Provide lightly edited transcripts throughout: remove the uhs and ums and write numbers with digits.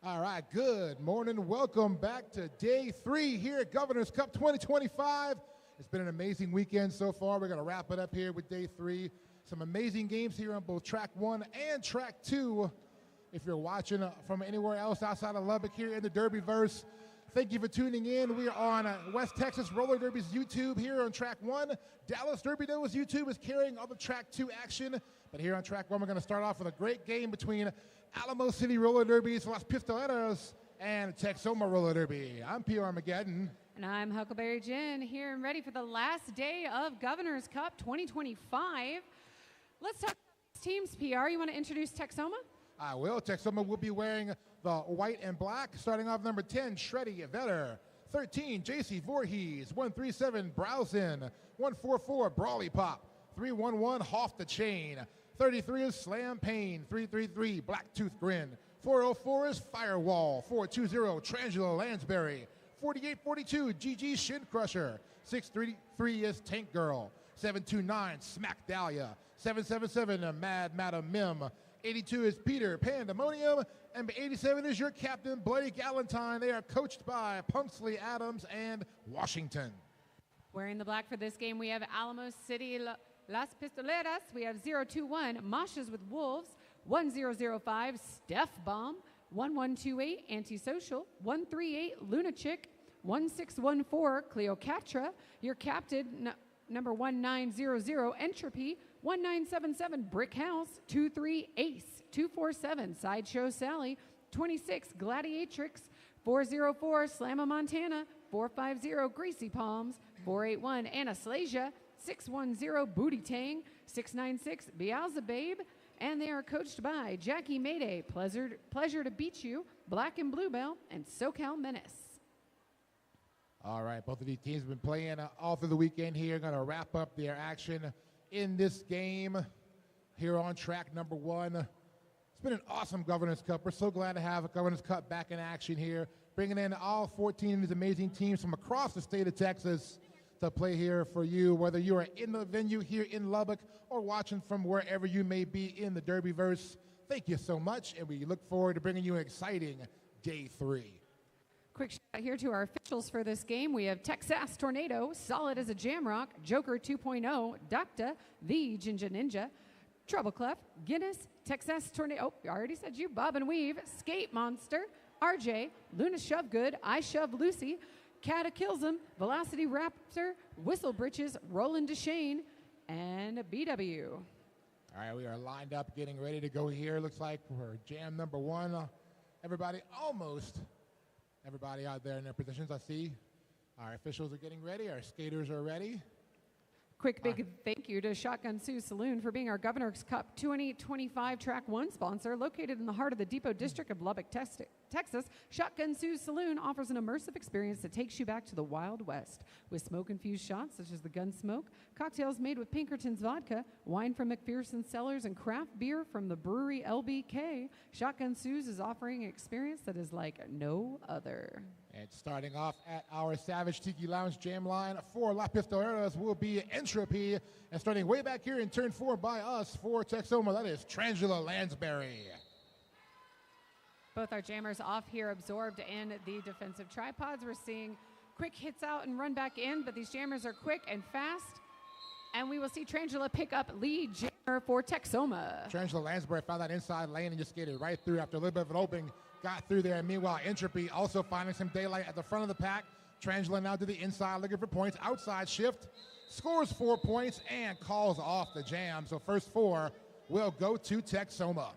All right, good morning. Welcome back to day 3 here at Governor's Cup 2025. It's been an amazing weekend so far. We're going to wrap it up here with day 3. Some amazing games here on both track 1 and track 2. If you're watching from anywhere else outside of Lubbock here in the Derbyverse, thank you for tuning in. We are on West Texas Roller Derby's YouTube here on track 1. Dallas Derby Do's YouTube is carrying all the track 2 action. But here on track 1, we're going to start off with a great game between Alamo City Roller Derby's Las Pistolas and Texoma Roller Derby. I'm P. Armageddon. And I'm Huckleberry Jen, here and ready for the last day of Governor's Cup 2025. Let's talk about teams, PR. You want to introduce Texoma? I will. Texoma will be wearing the white and black, starting off number 10, Shreddy Vetter. 13, JC Voorhees. 137, Browsen. 144, Brawly Pop. 311, Hoff the Chain. 33 is Slam Pain. 333, Blacktooth Grin. 404 is Firewall. 420, Trangelo Lansbury. 4842, GG Shin Crusher. 633 is Tank Girl. 729, Smack Dahlia. 777, Mad Madam Mim. 82 is Peter Pandemonium. And 87 is your captain, Bloody Galentine. They are coached by Punksley Adams and Washington. Wearing the black for this game, we have Alamo City Las Pistoleras. We have 021, Mashas with Wolves. 1005, Steph Bomb. 1128, Antisocial. 138, Lunachick. 1614, Cleocatra. Your captain, number 1900, Entropy. 1977, Brick House. 23, Ace. 247, Sideshow Sally. 26, Gladiatrix. 404, Slamma Montana. 450, Greasy Palms. 481, Anastasia. 610, Booty Tang. 696, Beelzebub. And they are coached by Jackie Mayday, Pleasure to Beat You, Black and Bluebell, and SoCal Menace. All right, both of these teams have been playing all through the weekend here. Going to wrap up their action in this game here on track number 1. It's been an awesome Governor's Cup. We're so glad to have a Governor's Cup back in action here, bringing in all 14 of these amazing teams from across the state of Texas to play here for you, whether you are in the venue here in Lubbock or watching from wherever you may be in the Derbyverse. Thank you so much, and we look forward to bringing you an exciting day 3. Quick shout out here to our officials for this game. We have Texas Tornado, Solid as a Jamrock, Joker 2.0, Docta, The Ginger Ninja, Trouble Clef, Guinness, Texas Tornado, I already said you, Bob and Weave, Skate Monster, RJ, Luna Shove Good, I Shove Lucy, Cataclysm, Velocity Raptor, Whistle Britches, Roland DeShane, and BW. All right, we are lined up, getting ready to go here. Looks like we're jam number 1. Almost everybody out there in their positions. I see our officials are getting ready. Our skaters are ready. Quick big thank you to Shotgun Sioux Saloon for being our Governor's Cup 2025 Track 1 sponsor. Located in the heart of the Depot District of Lubbock, Texas, Shotgun Sioux Saloon offers an immersive experience that takes you back to the Wild West with smoke-infused shots such as the Gunsmoke, cocktails made with Pinkerton's vodka, wine from McPherson's Cellars, and craft beer from the brewery LBK. Shotgun Sioux's is offering an experience that is like no other. And starting off at our Savage Tiki Lounge jam line for La Pistoleras will be Entropy. And starting way back here in turn 4 by us for Texoma, that is Trangelo Lansbury. Both our jammers off here absorbed in the defensive tripods. We're seeing quick hits out and run back in, but these jammers are quick and fast. And we will see Trangelo pick up lead jammer for Texoma. Trangelo Lansbury found that inside lane and just skated right through after a little bit of an opening. Got through there. And meanwhile, Entropy also finding some daylight at the front of the pack. Trangelo now to the inside, looking for points. Outside shift, scores 4 points, and calls off the jam. So first 4 will go to Texoma.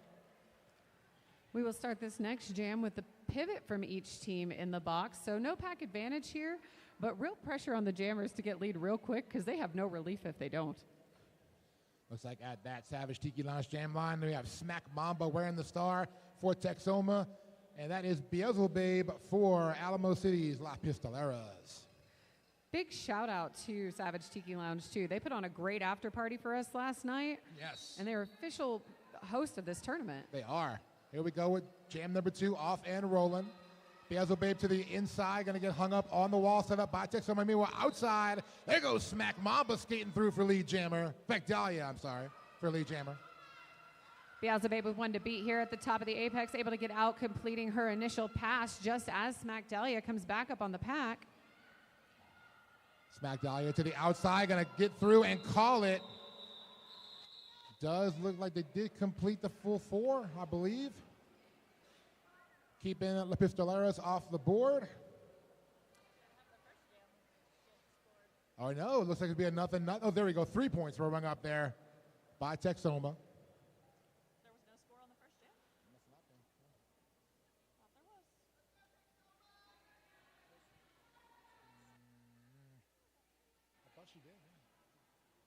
We will start this next jam with the pivot from each team in the box. So no pack advantage here, but real pressure on the jammers to get lead real quick because they have no relief if they don't. Looks like at that Savage Tiki Lounge jam line, we have Smack Mamba wearing the star for Texoma. And that is Beelzebub for Alamo City's La Pistoleras. Big shout out to Savage Tiki Lounge, too. They put on a great after party for us last night. Yes. And they're official host of this tournament. They are. Here we go with jam number 2 off and rolling. Beelzebub to the inside, going to get hung up on the wall, set up by Texoma. Meanwhile, outside, there goes Smack Mamba skating through for lead jammer. In fact, Dahlia, I'm sorry, for lead jammer. Beelzebub with one to beat here at the top of the apex, able to get out, completing her initial pass just as Smack Dahlia comes back up on the pack. Smack Dahlia to the outside, gonna get through and call it. Does look like they did complete the full 4, I believe. Keeping the Pistoleras off the board. Oh no, it looks like it'd be a nothing. Oh, there we go. 3 points were rung up there by Texoma.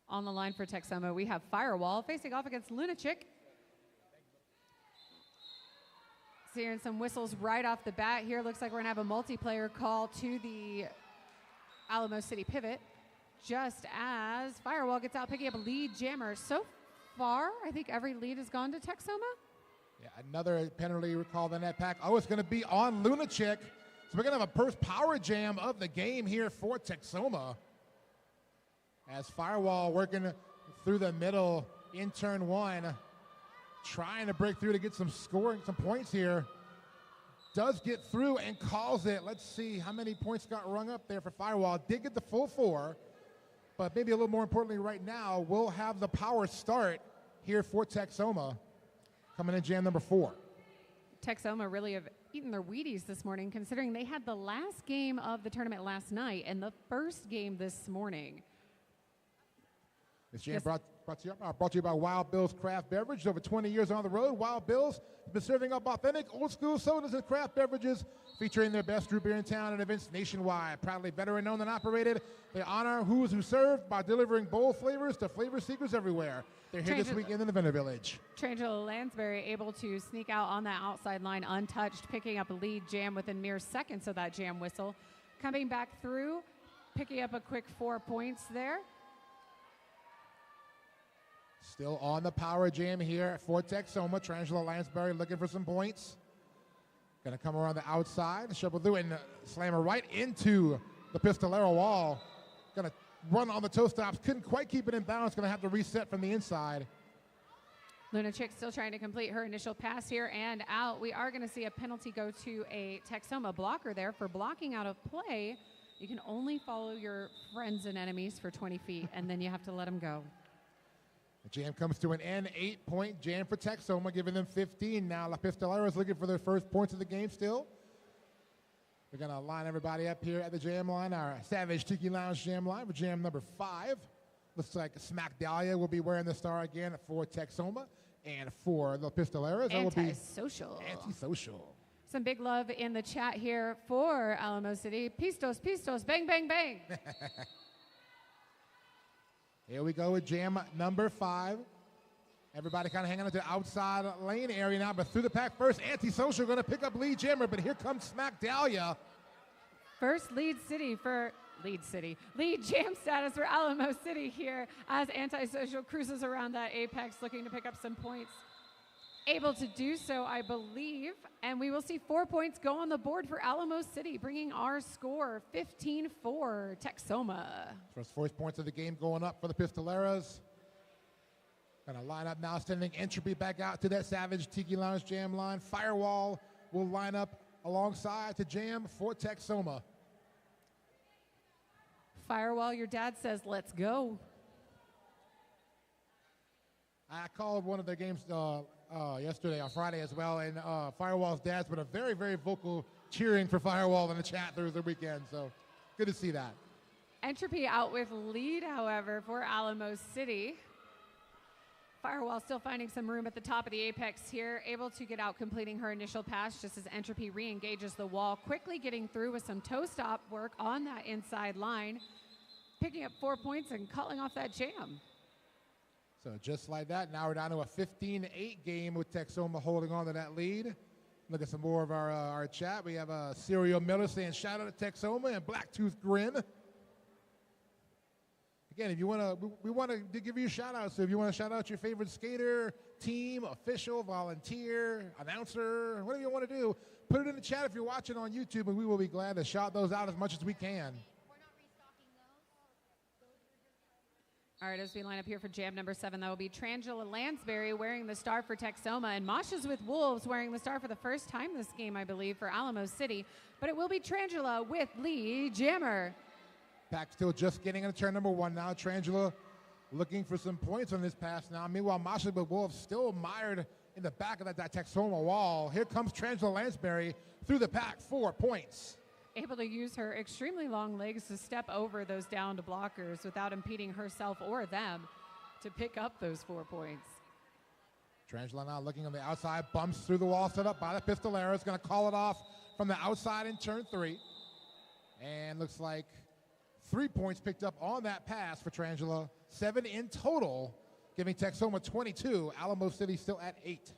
On the line for Texoma, we have Firewall facing off against Lunachick. Hearing some whistles right off the bat here. Looks like we're going to have a multiplayer call to the Alamo City pivot just as Firewall gets out picking up a lead jammer. So far, I think every lead has gone to Texoma. Yeah, another penalty recall in that pack. Oh, it's going to be on Lunachick. So we're going to have a first power jam of the game here for Texoma. As Firewall working through the middle in turn 1, trying to break through to get some scoring, some points here. Does get through and calls it. Let's see how many points got rung up there for Firewall. Did get the full 4, but maybe a little more importantly right now, we'll have the power start here for Texoma coming in jam number 4. Texoma really have eaten their Wheaties this morning, considering they had the last game of the tournament last night and the first game this morning. This jam brought to you by Wild Bill's Craft Beverage. Over 20 years on the road, Wild Bill's has been serving up authentic, old-school sodas and craft beverages, featuring their best root beer in town and events nationwide. Proudly veteran-owned and operated, they honor who's who served by delivering bold flavors to flavor seekers everywhere. They're here this weekend in the Vendor Village. Trangelo Lansbury able to sneak out on that outside line untouched, picking up a lead jam within mere seconds of that jam whistle. Coming back through, picking up a quick 4 points there. Still on the power jam here for Texoma. Trangelo Lansbury looking for some points. Going to come around the outside, shovel through and slam her right into the Pistolero wall. Going to run on the toe stops. Couldn't quite keep it in balance. Going to have to reset from the inside. Lunachick still trying to complete her initial pass here and out. We are going to see a penalty go to a Texoma blocker there for blocking out of play. You can only follow your friends and enemies for 20 feet, and then you have to let them go. The jam comes to an end. 8-point jam for Texoma, giving them 15 now. La Pistoleros looking for their first points of the game still. We're going to line everybody up here at the jam line, our Savage Tiki Lounge jam line for jam number 5. Looks like Smack Dahlia will be wearing the star again for Texoma. And for the Pistoleros, that will be Antisocial. Some big love in the chat here for Alamo City. Pistos, bang, bang, bang. Here we go with jam number 5. Everybody kind of hanging on to the outside lane area now, but through the pack first, Antisocial going to pick up lead jammer, but here comes Smack Dahlia. First lead jam status for Alamo City here as Antisocial cruises around that apex looking to pick up some points. Able to do so, I believe, and we will see 4 points go on the board for Alamo City, bringing our score 15-4 Texoma. First 4 points of the game going up for the Pistoleros. Gonna line up now, sending Entropy back out to that Savage Tiki Lounge jam line. Firewall will line up alongside to jam for Texoma. Firewall, your dad says, let's go. I called one of their games yesterday on Friday as well, and Firewall's dad's been a very, very vocal cheering for Firewall in the chat through the weekend, so good to see that. Entropy out with lead, however, for Alamo City. Firewall still finding some room at the top of the apex here, able to get out, completing her initial pass just as Entropy re-engages the wall, quickly getting through with some toe stop work on that inside line, picking up 4 points and calling off that jam. So just like that, now we're down to a 15-8 game with Texoma holding on to that lead. Look at some more of our chat. We have Serial Miller saying shout out to Texoma and Blacktooth Grin. Again, if you we want to give you a shout out. So if you want to shout out your favorite skater, team, official, volunteer, announcer, whatever you want to do, put it in the chat if you're watching on YouTube, and we will be glad to shout those out as much as we can. All right, as we line up here for jam number 7, that will be Trangela Lansbury wearing the star for Texoma, and Masha's with Wolves wearing the star for the first time this game, I believe, for Alamo City. But it will be Trangela with Lee Jammer. Pack still just getting into turn number 1 now. Trangela looking for some points on this pass now. Meanwhile, Masha with Wolves still mired in the back of that Texoma wall. Here comes Trangela Lansbury through the pack, 4 points. Able to use her extremely long legs to step over those downed blockers without impeding herself or them to pick up those 4 points. Trangela now looking on the outside, bumps through the wall set up by the Pistoleros. Going to call it off from the outside in turn 3. And looks like 3 points picked up on that pass for Trangela. 7 in total, giving Texoma 22. Alamo City still at 8.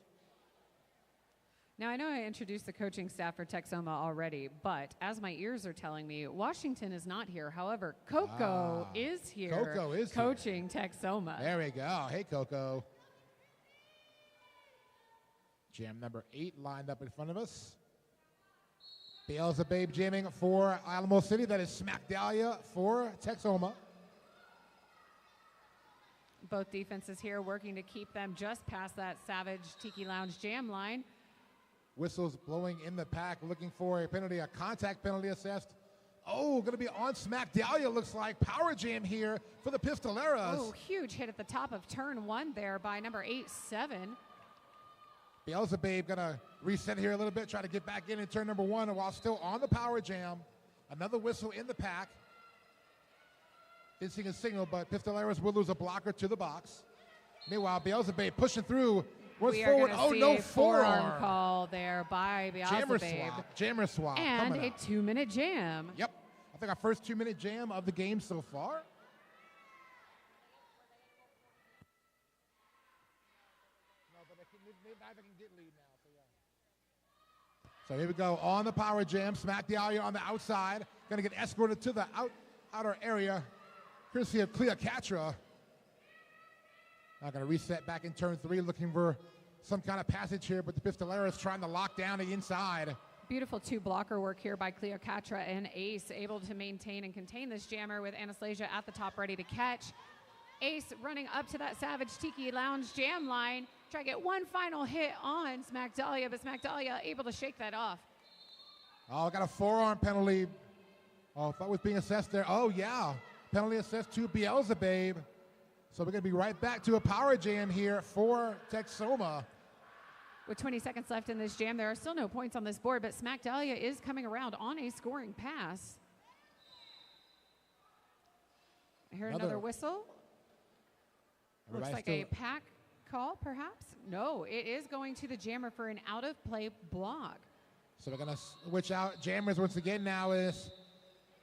Now, I know I introduced the coaching staff for Texoma already, but as my ears are telling me, Washington is not here. However, Coco is here. Coco is coaching Texoma. There we go. Hey, Coco. Jam number 8 lined up in front of us. Beelzebub jamming for Alamo City. That is Smack Dahlia for Texoma. Both defenses here working to keep them just past that Savage Tiki Lounge jam line. Whistles blowing in the pack, looking for a penalty, a contact penalty assessed. Oh, going to be on Smack Dahlia, looks like. Power jam here for the Pistoleros. Oh, huge hit at the top of turn 1 there by number 8-7. Beelzebub going to reset here a little bit, try to get back in turn number 1, and while still on the power jam. Another whistle in the pack. Didn't see a signal, but Pistoleros will lose a blocker to the box. Meanwhile, Beelzebub pushing through. We are going to see a forearm call there by Beelzebub. Jammer swap. And a 2-minute jam. Yep. I think our first 2-minute jam of the game so far. No, but they can get lead now. So here we go on the power jam. Smack Dahlia on the outside. Going to get escorted to the outer area. Courtesy of Cleocatra. Now going to reset back in turn 3, looking for some kind of passage here, but the Pistoleros trying to lock down the inside. Beautiful 2 blocker work here by Cleocatra and Ace, able to maintain and contain this jammer with Anastasia at the top ready to catch. Ace running up to that Savage Tiki Lounge jam line, try to get one final hit on Smack Dahlia, but Smack Dahlia able to shake that off. Oh, got a forearm penalty. Oh, thought was being assessed there. Oh, yeah. Penalty assessed to Beelzebub. So we're going to be right back to a power jam here for Texoma. With 20 seconds left in this jam, there are still no points on this board, but Smack Dahlia is coming around on a scoring pass. I hear another whistle. Looks like a pack call, perhaps. No, it is going to the jammer for an out-of-play block. So we're going to switch out jammers once again now.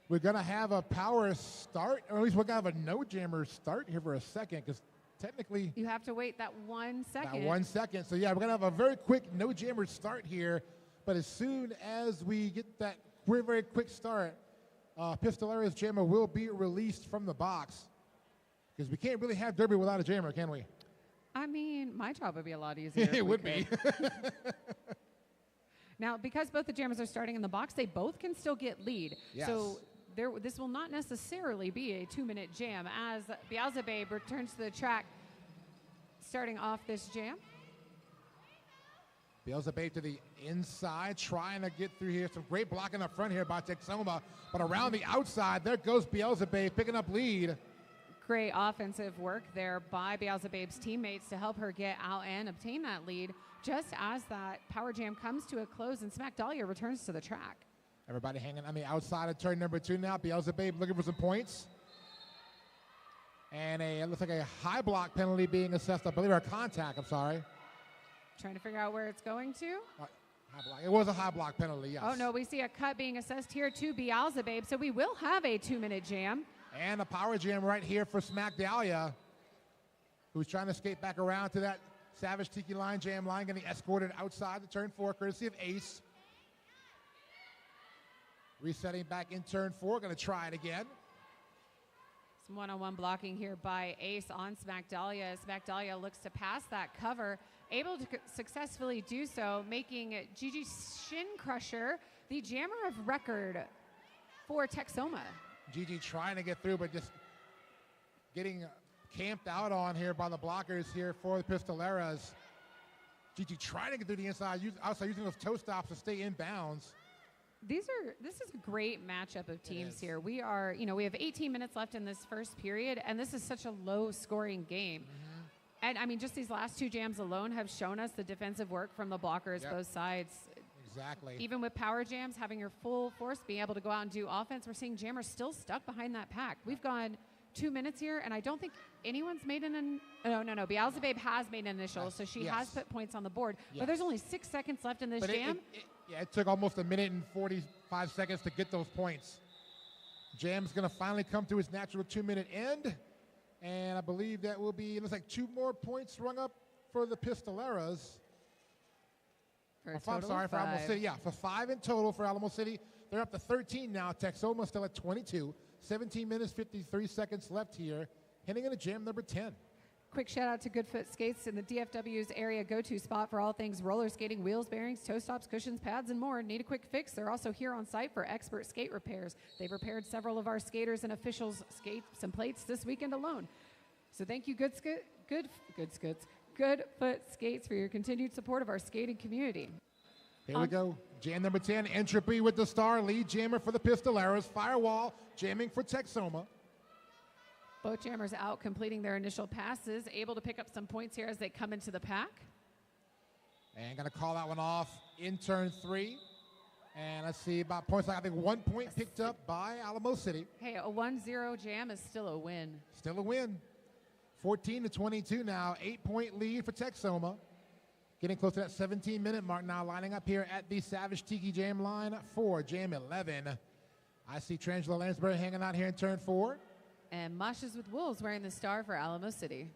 We're going to have a power start, or at least we're going to have a no jammer start here for a second, because technically you have to wait that 1 second. That 1 second. So yeah, we're going to have a very quick no jammer start here. But as soon as we get that very, very quick start, Pistoleros jammer will be released from the box, because we can't really have Derby without a jammer, can we? I mean, my job would be a lot easier. It would be. Now, because both the jammers are starting in the box, they both can still get lead. Yes. So this will not necessarily be a 2-minute jam as Beelzebub returns to the track starting off this jam. Beelzebub to the inside, trying to get through here. Some great blocking up front here by Texoma, but around the outside, there goes Beelzebub picking up lead. Great offensive work there by Beelzebub's teammates to help her get out and obtain that lead just as that power jam comes to a close and Smack Dahlia returns to the track. Everybody hanging on the outside of turn number 2 now. Beelzebub looking for some points. And it looks like a high block penalty being assessed, I believe, or a contact, I'm sorry. Trying to figure out where it's going to. High block. It was a high block penalty, yes. Oh, no, we see a cut being assessed here to Beelzebub, so we will have a 2-minute jam. And a power jam right here for Smack Dahlia, who's trying to skate back around to that Savage Tiki line, jam line, getting escorted outside the turn 4, courtesy of Ace. Resetting back in turn 4, going to try it again. Some one-on-one blocking here by Ace on Smack Dahlia. Smack Dahlia looks to pass that cover, able to successfully do so, making Gigi Shin Crusher the jammer of record for Texoma. Gigi trying to get through, but just getting camped out on here by the blockers here for the Pistoleras. Gigi trying to get through the inside, outside using those toe stops to stay in bounds. This is a great matchup of teams here. We have 18 minutes left in this first period, and this is such a low-scoring game. And, I mean, just these last two jams alone have shown us the defensive work from the blockers, both sides. Exactly. Even with power jams, having your full force, being able to go out and do offense, we're seeing jammers still stuck behind that pack. We've gone 2 minutes here, and I don't think anyone's made no. Beelzebub has made an initial, so she has put points on the board. But there's only 6 seconds left in this jam. It took almost 1 minute and 45 seconds to get those points. Jam's going to finally come to its natural 2-minute end. And I believe that will be, it looks like 2 more points rung up for the Pistoleras. For Alamo City. Yeah, for 5 in total for Alamo City. They're up to 13 now. Texoma still at 22. 17 minutes, 53 seconds left here. Heading into jam number 10. Quick shout out to Goodfoot Skates in the DFW's area go-to spot for all things roller skating, wheels, bearings, toe stops, cushions, pads, and more. Need a quick fix? They're also here on site for expert skate repairs. They've repaired several of our skaters and officials' skates and plates this weekend alone. So thank you, Goodfoot Skates, for your continued support of our skating community. Here we go. Jam number 10, Entropy with the star, lead jammer for the Pistoleras. Firewall jamming for Texoma. Both jammers out completing their initial passes, able to pick up some points here as they come into the pack. And going to call that one off in turn 3. And let's see about points. I think 1 point picked up by Alamo City. Hey, a 1-0 jam is still a win. Still a win. 14-22 now, 8-point lead for Texoma. Getting close to that 17-minute mark now, lining up here at the Savage Tiki Jam line for Jam 11. I see Trangelo Lansbury hanging out here in turn 4. And Masha's with Wolves wearing the star for Alamo City.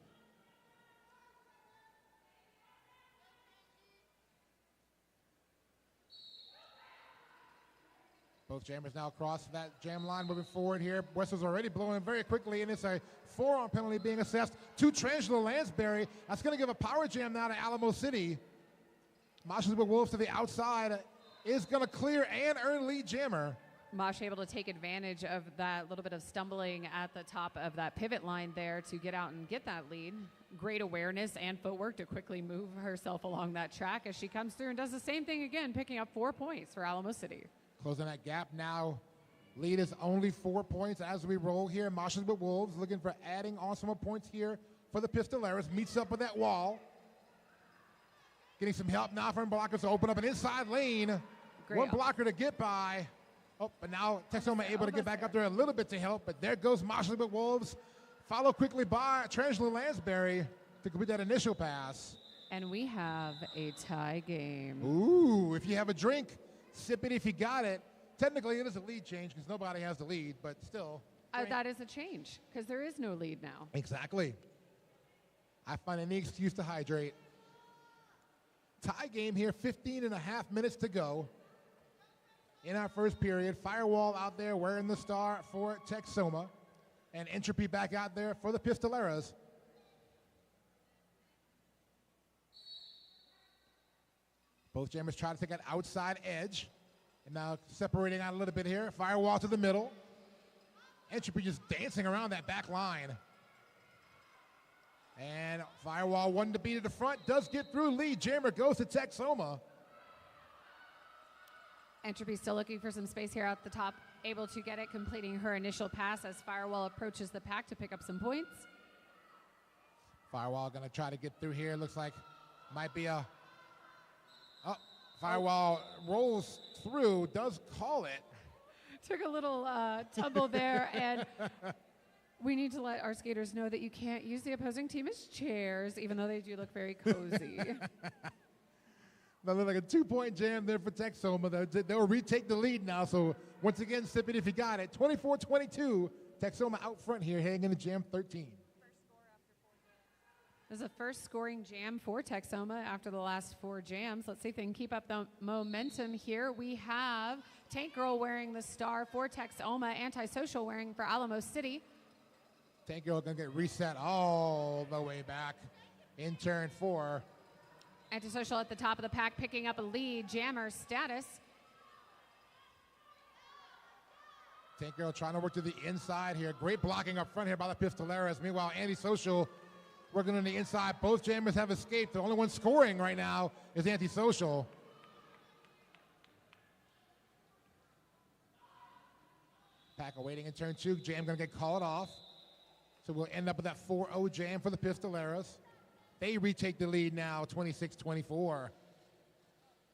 Both jammers now across that jam line moving forward here. Whistle's already blowing very quickly, and it's a forearm penalty being assessed to Trangelo Lansbury. That's going to give a power jam now to Alamo City. Masha's with Wolves to the outside is going to clear and earn lead jammer. Mosh able to take advantage of that little bit of stumbling at the top of that pivot line there to get out and get that lead. Great awareness and footwork to quickly move herself along that track as she comes through and does the same thing again, picking up 4 points for Alamo City. Closing that gap now. Lead is only 4 points as we roll here. Masha's with Wolves looking for adding on some more points here for the Pistoleras. Meets up with that wall. Getting some help now from blockers to open up an inside lane. Great. One blocker to get by. Oh, but now Texoma able to get back up there a little bit to help, but there goes Masha's with Wolves. Followed quickly by Trangelo Lansbury to complete that initial pass. And we have a tie game. Ooh, if you have a drink, sip it if you got it. Technically, it is a lead change because nobody has the lead, but still. That is a change because there is no lead now. Exactly. I find any excuse to hydrate. Tie game here, 15 and a half minutes to go in our first period. Firewall out there wearing the star for Texoma. And Entropy back out there for the Pistoleras. Both jammers try to take that outside edge. And now separating out a little bit here. Firewall to the middle. Entropy just dancing around that back line. And Firewall one to beat at the front. Does get through. Lead jammer goes to Texoma. Entropy still looking for some space here at the top. Able to get it, completing her initial pass as Firewall approaches the pack to pick up some points. Firewall going to try to get through here. Looks like might be a... Oh, Firewall rolls through, does call it. Took a little tumble there, and we need to let our skaters know that you can't use the opposing team as chairs, even though they do look very cozy. That looked like a 2-point jam there for Texoma. They'll retake the lead now, so once again, sip it if you got it. 24-22, Texoma out front here, heading into jam 13. This is the first scoring jam for Texoma after the last 4 jams. Let's see if they can keep up the momentum here. We have Tank Girl wearing the star for Texoma, Antisocial wearing for Alamo City. Tank Girl going to get reset all the way back in turn 4. Antisocial at the top of the pack, picking up a lead jammer status. Tank Girl trying to work to the inside here. Great blocking up front here by the Pistoleras. Meanwhile, Antisocial working on the inside. Both jammers have escaped. The only one scoring right now is Antisocial. Pack awaiting in turn 2. Jam going to get called off. So we'll end up with that 4-0 jam for the Pistoleras. They retake the lead now, 26-24.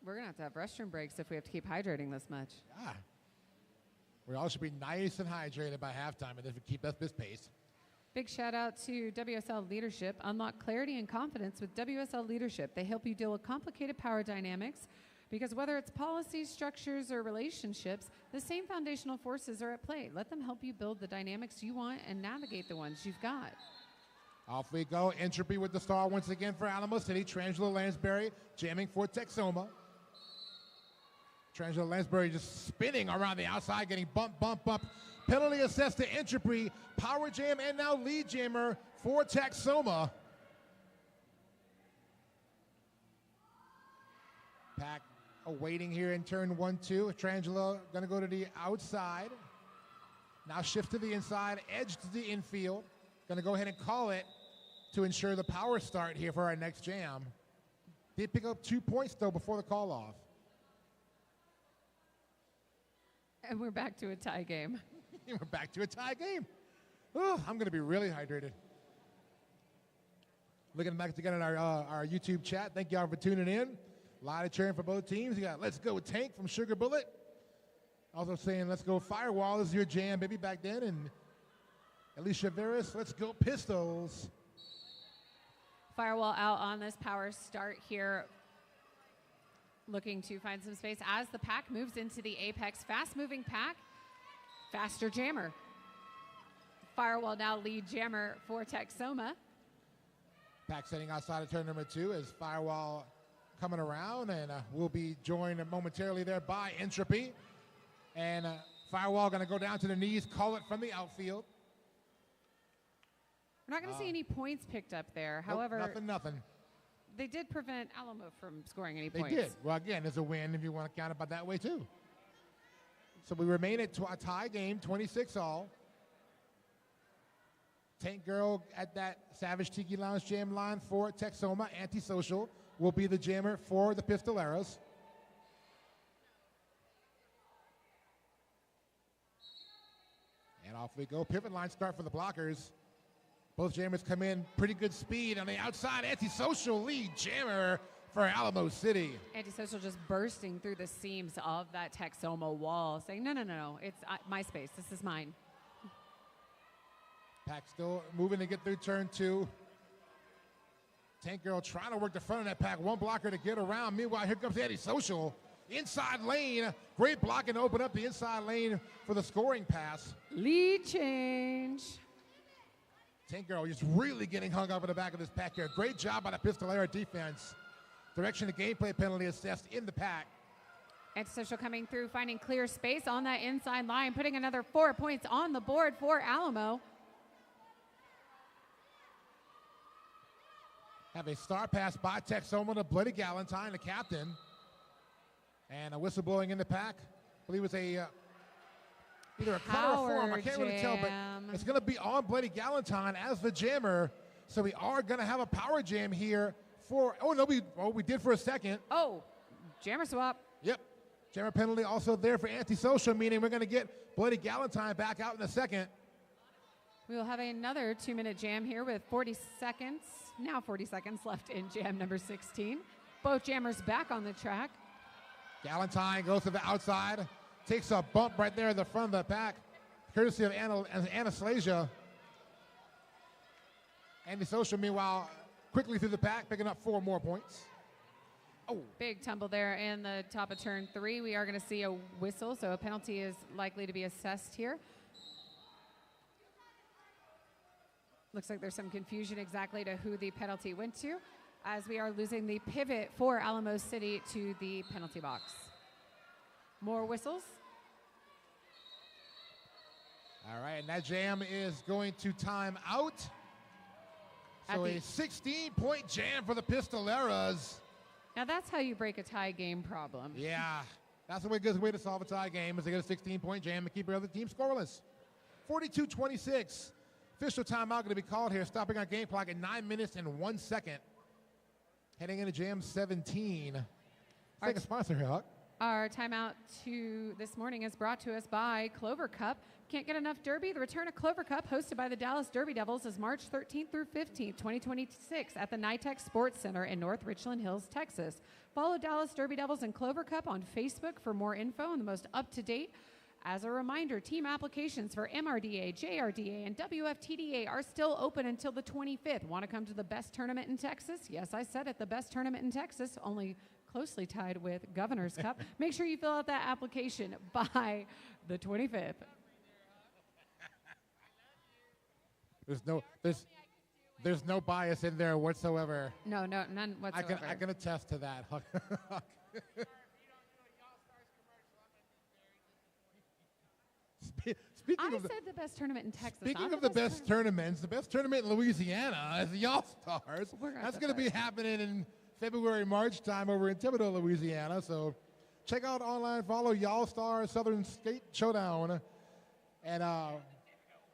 We're going to have restroom breaks if we have to keep hydrating this much. Yeah. We all should be nice and hydrated by halftime, and if we keep up this pace. Big shout out to WSL Leadership. Unlock clarity and confidence with WSL Leadership. They help you deal with complicated power dynamics because whether it's policies, structures, or relationships, the same foundational forces are at play. Let them help you build the dynamics you want and navigate the ones you've got. Off we go. Entropy with the star once again for Alamo City. Trangelo Lansbury jamming for Texoma. Trangelo Lansbury just spinning around the outside, getting bump. Penalty assessed to Entropy. Power jam and now lead jammer for Texoma. Pack awaiting here in turn 1-2. Trangelo going to go to the outside. Now shift to the inside, edge to the infield. Going to go ahead and call it to ensure the power start here for our next jam. Did pick up 2 points, though, before the call-off. And we're back to a tie game. We're back to a tie game. Oh, I'm going to be really hydrated. Looking back again at our YouTube chat. Thank y'all for tuning in. A lot of cheering for both teams. You got Let's Go Tank from Sugar Bullet. Also saying Let's Go Firewall is your jam, baby, back then. And Alicia Veras, Let's Go Pistols. Firewall out on this power start here. Looking to find some space as the pack moves into the apex. Fast-moving pack, faster jammer. Firewall now lead jammer for Texoma. Pack setting outside of turn number 2 as Firewall coming around, and will be joined momentarily there by Entropy. And Firewall going to go down to the knees, call it from the outfield. We're not going to see any points picked up there. Nope, However, nothing. They did prevent Alamo from scoring any points. They did. Well, again, there's a win if you want to count it by that way, too. So we remain at a tie game, 26-all. Tank Girl at that Savage Tiki Lounge jam line for Texoma. Antisocial will be the jammer for the Pistoleras. And off we go. Pivot line start for the blockers. Both jammers come in pretty good speed on the outside. Antisocial lead jammer for Alamo City. Antisocial just bursting through the seams of that Texoma wall, saying, no, it's my space. This is mine. Pack still moving to get through turn 2. Tank Girl trying to work the front of that pack. One blocker to get around. Meanwhile, here comes Antisocial. Inside lane. Great blocking to open up the inside lane for the scoring pass. Lead change. Tank Girl just really getting hung up in the back of this pack here. Great job by the Pistolera defense. Direction to gameplay penalty assessed in the pack. Antisocial coming through, finding clear space on that inside line, putting another 4 points on the board for Alamo. Have a star pass by Texoma to Bloody Galentine, the captain. And a whistle blowing in the pack. I believe it's a either a color or form. I can't really tell, but it's going to be on Bloody Galentine as the jammer. So we are going to have a power jam here for, we did for a second. Oh, jammer swap. Yep. Jammer penalty also there for Antisocial, meaning we're going to get Bloody Galentine back out in a second. We will have another 2-minute jam here with 40 seconds left in jam number 16. Both jammers back on the track. Galentine goes to the outside, takes a bump right there in the front of the pack, courtesy of Anastasia. Antisocial, meanwhile, quickly through the pack, picking up 4 more points. Oh. Big tumble there in the top of turn 3. We are going to see a whistle, so a penalty is likely to be assessed here. Looks like there's some confusion exactly to who the penalty went to, as we are losing the pivot for Alamo City to the penalty box. More whistles. All right, and that jam is going to time out. So a 16-point jam for the Pistoleras. Now that's how you break a tie game problem. Yeah. That's a good way to solve a tie game is to get a 16-point jam and keep your other team scoreless. 42-26. Official timeout going to be called here, stopping our game clock at 9 minutes and 1 second. Heading into jam 17. Take a sponsor here, Huck. Our timeout this morning is brought to us by Clover Cup. Can't get enough Derby? The return of Clover Cup, hosted by the Dallas Derby Devils, is March 13th through 15th, 2026, at the NYTEX Sports Center in North Richland Hills, Texas. Follow Dallas Derby Devils and Clover Cup on Facebook for more info and the most up-to-date. As a reminder, team applications for MRDA, JRDA, and WFTDA are still open until the 25th. Want to come to the best tournament in Texas? Yes, I said it, the best tournament in Texas, only closely tied with Governor's Cup. Make sure you fill out that application by the 25th. There's no bias in there whatsoever. No, none whatsoever. I can attest to that. I said the best tournament in Texas. Speaking of the best tournaments, the best tournament in Louisiana is the Y'all-Stars. That's going to be happening in February, March time over in Thibodaux, Louisiana. So check out online, follow Y'all-Stars Southern State Showdown. And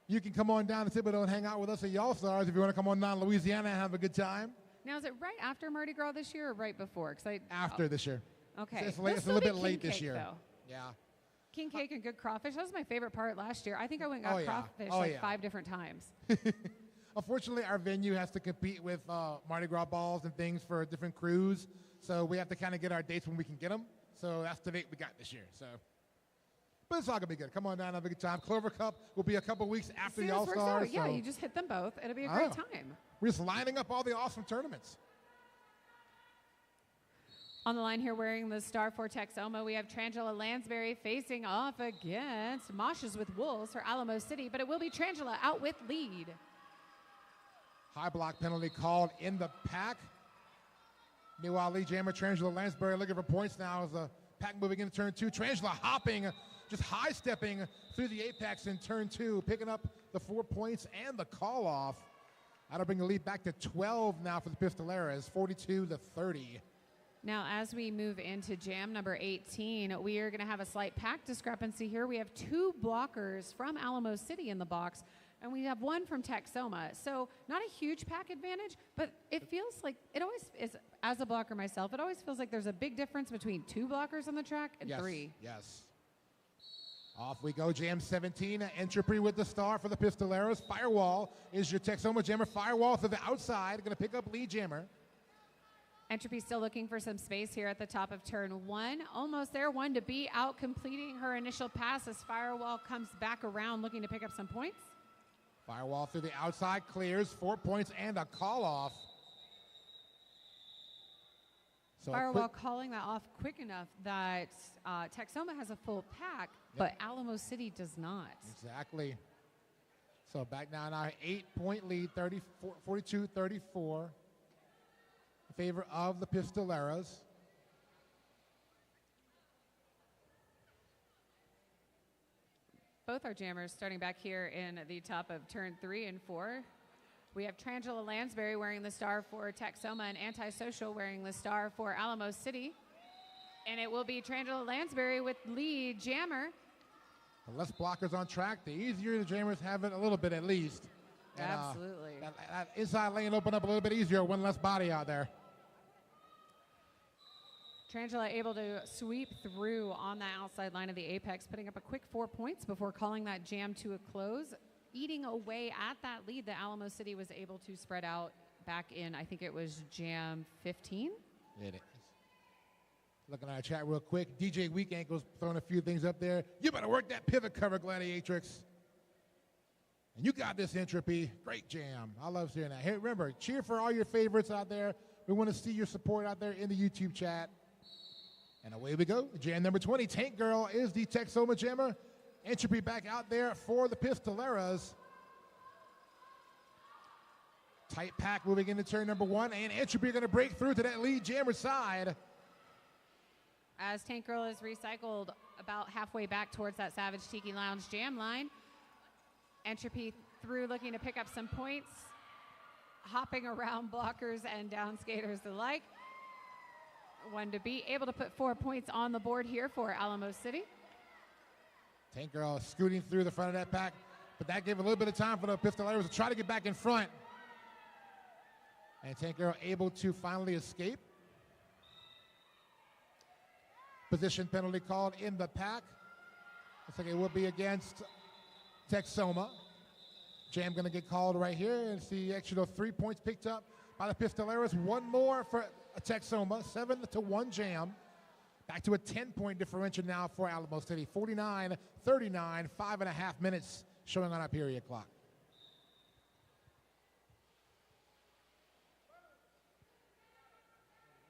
you can come on down to Thibodaux and hang out with us at Y'all-Stars if you want to come on down to Louisiana and have a good time. Now, is it right after Mardi Gras this year or right before? After this year. Okay. It's a little bit late this year. Though. Yeah. King cake and good crawfish. That was my favorite part last year. I think I went and got crawfish 5 different times. Unfortunately, our venue has to compete with Mardi Gras balls and things for different crews. So we have to kind of get our dates when we can get them. So that's the date we got this year. So, but it's all going to be good. Come on down, have a good time. Clover Cup will be a couple weeks after Y'all-Stars. Yeah, you just hit them both. It'll be a great time. We're just lining up all the awesome tournaments. On the line here wearing the star for Texoma, we have Trangela Lansbury facing off against Moshes with Wolves for Alamo City, but it will be Trangela out with lead. High block penalty called in the pack. Meanwhile, lead jammer Trangela Lansbury looking for points now as the pack moving into turn 2. Trangela hopping, just high-stepping through the apex in turn 2, picking up the 4 points and the call-off. That'll bring the lead back to 12 now for the Pistoleras, 42-30. Now, as we move into jam number 18, we are going to have a slight pack discrepancy here. We have 2 blockers from Alamo City in the box, and we have 1 from Texoma. So not a huge pack advantage, but it feels like it always is, as a blocker myself, it always feels like there's a big difference between 2 blockers on the track and 3. Yes. Off we go, jam 17. Entropy with the star for the Pistoleros. Firewall is your Texoma jammer. Firewall to the outside, going to pick up lead jammer. Entropy still looking for some space here at the top of turn 1. Almost there, 1 to be out, completing her initial pass as Firewall comes back around looking to pick up some points. Firewall through the outside, clears 4 points and a call off. So Firewall calling that off quick enough that Texoma has a full pack, but Alamo City does not. Exactly. So back now, 8-point lead, 42-34. In favor of the Pistoleras. Both our jammers starting back here in the top of turn 3 and 4. We have Trangela Lansbury wearing the star for Texoma and Antisocial wearing the star for Alamo City. And it will be Trangela Lansbury with lead jammer. The less blockers on track, the easier the jammers have it a little bit at least. And, absolutely. That inside lane open up a little bit easier, one less body out there. Trangela able to sweep through on the outside line of the apex, putting up a quick 4 points before calling that jam to a close, eating away at that lead that Alamo City was able to spread out back in, I think it was jam 15. It is. Looking at our chat real quick, DJ Weak Ankle's throwing a few things up there. You better work that pivot cover, Gladiatrix. And you got this, Entropy. Great jam. I love seeing that. Hey, remember, cheer for all your favorites out there. We want to see your support out there in the YouTube chat. And away we go. Jam number 20, Tank Girl is the Texoma jammer. Entropy back out there for the Pistoleras. Tight pack moving into turn number 1, and Entropy going to break through to that lead jammer side. As Tank Girl is recycled about halfway back towards that Savage Tiki Lounge jam line. Entropy through looking to pick up some points, hopping around blockers and down skaters alike. one to be able to put 4 points on the board here for Alamo City. Tank Girl scooting through the front of that pack, but that gave a little bit of time for the Pistoleros to try to get back in front. And Tank Girl able to finally escape. Position penalty called in the pack. Looks like it will be against Texoma. Jam going to get called right here and see extra 3 points picked up by the Pistoleros. One more for Texoma, 7-1 Jam. Back to a 10-point differential now for Alamo City. 49-39, 5.5 minutes showing on our period clock.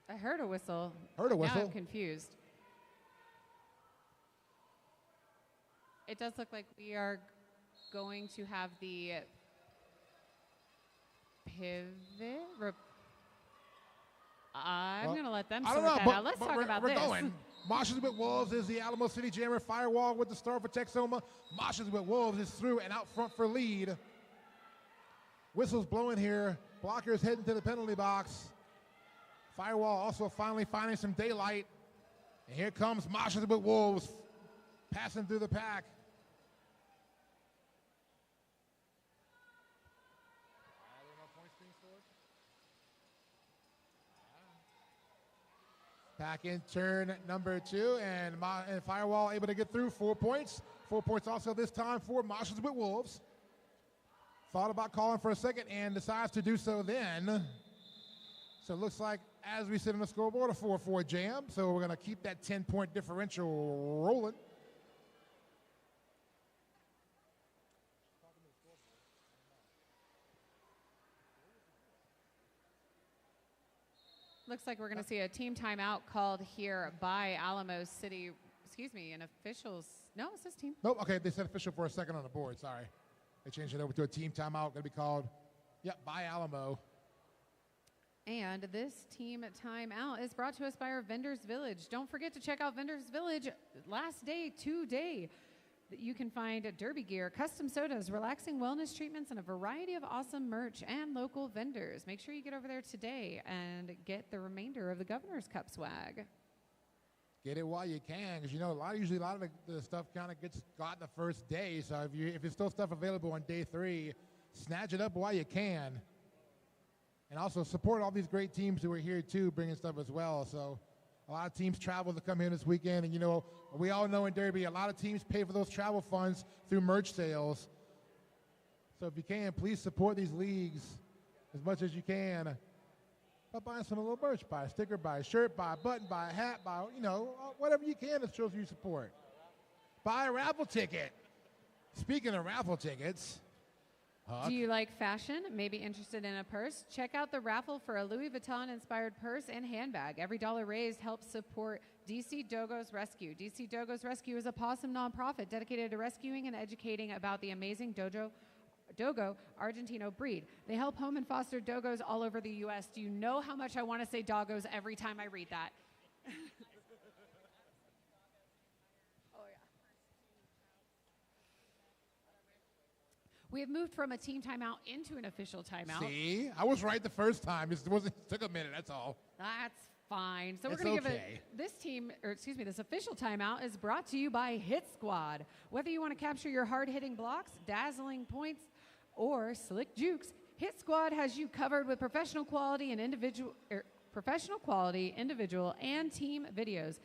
I heard a whistle. Heard a whistle. Now I'm confused. It does look like we are going to have the pivot. I'm going to let them sort that out. Let's talk about this. Going. Marshes with Wolves is the Alamo City Jammer. Firewall with the star for Texoma. Marshes with Wolves is through and out front for lead. Whistles blowing here. Blockers heading to the penalty box. Firewall also finally finding some daylight. And here comes Marshes with Wolves passing through the pack. Back in turn number 2, and Firewall able to get through 4 points. 4 points also this time for Marshalls with Wolves. Thought about calling for a second and decides to do so then. So it looks like, as we sit on the scoreboard, a 4-4 Jam. So we're going to keep that 10-point differential rolling. Looks like we're going to see a team timeout called here by Alamo City. Excuse me, an officials. No, it says team. Nope, okay, they said official for a second on the board, sorry. They changed it over to a team timeout, going to be called, by Alamo. And this team timeout is brought to us by our Vendors Village. Don't forget to check out Vendors Village last day, today. You can find derby gear, custom sodas, relaxing wellness treatments, and a variety of awesome merch and local vendors. Make sure you get over there today and get the remainder of the Governor's Cup swag. Get it while you can, because usually a lot of the stuff kind of gets got the first day. So if there's still stuff available on day 3, snatch it up while you can. And also support all these great teams who are here too, bringing stuff as well. So a lot of teams travel to come here this weekend, and we all know in Derby, a lot of teams pay for those travel funds through merch sales. So if you can, please support these leagues as much as you can by buying some little merch. Buy a sticker, buy a shirt, buy a button, buy a hat, buy, whatever you can that shows you support. Buy a raffle ticket. Speaking of raffle tickets, Huck. Do you like fashion? Maybe interested in a purse? Check out the raffle for a Louis Vuitton-inspired purse and handbag. Every dollar raised helps support DC Dogo's Rescue. DC Dogo's Rescue is a possum nonprofit dedicated to rescuing and educating about the amazing Dogo Argentino breed. They help home and foster dogos all over the U.S. Do you know how much I want to say doggos every time I read that? We have moved from a team timeout into an official timeout. See, I was right the first time. It took a minute, that's all. That's fine. So we're going to give this official timeout is brought to you by Hit Squad. Whether you want to capture your hard-hitting blocks, dazzling points, or slick jukes, Hit Squad has you covered with professional quality individual and team videos.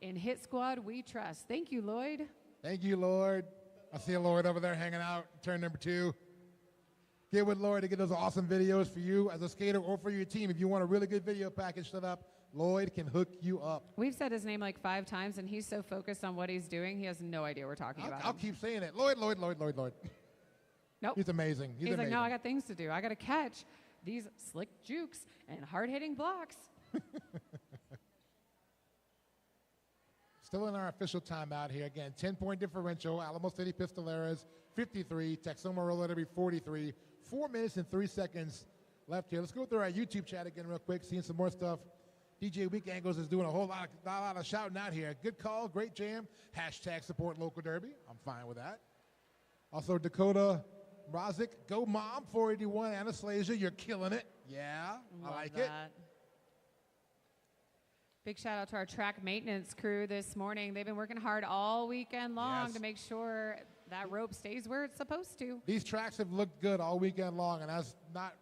In Hit Squad, we trust. Thank you, Lloyd. Thank you, Lloyd. I see Lloyd over there hanging out, turn number 2. Get with Lloyd to get those awesome videos for you as a skater or for your team. If you want a really good video package set up, Lloyd can hook you up. We've said his name like 5 times, and he's so focused on what he's doing, he has no idea we're talking about. I'll keep saying it. Lloyd. Nope. He's amazing. He's like, no, I got things to do. I got to catch these slick jukes and hard-hitting blocks. Still in our official timeout here. Again, 10-point differential. Alamo City Pistoleros, 53. Texoma Roller Derby, 43. 4 minutes and 3 seconds left here. Let's go through our YouTube chat again real quick, seeing some more stuff. DJ Weak Angles is doing a whole lot of shouting out here. Good call, great jam. Hashtag support local derby. I'm fine with that. Also, Dakota Mrazik, go mom, 481. Anastasia, you're killing it. Yeah, I like it. Big shout out to our track maintenance crew this morning. They've been working hard all weekend long to make sure that rope stays where it's supposed to. These tracks have looked good all weekend long, and that's not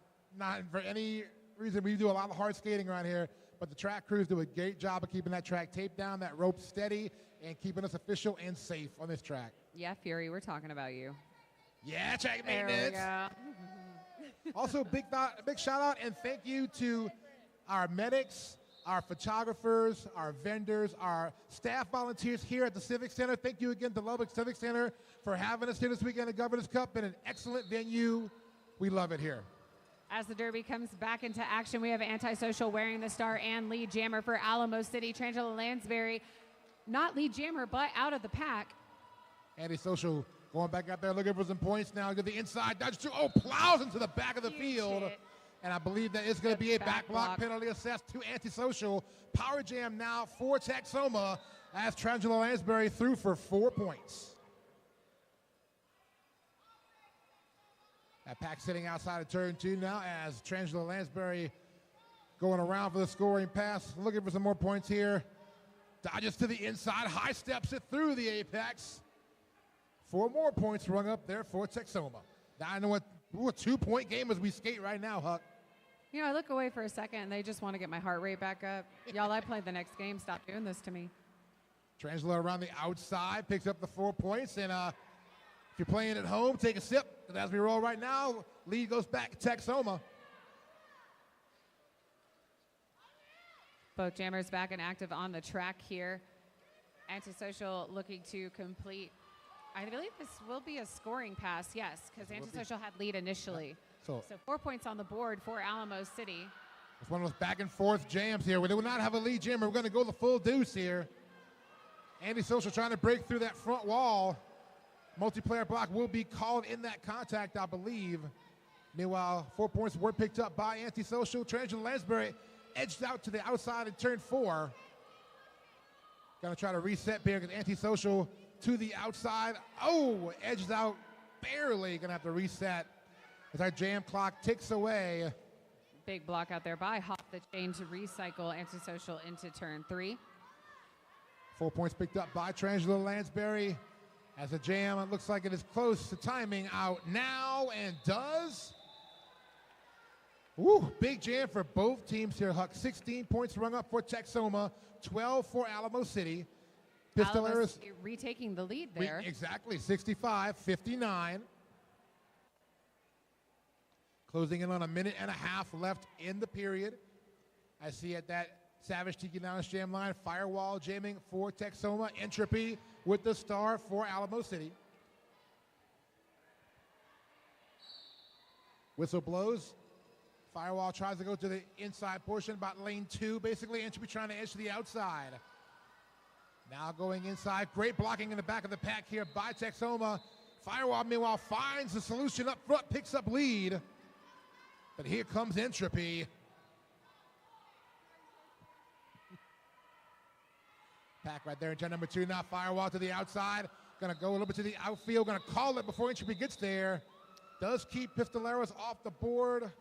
for any reason. We do a lot of hard skating around here, but the track crews do a great job of keeping that track taped down, that rope steady, and keeping us official and safe on this track. Yeah, Fury, we're talking about you. Yeah, track maintenance. There we go. Also, big shout out and thank you to our medics, our photographers, our vendors, our staff volunteers here at the Civic Center. Thank you again to Lubbock Civic Center for having us here this weekend at Governor's Cup. Been an excellent venue. We love it here. As the Derby comes back into action, we have Antisocial wearing the star and lead jammer for Alamo City. Trangela Lansbury, not lead jammer, but out of the pack. Antisocial going back out there looking for some points now. Get the inside dodge too. Oh, plows into the back of the field. Hit. And I believe that it's going to be a back block penalty assessed to Antisocial. Power jam now for Texoma as Trangela Lansbury threw for 4 points. That pack sitting outside of turn 2 now as Trangela Lansbury going around for the scoring pass. Looking for some more points here. Dodges to the inside, high steps it through the apex. 4 more points rung up there for Texoma. Now I know what a 2-point game as we skate right now, Huck. You know, I look away for a second, and they just want to get my heart rate back up. Y'all, I played the next game. Stop doing this to me. Trangela around the outside, picks up the 4 points. And if you're playing at home, take a sip. Because as we roll right now, lead goes back to Texoma. Both jammers back and active on the track here. Antisocial looking to complete. I believe this will be a scoring pass, yes, because Antisocial had lead initially. So 4 points on the board for Alamo City. It's one of those back and forth jams here. We do not have a lead jammer. We're going to go the full deuce here. Antisocial trying to break through that front wall. Multiplayer block will be called in that contact, I believe. Meanwhile, 4 points were picked up by Antisocial. Trangela Lansbury edged out to the outside in turn 4. Going to try to reset here because Antisocial to the outside. Oh, edged out barely. Going to have to reset as our jam clock ticks away. Big block out there by Hop the Chain to recycle Antisocial into turn 3. 4 points picked up by Trangela Lansbury as the jam, it looks like it is close to timing out now and does. Woo, big jam for both teams here, Huck. 16 points rung up for Texoma, 12 for Alamo City. Pistolas retaking the lead there. Exactly, 65-59. Closing in on a minute and a half left in the period. I see at that Savage Tiki Lounge jam line, Firewall jamming for Texoma. Entropy with the star for Alamo City. Whistle blows. Firewall tries to go to the inside portion, about lane 2. Basically, Entropy trying to edge to the outside. Now going inside. Great blocking in the back of the pack here by Texoma. Firewall, meanwhile, finds the solution up front, picks up lead. But here comes Entropy. Pack right there in turn number 2 now. Firewall to the outside. Going to go a little bit to the outfield. Going to call it before Entropy gets there. Does keep Pistoleros off the board.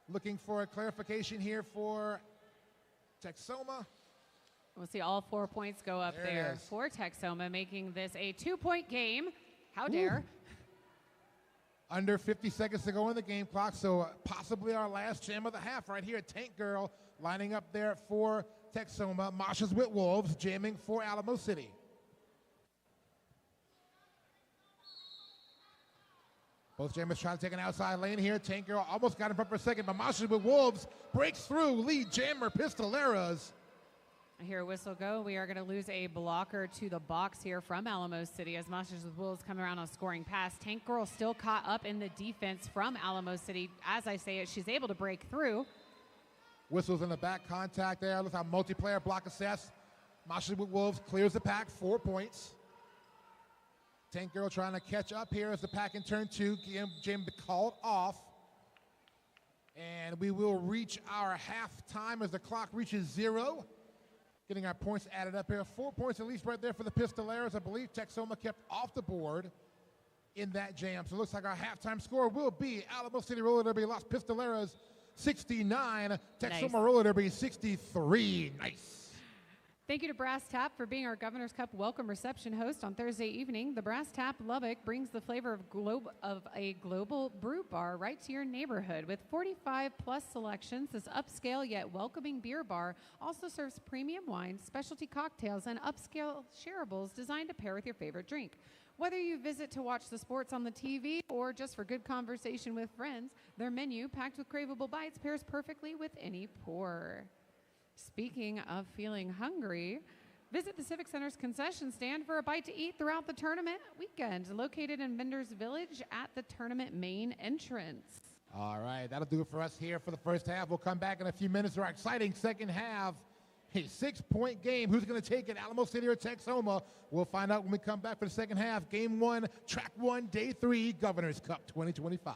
Looking for a clarification here for Texoma. We'll see all 4 points go up there for Texoma, making this a 2-point game. How dare. Under 50 seconds to go in the game clock, so possibly our last jam of the half right here. Tank Girl lining up there for Texoma. Masha's with Wolves jamming for Alamo City. Both jammers trying to take an outside lane here. Tank Girl almost got in front for a second, but Masha's with Wolves breaks through. Lead jammer Pistoleras. I hear a whistle go. We are going to lose a blocker to the box here from Alamo City as Masters with Wolves come around on a scoring pass. Tank Girl still caught up in the defense from Alamo City. As I say it, she's able to break through. Whistles in the back, contact there. Looks like multiplayer block assess. Masters with Wolves clears the pack, 4 points. Tank Girl trying to catch up here as the pack in turn 2. Jim called off. And we will reach our halftime as the clock reaches 0. Getting our points added up here. 4 points at least right there for the Pistoleros. I believe Texoma kept off the board in that jam. So it looks like our halftime score will be Alamo City Roller Derby Los Pistoleros 69. Texoma Nice. roller derby 63. Nice. Thank you to Brass Tap for being our Governor's Cup welcome reception host on Thursday evening. The Brass Tap Lubbock brings the flavor of a global brew bar right to your neighborhood. With 45 plus selections, this upscale yet welcoming beer bar also serves premium wines, specialty cocktails, and upscale shareables designed to pair with your favorite drink. Whether you visit to watch the sports on the TV or just for good conversation with friends, their menu, packed with craveable bites, pairs perfectly with any pour. Speaking of feeling hungry, visit the Civic Center's concession stand for a bite to eat throughout the tournament weekend, located in Vendors Village at the tournament main entrance. All right, that'll do it for us here for the first half. We'll come back in a few minutes for our exciting second half. A 6-point game. Who's going to take it, Alamo City or Texoma? We'll find out when we come back for the second half. Game 1, Track 1, Day 3, Governor's Cup 2025.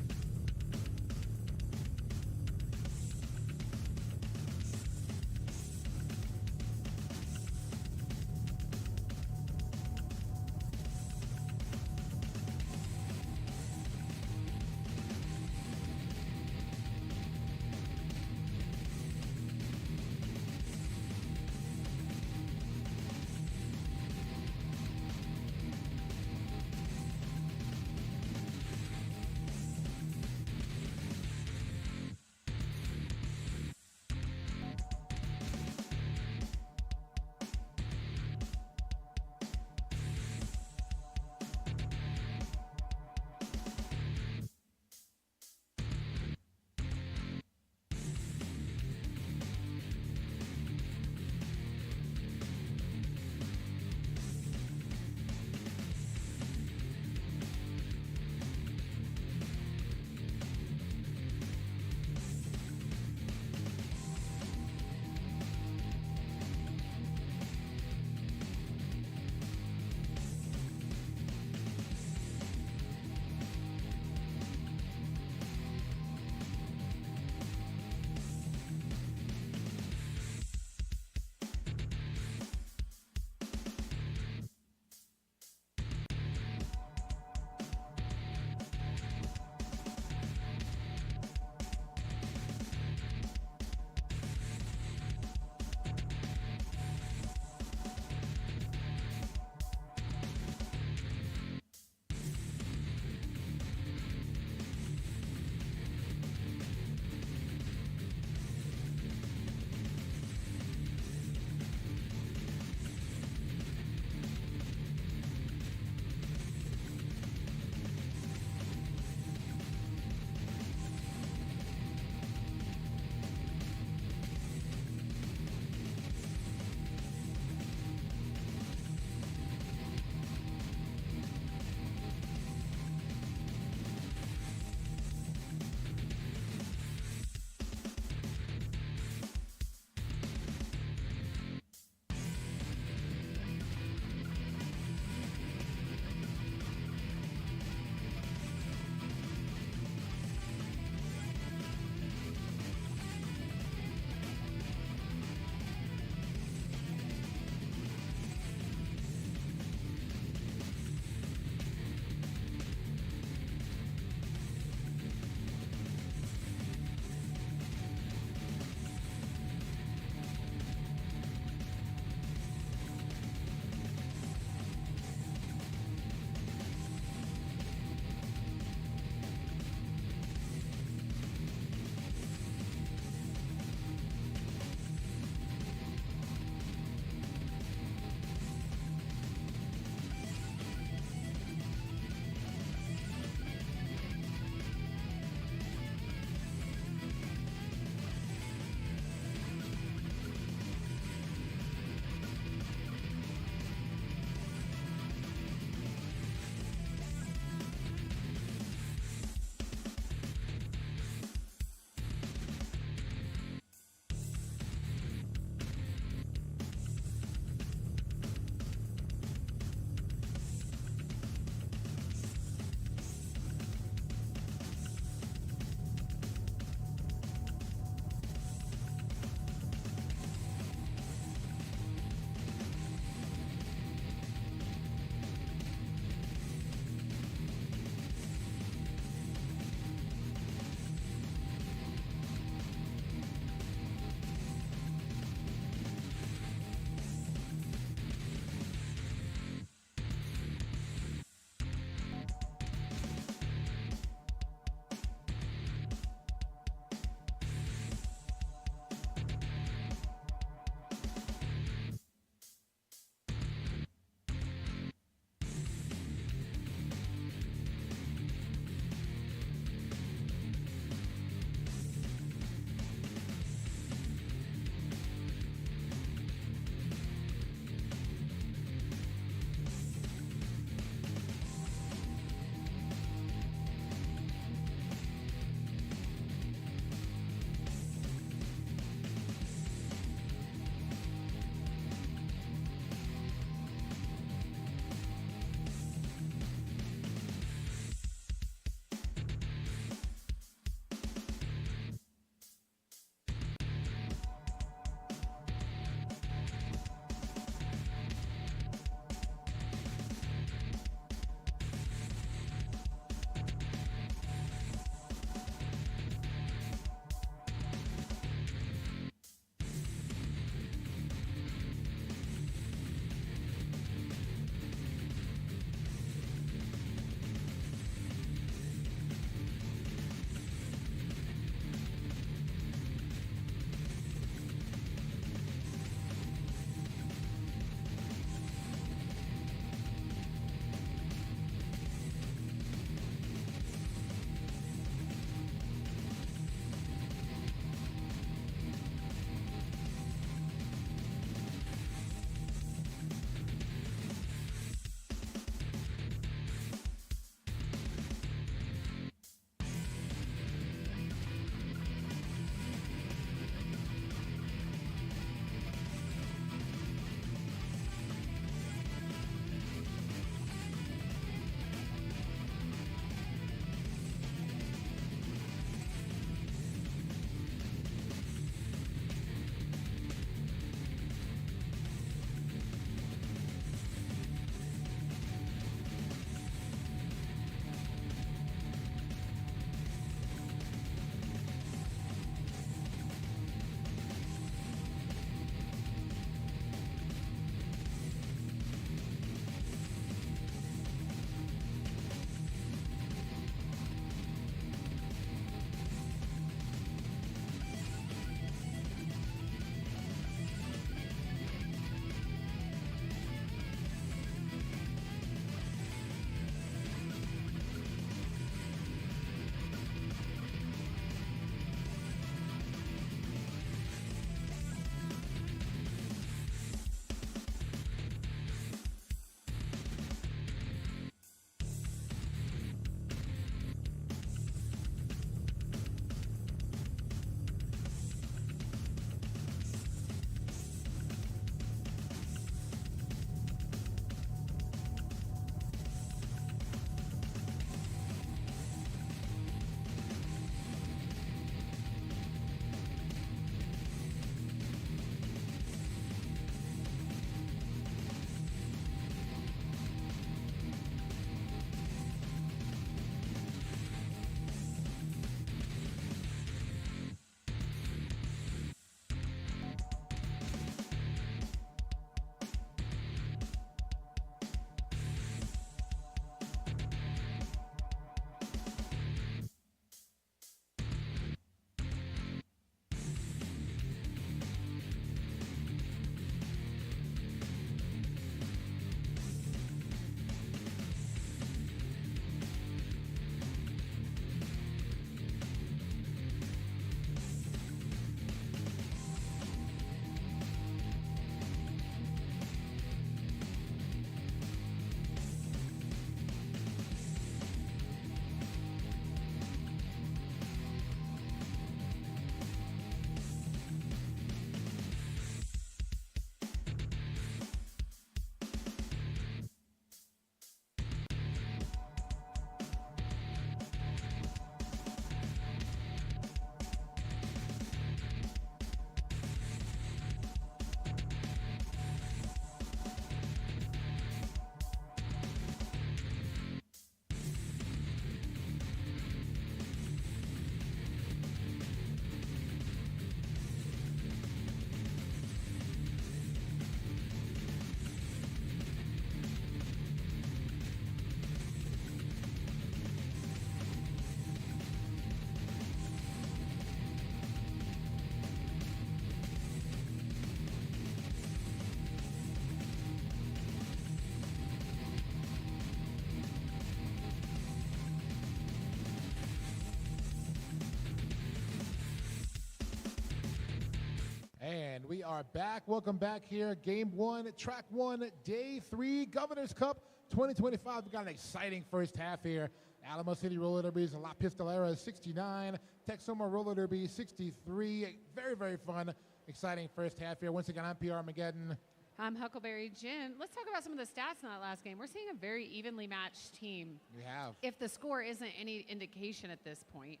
are back. Welcome back here. Game 1, Track 1, Day 3, Governor's Cup 2025. We've got an exciting first half here. Alamo City Roller Derbies, La Pistolera 69, Texoma Roller Derby 63. Very, very fun, exciting first half here. Once again, I'm PR Armageddon. I'm Huckleberry Jen. Let's talk about some of the stats in that last game. We're seeing a very evenly matched team. We have. If the score isn't any indication at this point.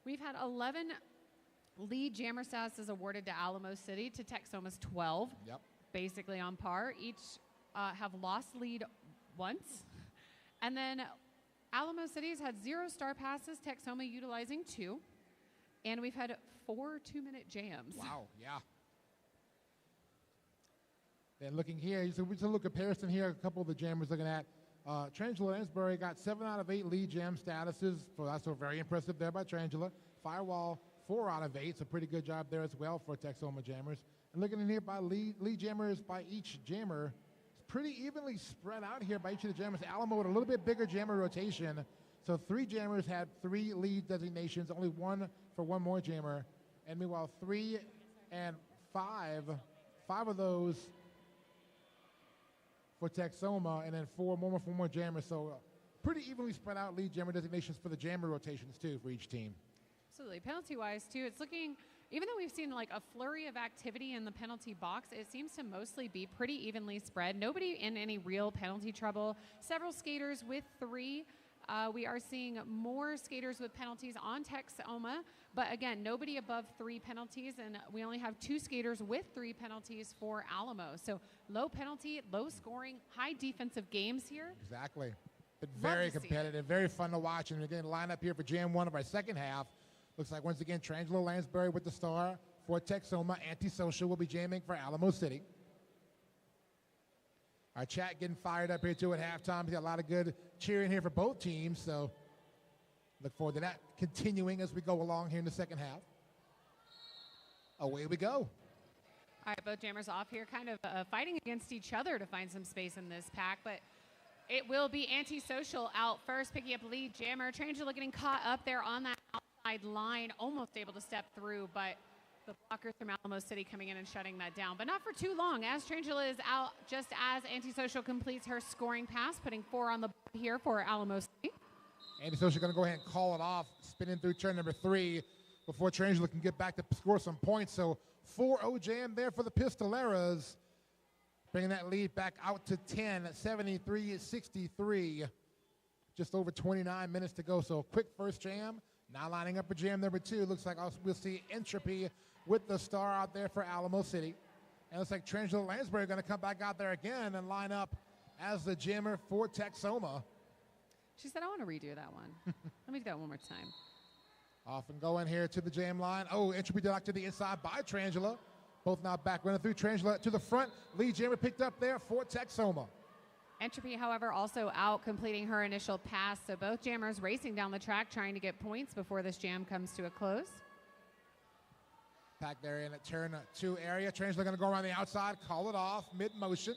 We've had 11 lead jammer statuses awarded to Alamo City, to Texoma's 12. Yep. Basically on par. Each have lost lead once. And then Alamo City's had 0 star passes, Texoma utilizing 2. And we've had 4 2-minute jams. Wow, yeah. Then looking here, so just a little comparison here, a couple of the jammers looking at. Trangela Lansbury got 7 out of 8 lead jam statuses, so that's so very impressive there by Trangela. Firewall, 4 out of 8, so pretty good job there as well for Texoma jammers. And looking in here by lead jammers by each jammer, it's pretty evenly spread out here by each of the jammers. Alamo with a little bit bigger jammer rotation, so 3 jammers had 3 lead designations, only 1 for 1 more jammer. And meanwhile, 3 and 5 of those for Texoma, and then 4 more jammers. So pretty evenly spread out lead jammer designations for the jammer rotations too for each team. Absolutely. Penalty-wise too, it's looking, even though we've seen like a flurry of activity in the penalty box, it seems to mostly be pretty evenly spread. Nobody in any real penalty trouble. Several skaters with 3. We are seeing more skaters with penalties on Texoma, but again, nobody above 3 penalties, and we only have 2 skaters with 3 penalties for Alamo. So low penalty, low scoring, high defensive games here. Exactly. But very competitive, very fun to watch. And again, line up here for Jam 1 of our second half. Looks like once again, Trangelo Lansbury with the star for Texoma. Antisocial will be jamming for Alamo City. Our chat getting fired up here too at halftime. We got a lot of good cheering here for both teams, so look forward to that continuing as we go along here in the second half. Away we go. All right, both jammers off here, kind of fighting against each other to find some space in this pack, but it will be Antisocial out first, picking up lead jammer. Trangela getting caught up there on that outside line, almost able to step through, but the blockers from Alamo City coming in and shutting that down. But not for too long, as Trangela is out just as Antisocial completes her scoring pass, putting 4 on the board here for Alamo City. Antisocial going to go ahead and call it off, spinning through turn number 3 before Trangela can get back to score some points. So 4-0 jam there for the Pistoleras, bringing that lead back out to 10, 73-63. Just over 29 minutes to go. So a quick first jam. Now lining up for jam number 2. Looks like we'll see Entropy with the star out there for Alamo City. And it looks like Trangelo Lansbury going to come back out there again and line up as the jammer for Texoma. She said, I want to redo that one. Let me do that one more time. Off and going here to the jam line. Oh, Entropy knocked to the inside by Trangela. Both now back running through. Trangela to the front. Lead jammer picked up there for Texoma. Entropy, however, also out completing her initial pass. So both jammers racing down the track trying to get points before this jam comes to a close. Pack there in a turn 2 area. Trangela going to go around the outside, call it off, mid-motion.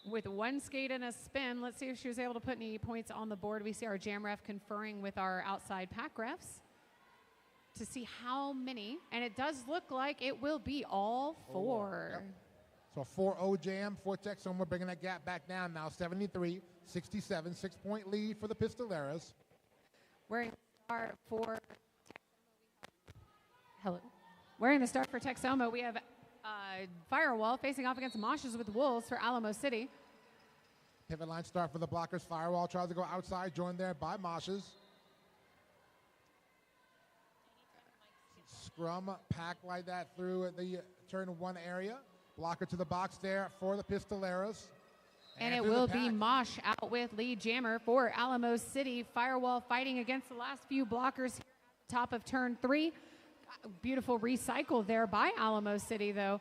With 1 skate and a spin, let's see if she was able to put any points on the board. We see our jam ref conferring with our outside pack refs to see how many. And it does look like it will be all 4. Yep. So a 4-0 jam for Texoma, bringing that gap back down now, 73-67, 6-point lead for the Pistoleras. Wearing the star for Wearing the star for Texoma, we have Firewall facing off against Moshes with Wolves for Alamo City. Pivot line start for the blockers. Firewall tries to go outside, joined there by Moshes. Scrum pack like that through the turn 1 area. Blocker to the box there for the Pistoleras. And it will be Mosh out with lead jammer for Alamo City. Firewall fighting against the last few blockers here at the top of turn 3. Beautiful recycle there by Alamo City, though.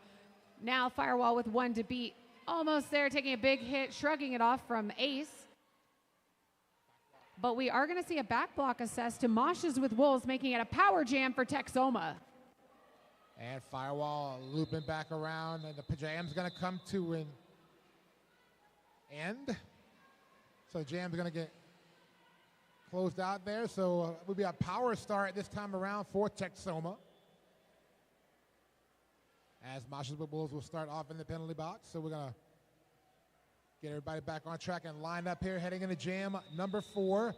Now Firewall with 1 to beat. Almost there, taking a big hit, shrugging it off from Ace. But we are going to see a back block assessed to Moshes with Wolves, making it a power jam for Texoma. And Firewall looping back around, and the jam's going to come to an end. So the jam's going to get closed out there. So it will be a power start this time around for Texoma. as Masha's with Wolves will start off in the penalty box. So we're going to get everybody back on track and lined up here, heading into jam number 4.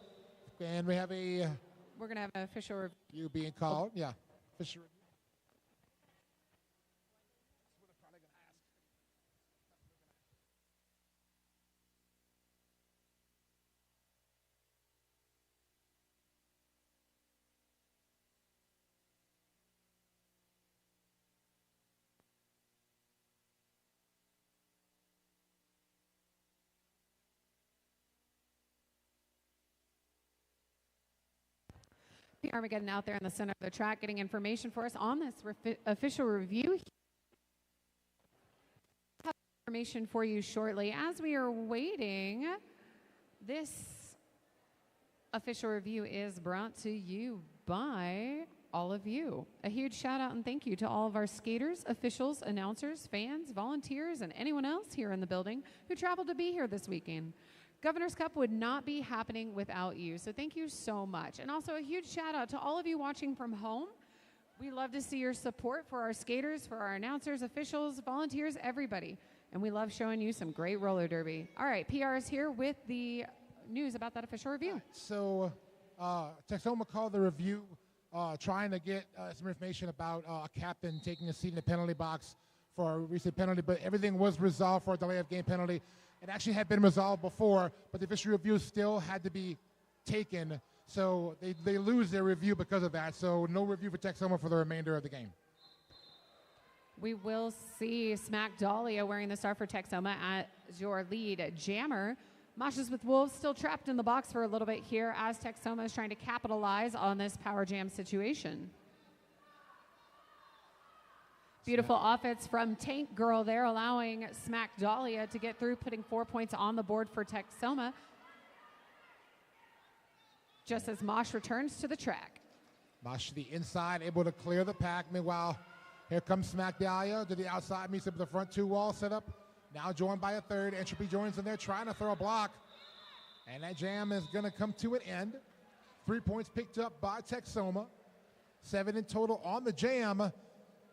And we have a... We're going to have an official review being called. Yeah, official review. Armageddon out there in the center of the track getting information for us on this official review. I'll have information for you shortly. As we are waiting, this official review is brought to you by all of you. A huge shout out and thank you to all of our skaters, officials, announcers, fans, volunteers, and anyone else here in the building who traveled to be here this weekend. Governor's Cup would not be happening without you, so thank you so much. And also a huge shout out to all of you watching from home. We love to see your support for our skaters, for our announcers, officials, volunteers, everybody. And we love showing you some great roller derby. All right, PR is here with the news about that official review. So Texoma called the review trying to get some information about a captain taking a seat in the penalty box for a recent penalty, but everything was resolved for a delay of game penalty. It actually had been resolved before, but the official review still had to be taken. So they lose their review because of that. So no review for Texoma for the remainder of the game. We will see Smack Dahlia wearing the star for Texoma as your lead jammer. Masha's with Wolves still trapped in the box for a little bit here as Texoma is trying to capitalize on this power jam situation. Beautiful offense from Tank Girl there, allowing Smack Dahlia to get through, putting 4 points on the board for Texoma. Just as Mosh returns to the track. Mosh to the inside, able to clear the pack. Meanwhile, here comes Smack Dahlia to the outside, meets up with the front 2 wall setup. Now joined by a third. Entropy joins in there, trying to throw a block. And that jam is going to come to an end. 3 points picked up by Texoma. 7 in total on the jam.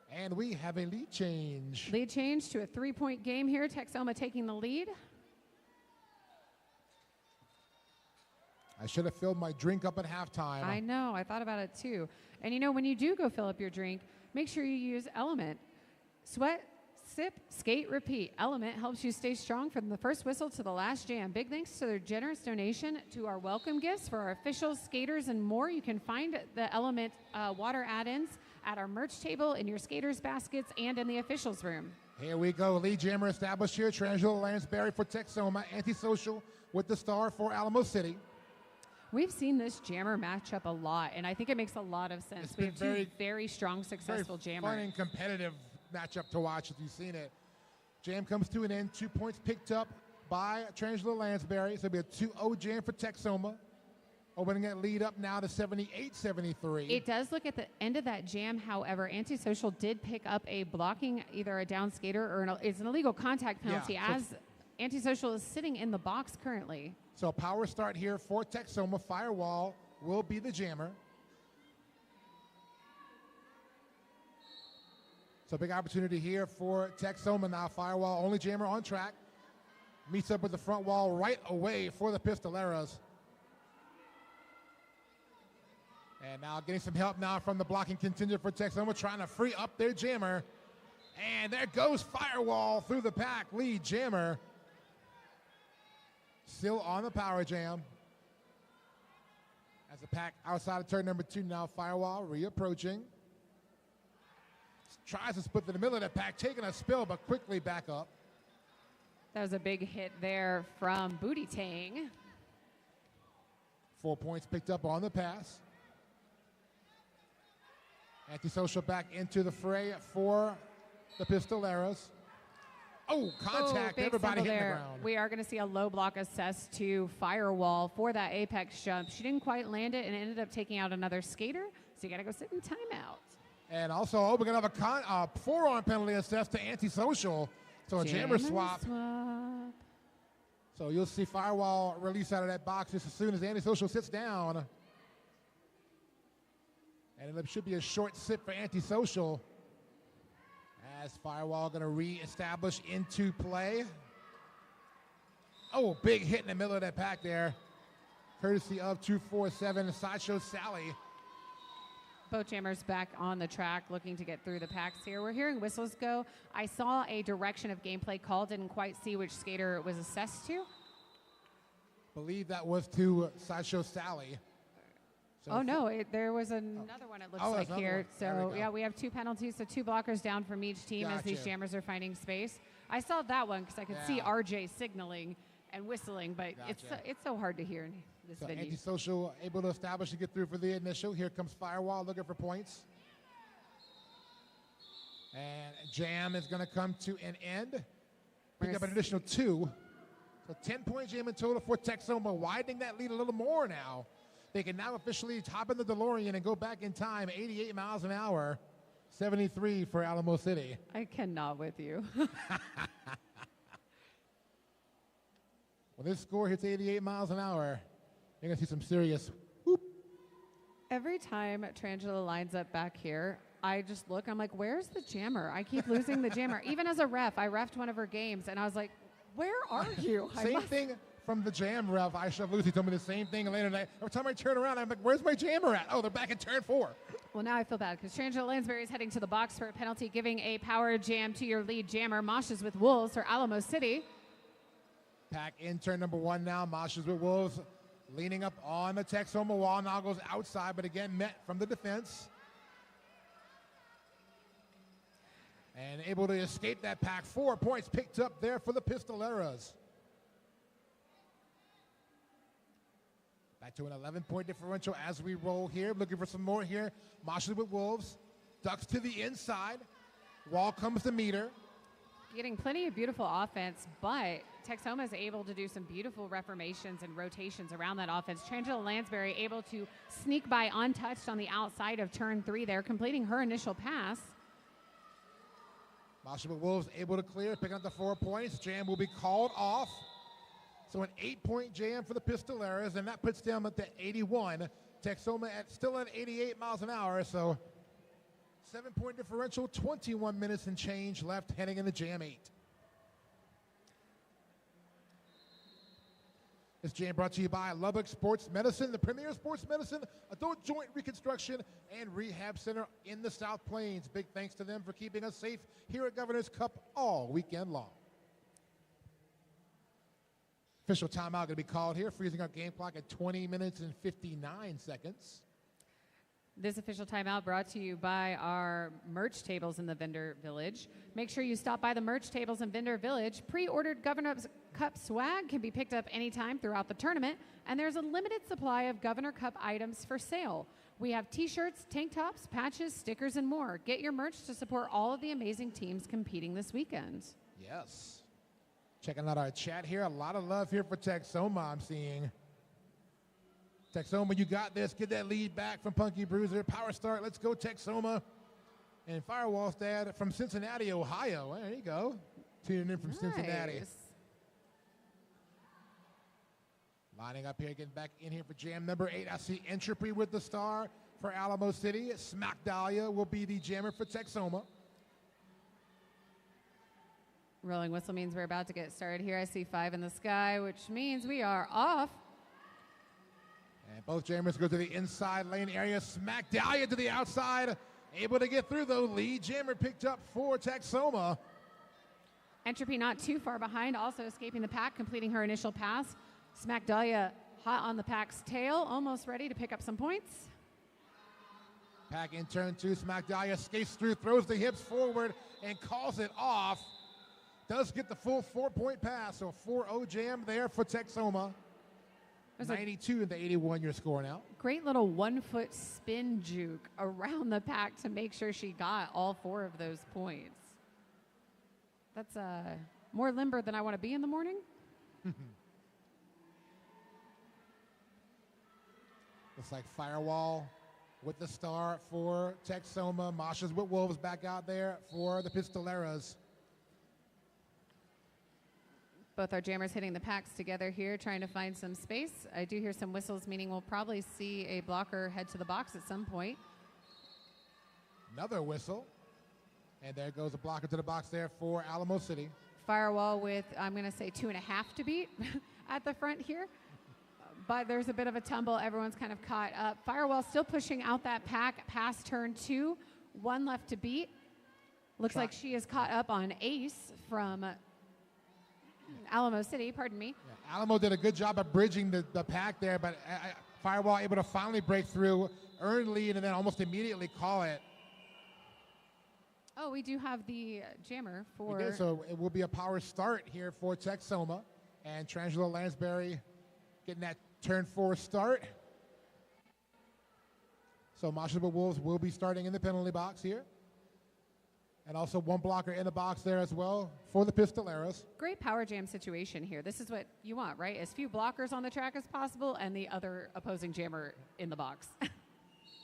And we have a lead change. Lead change to a 3-point game here. Texoma taking the lead. I should have filled my drink up at halftime. I know. I thought about it too. And you know, when you do go fill up your drink, make sure you use Element. Sweat, sip, skate, repeat. Element helps you stay strong from the first whistle to the last jam. Big thanks to their generous donation to our welcome gifts for our officials, skaters, and more. You can find the Element water add-ins at our merch table, in your skaters' baskets, and in the officials' room. Here we go. Lead jammer established here. Trangelo Lansbury for Texoma. Antisocial with the star for Alamo City. We've seen this jammer matchup a lot, and I think it makes a lot of sense. We have two very strong, successful jammers. Fun and competitive matchup to watch if you've seen it. Jam comes to an end. 2 points picked up by Trangelo Lansbury. So it'll be a 2-0 jam for Texoma. Opening that lead up now to 78-73. It does look at the end of that jam, however, Antisocial did pick up a blocking, either a down skater or it's an illegal contact penalty as Antisocial is sitting in the box currently. So power start here for Texoma. Firewall will be the jammer. So big opportunity here for Texoma now. Firewall, only jammer on track. Meets up with the front wall right away for the Pistoleros. And now getting some help now from the blocking contingent for Texoma, trying to free up their jammer. And there goes Firewall through the pack. Lead jammer still on the power jam. As the pack outside of turn number 2 now, Firewall reapproaching. Tries to split in the middle of the pack, taking a spill, but quickly back up. That was a big hit there from Booty Tang. 4 points picked up on the pass. Antisocial back into the fray for the Pistoleros. Oh, contact, everybody hitting the ground. We are going to see a low block assessed to Firewall for that apex jump. She didn't quite land it and ended up taking out another skater, so you got to go sit in timeout. And also, we're going to have a forearm penalty assessed to Antisocial, so a jammer swap. So you'll see Firewall release out of that box just as soon as Antisocial sits down. And it should be a short sit for Antisocial As Firewall going to re-establish into play. Oh, big hit in the middle of that pack there. Courtesy of 247 Sideshow Sally. Both jammers back on the track looking to get through the packs here. We're hearing whistles go. I saw a direction of gameplay call. Didn't quite see which skater it was assessed to. Believe that was to Sideshow Sally. So oh, no, there was another one it looks like here. So, yeah, we have 2 penalties, so 2 blockers down from each team as these jammers are finding space. I saw that one because I could see RJ signaling and whistling, but it's so hard to hear in this venue. Antisocial able to establish and get through for the initial. Here comes Firewall looking for points. And Jam is going to come to an end. Pick up an additional 2. So 10-point jam in total for Texoma, widening that lead a little more now. They can now officially hop in the DeLorean and go back in time, 88 miles an hour, 73 for Alamo City. I cannot with you. When this score hits 88 miles an hour, you're going to see some serious whoop. Every time Trangela lines up back here, I just look, I'm like, where's the jammer? I keep losing the jammer. Even as a ref, I refed one of her games, and I was like, where are you? Same thing from the jam ref. Aisha Lucy told me the same thing later tonight. Every time I turn around, I'm like, where's my jammer at? Oh, they're back in turn 4. Well, now I feel bad because Trangela Lansbury is heading to the box for a penalty, giving a power jam to your lead jammer. Moshes with Wolves for Alamo City. Pack in turn number 1 now. Moshes with Wolves leaning up on the Texoma wall. Now goes outside, but again met from the defense. And able to escape that pack. 4 points picked up there for the Pistoleras. Back to an 11-point differential as we roll here. Looking for some more here. Moshes with Wolves. Ducks to the inside. Wall comes to meet her. Getting plenty of beautiful offense, but Texoma is able to do some beautiful reformations and rotations around that offense. Trangela Lansbury able to sneak by untouched on the outside of turn 3 there, completing her initial pass. Moshes with Wolves able to clear, picking up the 4 points. Jam will be called off. So an 8-point jam for the Pistoleras, and that puts them at the 81. Texoma still at 88 miles an hour, so 7-point differential, 21 minutes and change left heading into jam 8. This jam brought to you by Lubbock Sports Medicine, the premier sports medicine, adult joint reconstruction, and rehab center in the South Plains. Big thanks to them for keeping us safe here at Governor's Cup all weekend long. Official timeout going to be called here, freezing our game clock at 20 minutes and 59 seconds. This official timeout brought to you by our merch tables in the Vendor Village. Make sure you stop by the merch tables in Vendor Village. Pre-ordered Governor's Cup swag can be picked up anytime throughout the tournament, and there's a limited supply of Governor Cup items for sale. We have t-shirts, tank tops, patches, stickers, and more. Get your merch to support all of the amazing teams competing this weekend. Yes. Checking out our chat here. A lot of love here for Texoma, I'm seeing. Texoma, you got this. Get that lead back from Punky Bruiser. Power start. Let's go, Texoma. And Firewall's dad from Cincinnati, Ohio. Well, there you go. Tuning in from Cincinnati. Lining up here, getting back in here for jam number 8. I see Entropy with the star for Alamo City. Smack Dahlia will be the jammer for Texoma. Rolling whistle means we're about to get started here. I see 5 in the sky, which means we are off. And both jammers go to the inside lane area. Smack Dahlia to the outside. Able to get through, though. Lead jammer picked up for Texoma. Entropy not too far behind, also escaping the pack, completing her initial pass. Smack Dahlia hot on the pack's tail, almost ready to pick up some points. Pack in turn 2. Smack Dahlia skates through, throws the hips forward, and calls it off. Does get the full 4-point pass, so 4-0 jam there for Texoma. 92 in the 81 your score now. Great little 1-foot spin juke around the pack to make sure she got all 4 of those points. That's more limber than I want to be in the morning. Looks like Firewall with the star for Texoma. Moshes with Wolves back out there for the Pistoleras. Both our jammers hitting the packs together here, trying to find some space. I do hear some whistles, meaning we'll probably see a blocker head to the box at some point. Another whistle. And there goes a blocker to the box there for Alamo City. Firewall with, I'm going to say, 2.5 to beat at the front here. But there's a bit of a tumble. Everyone's kind of caught up. Firewall still pushing out that pack past turn 2. 1 left to beat. Looks like she is caught up on Ace from Alamo City, pardon me. Yeah, Alamo did a good job of bridging the pack there, but Firewall able to finally break through, earn lead, and then almost immediately call it. Oh, we do have the jammer for... We did, so it will be a power start here for Texoma. And Trangelo Lansbury getting that turn 4 start. So Masha Wolves will be starting in the penalty box here. And also 1 blocker in the box there as well for the Pistoleros. Great power jam situation here. This is what you want, right? As few blockers on the track as possible and the other opposing jammer in the box.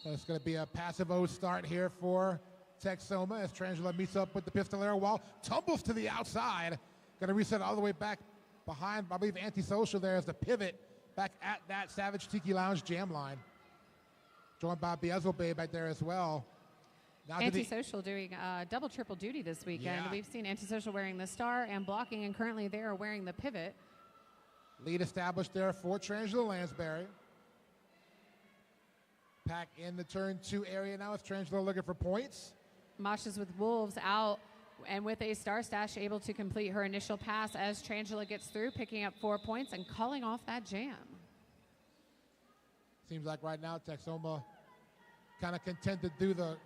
So it's going to be a passive O start here for Texoma as Trangelo meets up with the Pistolero while tumbles to the outside. Going to reset all the way back behind, I believe, Antisocial there as the pivot back at that Savage Tiki Lounge jam line. Joined by Beelzebub back there as well. Now Antisocial doing double, triple duty this weekend. Yeah. We've seen Antisocial wearing the star and blocking, and currently they are wearing the pivot. Lead established there for Trangelo Lansbury. Pack in the turn 2 area now. It's Trangelo looking for points. Masha's with Wolves out and with a star stash able to complete her initial pass as Trangelo gets through, picking up 4 points and calling off that jam. Seems like right now Texoma kind of content to do the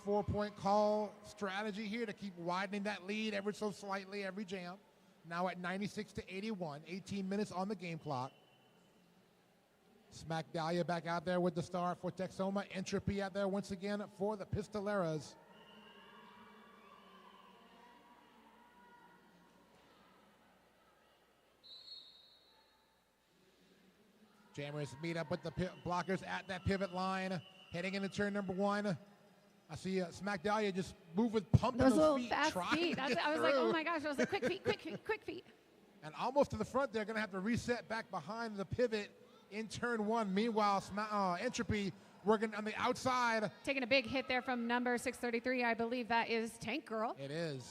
four-point call strategy here to keep widening that lead ever so slightly every jam. Now at 96-81, 18 minutes on the game clock. Smack Dahlia back out there with the star for Texoma. Entropy out there once again for the Pistoleras. Jammers meet up with the blockers at that pivot line. Heading into turn number 1. I see Smack Dahlia just move with pumping Those those little feet. fast feet. I was like, oh my gosh. I was like, quick feet, quick feet, quick feet. And almost to the front, they're going to have to reset back behind the pivot in turn 1. Meanwhile, Entropy working on the outside. Taking a big hit there from number 633. I believe that is Tank Girl. It is.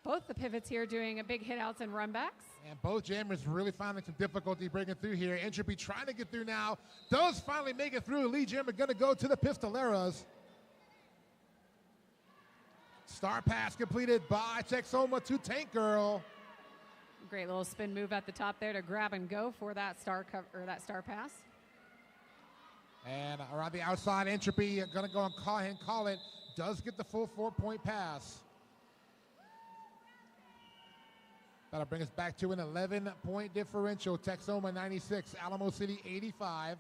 Both the pivots here doing a big hit outs and runbacks. And both jammers really finding some difficulty breaking through here. Entropy trying to get through now. Does finally make it through. Lead jammer going to go to the Pistoleras. Star pass completed by Texoma to Tank Girl. Great little spin move at the top there to grab and go for that star pass. And around the outside, Entropy going to go and call it. Does get the full 4-point pass. That'll bring us back to an 11-point differential. Texoma 96, Alamo City 85.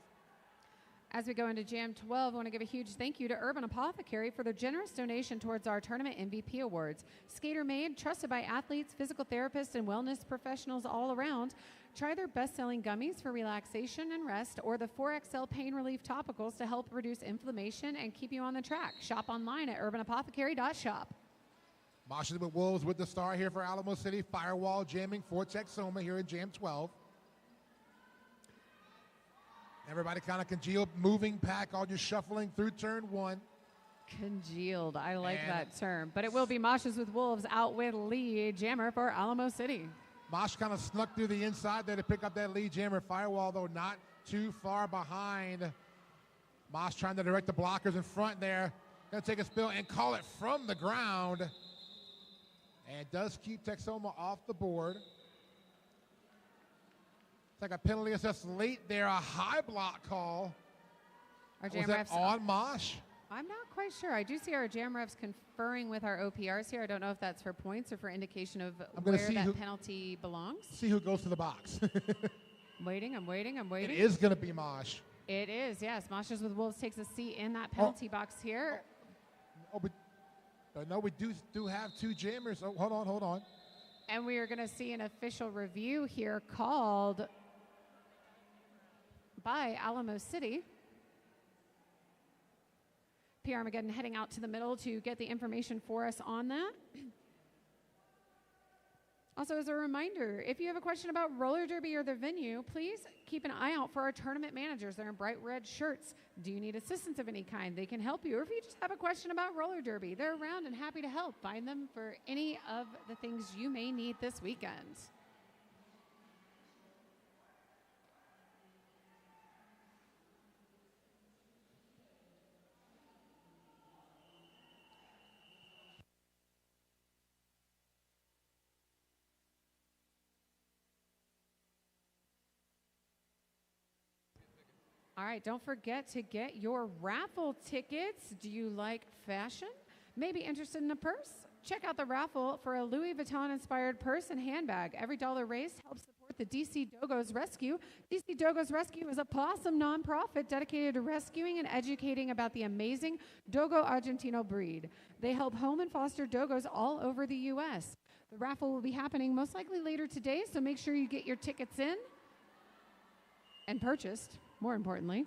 As we go into Jam 12, I want to give a huge thank you to Urban Apothecary for their generous donation towards our tournament MVP awards. Skater made, trusted by athletes, physical therapists, and wellness professionals all around. Try their best-selling gummies for relaxation and rest, or the 4XL pain relief topicals to help reduce inflammation and keep you on the track. Shop online at urbanapothecary.shop. Masha Wolves with the star here for Alamo City. Firewall jamming for Texoma here in Jam 12. Everybody kind of congealed, moving pack, all just shuffling through turn 1. Congealed. I like that term. But it will be Masha's with Wolves out with lead jammer for Alamo City. Mosh kind of snuck through the inside there to pick up that lead jammer. Firewall, though, not too far behind. Mosh trying to direct the blockers in front there. Going to take a spill and call it from the ground. And does keep Texoma off the board. It's like a penalty assessed late there, a high block call. Our jam Was that refs on Mosh? I'm not quite sure. I do see our jam refs conferring with our OPRs here. I don't know if that's for points or for indication of where that penalty belongs. See who goes to the box. I'm waiting. It is going to be Mosh. It is, yes. Masha's with Wolves takes a seat in that penalty box here. But no, we do have 2 jammers. Oh, hold on. And we are going to see an official review here called by Alamo City. PR Armageddon heading out to the middle to get the information for us on that. Also, as a reminder, if you have a question about roller derby or the venue, please keep an eye out for our tournament managers. They're in bright red shirts. Do you need assistance of any kind? They can help you. Or if you just have a question about roller derby, they're around and happy to help. Find them for any of the things you may need this weekend. All right, don't forget to get your raffle tickets. Do you like fashion? Maybe interested in a purse? Check out the raffle for a Louis Vuitton-inspired purse and handbag. Every dollar raised helps support the DC Dogos Rescue. DC Dogos Rescue is a possum nonprofit dedicated to rescuing and educating about the amazing Dogo Argentino breed. They help home and foster dogos all over the U.S. The raffle will be happening most likely later today, so make sure you get your tickets in and purchased, more importantly,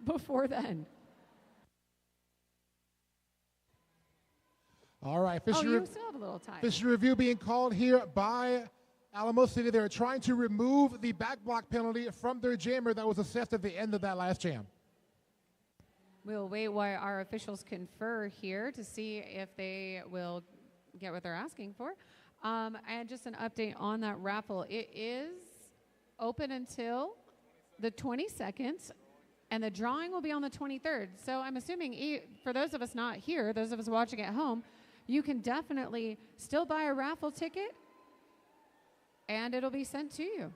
before then. All right, you still have a little time. Fisher review being called here by Alamo City. They're trying to remove the back block penalty from their jammer that was assessed at the end of that last jam. We'll wait while our officials confer here to see if they will get what they're asking for. And just an update on that raffle. It is open until the 22nd, and the drawing will be on the 23rd. So I'm assuming for those of us not here, those of us watching at home, you can definitely still buy a raffle ticket, and it'll be sent to you.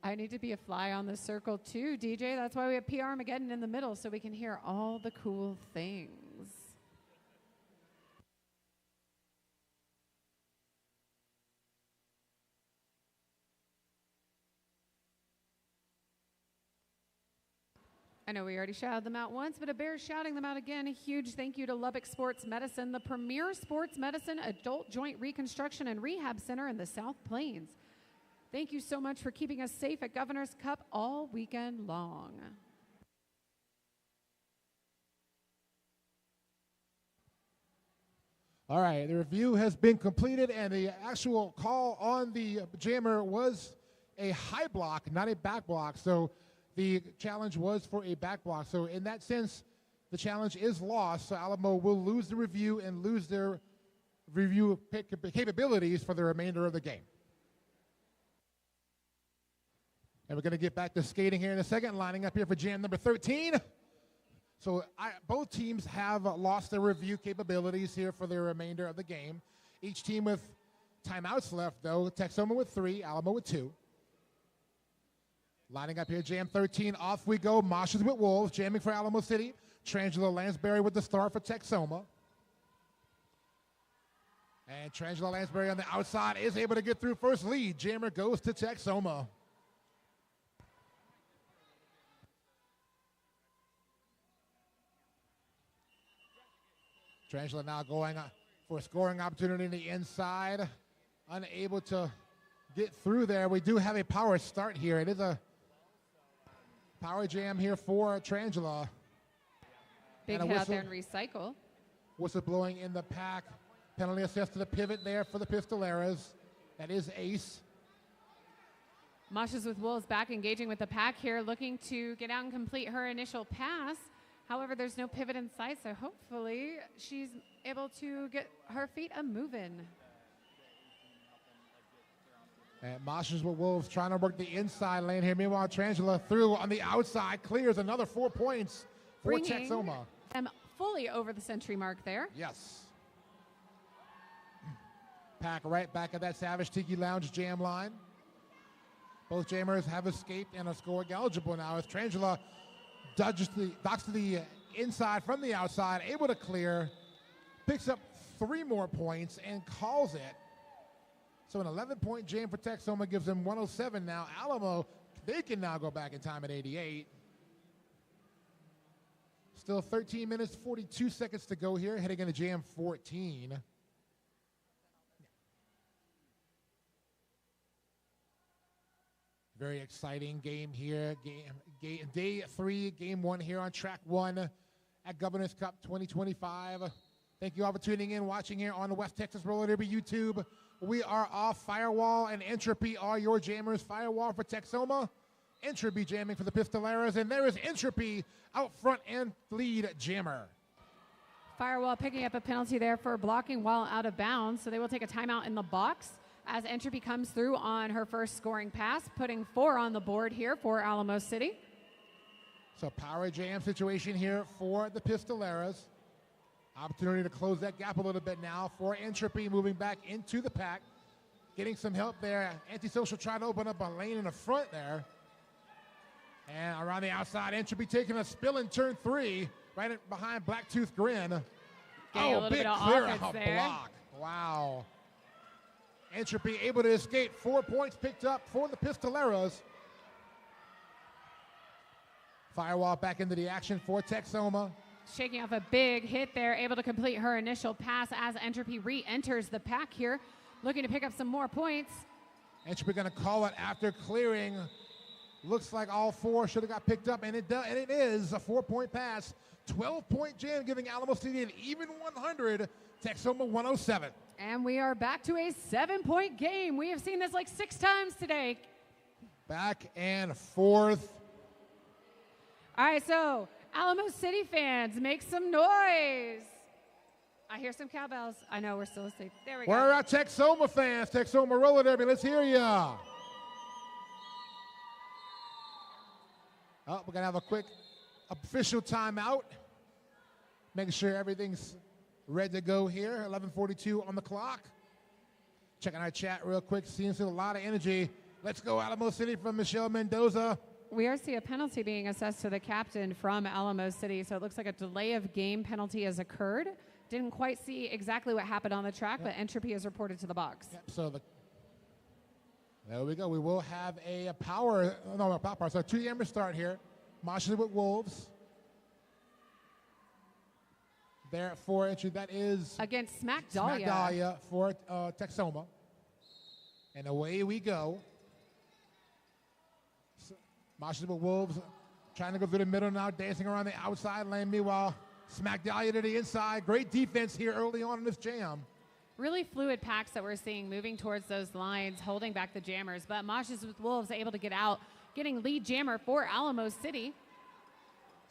I need to be a fly on the circle too, DJ. That's why we have PR Armageddon in the middle, so we can hear all the cool things. I know we already shouted them out once, but it bears shouting them out again. A huge thank you to Lubbock Sports Medicine, the premier sports medicine, adult joint reconstruction, and rehab center in the South Plains. Thank you so much for keeping us safe at Governor's Cup all weekend long. All right, the review has been completed, and the actual call on the jammer was a high block, not a back block. So the challenge was for a back block. So in that sense, the challenge is lost. So Alamo will lose the review and lose their review capabilities for the remainder of the game. And we're going to get back to skating here in a second, lining up here for jam number 13. So both teams have lost their review capabilities here for the remainder of the game. Each team with timeouts left, though. Texoma with 3, Alamo with 2. Lining up here, jam 13, off we go. Moshes with Wolves, jamming for Alamo City. Trangelo Lansbury with the start for Texoma. And Trangelo Lansbury on the outside is able to get through first lead. Jammer goes to Texoma. Trangelo now going for a scoring opportunity in the inside. Unable to get through there. We do have a power start here. It is a power jam here for Trangelo. Big hit out there and recycle. Whistle blowing in the pack. Penalty assessed to the pivot there for the Pistoleras. That is ace. Moshes with Wolves back engaging with the pack here, looking to get out and complete her initial pass. However, there's no pivot in sight, so hopefully she's able to get her feet a-moving. And Moshes with Wolves trying to work the inside lane here. Meanwhile, Trangelo through on the outside, clears another 4 points for Texoma. Them fully over the century mark there. Yes. Pack right back at that Savage Tiki Lounge jam line. Both jammers have escaped and are score eligible now as Trangelo docks to the inside from the outside, able to clear, picks up 3 more points and calls it. So an 11-point jam for Texoma gives them 107 now. Alamo, they can now go back in time at 88. Still 13 minutes, 42 seconds to go here, heading into jam 14. Very exciting game here. Day 3, game 1 here on track 1 at Governor's Cup 2025. Thank you all for tuning in, watching here on the West Texas Roller Derby YouTube. We are off. Firewall and Entropy are your jammers. Firewall for Texoma, Entropy jamming for the Pistoleras, and there is Entropy out front and lead jammer. Firewall picking up a penalty there for blocking while out of bounds, so they will take a timeout in the box as Entropy comes through on her first scoring pass, putting 4 on the board here for Alamo City. So power jam situation here for the Pistoleras. Opportunity to close that gap a little bit now for Entropy, moving back into the pack. Getting some help there. Antisocial trying to open up a lane in the front there. And around the outside, Entropy taking a spill in turn 3, right behind Blacktooth Grin. Getting a little bit of clear offense out there. block. Wow. Entropy able to escape. 4 points picked up for the Pistoleras. Firewall back into the action for Texoma. Shaking off a big hit there, able to complete her initial pass as Entropy re-enters the pack here, looking to pick up some more points. Entropy going to call it after clearing. Looks like all 4 should have got picked up, and it is a 4-point pass. 12-point jam, giving Alamo City an even 100. Texoma 107. And we are back to a 7-point game. We have seen this like 6 times today. Back and forth. All right, so Alamo City fans, make some noise. I hear some cowbells. I know we're still asleep. There we go. Where are our Texoma fans? Texoma Roller Derby, let's hear ya. Oh, we're going to have a quick official timeout. Making sure everything's ready to go here. 11:42 on the clock. Checking our chat real quick. Seeing a lot of energy. Let's go Alamo City from Michelle Mendoza. We are seeing a penalty being assessed to the captain from Alamo City, so it looks like a delay of game penalty has occurred. Didn't quite see exactly what happened on the track, but Entropy is reported to the box. Yep, so there we go. We will have a power, no, not power, so 2 jammer start here. Marshall with Wolves. There for entry, that is against Smack Dahlia. Smack Dahlia for Texoma. And away we go. Marshall with Wolves trying to go through the middle now, dancing around the outside lane. Meanwhile, Smack Dahlia to the inside. Great defense here early on in this jam. Really fluid packs that we're seeing moving towards those lines, holding back the jammers. But Moshes with Wolves able to get out, getting lead jammer for Alamo City.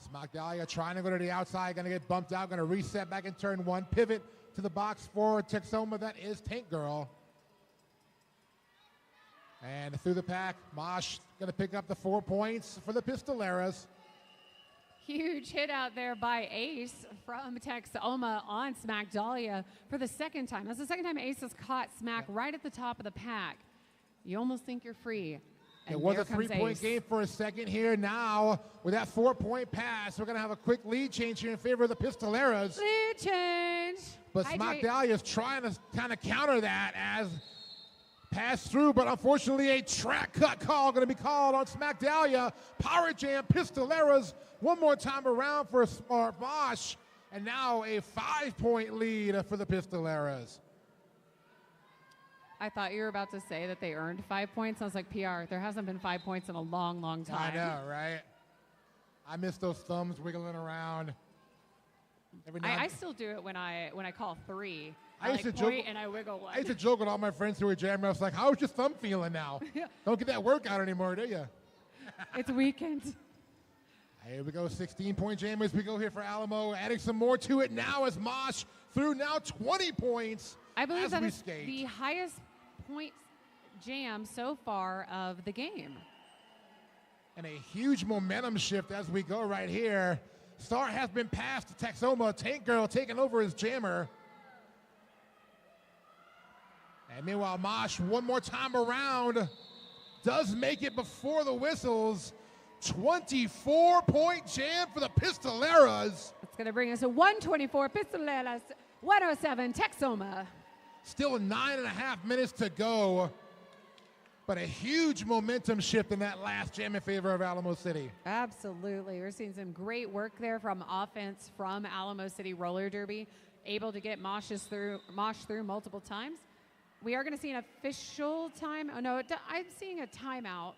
Smack Dahlia trying to go to the outside, going to get bumped out, going to reset back in turn 1. Pivot to the box for Texoma. That is Tank Girl. And through the pack, Mosh going to pick up the 4 points for the Pistoleras. Huge hit out there by Ace from Texoma on Smack Dahlia for the second time. That's the second time Ace has caught Smack right at the top of the pack. You almost think you're free. And it was a 3-point game for a second here. Now, with that 4-point pass, we're going to have a quick lead change here in favor of the Pistoleras. Lead change. But Smack Dahlia is trying to kind of counter that as pass through, but unfortunately a track cut call going to be called on Smack Dahlia. Power jam, Pistoleras one more time around for Bosch, and now a 5-point lead for the Pistoleras. I thought you were about to say that they earned 5 points. I was like, PR, there hasn't been 5 points in a long, long time. I know, right? I miss those thumbs wiggling around. Every now I still do it when I call 3. I used to joke, and I wiggle one. I used to joke with all my friends who were jamming. I was like, how's your thumb feeling now? Don't get that workout anymore, do you? It's a weekend. Here we go, 16-point jam as we go here for Alamo. Adding some more to it now as Mosh through now 20 points. I believe that is skate. the highest point jam so far of the game. And a huge momentum shift as we go right here. Start has been passed to Texoma. Tank Girl taking over as jammer. And meanwhile, Mosh one more time around does make it before the whistles. 24-point jam for the Pistoleras. It's going to bring us a 124 Pistoleras, 107 Texoma. Still 9.5 minutes to go, but a huge momentum shift in that last jam in favor of Alamo City. Absolutely. We're seeing some great work there from offense from Alamo City Roller Derby, able to get Mosh through multiple times. We are going to see an official time. Oh, no, I'm seeing a timeout,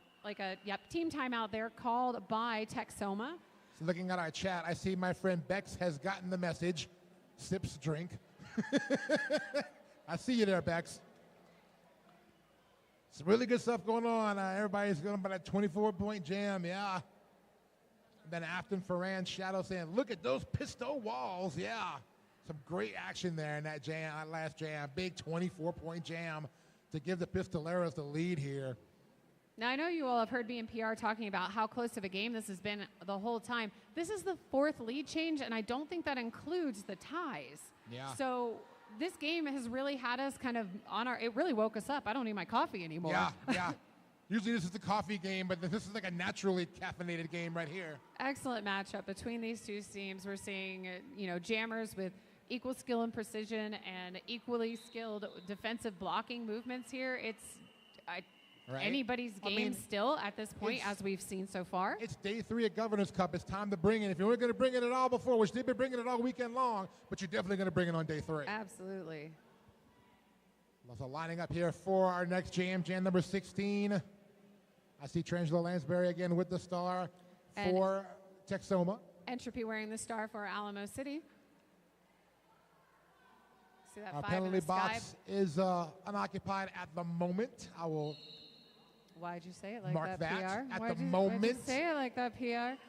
team timeout there called by Texoma. So looking at our chat, I see my friend Bex has gotten the message. sips drink. I see you there, Bex. Some really good stuff going on. Everybody's going about that 24-point jam, yeah. And then Afton Ferran Shadow saying, look at those pistol walls, yeah. Some great action there in that jam, that last jam. Big 24-point jam to give the Pistoleros the lead here. Now, I know you all have heard me in PR talking about how close of a game this has been the whole time. This is the 4th lead change, and I don't think that includes the ties. Yeah. So this game has really had us kind of on our, it really woke us up. I don't need my coffee anymore. Yeah. Usually this is the coffee game, but this is like a naturally caffeinated game right here. Excellent matchup between these two teams. We're seeing, jammers with equal skill and precision and equally skilled defensive blocking movements here. It's anybody's game still at this point, as we've seen so far. It's day 3 of Governor's Cup. It's time to bring it. If you weren't going to bring it at all before, which they've been bringing it all weekend long, but you're definitely going to bring it on day 3. Absolutely. So lining up here for our next jam number 16. I see Trangelo Lansbury again with the star for Texoma. Entropy wearing the star for Alamo City. See that our 5 penalty in the box is unoccupied at the moment. I will Why'd you say it like mark that, PR? At the moment. Why'd you say it like that, PR?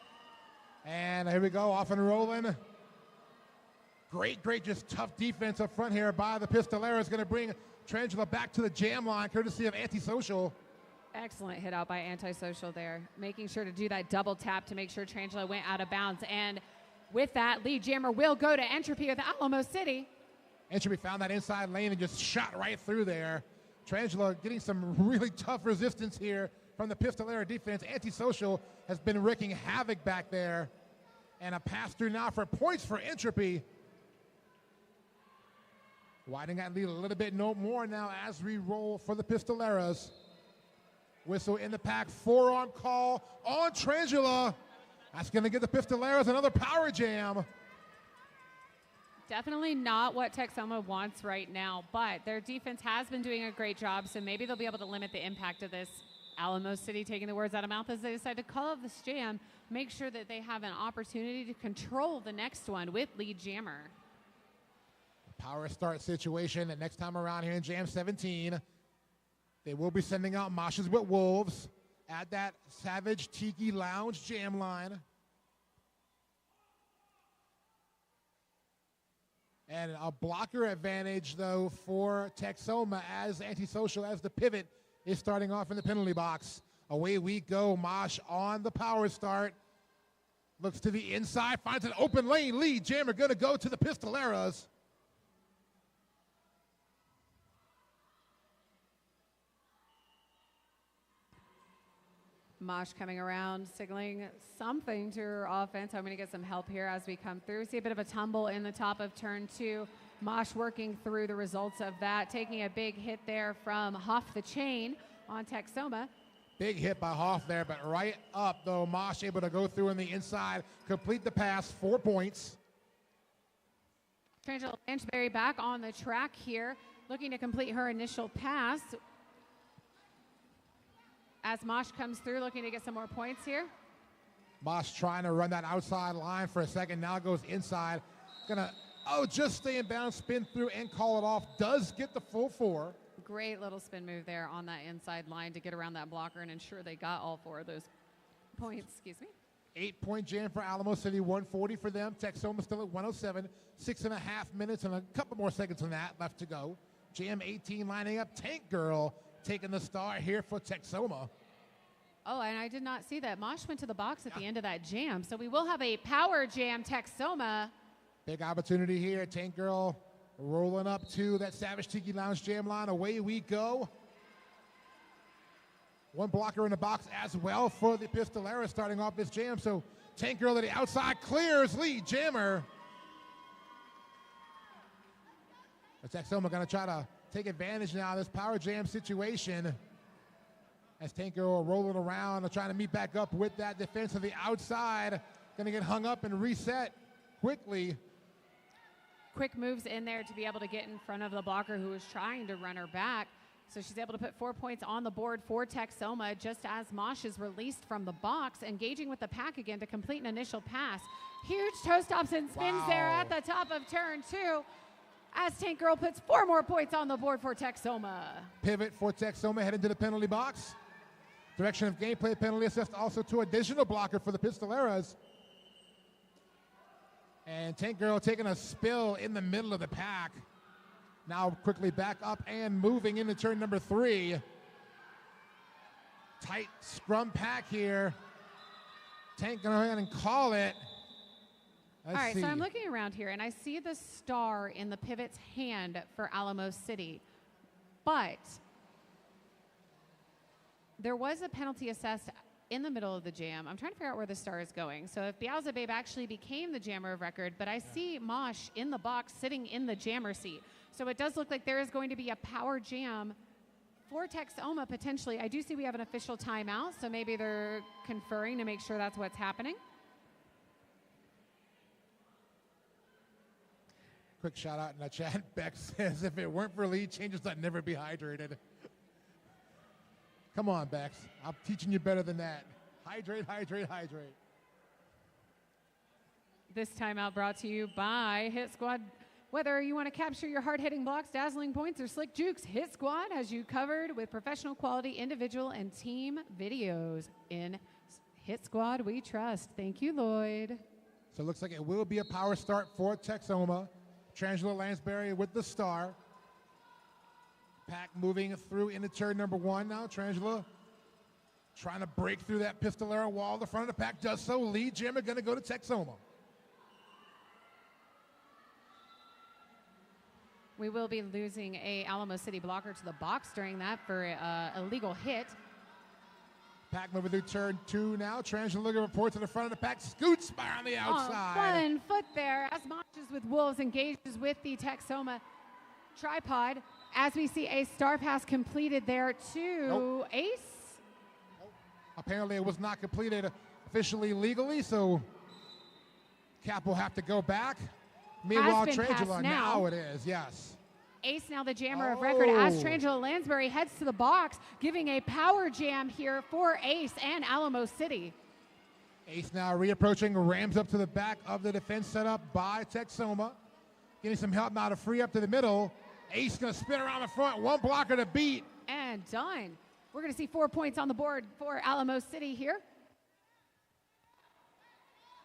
And here we go, off and rolling. Great, just tough defense up front here by the Pistoleros. Going to bring Trangelo back to the jam line, courtesy of Antisocial. Excellent hit out by Antisocial there, making sure to do that double tap to make sure Trangelo went out of bounds. And with that, lead jammer will go to Entropy with Alamo City. Entropy found that inside lane and just shot right through there. Trangelo getting some really tough resistance here from the Pistolero defense. Antisocial has been wreaking havoc back there. And a pass through now for points for Entropy. Widening that lead a little bit more now as we roll for the Pistoleros. Whistle in the pack, 4 on call on Trangelo. That's going to give the Pistoleros another power jam. Definitely not what Texoma wants right now, but their defense has been doing a great job, so maybe they'll be able to limit the impact of this. Alamo City taking the words out of mouth as they decide to call up this jam, make sure that they have an opportunity to control the next one with lead jammer. Power start situation, and next time around here in Jam 17, they will be sending out Moshes with Wolves at that Savage Tiki Lounge jam line. And a blocker advantage, though, for Texoma as Antisocial, as the pivot is starting off in the penalty box. Away we go. Mosh on the power start. Looks to the inside, finds an open lane. Lead jammer going to go to the Pistoleros. Mosh coming around, signaling something to her offense. I'm going to get some help here as we come through. See a bit of a tumble in the top of turn 2. Mosh working through the results of that, taking a big hit there from Hoff the Chain on Texoma. Big hit by Hoff there, but right up, though. Mosh able to go through in the inside, complete the pass, 4 points. Trangelo Lansbury back on the track here, looking to complete her initial pass. As Mosh comes through, looking to get some more points here. Mosh trying to run that outside line for a second. Now goes inside. Just stay in bounds, spin through, and call it off. Does get the full 4. Great little spin move there on that inside line to get around that blocker and ensure they got all 4 of those points. 8-point jam for Alamo City, 140 for them. Texoma still at 107. 6.5 minutes and a couple more seconds on that left to go. Jam 18 lining up. Tank Girl taking the star here for Texoma. Oh, and I did not see that. Mosh went to the box at the end of that jam. So we will have a power jam Texoma. Big opportunity here. Tank Girl rolling up to that Savage Tiki Lounge jam line. Away we go. One blocker in the box as well for the Pistoleros starting off this jam. So Tank Girl at the outside clears lead jammer. Texoma going to try to take advantage now of this power jam situation as Tank Girl rolling around and trying to meet back up with that defense of the outside. Going to get hung up and reset quickly. Quick moves in there to be able to get in front of the blocker who was trying to run her back. So she's able to put 4 points on the board for Texoma just as Mosh is released from the box, engaging with the pack again to complete an initial pass. Huge toe stops and spins there at the top of turn 2 as Tank Girl puts 4 more points on the board for Texoma. Pivot for Texoma, heading to the penalty box. Direction of gameplay penalty assessed also to additional blocker for the Pistoleras. And Tank Girl taking a spill in the middle of the pack. Now quickly back up and moving into turn number 3. Tight scrum pack here. Tank gonna go ahead and call it. All right, so I'm looking around here and I see the star in the pivot's hand for Alamo City, but there was a penalty assessed in the middle of the jam. I'm trying to figure out where the star is going. So if Bialza Babe actually became the jammer of record, but I see Mosh in the box sitting in the jammer seat. So it does look like there is going to be a power jam for Texoma potentially. I do see we have an official timeout, so maybe they're conferring to make sure that's what's happening. Quick shout out in the chat. Beck says, if it weren't for lead changes, I'd never be hydrated. Come on, Bex. I'm teaching you better than that. Hydrate, hydrate, hydrate. This timeout brought to you by Hit Squad. Whether you want to capture your hard-hitting blocks, dazzling points, or slick jukes, Hit Squad has you covered with professional quality individual and team videos. In Hit Squad, we trust. Thank you, Lloyd. So it looks like it will be a power start for Texoma. Trangelo Lansbury with the star. Pack moving through into turn number 1 now. Trangelo trying to break through that Pistolera wall. The front of the pack does so. Lead jammer going to go to Texoma. We will be losing a Alamo City blocker to the box during that for a legal hit. Pack moving through turn 2 now. Trangelo looking report to the front of the pack. Scoots by on the outside. Fun foot there as Monches with Wolves engages with the Texoma tripod. As we see a star pass completed there to Ace. Apparently it was not completed officially legally, so Cap will have to go back. Meanwhile, Trangelo, now it is, yes. Ace now the jammer of record as Trangelo Lansbury heads to the box, giving a power jam here for Ace and Alamo City. Ace now reapproaching, rams up to the back of the defense set up by Texoma. Getting some help now to free up to the middle. Ace gonna spin around the front, one blocker to beat. And done. We're gonna see 4 points on the board for Alamo City here.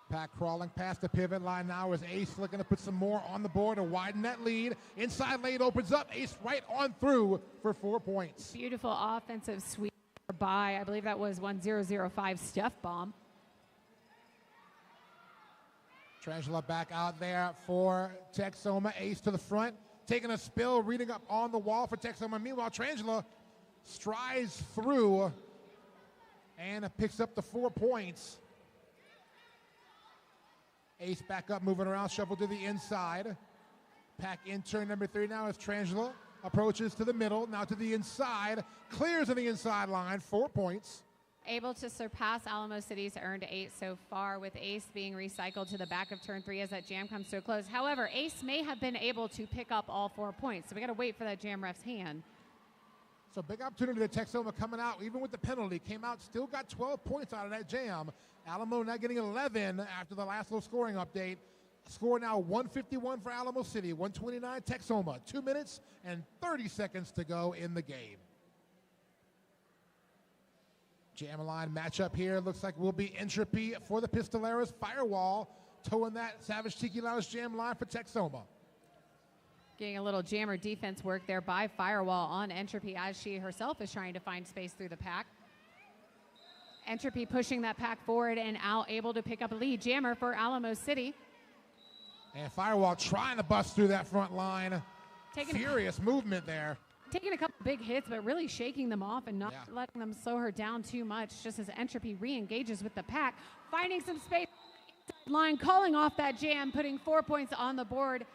Pack crawling past the pivot line now as Ace looking to put some more on the board to widen that lead. Inside lane opens up. Ace right on through for 4 points. Beautiful offensive sweep by, I believe that was 1005 Steph Bomb. Trangelo back out there for Texoma. Ace to the front, taking a spill, reading up on the wall for Texoma. Meanwhile, Trangelo strides through and picks up the 4 points. Ace back up, moving around, shuffle to the inside. Pack in turn number 3 now as Trangelo approaches to the middle, now to the inside, clears on the inside line, 4 points. Able to surpass Alamo City's earned 8 so far, with Ace being recycled to the back of turn 3 as that jam comes to a close. However, Ace may have been able to pick up all 4 points, so we got to wait for that jam ref's hand. So big opportunity to Texoma coming out, even with the penalty, came out, still got 12 points out of that jam. Alamo now getting 11 after the last little scoring update. Score now 151 for Alamo City, 129 Texoma. 2 minutes and 30 seconds to go in the game. Jam line matchup here. Looks like will be Entropy for the Pistoleras. Firewall towing that Savage Tiki Lounge jam line for Texoma. Getting a little jammer defense work there by Firewall on Entropy as she herself is trying to find space through the pack. Entropy pushing that pack forward and out, able to pick up a lead. Jammer for Alamo City. And Firewall trying to bust through that front line. Furious movement there. Taking a couple big hits, but really shaking them off and not letting them slow her down too much, just as Entropy re-engages with the pack. Finding some space line, calling off that jam, putting 4 points on the board.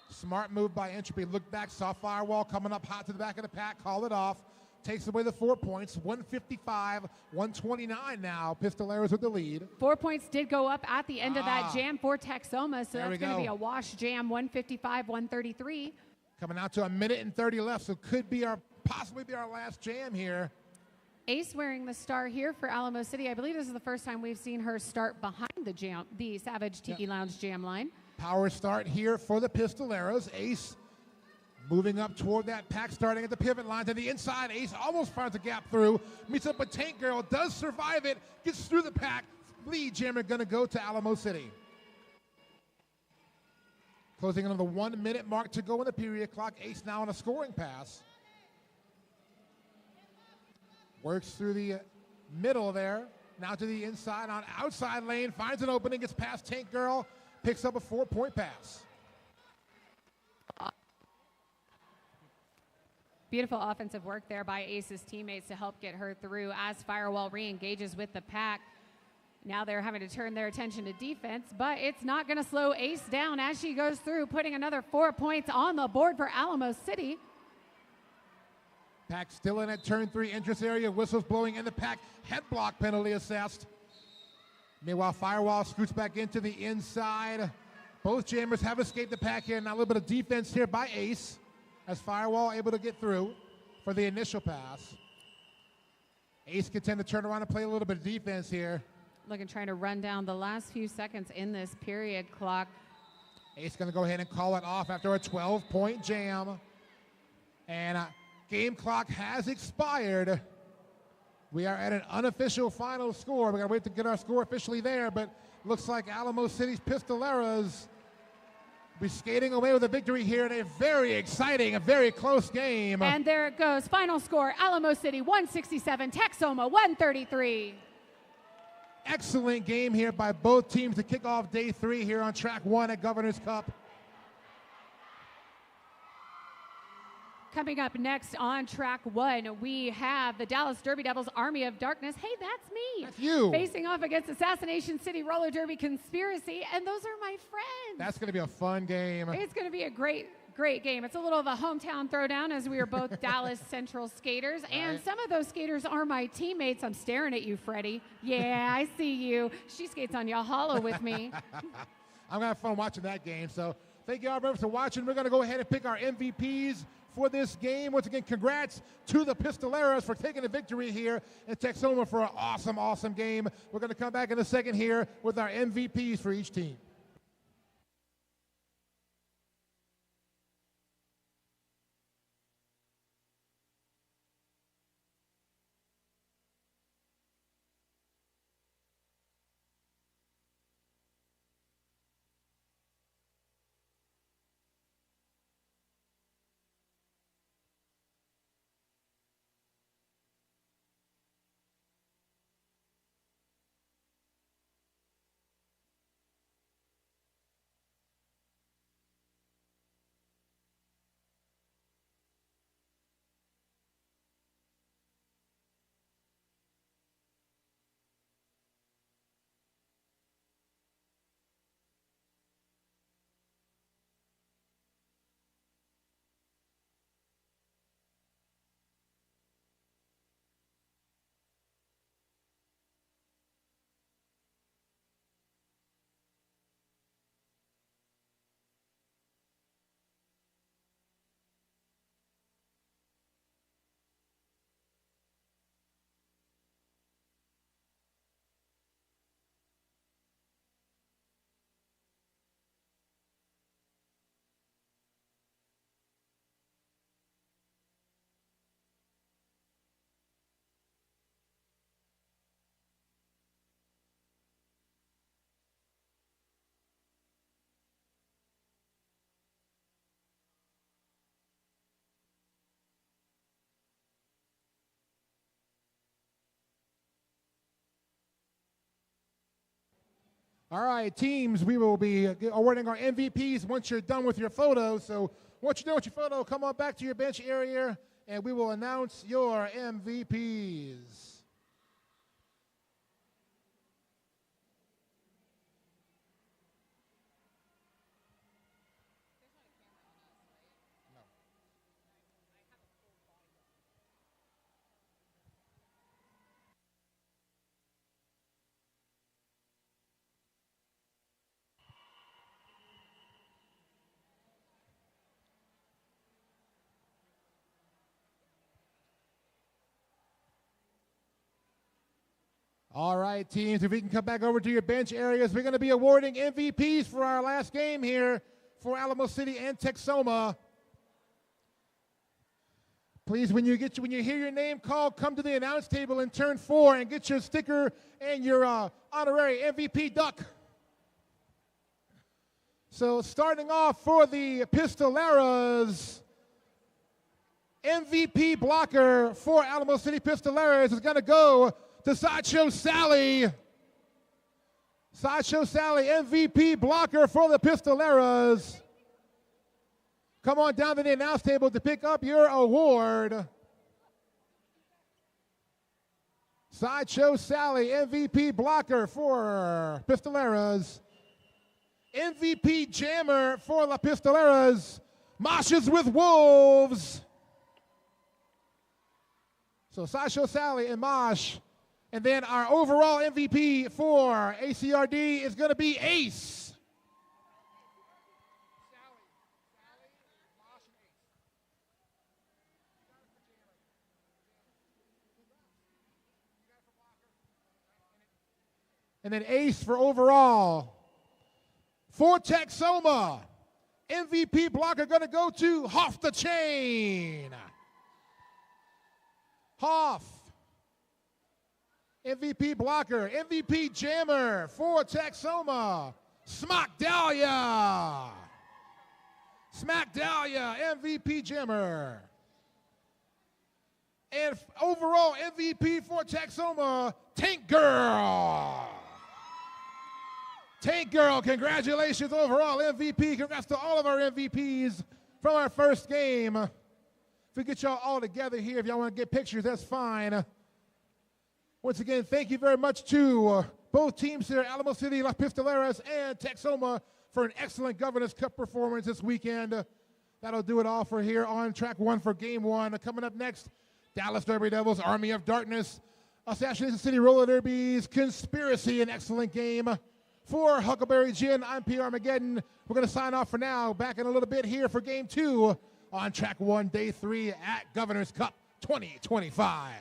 Smart move by Entropy. Look back, saw Firewall coming up hot to the back of the pack, call it off. Takes away the 4 points, 155, 129 now. Pistoleras with the lead. 4 points did go up at the end of that jam for Texoma, so that's going to be a wash jam, 155, 133. Coming out to a minute and 30 left, so could be our possibly be our last jam here. Ace wearing the star here for Alamo City. I believe this is the first time we've seen her start behind the Savage Tiki Lounge jam line. Power start here for the Pistoleros. Ace moving up toward that pack, starting at the pivot line to the inside. Ace almost finds a gap through, meets up with Tank Girl, does survive it, gets through the pack. Lead jammer gonna go to Alamo City. Closing in on the 1 minute mark to go in the period clock. Ace now on a scoring pass. Works through the middle there, now to the inside on outside lane, finds an opening, gets past Tank Girl, picks up a 4-point pass. Beautiful offensive work there by Ace's teammates to help get her through as Firewall re-engages with the pack. Now they're having to turn their attention to defense, but it's not going to slow Ace down as she goes through, putting another 4 points on the board for Alamo City. Pack still in at turn 3 entrance area, whistles blowing in the pack, head block penalty assessed. Meanwhile, Firewall scoots back into the inside. Both jammers have escaped the pack here. Now a little bit of defense here by Ace as Firewall able to get through for the initial pass. Ace can tend to turn around and play a little bit of defense here. Trying to run down the last few seconds in this period clock. Ace going to go ahead and call it off after a 12-point jam. And game clock has expired. We are at an unofficial final score. We got to wait to get our score officially there, but looks like Alamo City's Pistoleros will be skating away with a victory here in a very exciting, a very close game. And there it goes. Final score, Alamo City 167, Texoma 133. Excellent game here by both teams to kick off day 3 here on track 1 at Governor's Cup. Coming up next on track 1, we have the Dallas Derby Devils Army of Darkness. Hey, that's me. That's you. Facing off against Assassination City Roller Derby Conspiracy, and those are my friends. That's going to be a fun game. It's going to be a great game. It's a little of a hometown throwdown as we are both Dallas Central skaters, and some of those skaters are my teammates. I'm staring at you, Freddie. Yeah, I see you. She skates on Yahala with me. I'm going to have fun watching that game. So thank you all very much for watching. We're going to go ahead and pick our MVPs for this game. Once again, congrats to the Pistoleros for taking the victory here in Texoma for an awesome, awesome game. We're going to come back in a second here with our MVPs for each team. All right, teams, we will be awarding our MVPs once you're done with your photo. So once you're done with your photo, come on back to your bench area, and we will announce your MVPs. All right, teams, if we can come back over to your bench areas, we're going to be awarding MVPs for our last game here for Alamo City and Texoma. Please, when you hear your name called, come to the announce table in turn 4 and get your sticker and your honorary MVP duck. So starting off for the Pistoleras, MVP blocker for Alamo City Pistoleras is going to go to Sideshow Sally. Sideshow Sally, MVP blocker for the Pistoleras. Come on down to the announce table to pick up your award. Sideshow Sally, MVP blocker for Pistoleras. MVP jammer for La Pistoleras. Moshes with Wolves. So Sideshow Sally and Mosh. And then our overall MVP for ACRD is going to be Ace. And then Ace for overall. For Texoma, MVP blocker going to go to Hoff the Chain. Hoff. MVP blocker, MVP jammer for Texoma, Smack Dahlia. Smack Dahlia, MVP jammer. And overall MVP for Texoma, Tank Girl. Tank Girl, congratulations, overall MVP. Congrats to all of our MVPs from our first game. If we get y'all all together here, if y'all want to get pictures, that's fine. Once again, thank you very much to both teams here, Alamo City, La Pistoleras, and Texoma, for an excellent Governor's Cup performance this weekend. That'll do it all for here on track 1 for game 1. Coming up next, Dallas Derby Devils, Army of Darkness, Assassination City Roller Derbies, Conspiracy, an excellent game. For Huckleberry Gin, I'm P. Armageddon. We're going to sign off for now. Back in a little bit here for game 2 on track 1, day 3 at Governor's Cup 2025.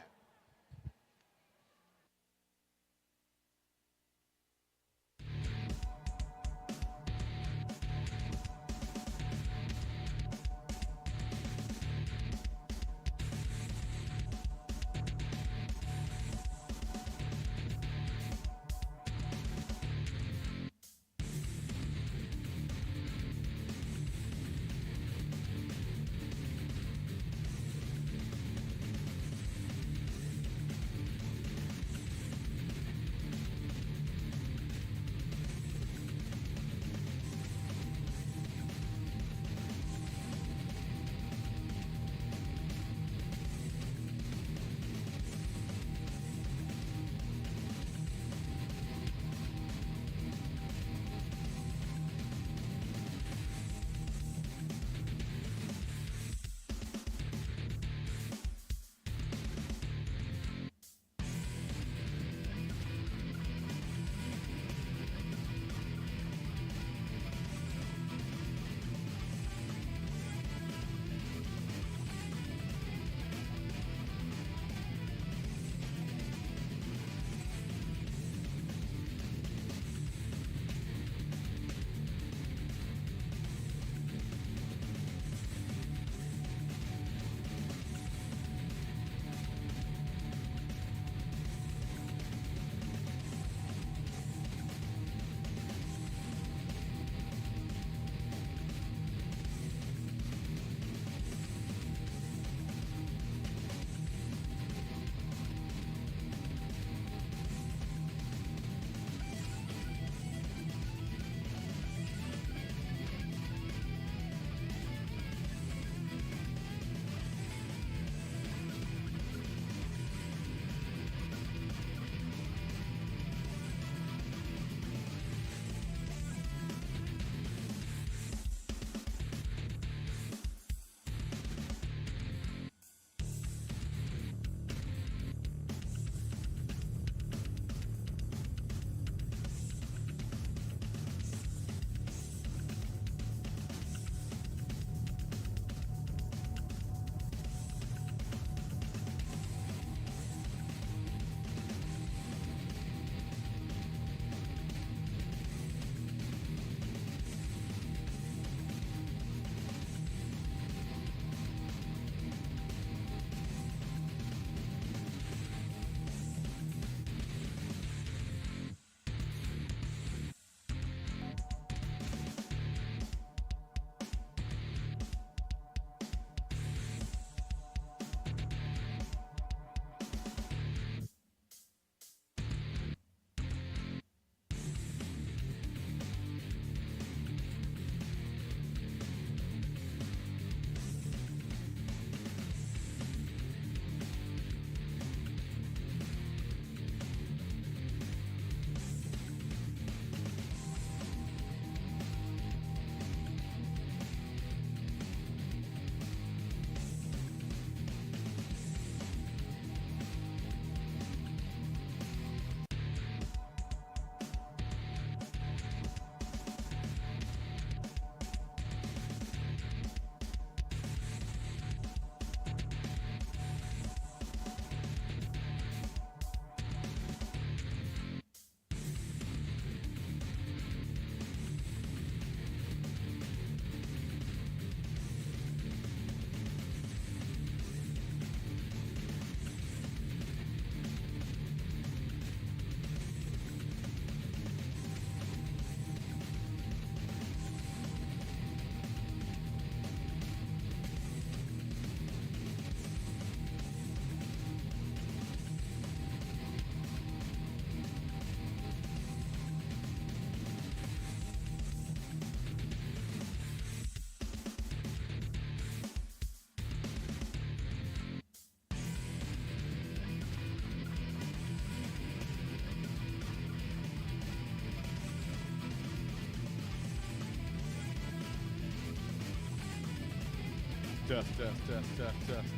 Test.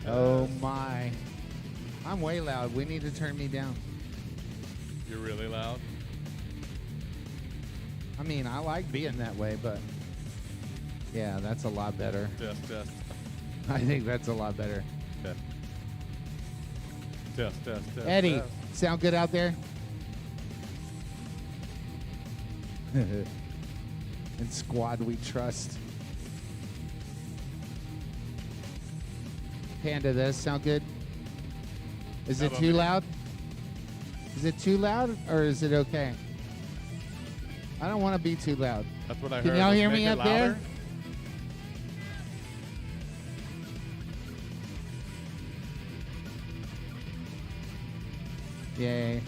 Oh my. I'm way loud. We need to turn me down. You're really loud. I mean, I like being that way, but yeah, that's a lot better. Test. I think that's a lot better. Test. Eddie, sound good out there? In squad we trust. Panda, does sound good? Is How it about too me? loud? Is it too loud or is it okay? I don't want to be too loud. That's what I Can heard. y'all Let's hear make me it up there? louder. Yay.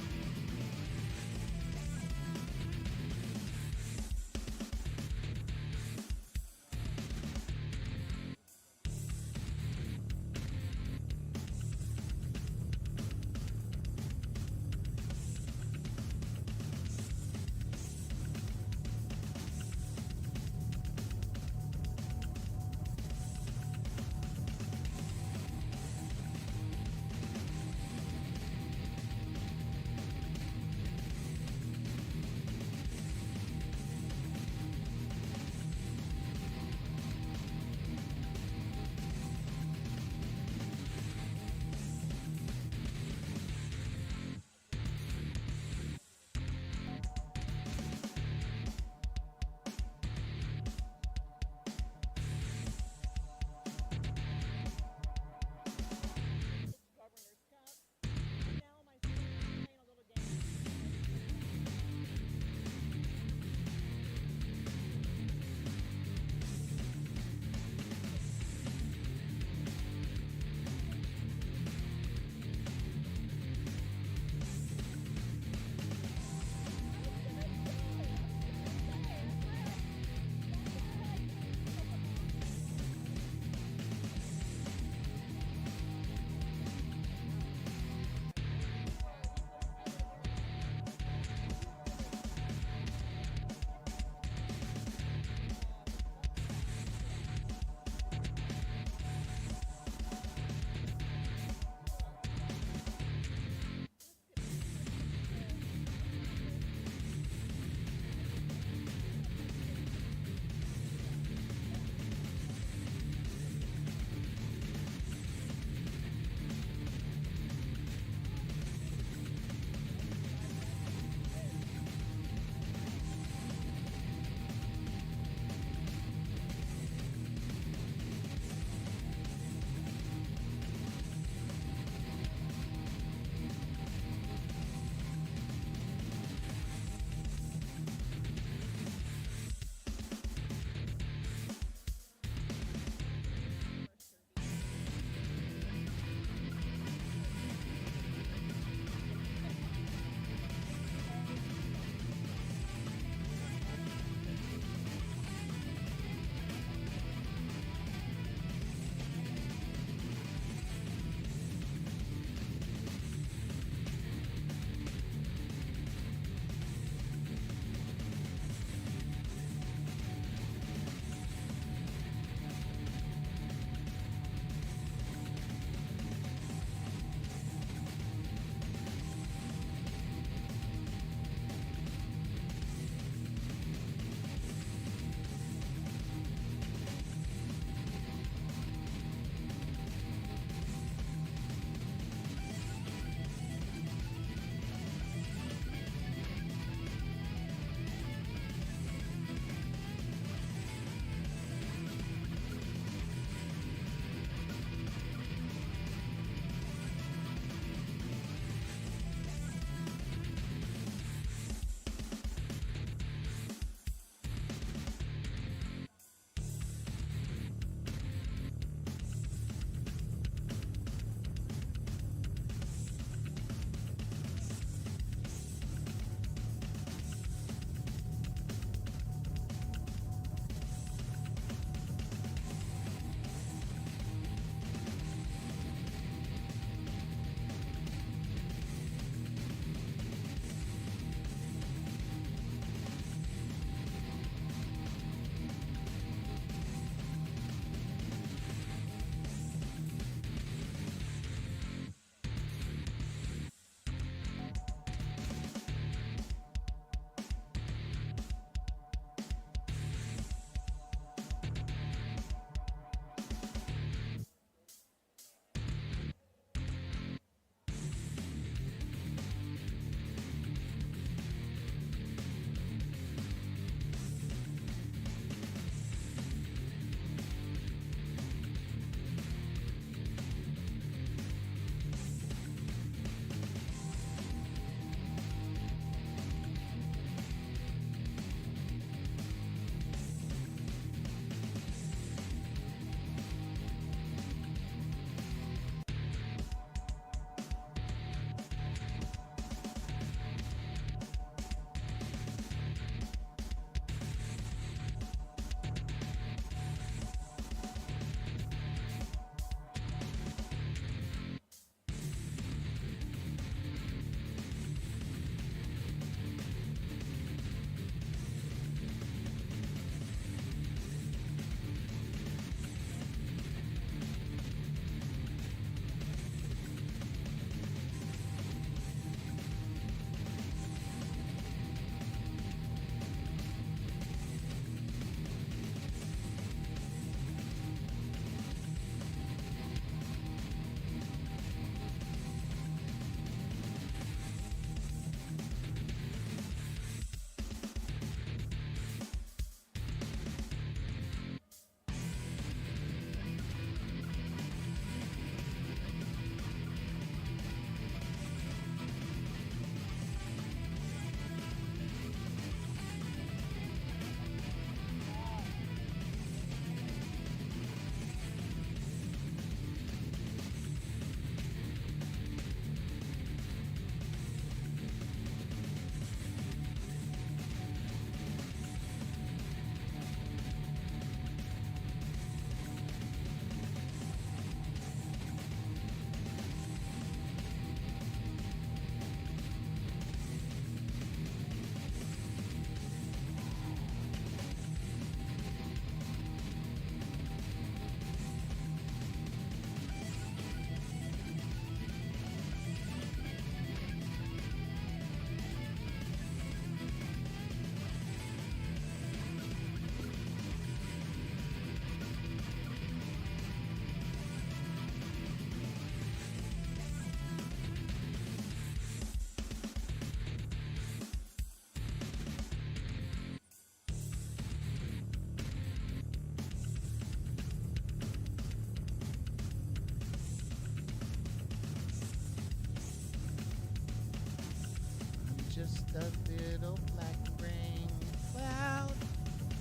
just a little black rain cloud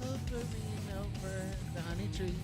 hovering over the honey tree.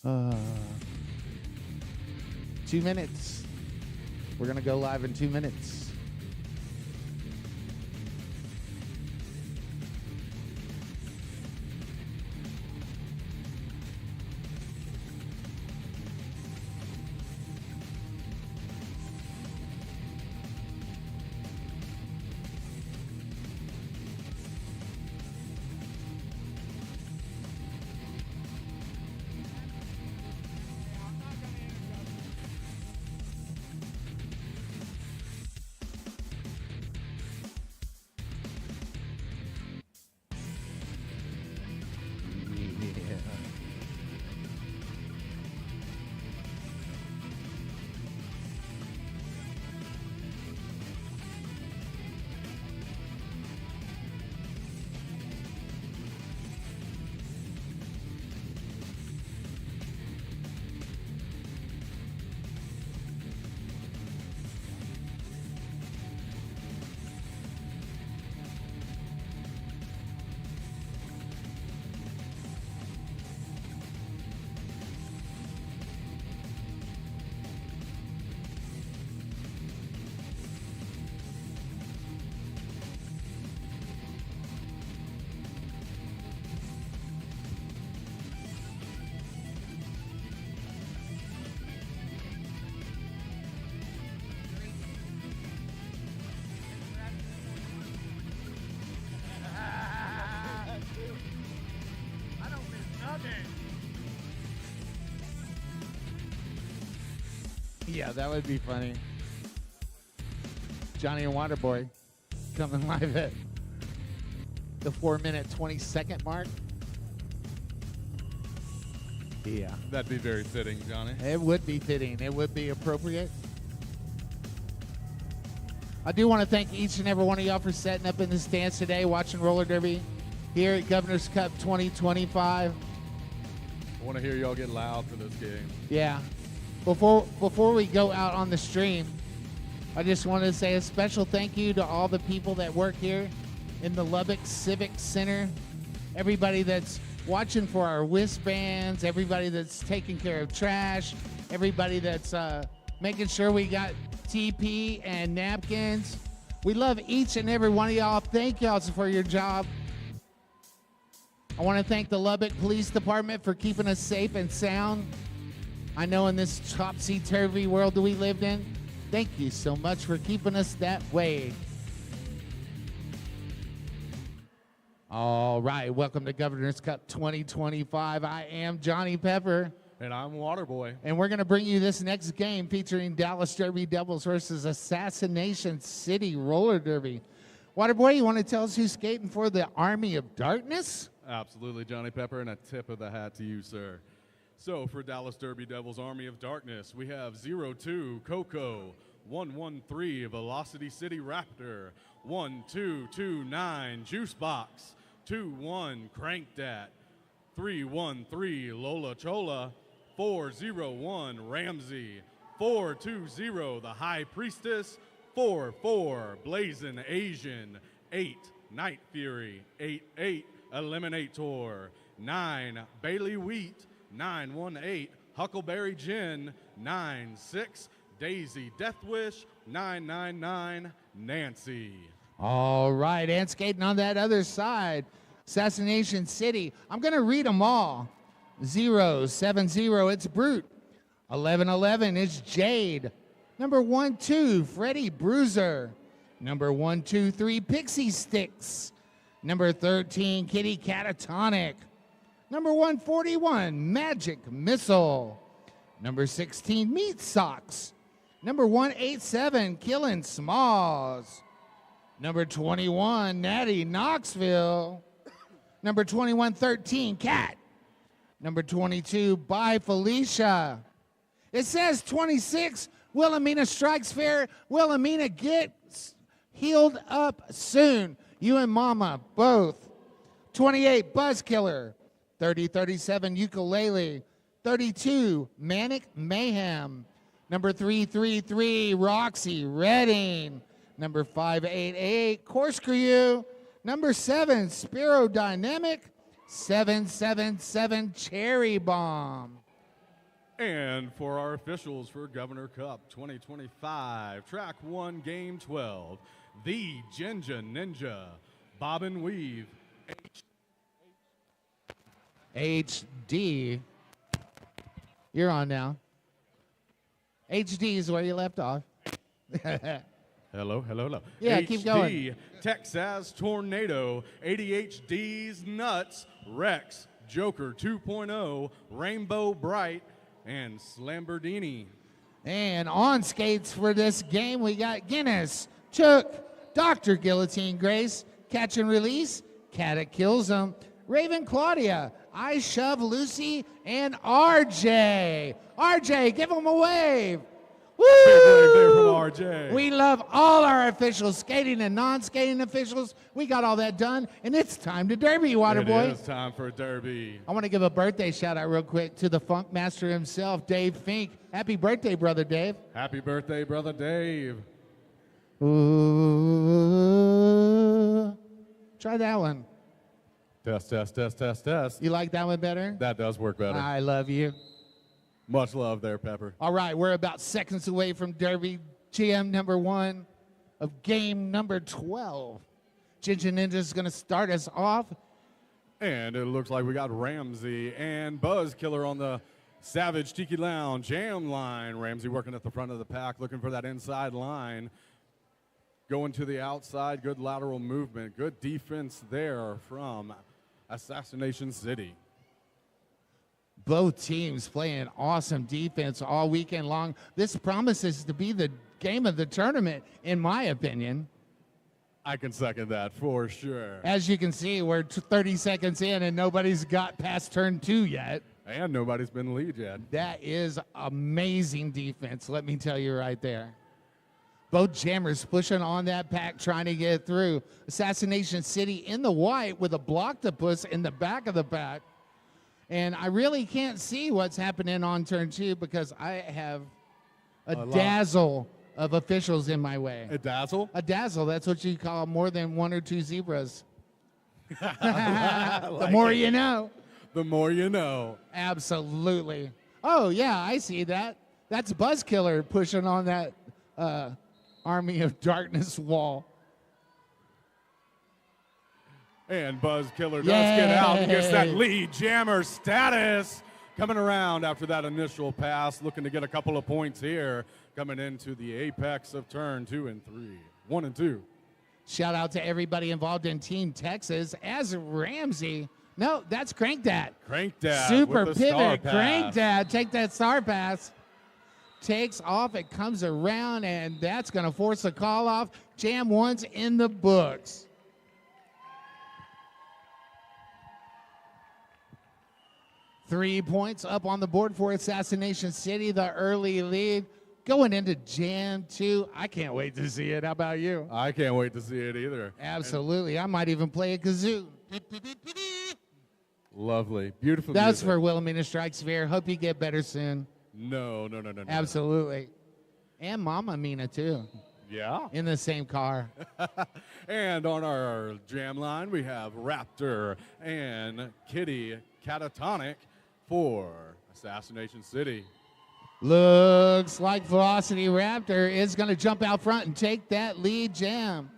Uh, 2 minutes. We're going to go live in 2 minutes. Yeah, that would be funny. Johnny and Waterboy coming live at the 4-minute 20-second mark. Yeah. That'd be very fitting, Johnny. It would be fitting. It would be appropriate. I do want to thank each and every one of y'all for setting up in the stands today, watching roller derby here at Governor's Cup 2025. I want to hear y'all get loud for this game. Yeah. Before we go out on the stream, I just want to say a special thank you to all the people that work here in the Lubbock Civic Center, everybody that's watching for our wristbands, everybody that's taking care of trash, everybody that's making sure we got TP and napkins. We love each and every one of y'all. Thank y'all for your job. I want to thank the Lubbock Police Department for keeping us safe and sound. I know in this topsy-turvy world that we lived in, thank you so much for keeping us that way. All right, welcome to Governor's Cup 2025. I am Johnny Pepper. And I'm Waterboy. And we're going to bring you this next game featuring Dallas Derby Devils versus Assassination City Roller Derby. Waterboy, you want to tell us who's skating for the Army of Darkness? Absolutely, Johnny Pepper, and a tip of the hat to you, sir. So for Dallas Derby Devils Army of Darkness, we have 02 Coco, 113 Velocity City Raptor, 1229 Juicebox, 21 Crankdat, 313 Lola Chola, 401 Ramsey, 420 The High Priestess, 44 Blazing Asian, 8 Night Fury, 88 Eliminator, 9 Bailey Wheat, 918 Huckleberry Gin, 96 Daisy Deathwish, 999 Nancy. All right, and skating on that other side, Assassination City. I'm going to read them all. 070, it's Brute. 1111 is Jade. Number 12, Freddie Bruiser. Number 123, Pixie Sticks. Number 13, Kitty Catatonic. Number 141, Magic Missile. Number 16, Meat Socks. Number 187, Killin' Smalls. Number 21, Natty Knoxville. Number 2113, Cat. Number 22, Bye Felicia. It says 26, Wilhelmina Strikes Fair. Wilhelmina, get healed up soon. You and Mama, both. 28, Buzzkiller. 3037, Ukulele. 32, Manic Mayhem. Number 333, Roxy Redding. Number 588, Corkscrew. Number 7, Spiro Dynamic. 777, Cherry Bomb. And for our officials for Governor Cup 2025, Track 1, Game 12, the Ginger Ninja, Bob and Weave, HD. You're on now. HD is where you left off. Hello. Yeah, HD, keep going. Texas Tornado, ADHD's Nuts, Rex, Joker 2.0, Rainbow Bright, and Slamberdini. And on skates for this game, we got Guinness, Chook, Dr. Guillotine Grace, Catch and Release, Cata Kills 'em, Raven Claudia, I Shove Lucy, and RJ. RJ, give him a wave. Woo! Big wave there from RJ. We love all our officials, skating and non-skating officials. We got all that done, and it's time to derby, Waterboy. It is time for derby. I want to give a birthday shout-out real quick to the funk master himself, Dave Fink. Happy birthday, brother Dave. Happy birthday, brother Dave. Ooh. Try that one. Test. You like that one better? That does work better. I love you. Much love there, Pepper. All right, we're about seconds away from Derby GM number 1 of game number 12. Ginger Ninja is going to start us off. And it looks like we got Ramsey and Buzzkiller on the Savage Tiki Lounge jam line. Ramsey working at the front of the pack, looking for that inside line. Going to the outside, good lateral movement, good defense there from Assassination City. Both teams playing awesome defense all weekend long. This promises to be the game of the tournament, in my opinion. I can second that for sure. As you can see, we're 30 seconds in and nobody's got past turn 2 yet. And nobody's been in the lead yet. That is amazing defense, let me tell you right there. Both jammers pushing on that pack, trying to get through. Assassination City in the white with a Blocktopus in the back of the pack. And I really can't see what's happening on turn 2 because I have a dazzle of officials in my way. A dazzle? A dazzle, that's what you call more than 1 or 2 zebras. The more you know. The more you know. Absolutely. Oh, yeah, I see that. That's Buzzkiller pushing on that Army of Darkness wall. And Buzzkiller does get out and gets that lead jammer status. Coming around after that initial pass, looking to get a couple of points here. Coming into the apex of turn 2 and 3. 1 and 2. Shout out to everybody involved in Team Texas as Ramsey. No, that's Crank Dad. Crank Dad. Super with the star pivot. pass. Crank Dad. Take that star pass. Takes off. It comes around, and that's going to force a call off. Jam once in the books. Three points up on the board for Assassination City, the early lead. Going into Jam 2. I can't wait to see it. How about you? I can't wait to see it either. Absolutely. I might even play a kazoo. Lovely. Beautiful That's music. for Wilhelmina Strikes Fear. Hope you get better soon. No. Absolutely. And Mama Mina, too. Yeah. In the same car. And on our jam line, we have Raptor and Kitty Catatonic for Assassination City. Looks like Velocity Raptor is going to jump out front and take that lead jam.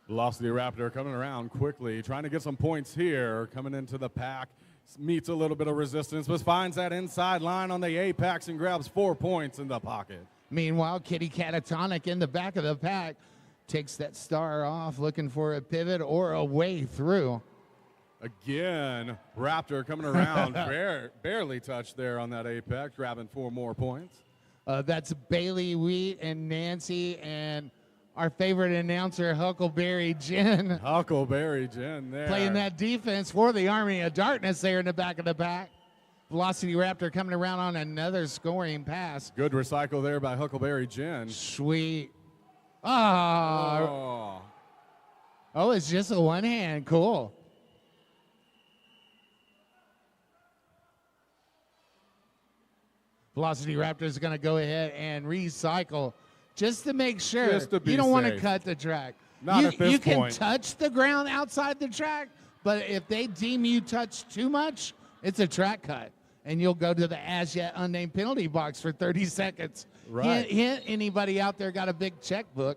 Velocity Raptor coming around quickly, trying to get some points here. Coming into the pack, meets a little bit of resistance, but finds that inside line on the apex and grabs 4 points in the pocket. Meanwhile, Kitty Catatonic in the back of the pack takes that star off, looking for a pivot or a way through. Again, Raptor coming around, barely touched there on that apex, grabbing 4 more points. That's Bailey Wheat and Nancy and our favorite announcer, Huckleberry Jen. Huckleberry Jen there. Playing that defense for the Army of Darkness there in the back of the pack. Velocity Raptor coming around on another scoring pass. Good recycle there by Huckleberry Jen. Sweet. Oh, it's just a one hand. Cool. Velocity Raptor is going to go ahead and recycle just to make sure. Just to be you don't want to safe. cut the track. Not at this you can point. touch the ground outside the track, but if they deem you touch too much, it's a track cut. And you'll go to the as yet unnamed penalty box for 30 seconds. Right. Hint, anybody out there got a big checkbook?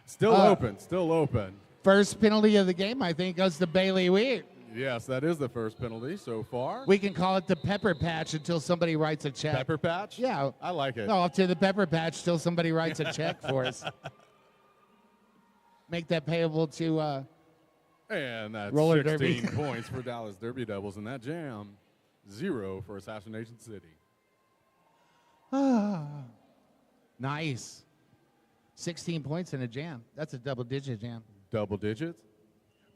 Still open. First penalty of the game, I think, goes to Bailey Wheat. Yes, that is the first penalty so far. We can call it the Pepper Patch until somebody writes a check. Pepper Patch? Yeah. I like it. Off to the Pepper Patch till somebody writes a check for us. Make that payable to And that's Roller 16 derby. points for Dallas Derby Devils in that jam. 0 for Assassination City. Nice. 16 points in a jam. That's a double-digit jam. Double digits.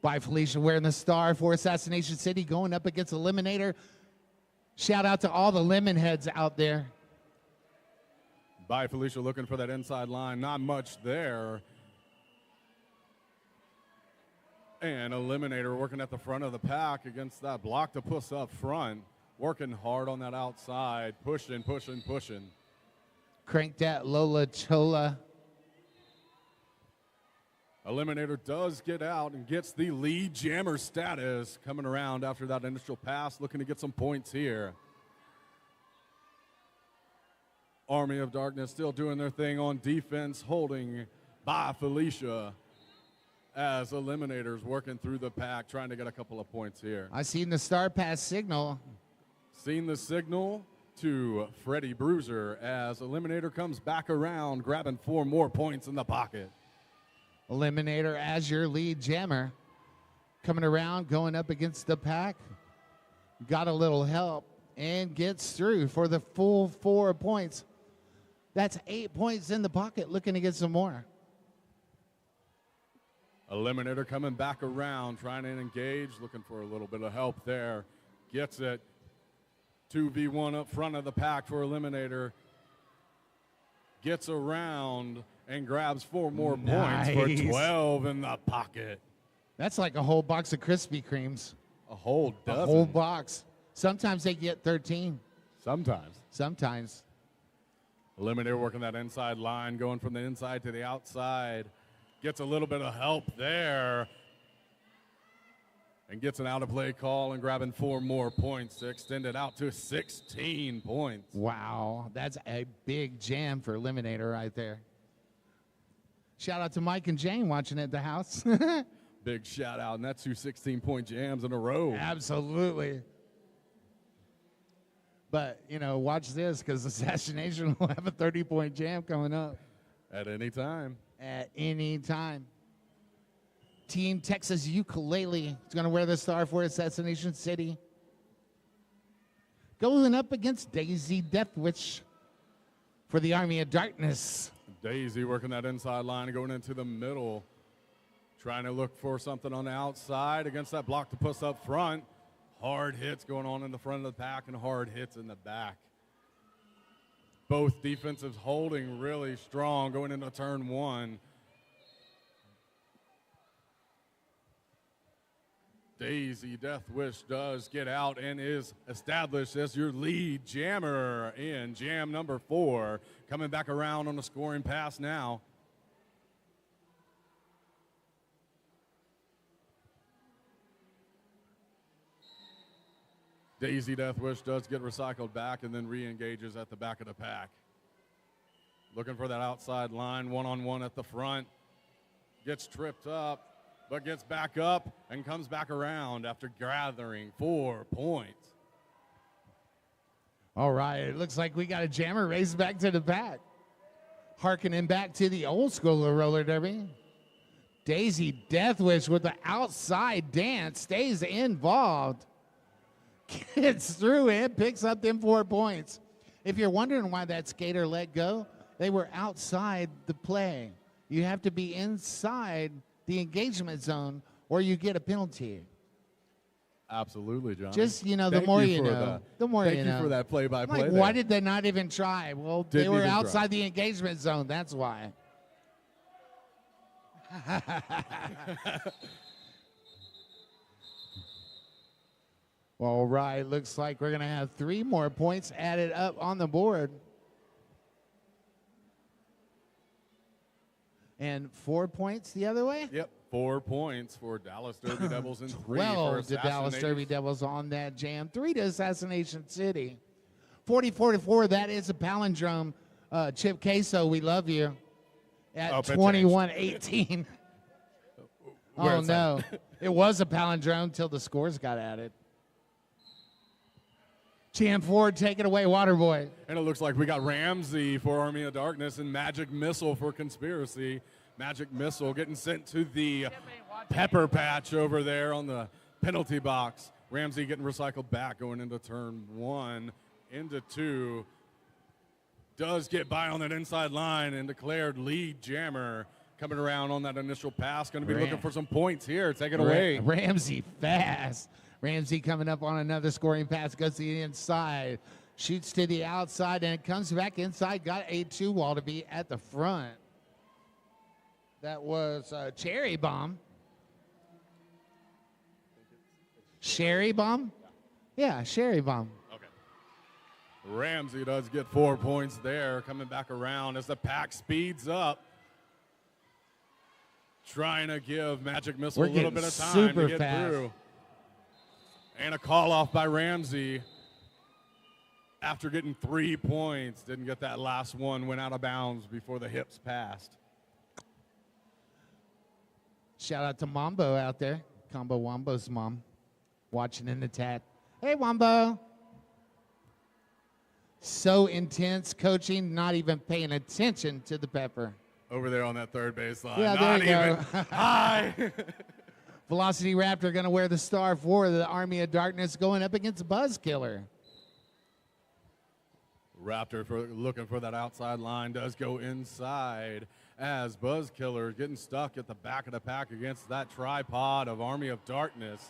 By Felicia wearing the star for Assassination City, going up against Eliminator. Shout out to all the lemon heads out there. By Felicia looking for that inside line. Not much there. And Eliminator working at the front of the pack against that Blocktopus up front. Working hard on that outside. Pushing. Crank that Lola Chola. Eliminator does get out and gets the lead jammer status. Coming around after that initial pass, looking to get some points here. Army of Darkness still doing their thing on defense, holding by Felicia as Eliminator's working through the pack, trying to get a couple of points here. I seen the star pass signal. Seen the signal to Freddie Bruiser as Eliminator comes back around, grabbing 4 more points in the pocket. Eliminator as your lead jammer. Coming around, going up against the pack. got a little help and gets through for the full 4 points. That's 8 points in the pocket, looking to get some more. Eliminator coming back around, trying to engage, looking for a little bit of help there. Gets it. 2v1 up front of the pack for Eliminator. Gets around and grabs 4 more points for 12 in the pocket. That's like a whole box of Krispy Kremes. A whole dozen. A whole box. Sometimes they get 13. Sometimes. Eliminator working that inside line, going from the inside to the outside. Gets a little bit of help there. And gets an out-of-play call and grabbing 4 more points to extend it out to 16 points. Wow, that's a big jam for Eliminator right there. Shout out to Mike and Jane watching at the house. Big shout out, and that's 2 16-point jams in a row. Absolutely. But, you know, watch this, because Assassination will have a 30-point jam coming up. At any time. At any time. Team Texas Ukulele is going to wear the star for Assassination City. Going up against Daisy Deathwish for the Army of Darkness. Daisy working that inside line and going into the middle. Trying to look for something on the outside against that block to push up front. Hard hits going on in the front of the pack and hard hits in the back. Both defensives holding really strong going into turn 1. Daisy Deathwish does get out and is established as your lead jammer in jam number 4. Coming back around on the scoring pass now. Daisy Deathwish does get recycled back and then re-engages at the back of the pack. Looking for that outside line, one-on-one at the front. Gets tripped up, but gets back up and comes back around after gathering 4 points. All right, it looks like we got a jammer raised back to the back. Harkening back to the old school of roller derby. Daisy Deathwish with the outside dance stays involved. Gets through it, picks up them 4 points. If you're wondering why that skater let go, they were outside the play. You have to be inside the engagement zone or you get a penalty. Absolutely, John. Just, you know, the more you know. The more you know. Thank you for that play-by-play. Like, why did they not even try? Well, they were outside the engagement zone. That's why. All right, looks like we're going to have 3 more points added up on the board. And 4 points the other way? Yep, 4 points for Dallas Derby Devils and 3 for 12 to Dallas Derby Devils on that jam. 3 to Assassination City. 40-44, that is a palindrome. Chip Queso, we love you. At 21-18. Oh, no. It was a palindrome until the scores got added. Jam Ford, take it away, Waterboy. And it looks like we got Ramsey for Army of Darkness and Magic Missile for Conspiracy. Magic Missile getting sent to the Pepper Patch over there on the penalty box. Ramsey getting recycled back going into turn 1, into 2. Does get by on that inside line and declared lead jammer. Coming around on that initial pass. Going to be looking for some points here. Take it away. Ramsey fast. Ramsey coming up on another scoring pass, goes to the inside, shoots to the outside, and it comes back inside. Got a 2-wall to be at the front. That was Cherry Bomb. Sherry Bomb? Yeah, Sherry Bomb. Okay. Ramsey does get 4 points there, coming back around as the pack speeds up. Trying to give Magic Missile a little bit of time to get through. And a call off by Ramsey after getting 3 points. Didn't get that last one, went out of bounds before the hips passed. Shout out to Mambo out there. Combo Wombo's mom watching in the chat. Hey, Wombo. So intense coaching, not even paying attention to the pepper. Over there on that third baseline. Yeah, not there you even. go. High. Velocity Raptor going to wear the star for the Army of Darkness, going up against Buzzkiller. Raptor looking for that outside line, does go inside as Buzzkiller getting stuck at the back of the pack against that tripod of Army of Darkness.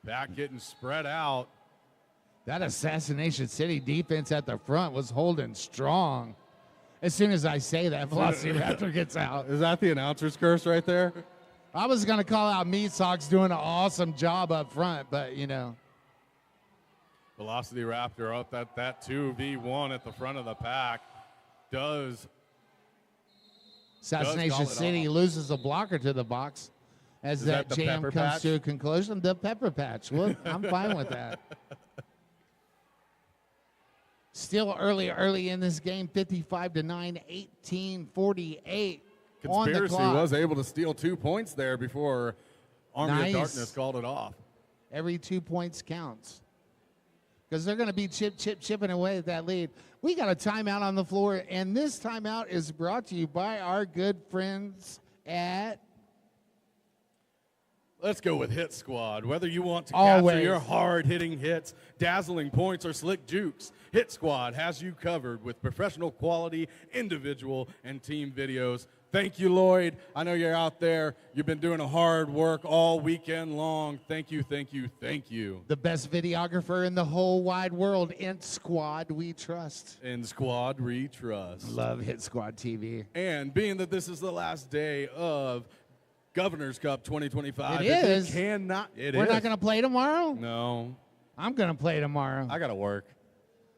Pack getting spread out. That Assassination City defense at the front was holding strong. As soon as I say that, Velocity Raptor gets out. Is that the announcer's curse right there? I was going to call out Meat Socks doing an awesome job up front, but, you know. Velocity Raptor up at that 2v1 at the front of the pack. Assassination City loses a blocker to the box as that jam comes to a conclusion. The Pepper Patch. Well, I'm fine with that. Still early in this game, 55-9, 18-48 on the clock. Was able to steal 2 points there before Army of Darkness called it off. Every 2 points counts because they're going to be chipping away at that lead. We got a timeout on the floor, and this timeout is brought to you by our good friends at... Let's go with Hit Squad. Whether you want to capture your hard-hitting hits, dazzling points, or slick jukes, Hit Squad has you covered with professional quality, individual, and team videos. Thank you, Lloyd. I know you're out there. You've been doing a hard work all weekend long. Thank you, thank you, thank you. The best videographer in the whole wide world. In Squad, we trust. In Squad, we trust. Love Hit Squad TV. And being that this is the last day of Governor's Cup 2025. It is. We're not going to play tomorrow? No. I'm going to play tomorrow. I got to work.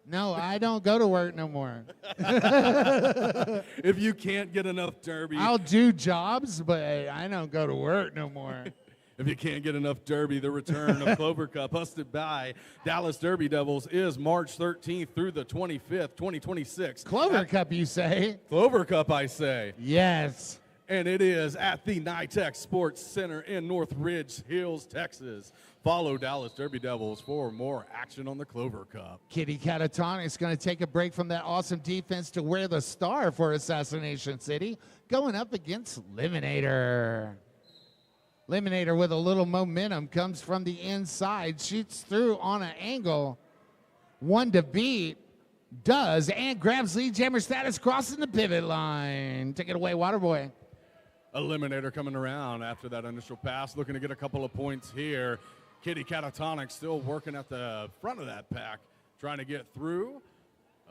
No, I don't go to work no more. If you can't get enough Derby. I'll do jobs, but I don't go to work no more. If you can't get enough Derby, the return of Clover Cup, hosted by Dallas Derby Devils, is March 13th through the 25th, 2026. Clover Cup, you say? Clover Cup, I say. Yes. And it is at the NYTEX Sports Center in North Ridge Hills, Texas. Follow Dallas Derby Devils for more action on the Clover Cup. Kitty Catatonic is going to take a break from that awesome defense to wear the star for Assassination City, going up against Eliminator. Eliminator with a little momentum comes from the inside, shoots through on an angle. One to beat. Does, and grabs lead jammer status, crossing the pivot line. Take it away, Waterboy. Eliminator coming around after that initial pass, looking to get a couple of points here. Kitty Catatonic still working at the front of that pack, trying to get through.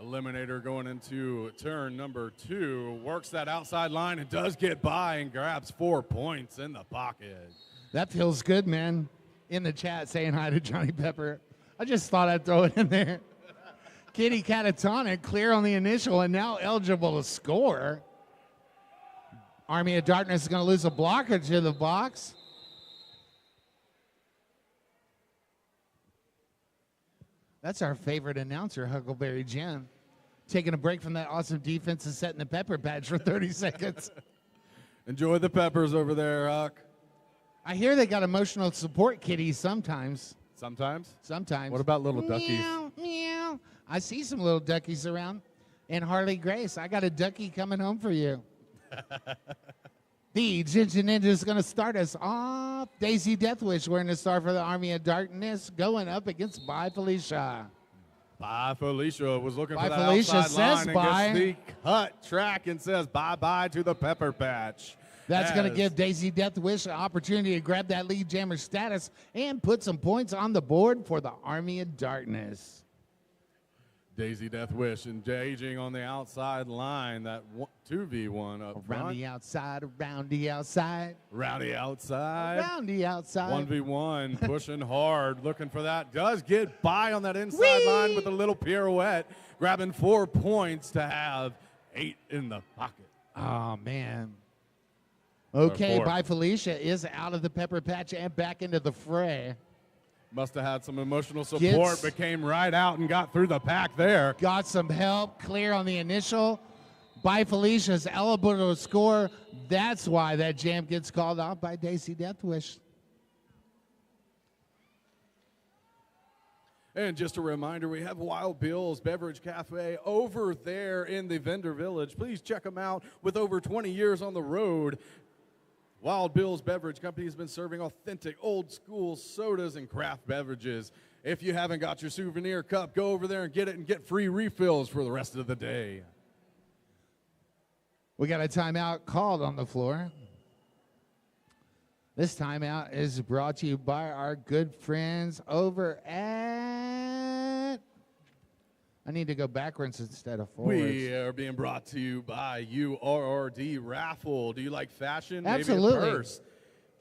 Eliminator going into turn number 2, works that outside line and does get by and grabs 4 points in the pocket. That feels good, man. In the chat saying hi to Johnny Pepper. I just thought I'd throw it in there. Kitty Catatonic clear on the initial and now eligible to score. Army of Darkness is going to lose a blocker to the box. That's our favorite announcer, Huckleberry Jim. Taking a break from that awesome defense and setting the pepper patch for 30 seconds. Enjoy the peppers over there, Huck. I hear they got emotional support kitties sometimes. Sometimes? Sometimes. What about little duckies? Meow, meow. I see some little duckies around. And Harley Grace, I got a ducky coming home for you. The Ginger Ninja is going to start us off. Daisy Deathwish wearing the star for the Army of Darkness, going up against Bye Felicia. Bye Felicia was looking Bye for that Felicia outside says line bye. and gets the cut track and says bye-bye to the pepper patch. That's going to give Daisy Deathwish an opportunity to grab that lead jammer status and put some points on the board for the Army of Darkness. Daisy Deathwish engaging on the outside line, that 2v1 up front. Around the outside, around the outside. Rowdy outside. Around the outside. 1v1, pushing hard, looking for that. Does get by on that inside line with a little pirouette, grabbing 4 points to have 8 in the pocket. Oh, man. Okay, Bye Felicia is out of the pepper patch and back into the fray. Must have had some emotional support, but came right out and got through the pack there. Got some help, clear on the initial. Bye Felicia's eligible to score. That's why that jam gets called out by Daisy Deathwish. And just a reminder, we have Wild Bill's Beverage Cafe over there in the Vendor Village. Please check them out with over 20 years on the road. Wild Bill's Beverage Company has been serving authentic, old-school sodas and craft beverages. If you haven't got your souvenir cup, go over there and get it and get free refills for the rest of the day. We got a timeout called on the floor. This timeout is brought to you by our good friends over at... I need to go backwards instead of forwards. We are being brought to you by URRD Raffle. Do you like fashion? Absolutely. Maybe a purse.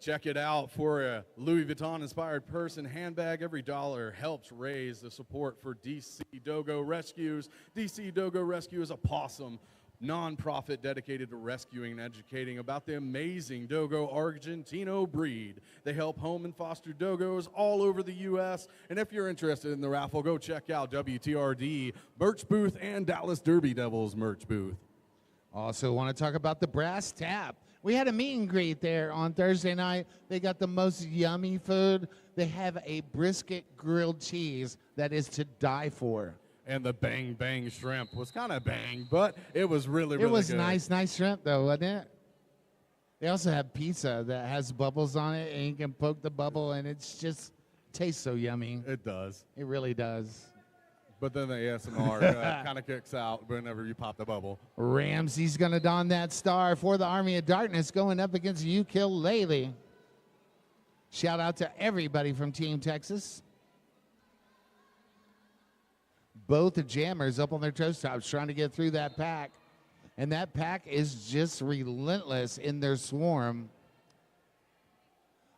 Check it out for a Louis Vuitton-inspired purse and handbag. Every dollar helps raise the support for DC Dogo Rescues. DC Dogo Rescue is a possum nonprofit dedicated to rescuing and educating about the amazing Dogo Argentino breed. They help home and foster dogos all over the U.S. And if you're interested in the raffle, go check out WTRD merch booth and Dallas Derby Devils merch booth. Also want to talk about the Brass Tap. We had a meet and greet there on Thursday night. They got the most yummy food. They have a brisket grilled cheese that is to die for. And the bang bang shrimp was kind of bang, but it was really good. It was nice shrimp though, wasn't it? They also have pizza that has bubbles on it, and you can poke the bubble, and it's just tastes so yummy. It does. It really does. But then the ASMR kind of kicks out whenever you pop the bubble. Ramsey's going to don that star for the Army of Darkness going up against Ukulele. Shout out to everybody from Team Texas. Both the jammers up on their toe tops trying to get through that pack. And that pack is just relentless in their swarm.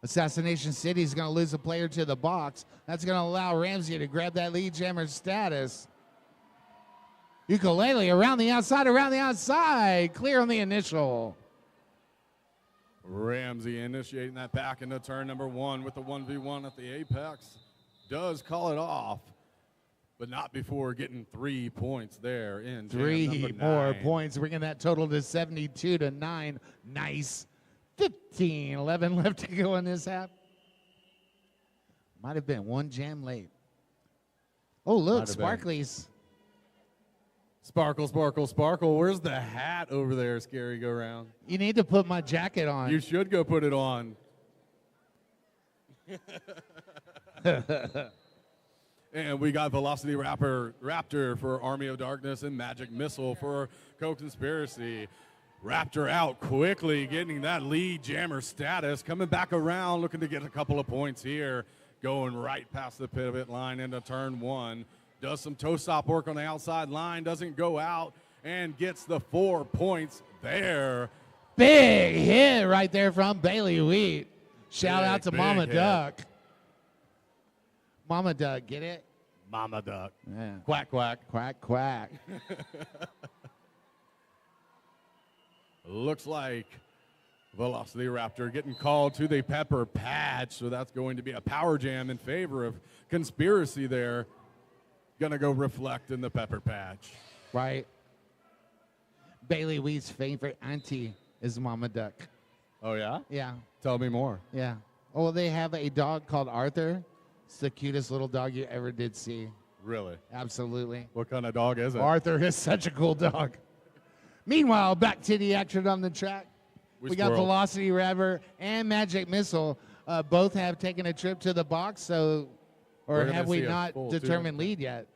Assassination City is going to lose a player to the box. That's going to allow Ramsey to grab that lead jammer status. Ukulele around the outside. Clear on the initial. Ramsey initiating that pack into turn number 1 with the 1v1 at the apex. Does call it off, but not before getting 3 points there in Three more points, bringing that total to 72-9. Nice. 15-11 left to go in this half. Might have been one jam late. Oh, look, Sparklies. Sparkle, sparkle, sparkle. Where's the hat over there, Scary Go Round? You need to put my jacket on. You should go put it on. And we got Velocity Raptor for Army of Darkness and Magic Missile for Co-Conspiracy. Raptor out quickly, getting that lead jammer status. Coming back around, looking to get a couple of points here. Going right past the pivot line into turn 1. Does some toe stop work on the outside line. Doesn't go out and gets the 4 points there. Big hit right there from Bailey Wheat. Shout out to Mama hit. Duck. Mama Duck, get it? Mama Duck. Yeah. Quack, quack. Quack, quack. Looks like Velocity Raptor getting called to the Pepper Patch, so that's going to be a power jam in favor of Conspiracy there. Gonna go reflect in the Pepper Patch. Right. Bailey Wheat's favorite auntie is Mama Duck. Oh, yeah? Yeah. Tell me more. Yeah. Oh, they have a dog called Arthur. It's the cutest little dog you ever did see. Really? Absolutely. What kind of dog is it? Arthur is such a cool dog. Meanwhile, back to the action on the track. We got Velocity Raptor and Magic Missile. Both have taken a trip to the box, or have we not determined lead yet?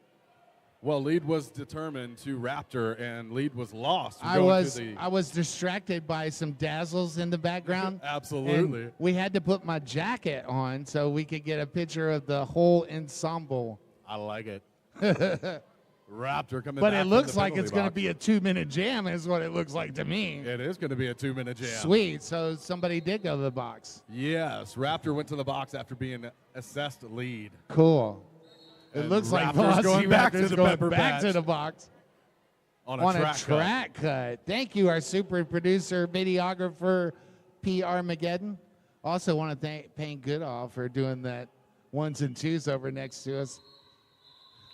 Well, lead was determined to Raptor, and lead was lost. I was distracted by some dazzles in the background. Absolutely. And we had to put my jacket on so we could get a picture of the whole ensemble. I like it. Raptor coming but back it looks from the like it's going to be a 2-minute jam is what it looks like to me. It is going to be a 2-minute jam. Sweet. So somebody did go to the box. Yes. Raptor went to the box after being assessed lead. Cool. It And looks like Raptor's Velocity going back Raptor's to the going Pepper back Patch. to the box. On a track cut. Thank you, our super producer, videographer, P. Armageddon. Also want to thank Payne Goodall for doing that 1s and 2s over next to us.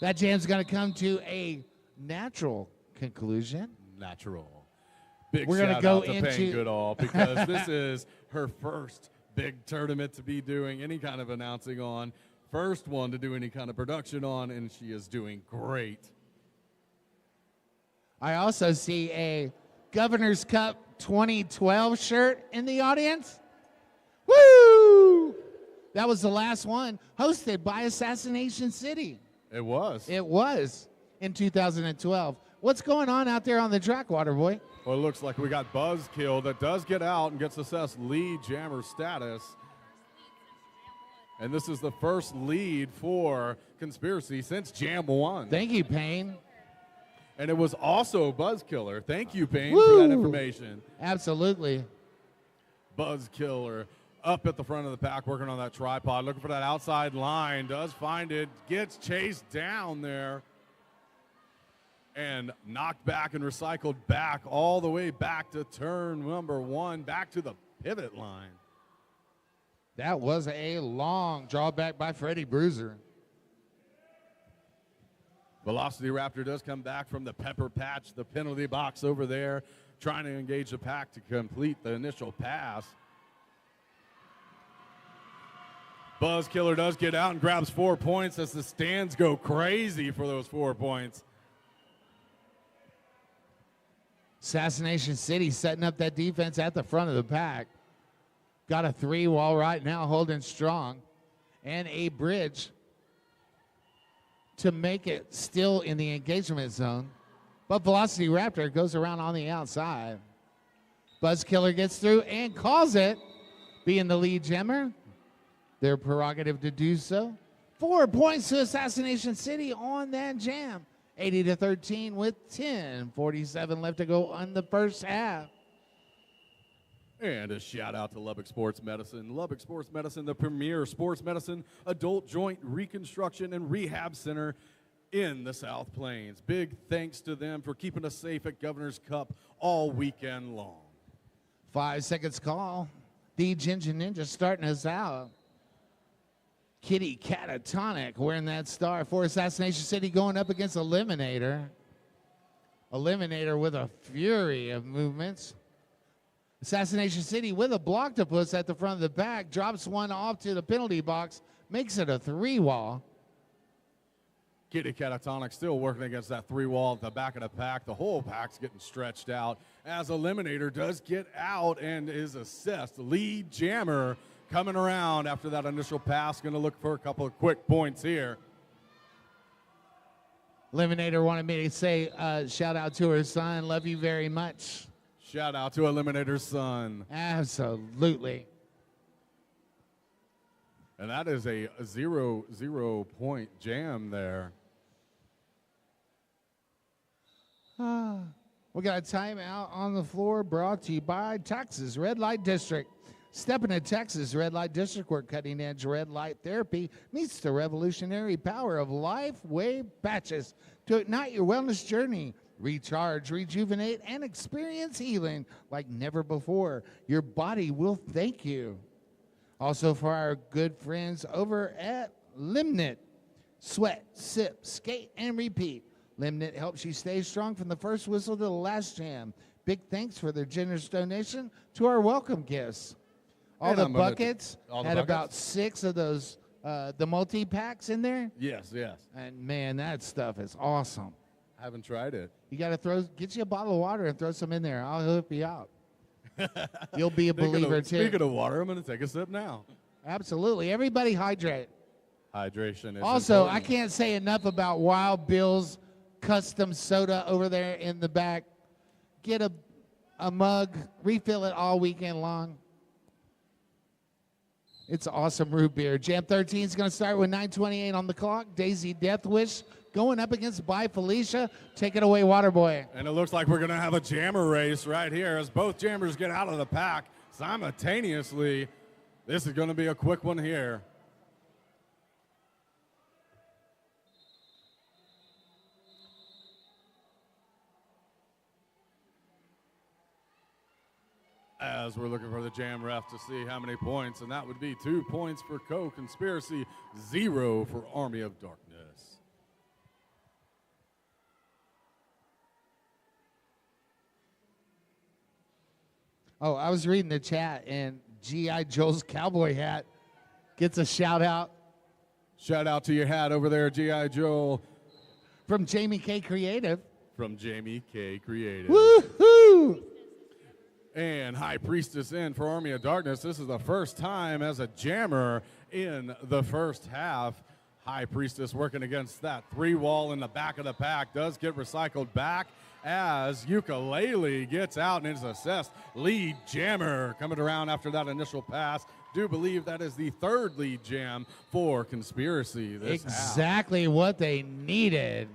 That jam's going to come to a natural conclusion. Natural. Big We're gonna shout go out to Payne Goodall because this is her first big tournament to be doing any kind of announcing on. First one to do any kind of production on, and she is doing great. I also see a Governor's Cup 2012 shirt in the audience. Woo! That was the last one, hosted by Assassination City. It was. It was in 2012. What's going on out there on the track, Waterboy? Well, it looks like we got Buzzkill that does get out and gets assessed lead jammer status. And this is the first lead for Conspiracy since Jam 1. Thank you, Payne. And it was also Buzzkiller. Thank you, Payne, Woo! for that information. Absolutely. Buzzkiller up at the front of the pack working on that tripod, looking for that outside line, does find it, gets chased down there, and knocked back and recycled back all the way back to turn number 1, back to the pivot line. That was a long drawback by Freddie Bruiser. Velocity Raptor does come back from the pepper patch, the penalty box over there, trying to engage the pack to complete the initial pass. Buzzkiller does get out and grabs 4 points as the stands go crazy for those 4 points. Assassination City setting up that defense at the front of the pack. Got a 3-wall right now, holding strong, and a bridge to make it still in the engagement zone. But Velocity Raptor goes around on the outside. Buzzkiller gets through and calls it, being the lead jammer. Their prerogative to do so. 4 points to Assassination City on that jam. 80-13 with 10:47 left to go on the first half. And a shout out to Lubbock Sports Medicine. Lubbock Sports Medicine, the premier sports medicine, adult joint reconstruction and rehab center in the South Plains. Big thanks to them for keeping us safe at Governor's Cup all weekend long. 5 seconds call. The Ginger Ninja starting us out. Kitty Catatonic wearing that star for Assassination City going up against Eliminator. Eliminator with a fury of movements. Assassination City with a block-to-puss at the front of the back, drops one off to the penalty box, makes it a 3-wall. Kitty Catatonic still working against that 3-wall at the back of the pack. The whole pack's getting stretched out as Eliminator does get out and is assessed. Lead jammer coming around after that initial pass. Going to look for a couple of quick points here. Eliminator wanted me to say shout out to her son. Love you very much. Shout out to Eliminator's son. Absolutely. And that is a 0-0 point jam there. We got a timeout on the floor brought to you by Texas Red Light District. Step into Texas Red Light District where cutting-edge red light therapy meets the revolutionary power of LifeWave patches to ignite your wellness journey. Recharge, rejuvenate, and experience healing like never before. Your body will thank you. Also for our good friends over at Limnit. Sweat, sip, skate, and repeat. Limnit helps you stay strong from the first whistle to the last jam. Big thanks for their generous donation to our welcome gifts. All the buckets had about 6 of those, the multi-packs in there. Yes, yes. And man, that stuff is awesome. I haven't tried it. You got to get you a bottle of water and throw some in there. I'll help you out. You'll be a believer too. Speaking of water, I'm going to take a sip now. Absolutely. Everybody hydrate. Hydration is also, important. I can't say enough about Wild Bill's custom soda over there in the back. Get a mug, refill it all weekend long. It's awesome root beer. Jam 13 is going to start with 9:28 on the clock. Daisy Death Wish going up against By Felicia. Take it away, Waterboy. And it looks like we're going to have a jammer race right here as both jammers get out of the pack simultaneously. This is going to be a quick one here. As we're looking for the jam ref to see how many points, and that would be 2 points for Co-Conspiracy, 0 for Army of Darkness. Oh, I was reading the chat, and G.I. Joe's cowboy hat gets a shout out. Shout out to your hat over there, G.I. Joe. From Jamie K. Creative. From Jamie K. Creative. Woohoo! And High Priestess in for Army of Darkness. This is the first time as a jammer in the first half. High Priestess working against that 3-wall in the back of the pack. Does get recycled back as Ukulele gets out and is assessed. Lead jammer coming around after that initial pass. Do believe that is the third lead jam for Conspiracy this half. Exactly what they needed.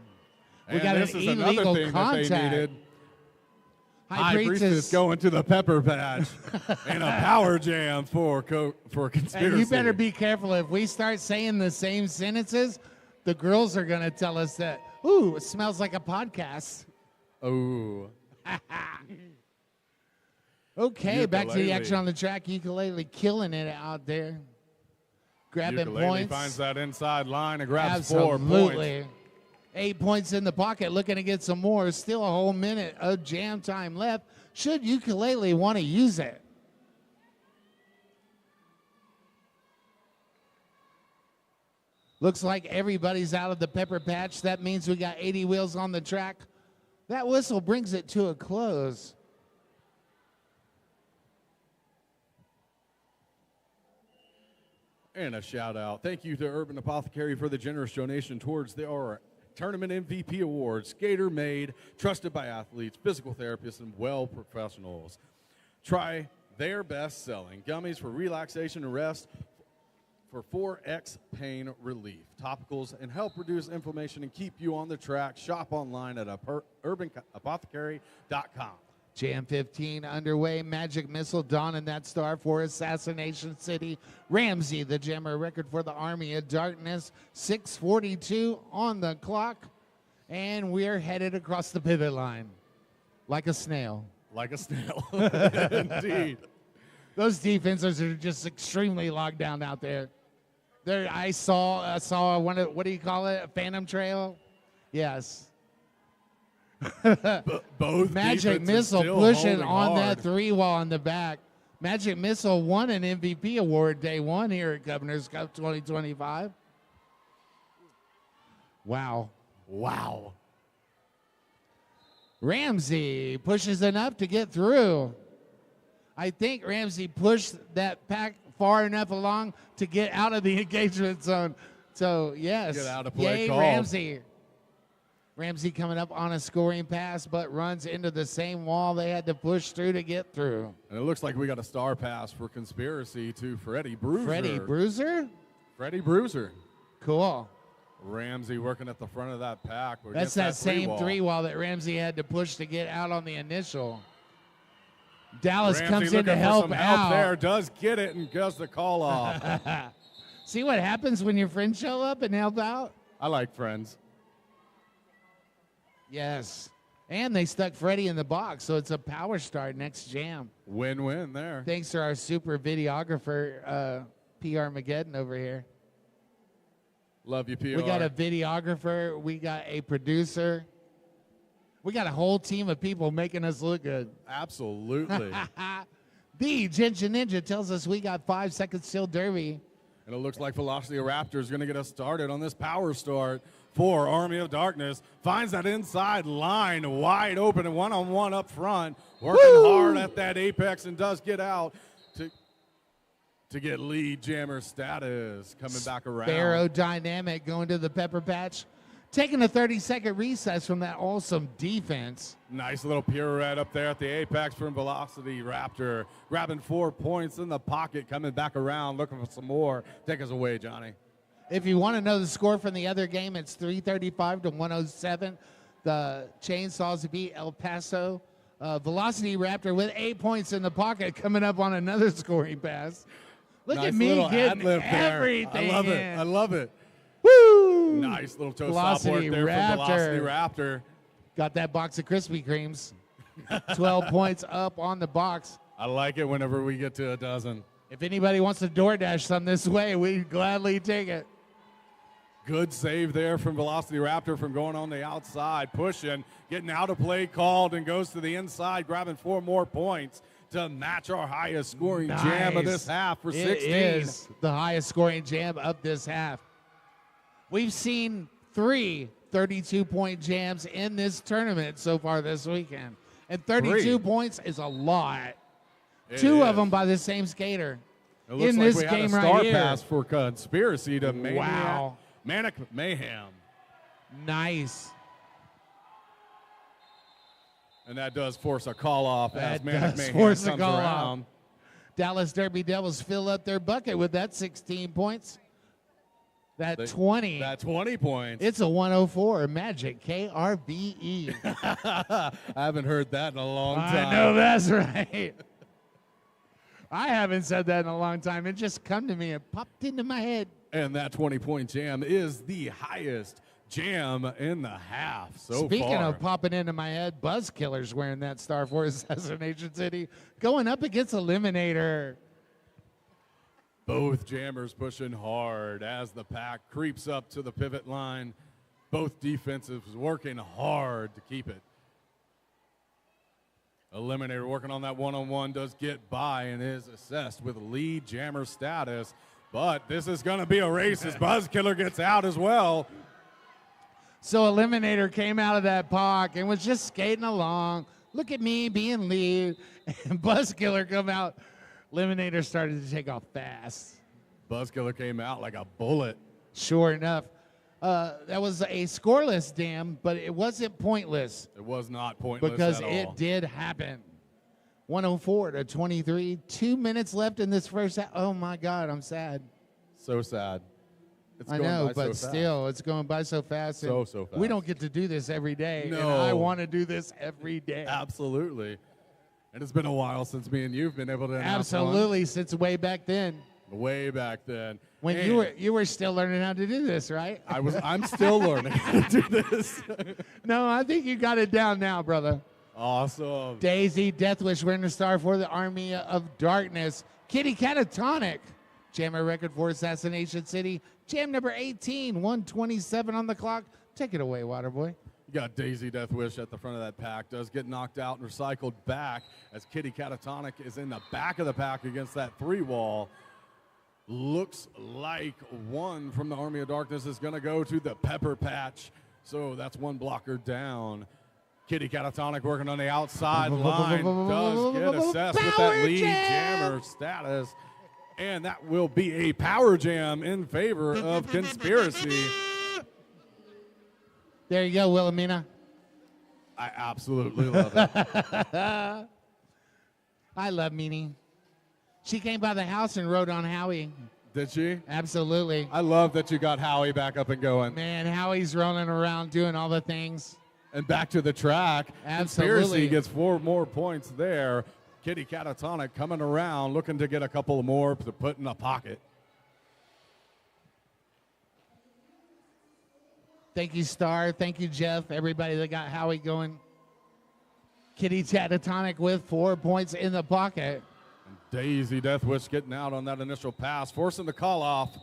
We And got this an is another illegal thing contact. that they needed. High Priestess going to the pepper patch and a power jam for Conspiracy. And you better be careful. If we start saying the same sentences, the girls are going to tell us that, ooh, it smells like a podcast. Oh. Okay, back to the Ukulele. action on the track. Ukulele killing it out there. Grabbing Ukulele points. finds that inside line and grabs 4 points. Absolutely. 8 points in the pocket, looking to get some more. Still a whole minute of jam time left. Should Ukulele want to use it? Looks like everybody's out of the pepper patch. That means we got 80 wheels on the track. That whistle brings it to a close. And a shout out. Thank you to Urban Apothecary for the generous donation towards our Tournament MVP Awards. Skater made, trusted by athletes, physical therapists, and well professionals. Try their best selling gummies for relaxation and rest for 4X pain relief, topicals, and help reduce inflammation and keep you on the track. Shop online at urbanapothecary.com. Jam 15 underway. Magic Missile donning that star for Assassination City. Ramsey, the jammer, record for the Army of Darkness. 6:42 on the clock. And we're headed across the pivot line like a snail. Like a snail. Indeed. Those defenses are just extremely locked down out there. I saw one of, what do you call it? A phantom trail? Yes. Both Magic defenses Missile still pushing holding on hard. that 3-wall in the back. Magic Missile won an MVP award day 1 here at Governor's Cup 2025. Wow. Wow. Ramsey pushes enough to get through. I think Ramsey pushed that pack far enough along to get out of the engagement zone. So, yes. Get out of play Yay, called. Ramsey. Ramsey coming up on a scoring pass, but runs into the same wall they had to push through to get through. And it looks like we got a star pass for Conspiracy to Freddie Bruiser. Freddie Bruiser? Freddie Bruiser. Cool. Ramsey working at the front of that pack. That's that same 3-wall that Ramsey had to push to get out on the initial. Dallas Ramsey comes in to looking for help some out. there, does get it, and does the call off. See what happens when your friends show up and help out? I like friends. Yes. And they stuck Freddie in the box, so it's a power start next jam. Win-win there. Thanks to our super videographer, PR Mageddon over here. Love you, PR. We got a videographer. We got a producer. We got a whole team of people making us look good. Absolutely. The Ginger Ninja tells us we got 5 seconds till Derby. And it looks like Velocity Raptor is going to get us started on this power start for Army of Darkness. Finds that inside line wide open and one-on-one up front. Working hard at that apex and does get out to get lead jammer status. Coming back around. Aerodynamic going to the pepper patch. Taking a 30-second recess from that awesome defense. Nice little pirouette up there at the apex from Velocity Raptor. Grabbing 4 points in the pocket, coming back around, looking for some more. Take us away, Johnny. If you want to know the score from the other game, it's 335 to 107. The Chainsaws beat El Paso. Velocity Raptor with 8 points in the pocket, coming up on another scoring pass. Look Nice at me little getting ad-lib there. everything I love it. in. I love it. Woo! Nice little toe stop work Velocity there Raptor. from Velocity Raptor. Got that box of Krispy Kremes. 12 points up on the box. I like it whenever we get to a dozen. If anybody wants to DoorDash some this way, we'd gladly take it. Good save there from Velocity Raptor from going on the outside, pushing, getting out of play called, and goes to the inside, grabbing 4 more points to match our highest scoring jam of this half for 16. It is the highest scoring jam of this half. We've seen 3 32-point jams in this tournament so far this weekend. And 32 points is a lot. Two of is. them by the same skater. It looks in like this we had game a right star here. pass for Conspiracy to Wow. Manic Mayhem. Nice. And that does force a call off as That Manic does Mayhem force a comes call off. around. Dallas Derby Devils fill up their bucket with that 16 points. That 20. That 20 points. It's a 104 Magic KRBE. I haven't heard that in a long time. I know that's right. I haven't said that in a long time. It just come to me. It popped into my head. And that 20-point jam is the highest jam in the half so Speaking far. of popping into my head, Buzzkiller's wearing that Star Force Assassination City, going up against Eliminator. Both jammers pushing hard as the pack creeps up to the pivot line. Both defensives working hard to keep it. Eliminator working on that one-on-one, does get by and is assessed with lead jammer status. But this is going to be a race as Buzzkiller gets out as well. So Eliminator came out of that park and was just skating along. Look at me being lead. And Buzzkiller come out. Eliminator started to take off fast. Buzzkiller came out like a bullet. Sure enough. That was a scoreless jam, but it wasn't pointless It was not pointless because at all. it did happen. 104 to 23. 2 minutes left in this first half. Oh, my God, I'm sad. So sad. It's I going know, by but so still, it's going by so fast. and So We fast. don't get to do this every day. And No. I want to do this every day. Absolutely. And it's been a while since me and you've been able to announce one. Absolutely, since way back then. Way back then. When And you were still learning how to do this, right? I'm still learning how to do this. No, I think you got it down now, brother. Awesome. Daisy, Deathwish, wearing the star for the Army of Darkness. Kitty Catatonic, jammer record for Assassination City. Jam number 18, 127 on the clock. Take it away, Waterboy. You got Daisy Deathwish at the front of that pack. Does get knocked out and recycled back as Kitty Catatonic is in the back of the pack against that three wall. Looks like one from the Army of Darkness is going to go to the Pepper Patch. So that's one blocker down. Kitty Catatonic working on the outside line. Does get assessed with that Power lead jam! jammer status. And that will be a power jam in favor of Conspiracy. There you go, Wilhelmina. I absolutely love it. I love Meanie. She came by the house and rode on Howie. Did she? Absolutely. I love that you got Howie back up and going. Man, Howie's rolling around doing all the things. And back to the track. Absolutely. Conspiracy gets 4 more points there. Kitty Catatonic coming around, looking to get a couple more to put in the pocket. Thank you, Star. Thank you, Jeff. Everybody that got Howie going. Kitty Catatonic with 4 points in the pocket. Daisy Deathwish getting out on that initial pass, forcing the call off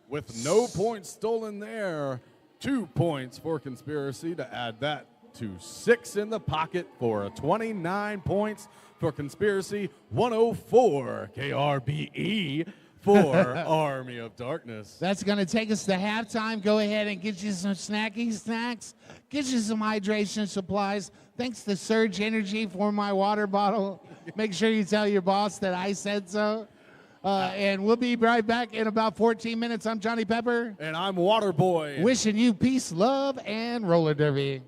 with no points stolen there. 2 points for Conspiracy to add that to 6 in the pocket for 29 points for Conspiracy, 104 KRBE for Army of Darkness. That's going to take us to halftime. Go ahead and get you some snacky snacks. Get you some hydration supplies. Thanks to Surge Energy for my water bottle. Make sure you tell your boss that I said so. And we'll be right back in about 14 minutes. I'm Johnny Pepper. And I'm Waterboy. Wishing you peace, love, and roller derby.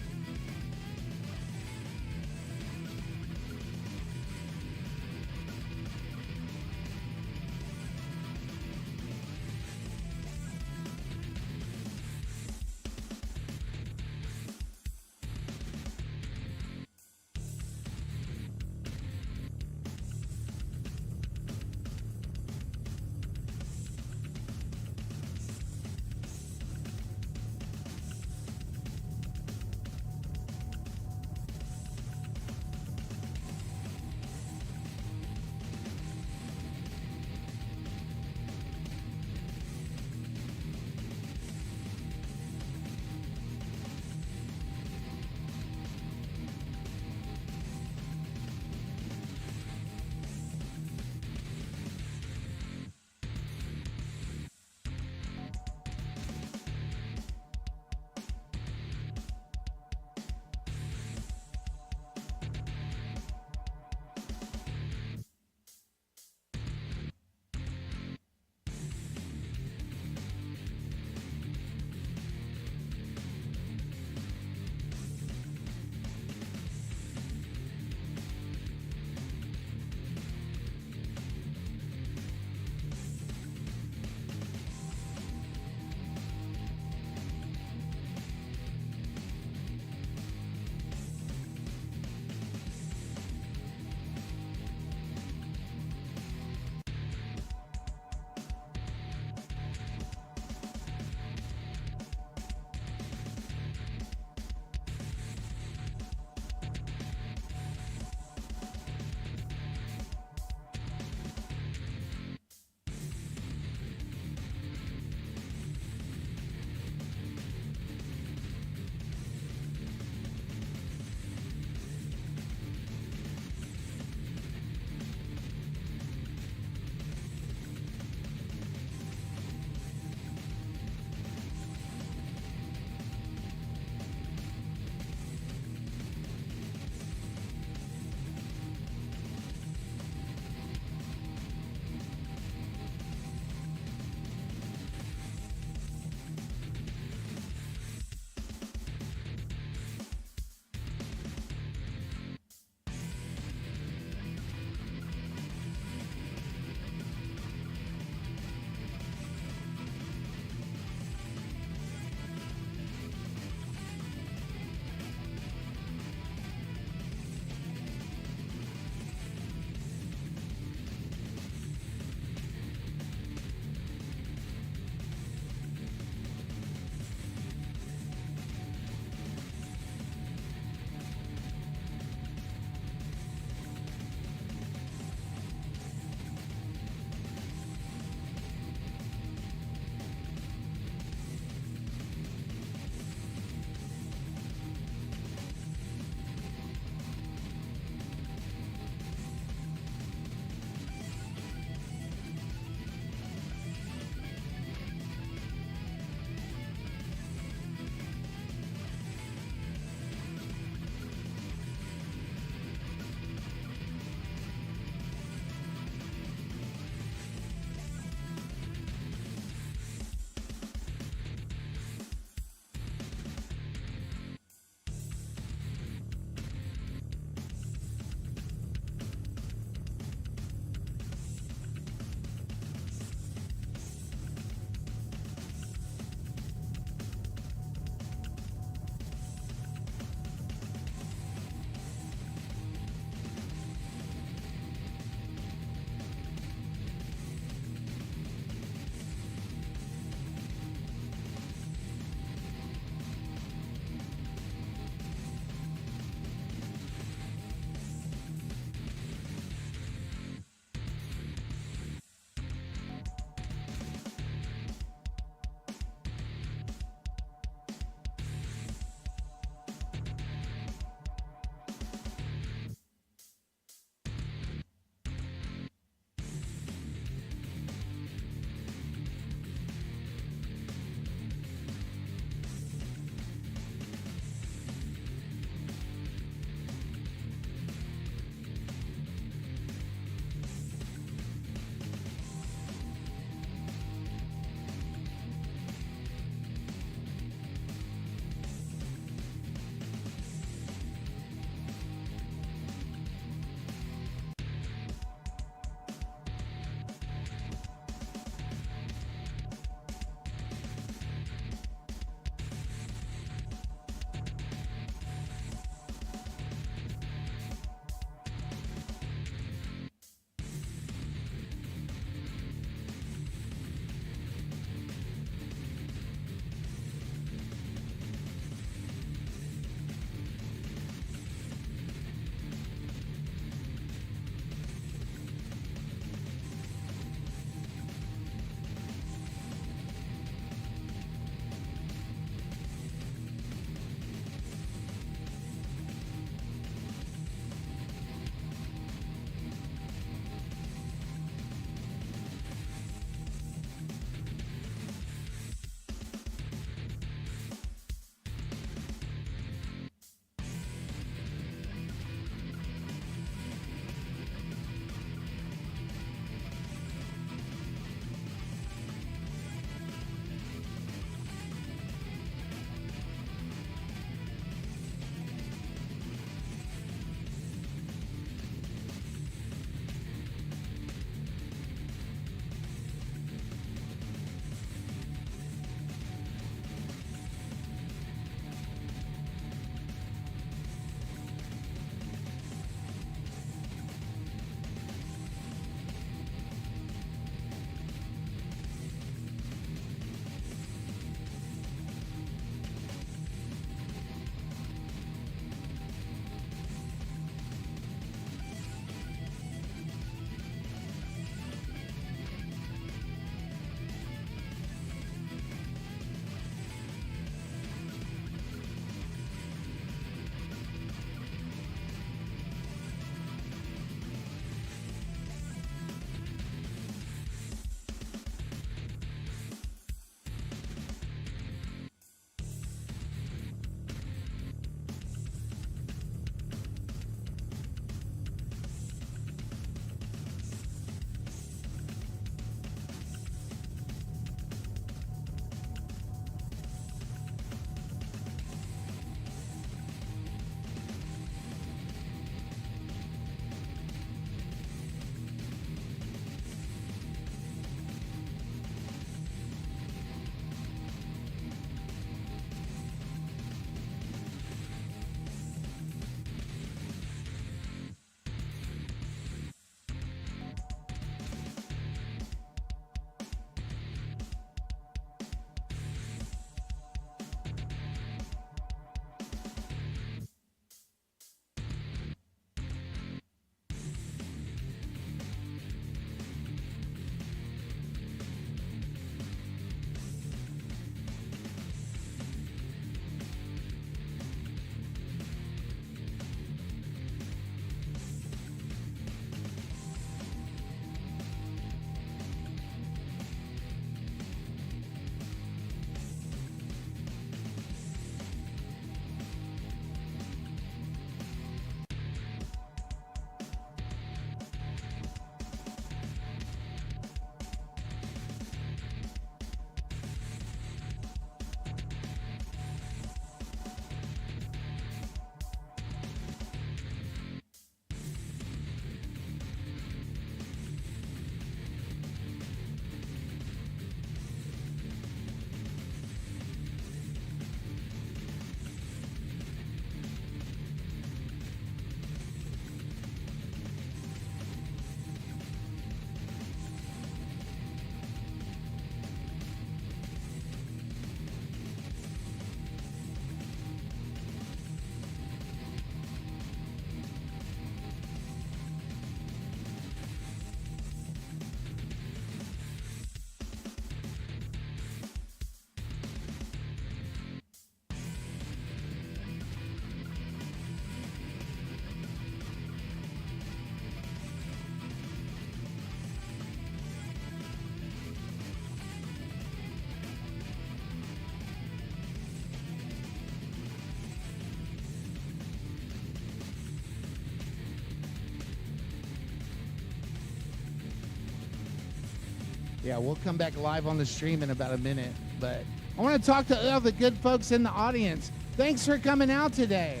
Yeah, we'll come back live on the stream in about a minute. But I want to talk to all the good folks in the audience. Thanks for coming out today.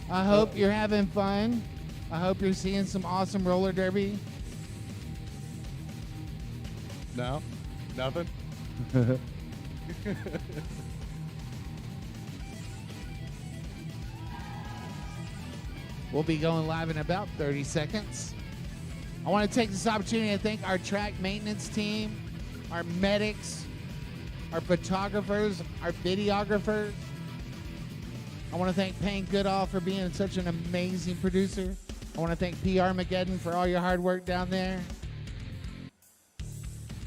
I hope you're having fun. I hope you're seeing some awesome roller derby. No? Nothing? We'll be going live in about 30 seconds. I want to take this opportunity to thank our track maintenance team, our medics, our photographers, our videographers. I want to thank Payne Goodall for being such an amazing producer. I want to thank P. Armageddon for all your hard work down there.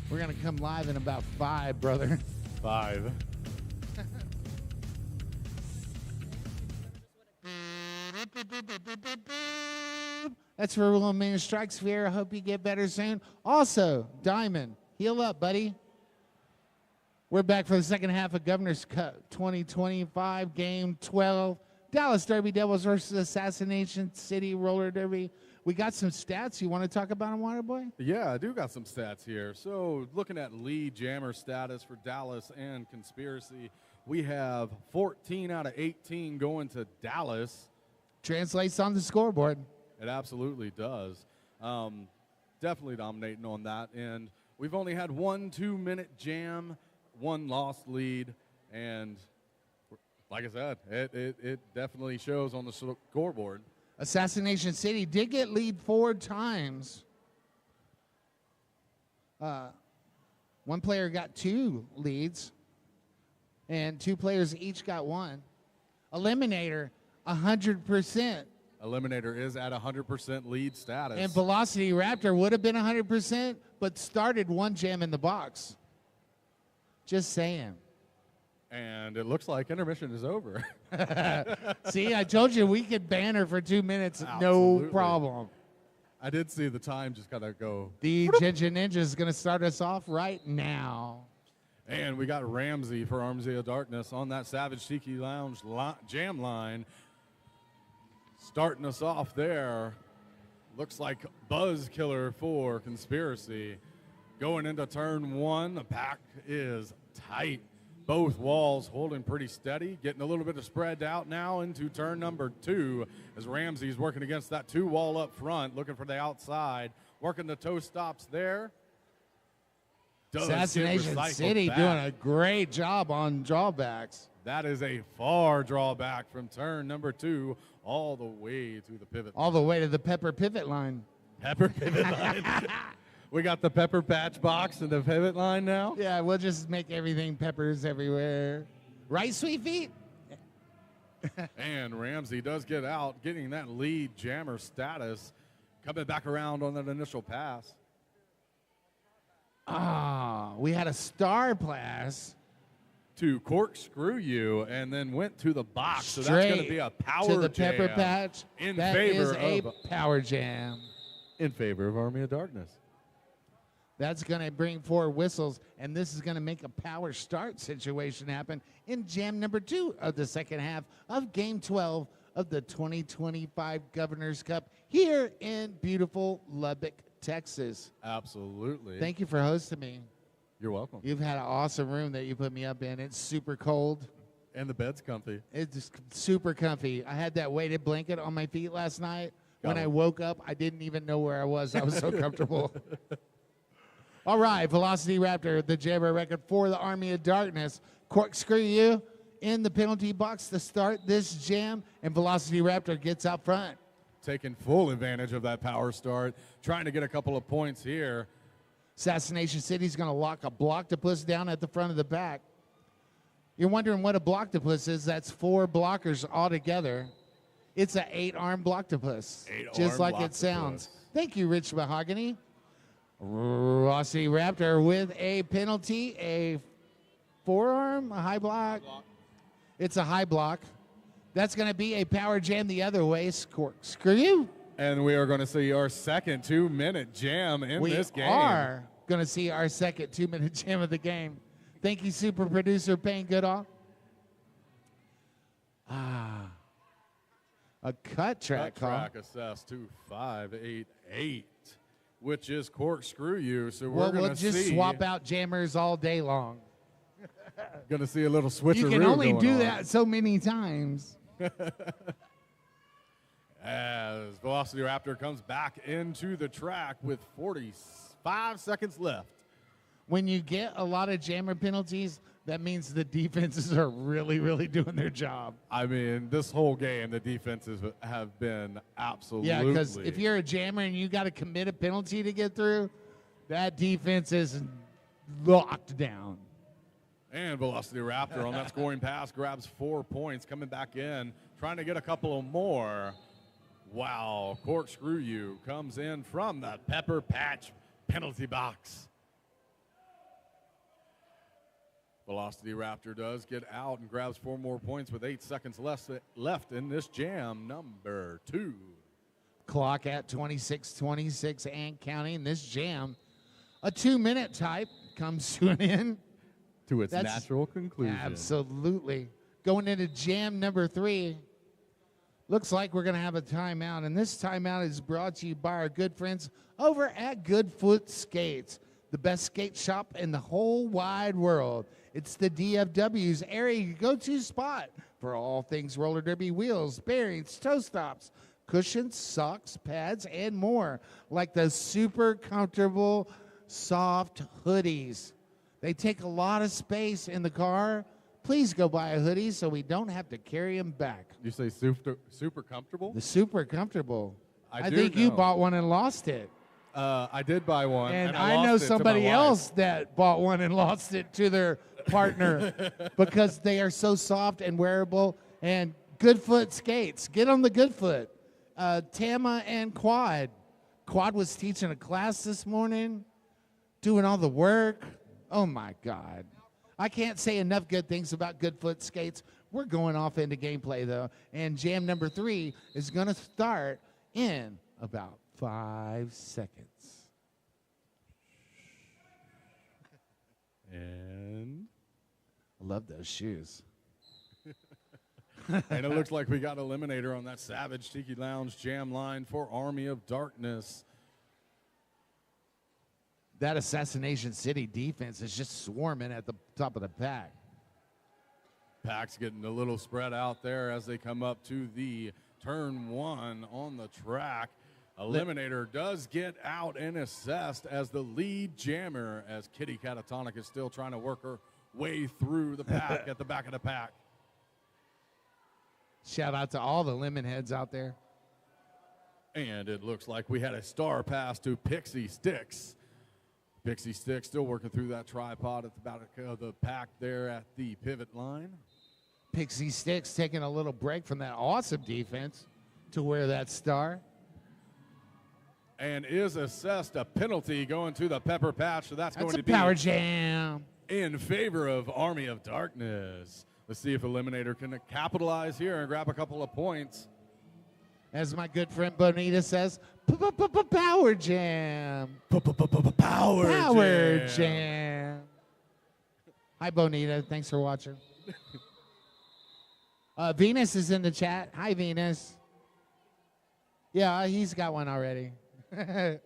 We're going to come live in about 5, brother. 5. That's for Willow Man Strikes Fear. I hope you get better soon. Also, Diamond, heal up, buddy. We're back for the second half of Governor's Cup 2025, Game 12. Dallas Derby Devils versus Assassination City Roller Derby. We got some stats you want to talk about on Waterboy? Yeah, I do got some stats here. So looking at lead jammer status for Dallas and Conspiracy, we have 14 out of 18 going to Dallas. Translates on the scoreboard. It absolutely does. Definitely dominating on that. And we've only had 1 2-minute jam, 1 lost lead. And like I said, it definitely shows on the scoreboard. Assassination City did get lead 4 times. One player got 2 leads, and 2 players each got 1. Eliminator, 100%. Eliminator is at 100% lead status. And Velocity Raptor would have been 100%, but started 1 jam in the box. Just saying. And it looks like intermission is over. See, I told you we could ban her for 2 minutes, Absolutely. no problem. I did see the time just kind of go. The Ginger Ninja is going to start us off right now. And we got Ramsey for Armsy of Darkness on that Savage Tiki Lounge jam line. Starting us off there. Looks like Buzz Killer for Conspiracy. Going into turn 1, the pack is tight. Both walls holding pretty steady, getting a little bit of spread out now into turn number 2 as Ramsey's working against that 2 wall up front, looking for the outside, working the toe stops there. Assassination City doing a great job on drawbacks. That is a far drawback from turn number 2 all the way to the pivot. All the way to the Pepper pivot line. Pepper pivot line. We got the Pepper Patch box and the pivot line now. Yeah, we'll just make everything peppers everywhere. Right, Sweet Feet? And Ramsey does get out, getting that lead jammer status, coming back around on that initial pass. We had a star pass. To corkscrew you, and then went to the box. Straight so that's going to be a power to the jam Pepper Patch. in That favor is a of power jam. in favor of Army of Darkness. That's going to bring 4 whistles, and this is going to make a power start situation happen in jam number 2 of the second half of Game 12 of the 2025 Governor's Cup here in beautiful Lubbock, Texas. Absolutely. Thank you for hosting me. You're welcome. You've had an awesome room that you put me up in. It's super cold. And the bed's comfy. It's super comfy. I had that weighted blanket on my feet last night. When I woke up, I didn't even know where I was. I was so comfortable. All right, Velocity Raptor, the jammer record for the Army of Darkness. Corkscrew you in the penalty box to start this jam, and Velocity Raptor gets out front. Taking full advantage of that power start, trying to get a couple of points here. Assassination City's going to lock a Blocktopus down at the front of the pack. You're wondering what a Blocktopus is. That's 4 blockers all together. It's an 8-arm Blocktopus, just like it sounds. Thank you, Rich Mahogany. Velocity Raptor with a penalty, a 4-arm, a high block. It's a high block. That's going to be a power jam the other way. Screw you. And we are going to see our second 2-minute jam in this game. We are going to see our second 2-minute jam of the game. Thank you, super producer Payne Goodall. A cut track call. Track assessed to 588. which is Corkscrew You. So Well, we're we'll going to just see. swap out jammers all day long. Going to see a little switcheroo. You can only going do on. that so many times. As Velocity Raptor comes back into the track with 45 seconds left. When you get a lot of jammer penalties, that means the defenses are really, really doing their job. I mean, this whole game, the defenses have been absolutely. Yeah, because if you're a jammer and you got to commit a penalty to get through, that defense is locked down. And Velocity Raptor on that scoring pass grabs 4 points, coming back in, trying to get a couple of more. Wow, Corkscrew You comes in from the Pepper Patch penalty box. Velocity Raptor does get out and grabs 4 more points with 8 seconds left in this jam number 2. Clock at 26:26 and counting. This jam, a 2-minute type, comes to an end. To its That's- natural conclusion. Absolutely. Going into jam number 3, looks like we're going to have a timeout. And this timeout is brought to you by our good friends over at Goodfoot Skates, the best skate shop in the whole wide world. It's the DFW's area go-to spot for all things roller derby wheels, bearings, toe stops, cushions, socks, pads, and more, like the super comfortable, soft hoodies. They take a lot of space in the car. Please go buy a hoodie so we don't have to carry them back. You say super comfortable? The super comfortable. I I do think you know. bought one and lost it. I did buy one. And I I know lost it to my somebody wife. else that bought one and lost it to their partner because they are so soft and wearable. And Goodfoot Skates. Get on the Goodfoot. Tama and Quad. Quad was teaching a class this morning, doing all the work. Oh, my God. I can't say enough good things about Goodfoot Skates. We're going off into gameplay, though. And jam number 3 is going to start in about 5 seconds. And I love those shoes. and it looks like we got Eliminator on that Savage Tiki Lounge jam line for Army of Darkness. That Assassination City defense is just swarming at the top of the pack. Pack's getting a little spread out there as they come up to the turn 1 on the track. Eliminator does get out and assessed as the lead jammer as Kitty Catatonic is still trying to work her way through the pack at the back of the pack. Shout out to all the lemon heads out there. And it looks like we had a star pass to Pixie Sticks. Pixie Sticks still working through that tripod at the back of the pack there at the pivot line. Pixie Sticks taking a little break from that awesome defense to wear that star. And is assessed a penalty going to the Pepper Patch, so that's That's going a to be power jam. in favor of Army of Darkness. Let's see if Eliminator can capitalize here and grab a couple of points. As my good friend Bonita says, power jam. Power Jam. Hi, Bonita. Thanks for watching. Venus is in the chat. Hi, Venus. Yeah, he's got one already. And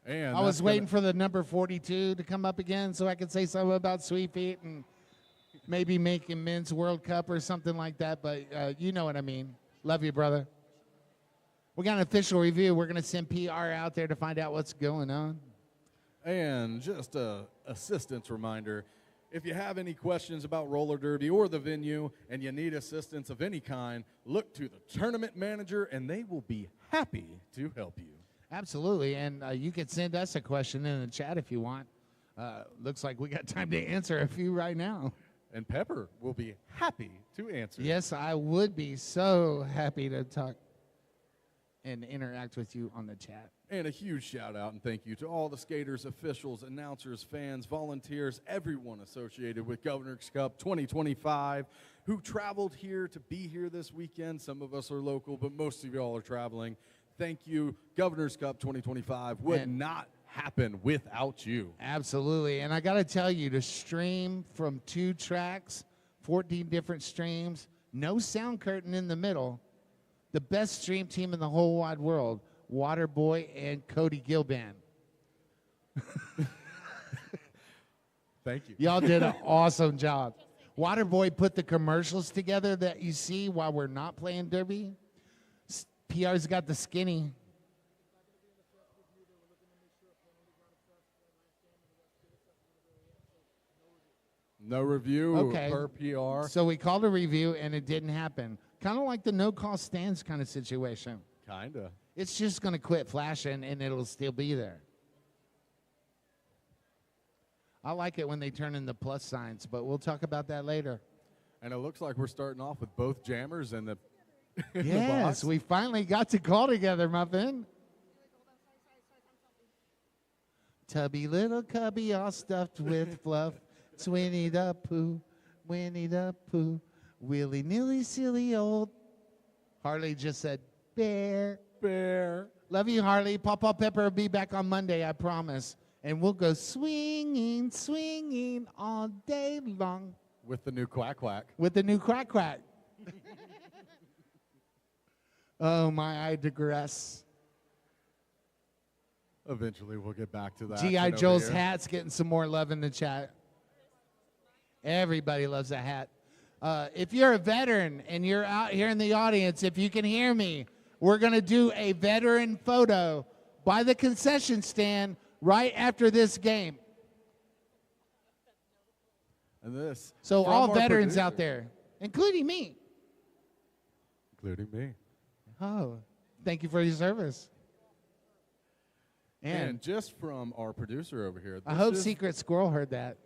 I was waiting for the number 42 to come up again so I could say something about Sweet Feet and maybe making Men's World Cup or something like that, but you know what I mean. Love you, brother. We got an official review. We're going to send PR out there to find out what's going on. And just a assistance reminder, if you have any questions about roller derby or the venue and you need assistance of any kind, look to the tournament manager and they will be happy to help you. Absolutely, and you can send us a question in the chat if you want. Looks like we got time to answer a few right now. And Pepper will be happy to answer. Yes, I would be so happy to talk and interact with you on the chat. And a huge shout out and thank you to all the skaters, officials, announcers, fans, volunteers, everyone associated with Governor's Cup 2025 who traveled here to be here this weekend. Some of us are local, but most of y'all are traveling. Thank you. Governor's Cup 2025 would not happen without you. Absolutely. And I got to tell you, to stream from 2 tracks, 14 different streams, no sound curtain in the middle, the best stream team in the whole wide world, Waterboy, and Cody Gilban. Thank you. Y'all did an awesome job. Waterboy put the commercials together that you see while we're not playing Derby. PR's got the skinny. No review Okay. per PR. So we called a review, and it didn't happen. Kind of like the no-call stands kind of situation. Kinda. It's just going to quit flashing, and it'll still be there. I like it when they turn in the plus signs, but we'll talk about that later. And it looks like we're starting off with both jammers in the in the Yes, box. we finally got to call together, Muffin. Tubby little cubby all stuffed with fluff. It's Winnie the Pooh, Winnie the Pooh, willy-nilly silly old. Harley just said, bear. Bear. Love you, Harley. Pawpaw Pepper will be back on Monday, I promise. And we'll go swinging, swinging all day long. With the new quack quack. With the new quack quack. Oh, I digress. Eventually we'll get back to that. G.I. Joe's hat's getting some more love in the chat. Everybody loves that hat. If you're a veteran and you're out here in the audience, if you can hear me, we're going to do a veteran photo by the concession stand right after this game. And this. So from all our veterans producer, out there, including me. including me. Oh, thank you for your service. And just from our producer over here. I this hope is Secret Squirrel heard that.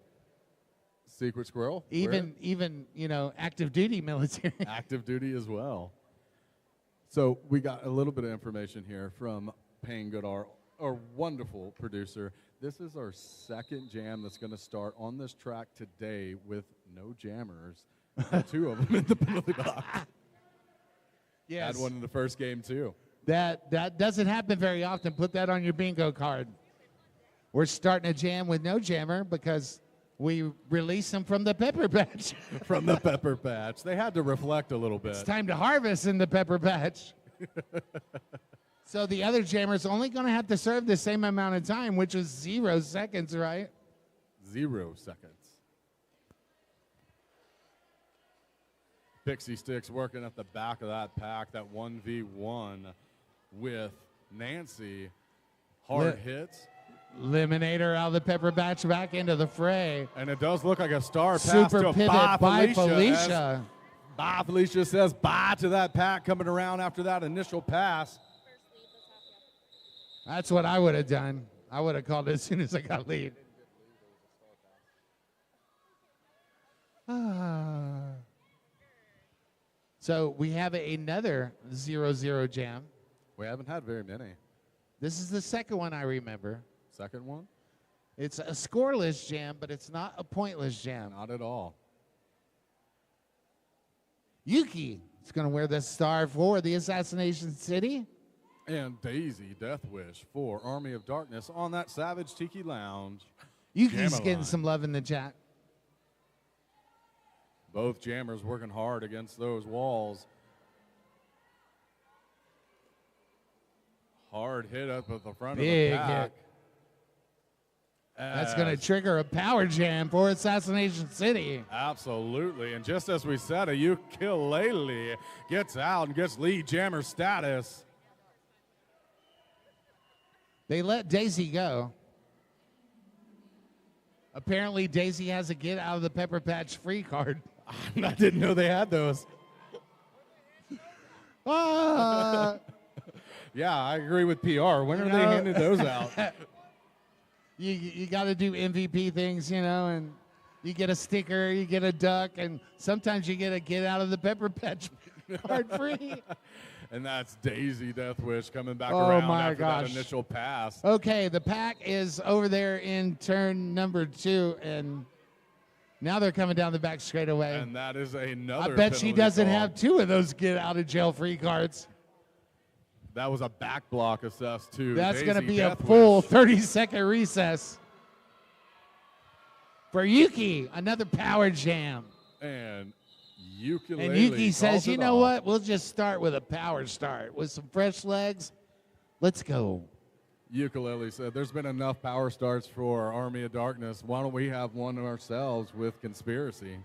Secret Squirrel. Even active duty military. Active duty as well. So we got a little bit of information here from Payne Good, our wonderful producer. This is our second jam that's going to start on this track today with no jammers. Two of them in the penalty box. Yes. Had one in the first game too. That doesn't happen very often. Put that on your bingo card. We're starting a jam with no jammer because we release them from the pepper patch. From the pepper patch. They had to reflect a little bit. It's time to harvest in the pepper patch. So the other jammer's only going to have to serve the same amount of time, which was 0 seconds, right? 0 seconds. Pixie Sticks working at the back of that pack, that 1v1 with Nancy. Hard hits. Eliminator out of the pepper patch back into the fray. And it does look like a star pass Super to pivot by Felicia. Bye, Felicia says bye to that pack coming around after that initial pass. That's what I would have done. I would have called it as soon as I got lead. So we have another 0-0 jam. We haven't had very many. This is the second one I remember. Second one? It's a scoreless jam, but it's not a pointless jam. Not at all. Yuki is going to wear the star for the Assassination City. And Daisy Death Wish for Army of Darkness on that Savage Tiki Lounge. Yuki's Jam-a-line. getting some love in the chat. Both jammers working hard against those walls. Hard hit up at the front Big of the pack. hit. That's going to trigger a power jam for Assassination City. Absolutely. And just as we said, a ukulele gets out and gets lead jammer status. They let Daisy go. Apparently, Daisy has a get out of the Pepper Patch free card. I didn't know they had those. Ah! Yeah, I agree with PR. When are they handing those out? You got to do MVP things, and you get a sticker, you get a duck, and sometimes you get a get out of the Pepper Patch card free. And that's Daisy Death Wish coming back Oh, around my after gosh. that initial pass. Okay, the pack is over there in turn number 2, and now they're coming down the back straight away. And that is another I bet she penalty doesn't call. have 2 of those get out of jail free cards. That was a back block assessed too. That's going to Daisy be a Death full Wish. 30-second recess. For Yuki, another power jam. And ukulele. And Yuki says, calls you it know off. what? We'll just start with a power start with some fresh legs. Let's go. Ukulele said, there's been enough power starts for Army of Darkness. Why don't we have one ourselves with Conspiracy?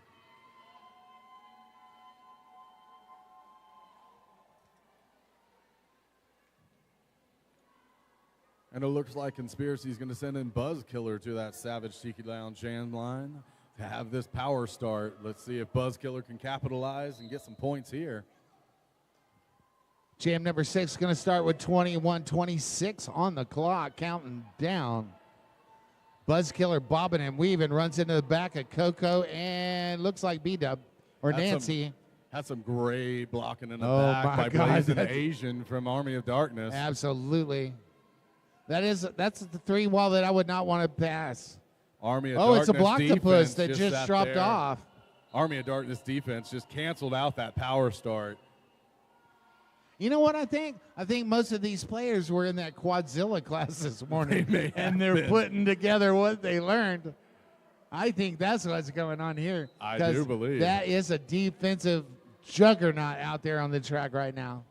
And it looks like Conspiracy is going to send in Buzz Killer to that Savage Tiki Lounge jam line to have this power start. Let's see if Buzz Killer can capitalize and get some points here. Jam number 6 is going to start with 21:26 on the clock, counting down. Buzz Killer bobbing and weaving, runs into the back of Coco, and looks like B-Dub or Nancy. Had some great blocking in the Oh back my by God, Blazing that's- Asian from Army of Darkness. Absolutely. That's the 3 wall that I would not want to pass. Army of Oh, it's a Darkness Blocktopus defense that just sat dropped there. off. Army of Darkness defense just canceled out that power start. You know what I think? I think most of these players were in that Quadzilla class this morning, They may and have they're been. putting together what they learned. I think that's what's going on here. I 'cause do believe. that is a defensive juggernaut out there on the track right now.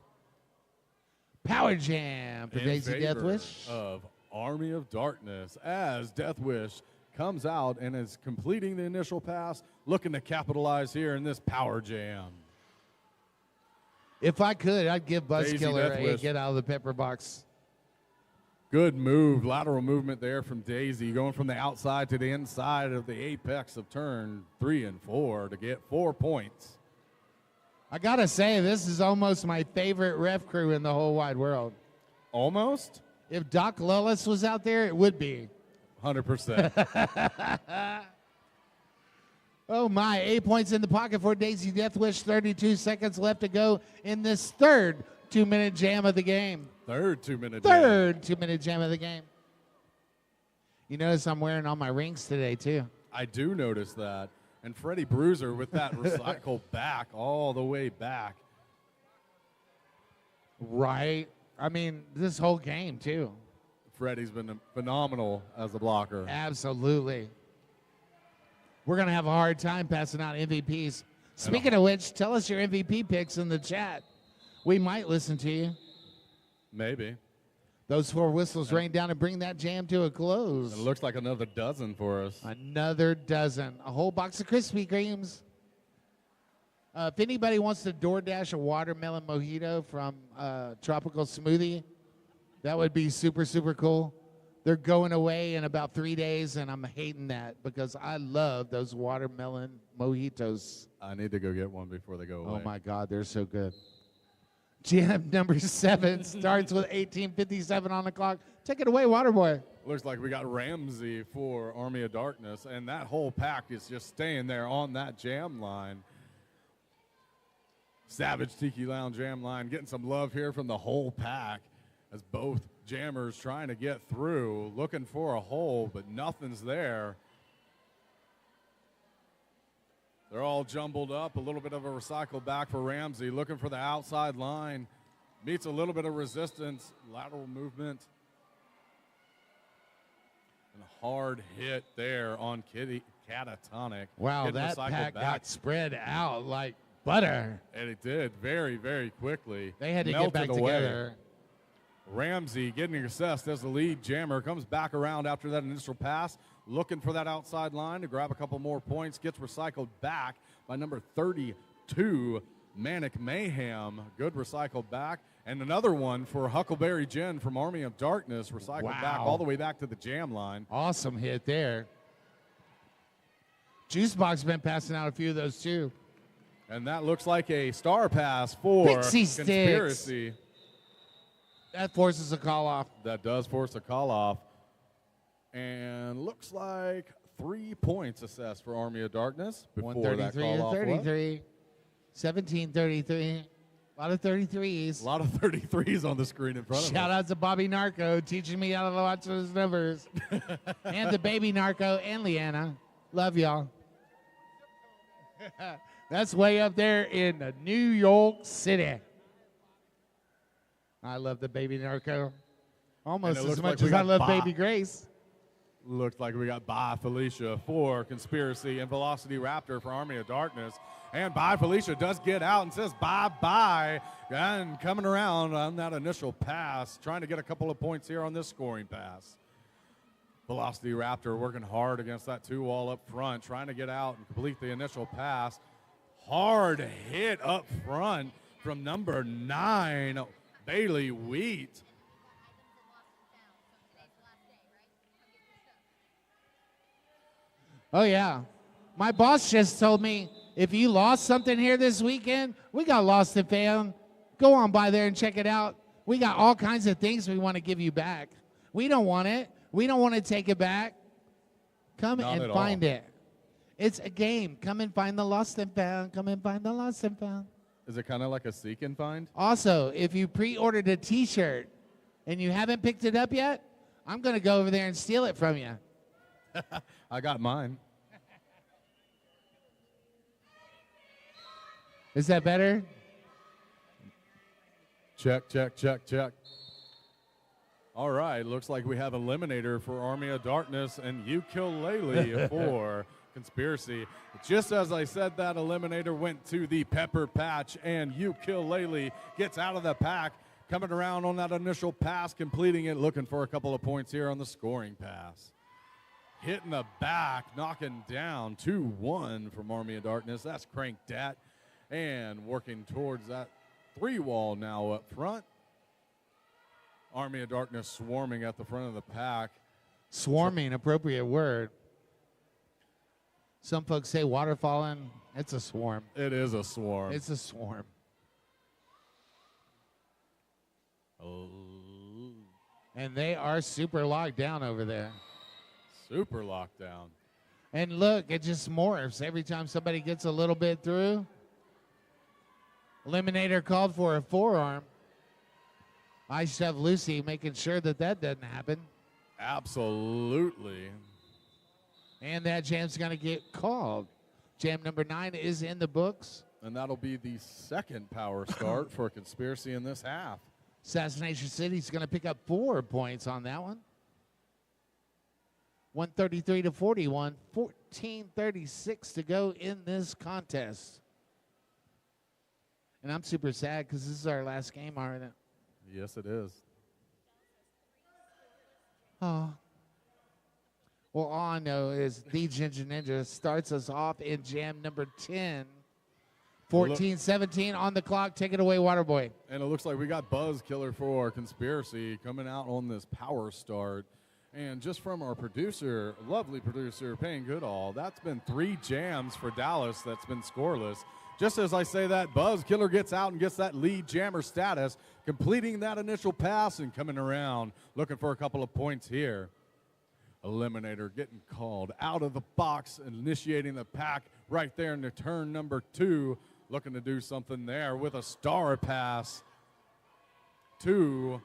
Power Jam for In Daisy favor Deathwish. of Army of Darkness as Deathwish comes out and is completing the initial pass, looking to capitalize here in this power jam. If I could, I'd give Buzz Daisy Killer a Deathwish. get out of the pepper box. Good move, lateral movement there from Daisy, going from the outside to the inside of the apex of turn 3 and 4 to get 4 points. I got to say, this is almost my favorite ref crew in the whole wide world. Almost If Doc Lullis was out there, it would be. 100%. Oh my, 8 points in the pocket for Daisy Deathwish. 32 seconds left to go in this third 2-minute jam of the game. Third 2-minute jam. Third 2-minute jam of the game. You notice I'm wearing all my rings today, too. I do notice that. And Freddie Bruiser with that recycle back all the way back. Right. I mean, this whole game, too. Freddie's been phenomenal as a blocker. Absolutely. We're going to have a hard time passing out MVPs. Speaking of which, tell us your MVP picks in the chat. We might listen to you. Maybe. Those 4 whistles rain down and bring that jam to a close. It looks like another dozen for us. Another dozen. A whole box of Krispy Kremes. If anybody wants to DoorDash a watermelon mojito from Tropical Smoothie, that would be super, super cool. They're going away in about 3 days, and I'm hating that because I love those watermelon mojitos. I need to go get one before they go away. Oh, my God, they're so good. Jam number 7 starts with 18:57 on the clock. Take it away, Waterboy. Looks like we got Ramsey for Army of Darkness, and that whole pack is just staying there on that jam line. Savage Tiki Lounge jam line getting some love here from the whole pack as both jammers trying to get through, looking for a hole, but nothing's there. They're all jumbled up, a little bit of a recycle back for Ramsey, looking for the outside line. Meets a little bit of resistance, lateral movement. And a hard hit there on Catatonic. Wow, Getting that recycled pack back. got spread out like butter. And it did very, very quickly. They had to Melted get back away. together. Ramsey getting assessed as the lead jammer, comes back around after that initial pass, looking for that outside line to grab a couple more points, gets recycled back by number 32, Manic Mayhem. Good recycled back. And another one for Huckleberry Jen from Army of Darkness, recycled back Wow. all the way back to the jam line. Awesome hit there. Juicebox been passing out a few of those too. And that looks like a star pass for Pixie Sticks. Conspiracy. That forces a call off. That does force a call off. And looks like 3 points assessed for Army of Darkness before that 133 call to off. 33. 17-33. A lot of 33s. A lot of 33s on the screen in front of Shout us. out to Bobby Narco teaching me how to watch those numbers. And the baby Narco and Leanna. Love y'all. That's way up there in New York City. I love the baby Narco. Almost And it as looks much like we as I got love Bob. baby Grace. Looks like we got Bye Felicia for Conspiracy and Velocity Raptor for Army of Darkness. And Bye Felicia does get out and says bye-bye. And coming around on that initial pass, trying to get a couple of points here on this scoring pass. Velocity Raptor working hard against that two-wall up front, trying to get out and complete the initial pass. Hard hit up front from number 9, Bailey Wheat. Oh, yeah. My boss just told me if you lost something here this weekend, we got Lost and Found. Go on by there and check it out. We got all kinds of things we want to give you back. We don't want it. We don't want to take it back. Come and find it. It's a game. Come and find the Lost and Found. Come and find the Lost and Found. Is it kind of like a seek and find? Also, if you pre-ordered a T-shirt and you haven't picked it up yet, I'm going to go over there and steal it from you. I got mine. Is that better? Check, check, check, check. All right, looks like we have Eliminator for Army of Darkness and Ukulele for Conspiracy. Just as I said that, Eliminator went to the Pepper Patch, and Ukulele gets out of the pack, coming around on that initial pass, completing it, looking for a couple of points here on the scoring pass. Hitting the back, knocking down 2-1 from Army of Darkness. That's Cranked Dat. And working towards that 3-wall now up front. Army of Darkness swarming at the front of the pack. Swarming, appropriate word. Some folks say waterfalling. It's a swarm. It is a swarm. It's a swarm. Oh. And they are super locked down over there. Super locked down. And look, it just morphs every time somebody gets a little bit through. Eliminator called for a forearm. I Chef Lucy making sure that doesn't happen. Absolutely. And that jam's going to get called. Jam number 9 is in the books. And that'll be the second power start for Conspiracy in this half. Assassination City's going to pick up 4 points on that one. 133 to 41, 14:36 to go in this contest. And I'm super sad because this is our last game, aren't it? Yes, it is. Oh. Well, all I know is the Ginger Ninja starts us off in jam number 10. 14-17 on the clock. Take it away, Waterboy. And it looks like we got Buzz Killer for Conspiracy coming out on this power start. And just from our producer, lovely producer, Payne Goodall, that's been 3 jams for Dallas that's been scoreless. Just as I say that, Buzz Killer gets out and gets that lead jammer status, completing that initial pass and coming around, looking for a couple of points here. Eliminator getting called out of the box, initiating the pack right there into turn number 2, looking to do something there with a star pass to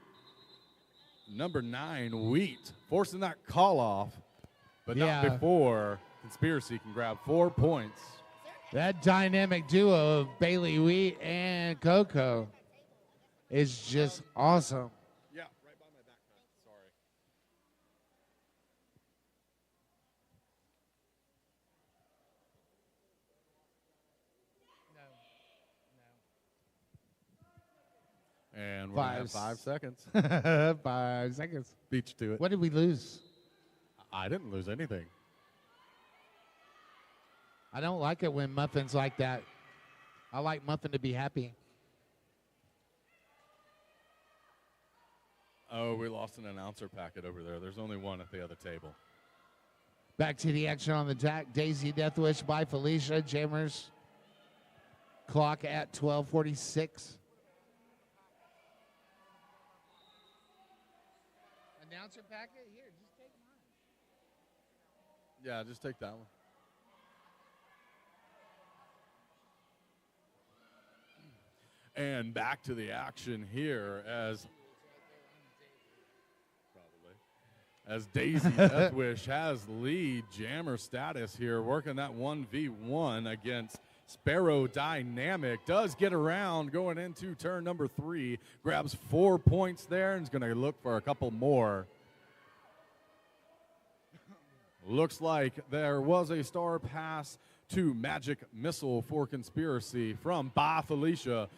number 9, Wheat, forcing that call off, but not before Conspiracy can grab 4 points. That dynamic duo of Bailey Wheat and Coco is just awesome. Yeah, right by my backpack. Sorry. And we're gonna have 5 seconds. 5 seconds. Beat you to it. What did we lose? I didn't lose anything. I don't like it when Muffin's like that. I like Muffin to be happy. Oh, we lost an announcer packet over there. There's only one at the other table. Back to the action on the deck. Daisy Deathwish by Felicia. Jammers. Clock at 12:46. Announcer packet? Here, just take mine. Yeah, just take that one. And back to the action here as Daisy Deathwish has lead jammer status here, working that 1v1 against Sparrow Dynamic. Does get around going into turn number 3, grabs 4 points there and is going to look for a couple more. Looks like there was a star pass to Magic Missile for Conspiracy from Ba Felicia.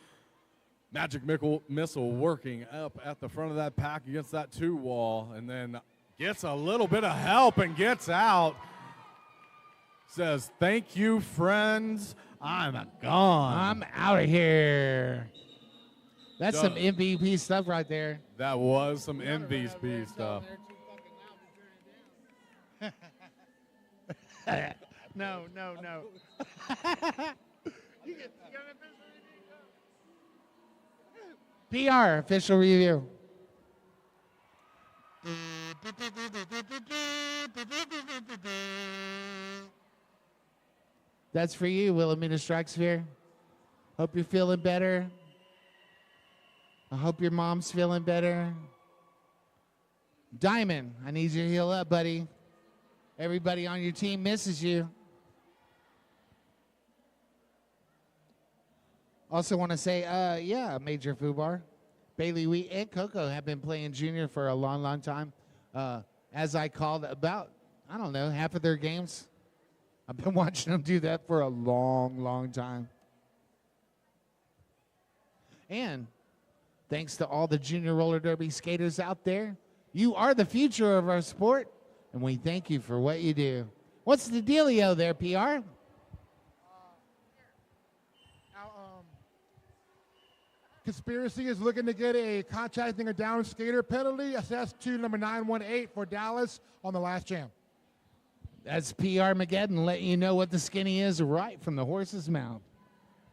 Magic Missile working up at the front of that pack against that 2 wall, and then gets a little bit of help and gets out. Says, thank you, friends. I'm gone. I'm out of here. That's some MVP stuff right there. That was some MVP stuff. No. PR official review. That's for you, Wilhelmina Strikesphere. Hope you're feeling better. I hope your mom's feeling better. Diamond, I need you to heal up, buddy. Everybody on your team misses you. Also want to say, yeah, Major Fubar. Bailey Wheat and Coco have been playing junior for a long, long time. As I called about, I don't know, half of their games. I've been watching them do that for a long, long time. And thanks to all the junior roller derby skaters out there, you are the future of our sport, and we thank you for what you do. What's the dealio there, PR? Conspiracy is looking to get a contracting a down skater penalty assessed to number 918 for Dallas on the last jam. That's PR Mageddon letting you know what the skinny is right from the horse's mouth.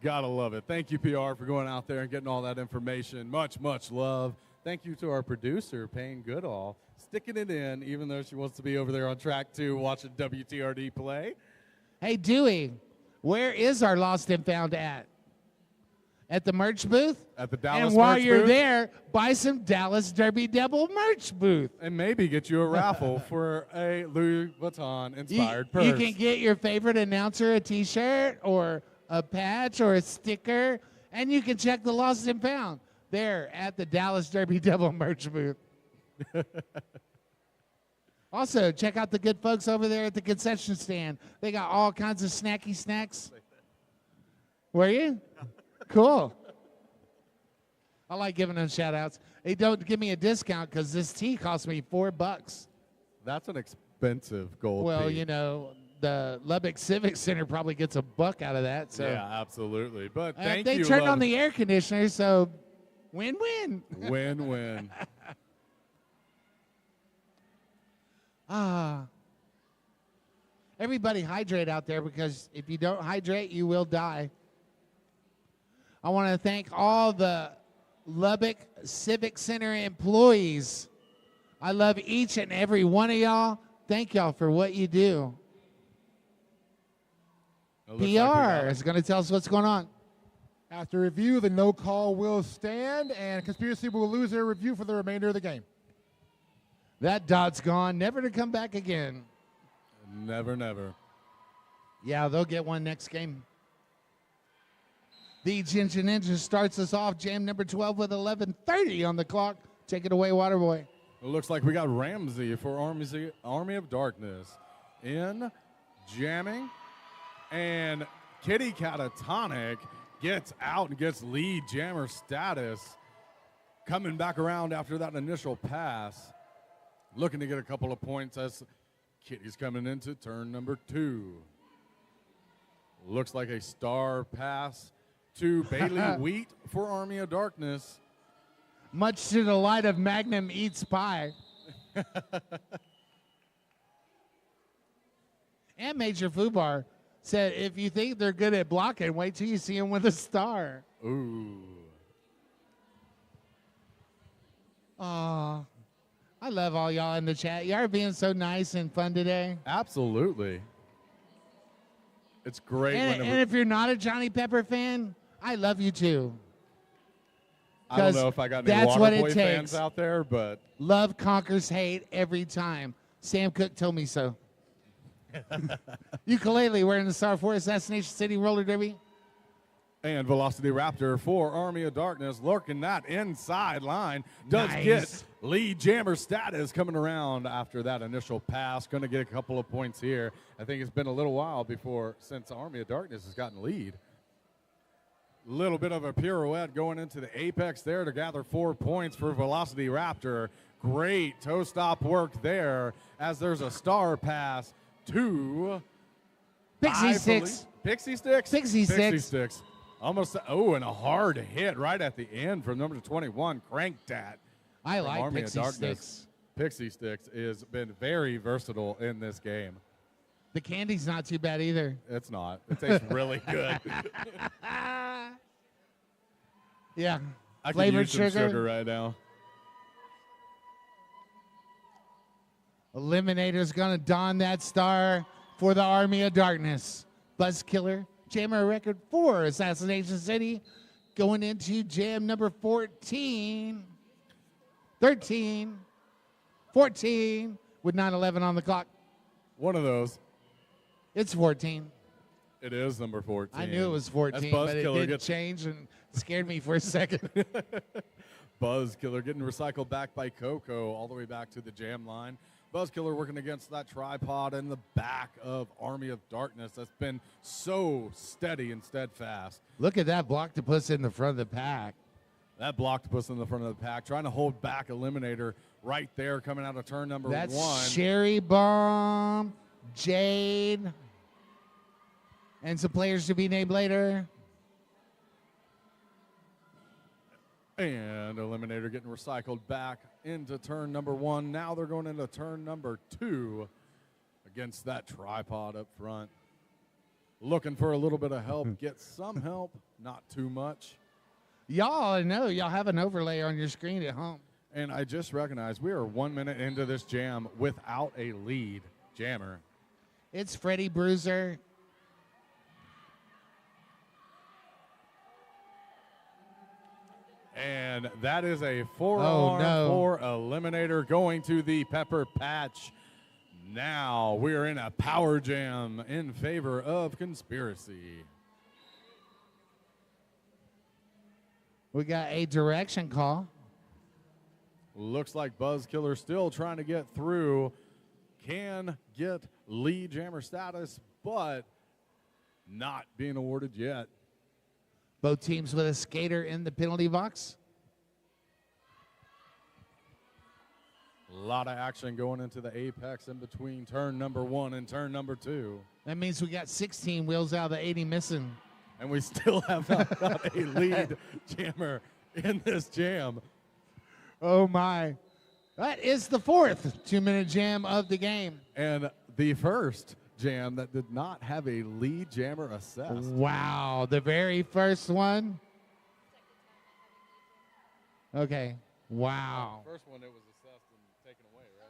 Gotta love it. Thank you, PR, for going out there and getting all that information. Much, much love. Thank you to our producer, Payne Goodall, sticking it in, even though she wants to be over there on track 2 watching WTRD play. Hey, Dewey, where is our Lost and Found at? At the merch booth? At the Dallas And while merch you're booth? there, buy some Dallas Derby Devil merch booth. And maybe get you a raffle for a Louis Vuitton-inspired purse. You can get your favorite announcer a T-shirt or a patch or a sticker, and you can check the Lost and Found there at the Dallas Derby Devil merch booth. Also, check out the good folks over there at the concession stand. They got all kinds of snacky snacks. Were you? Cool. I like giving them shout-outs. Hey, don't give me a discount because this tea cost me $4. That's an expensive gold Well, tea. you know, the Lubbock Civic Center probably gets $1 out of that. So Yeah, absolutely. But thank they you. turned on the air conditioner, so win-win. Win-win. Everybody hydrate out there because if you don't hydrate, you will die. I want to thank all the Lubbock Civic Center employees. I love each and every one of y'all. Thank y'all for what you do. PR is going to tell us what's going on. After review, the no call will stand, and Conspiracy will lose their review for the remainder of the game. That dot's gone, never to come back again. Never, never. Yeah, they'll get one next game. The Ginger Ninja starts us off, jam number 12 with 11:30 on the clock. Take it away, Waterboy. It looks like we got Ramsey for Army of Darkness in jamming. And Kitty Catatonic gets out and gets lead jammer status. Coming back around after that initial pass. Looking to get a couple of points as Kitty's coming into turn number 2. Looks like a star pass to Bailey Wheat for Army of Darkness. Much to the light of Magnum Eats Pie. And Major Fubar said, if you think they're good at blocking, wait till you see them with a star. Ooh. Aw. I love all y'all in the chat. Y'all are being so nice and fun today. Absolutely. It's great. And if you're not a Johnny Pepper fan, I love you too. I don't know if I got any that's what it Waterboy fans takes. out there, but Love conquers hate every time. Sam Cooke told me so. Ukulele wearing the Star 4 Assassination City roller derby. And Velocity Raptor for Army of Darkness lurking that inside line. Does Nice. get lead jammer status coming around after that initial pass. Going to get a couple of points here. I think it's been a little while since Army of Darkness has gotten lead. Little bit of a pirouette going into the apex there to gather 4 points for Velocity Raptor. Great toe stop work there as there's a star pass to Pixie sticks. Pixie sticks? Pixie sticks. Sticks. Almost, and a hard hit right at the end from number 21, Crankdat. I from like Army of Pixie Darkness. sticks. Pixie Sticks has been very versatile in this game. The candy's not too bad either. It's not. It tastes really good. Yeah. I could Flavored use some sugar. sugar right now. Eliminator's going to don that star for the Army of Darkness. Buzzkiller, jammer record 4, Assassination City, going into jam number 14, 13, 14, with 9:11 on the clock. One of those. It's 14. It is number 14. I knew it was 14, but it did change and scared me for a second. Buzzkiller getting recycled back by Coco all the way back to the jam line. Buzzkiller working against that tripod in the back of Army of Darkness that's been so steady and steadfast. Look at that Blocktopus in the front of the pack. That Blocktopus in the front of the pack, trying to hold back Eliminator right there coming out of turn number That's 1. Cherry Bomb, Jade, and some players to be named later. And Eliminator getting recycled back into turn number 1. Now they're going into turn number 2 against that tripod up front. Looking for a little bit of help. Get some help, not too much. Y'all, I know y'all have an overlay on your screen at home. And I just recognized we are 1 minute into this jam without a lead jammer. It's Freddie Bruiser. And that is a forearm for Eliminator going to the Pepper Patch. Now we are in a power jam in favor of Conspiracy. We got a direction call. Looks like Buzzkiller still trying to get through. Can get lead jammer status, but not being awarded yet. Both teams with a skater in the penalty box. A lot of action going into the apex in between turn number 1 and turn number 2. That means we got 16 wheels out of the 80 missing. And we still have not got a lead jammer in this jam. Oh, my. That is the 4th 2-minute jam of the game. And the first jam that did not have a lead jammer assessed. Wow, the very first one. Okay, wow. The first one, it was assessed and taken away, right?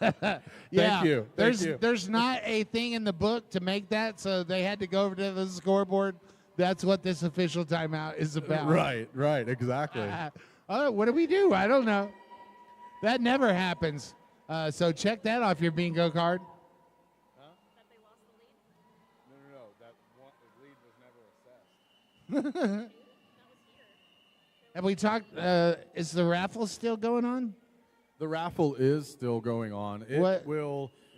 Yeah. Yeah, Thank you. There's not a thing in the book to make that, so they had to go over to the scoreboard. That's what this official timeout is about. Right, exactly. What do we do? I don't know. That never happens. So check that off your bingo card. Huh? That they lost the lead? No. That lead was never assessed. Have we talked? Is the raffle still going on? The raffle is still going on.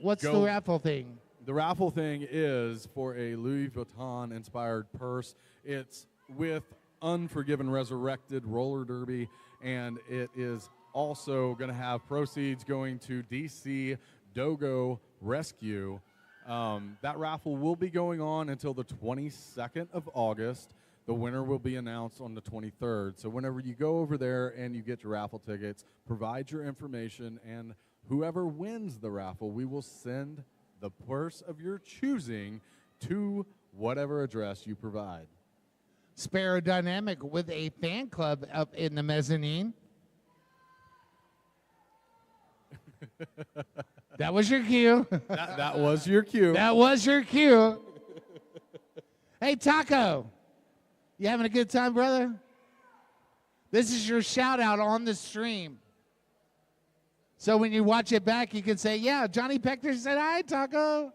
What's the raffle thing? The raffle thing is for a Louis Vuitton inspired purse. It's with Unforgiven Resurrected roller derby, and it is also going to have proceeds going to DC Dogo Rescue. That raffle will be going on until the 22nd of August. The winner will be announced on the 23rd. So whenever you go over there and you get your raffle tickets, provide your information, and whoever wins the raffle, we will send the purse of your choosing to whatever address you provide. Sparrow Dynamic with a fan club up in the mezzanine. That was your cue. That was your cue. That was your cue. Hey, Taco. You having a good time, brother? This is your shout out on the stream. So when you watch it back, you can say, yeah, Johnny Pector said hi, Taco.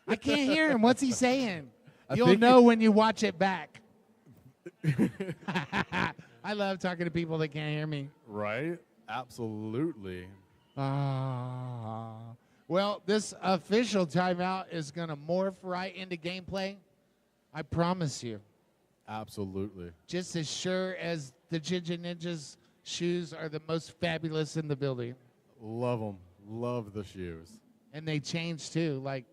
I can't hear him. What's he saying? I You'll think know when you watch it back. I love talking to people that can't hear me. Right? Absolutely. Well, this official timeout is going to morph right into gameplay. I promise you. Absolutely. Just as sure as the Ginger Ninjas shoes are the most fabulous in the building. Love them. Love the shoes. And they change too. Like,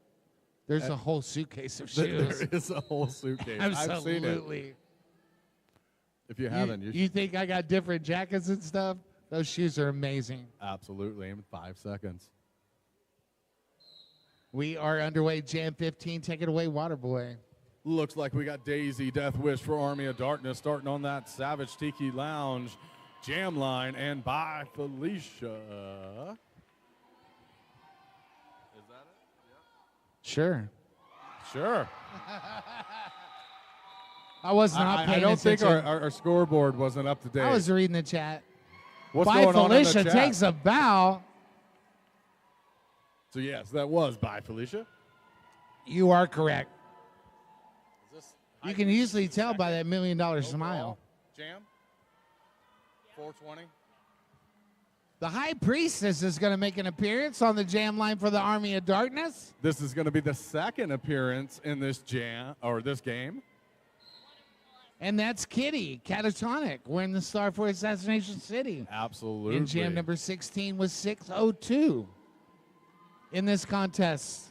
there's a whole suitcase of shoes. There is a whole suitcase. Absolutely. I've seen it. If you haven't, you think I got different jackets and stuff? Those shoes are amazing. Absolutely. In 5 seconds. We are underway. Jam 15. Take it away, Waterboy. Looks like we got Daisy Death Wish for Army of Darkness starting on that Savage Tiki Lounge jam line, and by Felicia. Is that it? Sure. Sure. I was not paying I don't attention. think our scoreboard wasn't up to date. I was reading the chat. What's By going on in the Felicia chat? takes a bow. So yes, that was by Felicia. You are correct. Is this You can easily tell by that $1 million overall smile. Jam? 420. The High Priestess is going to make an appearance on the jam line for the Army of Darkness. This is going to be the second appearance in this jam or this game. And that's Kitty, Catatonic. We're in the Star for Assassination City. Absolutely. And jam number 16 was 602 in this contest.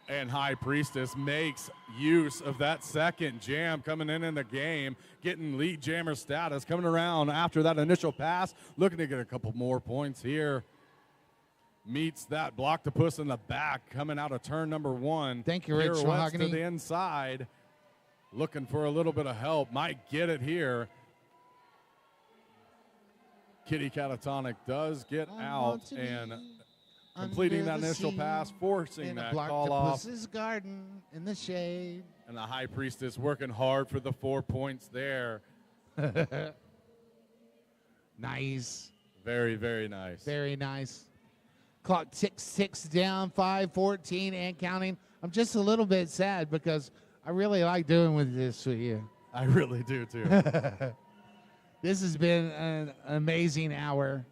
And High Priestess makes use of that second jam coming in the game, getting lead jammer status, coming around after that initial pass, looking to get a couple more points here. Meets that Blocktopus in the back, coming out of turn number 1. Thank you, Rich Pirouettes Mahogany. to the inside, looking for a little bit of help. Might get it here. Kitty Catatonic does get out and completing that initial pass, forcing that call off. Garden in the shade. And the High Priestess working hard for the 4 points there. Nice. Very, very nice. Very nice. Clock ticks down, 5:14 and counting. I'm just a little bit sad because I really like doing this with you. I really do, too. This has been an amazing hour.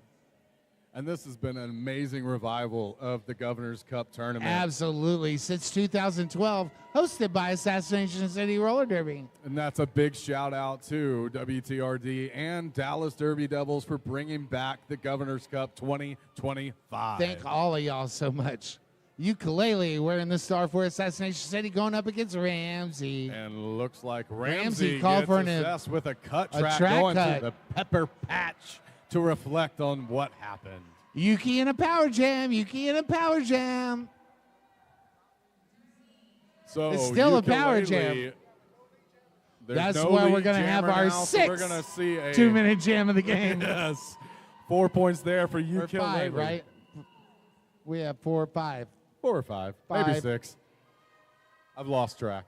And this has been an amazing revival of the Governor's Cup tournament. Absolutely. Since 2012, hosted by Assassination City Roller Derby. And that's a big shout out to WTRD and Dallas Derby Devils for bringing back the Governor's Cup 2025. Thank all of y'all so much. Ukulele wearing the star for Assassination City going up against Ramsey. And looks like Ramsey called gets for assessed with a cut track track going cut. to the Pepper Patch to reflect on what happened. Yuki in a power jam. Yuki in a power jam. So It's still a power ukulele, jam. there's That's no why we're lead going to have jammer our now, so we're sixth gonna see a 2-minute jam of the game. Yes, 4 points there for Or ukulele. 5, right? We have 4 or 5. 4 or 5, maybe 5. 6. I've lost track.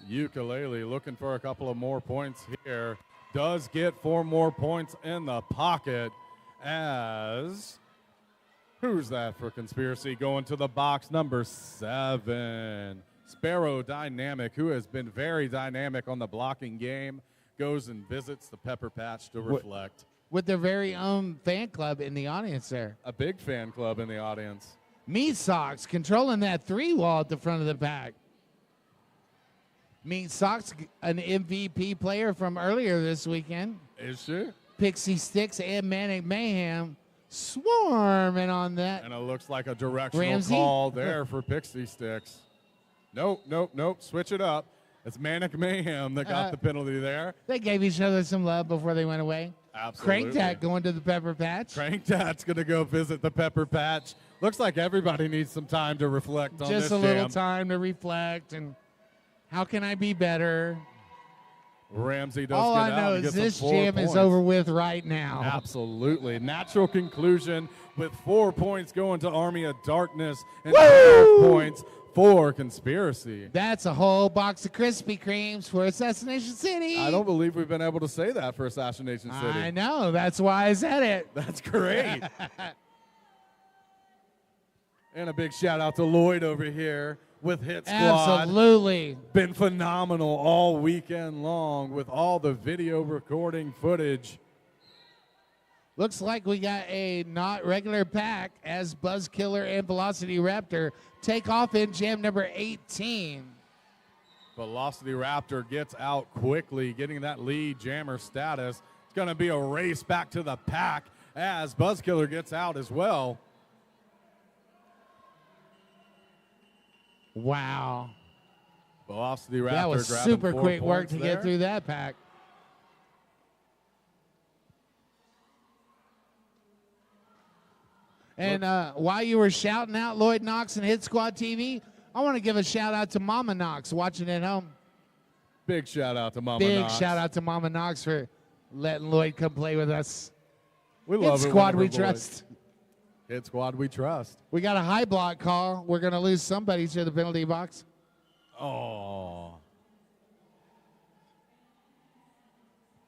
Ukulele looking for a couple of more points here. Does get 4 more points in the pocket as, who's that for Conspiracy? Going to the box number 7. Sparrow Dynamic, who has been very dynamic on the blocking game, goes and visits the Pepper Patch to reflect. With their very own fan club in the audience there. A big fan club in the audience. Meat Socks controlling that 3 wall at the front of the pack. Meat Socks, an MVP player from earlier this weekend. Is she? Pixie Sticks and Manic Mayhem swarming on that. And it looks like a directional Ramsey? call there for Pixie Sticks. Nope. Switch it up. It's Manic Mayhem that got the penalty there. They gave each other some love before they went away. Absolutely. Crank going to the Pepper Patch. Crank Tat's going to go visit the Pepper Patch. Looks like everybody needs some time to reflect on Just this a little jam. time to reflect and how can I be better? Ramsey does All get I out know and is gets this some 4 jam points. is over with right now. Absolutely. Natural conclusion with 4 points going to Army of Darkness and Woo! 12 points for Conspiracy. That's a whole box of Krispy Kremes for Assassination City. I don't believe we've been able to say that for Assassination City. I know. That's why I said it. That's great. And a big shout out to Lloyd over here with Hit Squad. Absolutely. Been phenomenal all weekend long with all the video recording footage. Looks like we got a not regular pack as Buzzkiller and Velocity Raptor take off in jam number 18. Velocity Raptor gets out quickly, getting that lead jammer status. It's going to be a race back to the pack as Buzzkiller gets out as well. Wow. Velocity Raptor That was grabbing super 4 quick work points to there. get through that pack. And while you were shouting out Lloyd Knox and Hit Squad TV, I want to give a shout out to Mama Knox watching at home. Big shout out to Mama Big Knox. shout out to Mama Knox for letting Lloyd come play with us. We love Hit it Squad whenever we boys- trust. Hit Squad we trust. We got a high block call. We're going to lose somebody to the penalty box. Oh.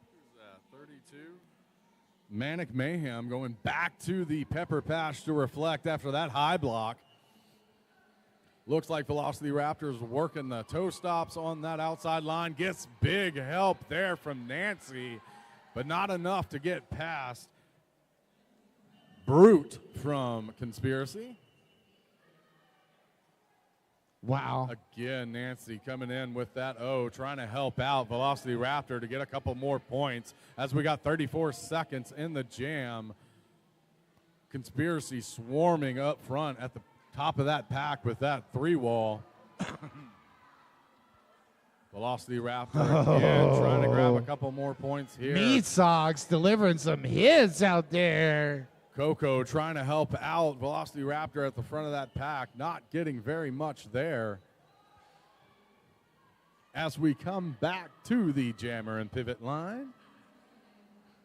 Who's that? 32. Manic Mayhem going back to the Pepper Patch to reflect after that high block. Looks like Velocity Raptors working the toe stops on that outside line. Gets big help there from Nancy, but not enough to get past Brute from Conspiracy. Wow. Again, Nancy coming in with that trying to help out Velocity Raptor to get a couple more points as we got 34 seconds in the jam. Conspiracy swarming up front at the top of that pack with that 3-wall. Velocity Raptor again trying to grab a couple more points here. Meat Socks delivering some hits out there. Coco trying to help out Velocity Raptor at the front of that pack, not getting very much there. As we come back to the jammer and pivot line.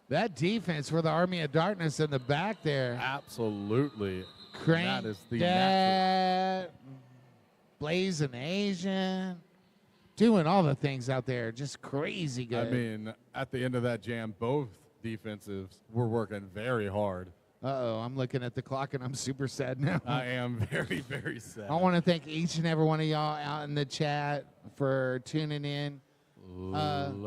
That defense for the Army of Darkness in the back there. Absolutely. Crank that is the that. Blazing Asian. Doing all the things out there. Just crazy good. I mean, at the end of that jam, both defensives were working very hard. Uh-oh, I'm looking at the clock and I'm super sad now. I am very, very sad. I want to thank each and every one of y'all out in the chat for tuning in.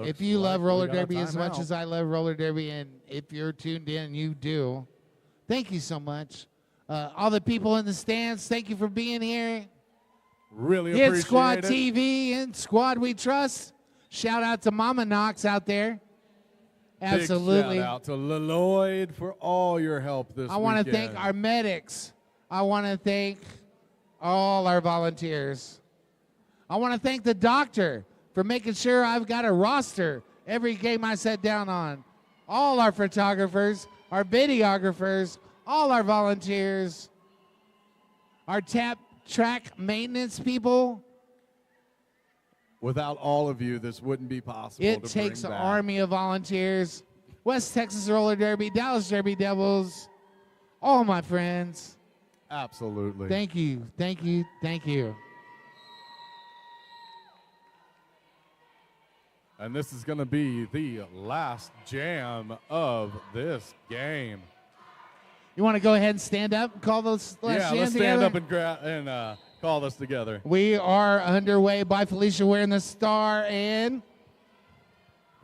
If you love roller derby as much as I love roller derby, and if you're tuned in, you do, thank you so much. All the people in the stands, thank you for being here. Really Hit appreciate Squad it. TV and Squad We Trust. Shout out to Mama Knox out there. Absolutely. Big shout out to Lloyd for all your help this I want to weekend. thank our medics. I want to thank all our volunteers. I want to thank the doctor for making sure I've got a roster every game I sit down on. All our photographers, our videographers, all our volunteers, our track maintenance people. Without all of you, this wouldn't be possible. It to takes bring an back. army of volunteers. West Texas Roller Derby, Dallas Derby Devils, all my friends. Absolutely. Thank you, thank you, thank you. And this is going to be the last jam of this game. You want to go ahead and stand up and call those last Yeah, jam let's stand together? up and call this together. We are underway by Felicia wearing the star, and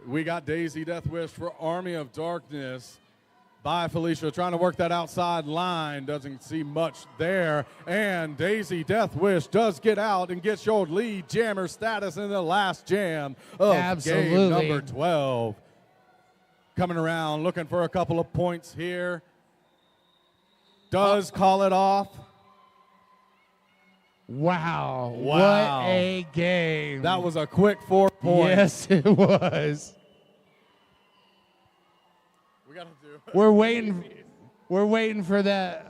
We got Daisy Death Wish for Army of Darkness by Felicia, trying to work that outside line. Doesn't see much there. And Daisy Death Wish does get out and gets your lead jammer status in the last jam of game number 12. Coming around, looking for a couple of points here. Does call it off. wow, Wow. what a game. That was a quick 4 points. Yes, it was. We got to do We're waiting for the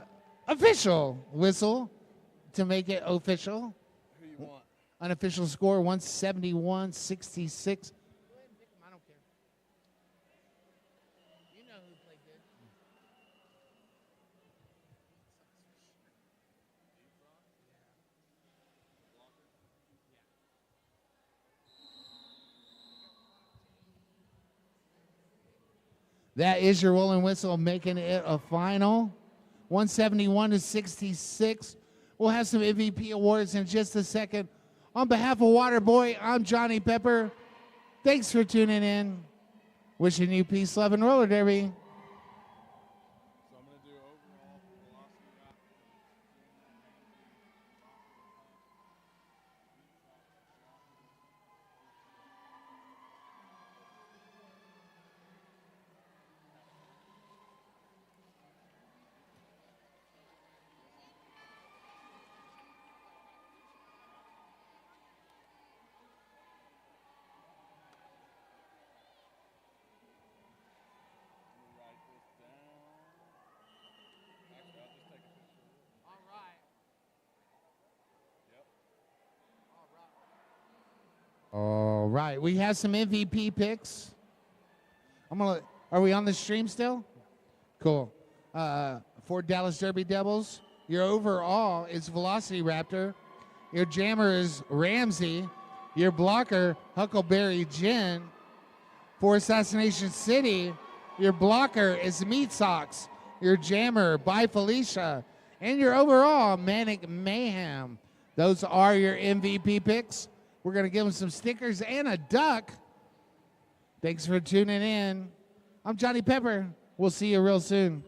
official whistle to make it official. Who you want? Unofficial score 171-66. That is your rolling whistle, making it a final. 171-66. We'll have some MVP awards in just a second. On behalf of Waterboy, I'm Johnny Pepper. Thanks for tuning in. Wishing you peace, love, and roller derby. So I'm going to do overall velocity wrap. All right, we have some MVP picks. Are we on the stream still? Cool. For Dallas Derby Devils, your overall is Velocity Raptor. Your jammer is Ramsey. Your blocker, Huckleberry Jen. For Assassination City, your blocker is Meat Socks. Your jammer, By Felicia. And your overall, Manic Mayhem. Those are your MVP picks. We're going to give them some stickers and a duck. Thanks for tuning in. I'm Johnny Pepper. We'll see you real soon.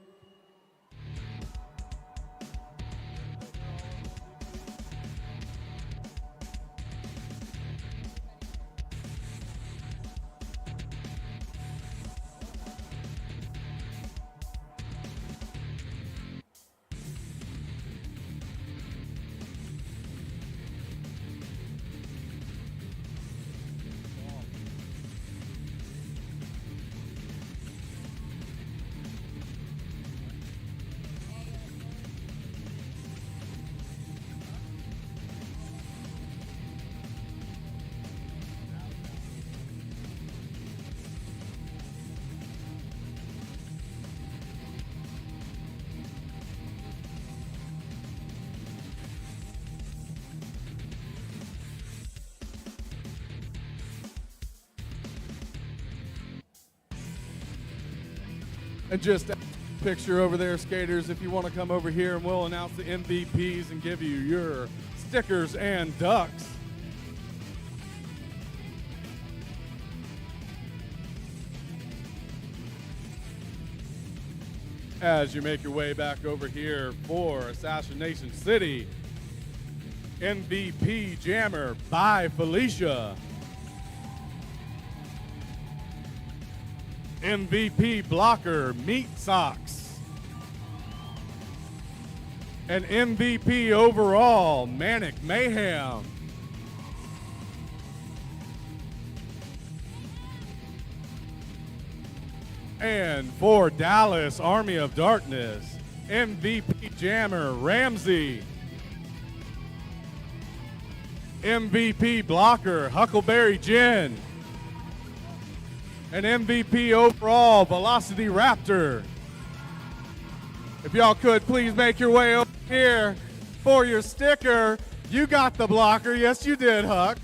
And just a picture over there, skaters, if you want to come over here and we'll announce the MVPs and give you your stickers and ducks. As you make your way back over here for Assassination City, MVP Jammer by Felicia. MVP blocker, Meat Socks. And MVP overall, Manic Mayhem. And for Dallas Army of Darkness, MVP Jammer, Ramsey. MVP blocker, Huckleberry Jen. And MVP overall, Velocity Raptor. If y'all could please make your way over here for your sticker. You got the blocker. Yes, you did, Huck.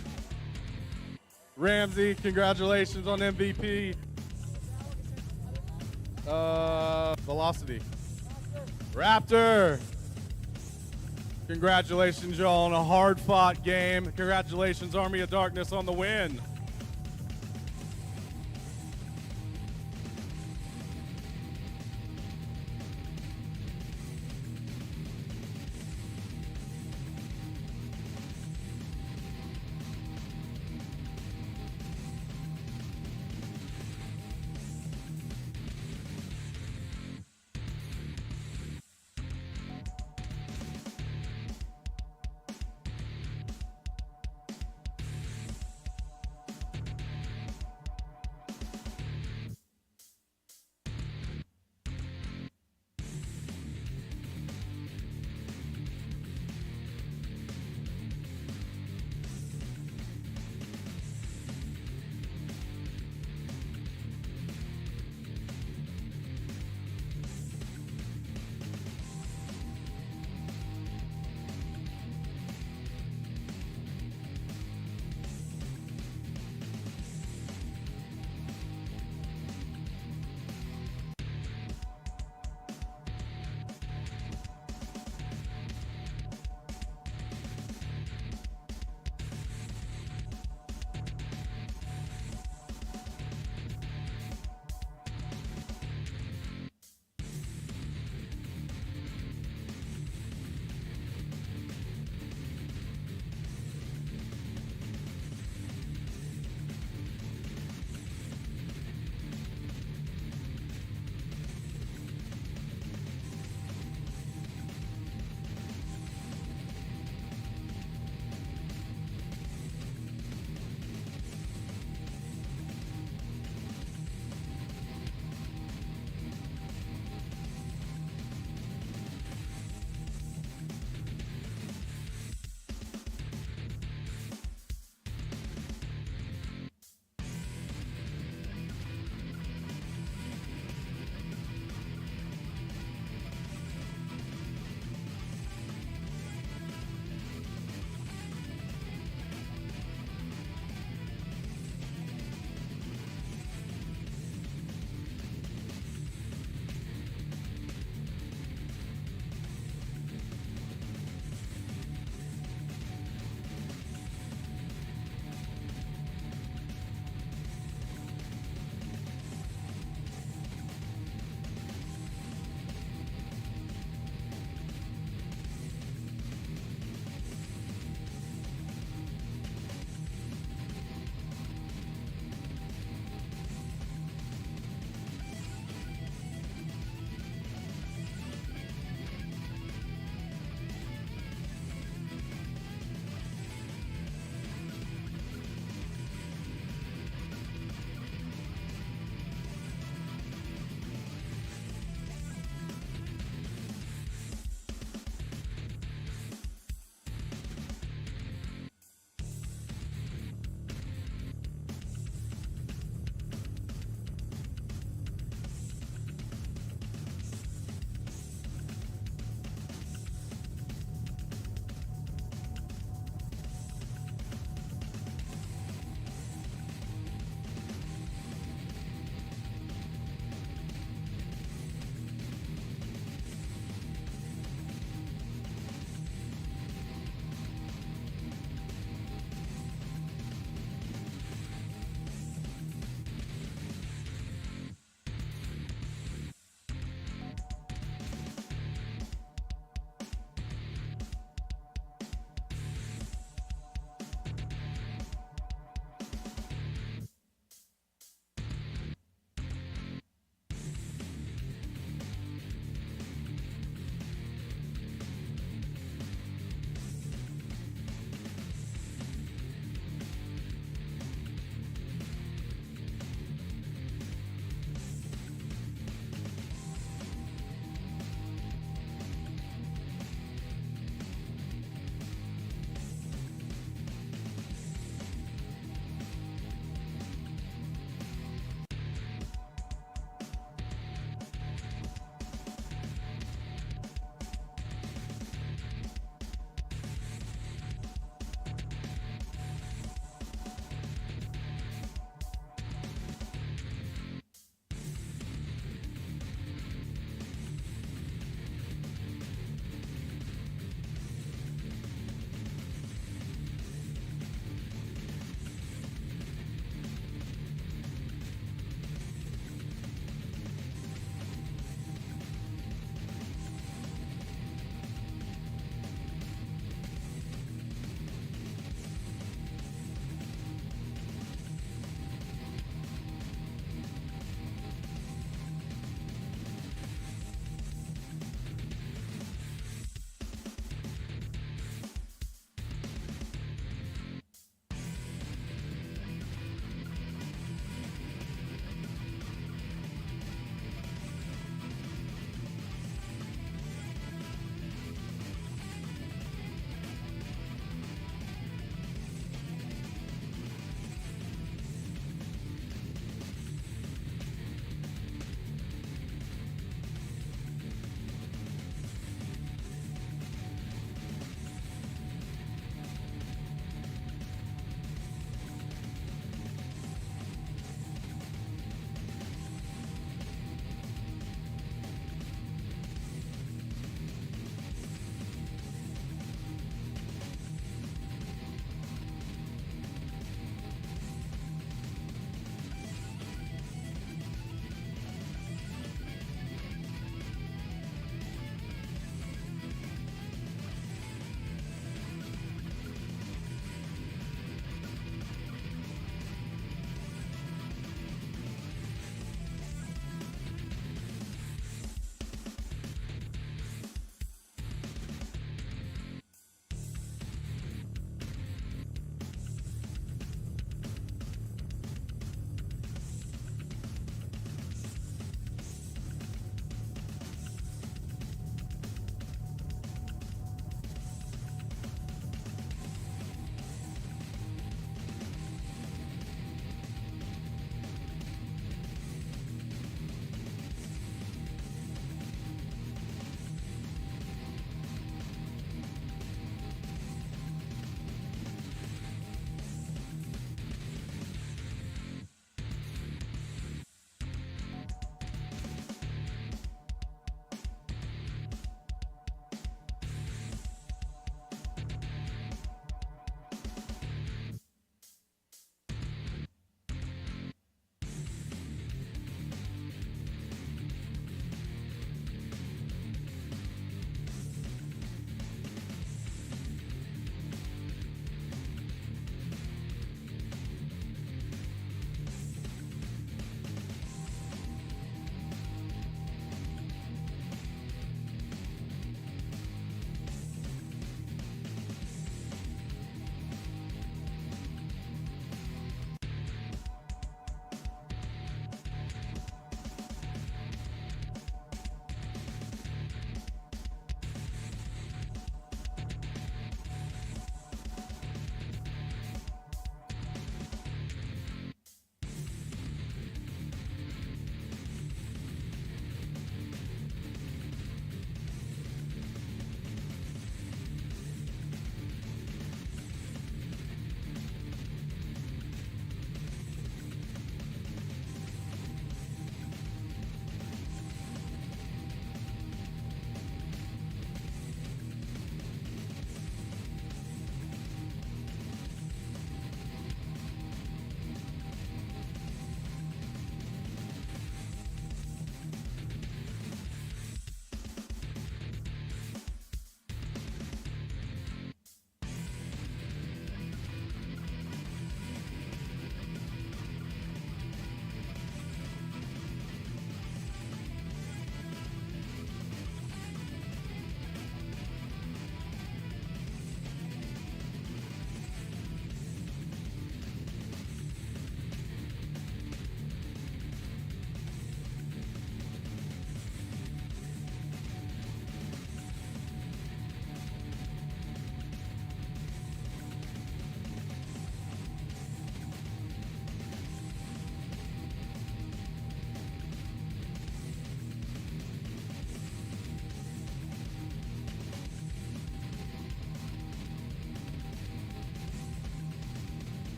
Ramsey, congratulations on MVP. Velocity. Raptor. Congratulations, y'all, on a hard-fought game. Congratulations, Army of Darkness, on the win.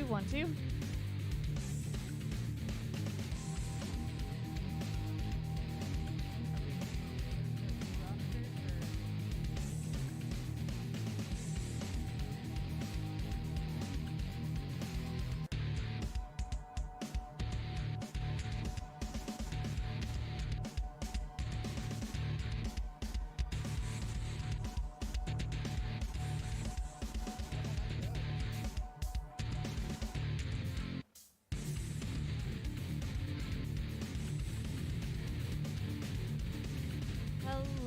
1-2.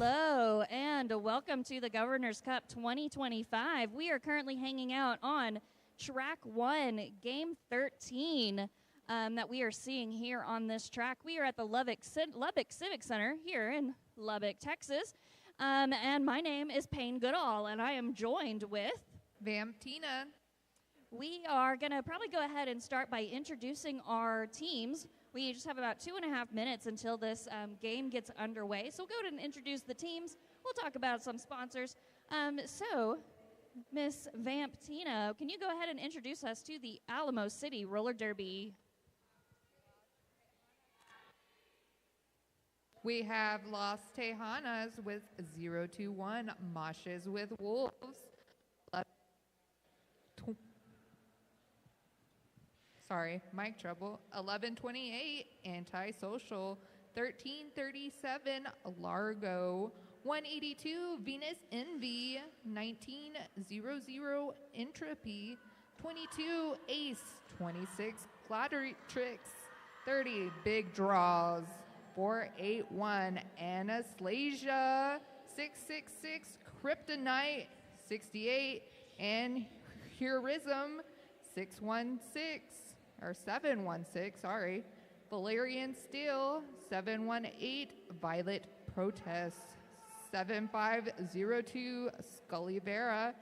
Hello, and welcome to the Governor's Cup 2025. We are currently hanging out on Track 1, Game 13, that we are seeing here on this track. We are at the Lubbock Civic Center here in Lubbock, Texas. And my name is Payne Goodall, and I am joined with Vamptina. We are going to probably go ahead and start by introducing our teams. We just have about 2.5 minutes until this game gets underway. So we'll go ahead and introduce the teams. We'll talk about some sponsors. So, Miss Vamptina, can you go ahead and introduce us to the Alamo City Roller Derby? We have Los Tejanas with 021, Moshes with Wolves. Sorry, mic trouble. 1128, Antisocial. 1337, Largo. 182, Venus Envy. 1900, Entropy. 22, Ace. 26, Claudatrix. 30, Big Draws. 481, Anastasia. 666, Kryptonite. 68, and Heroism. 716, sorry. Valerian Steel. 718, Violet Protest. 7502, Scully Vera.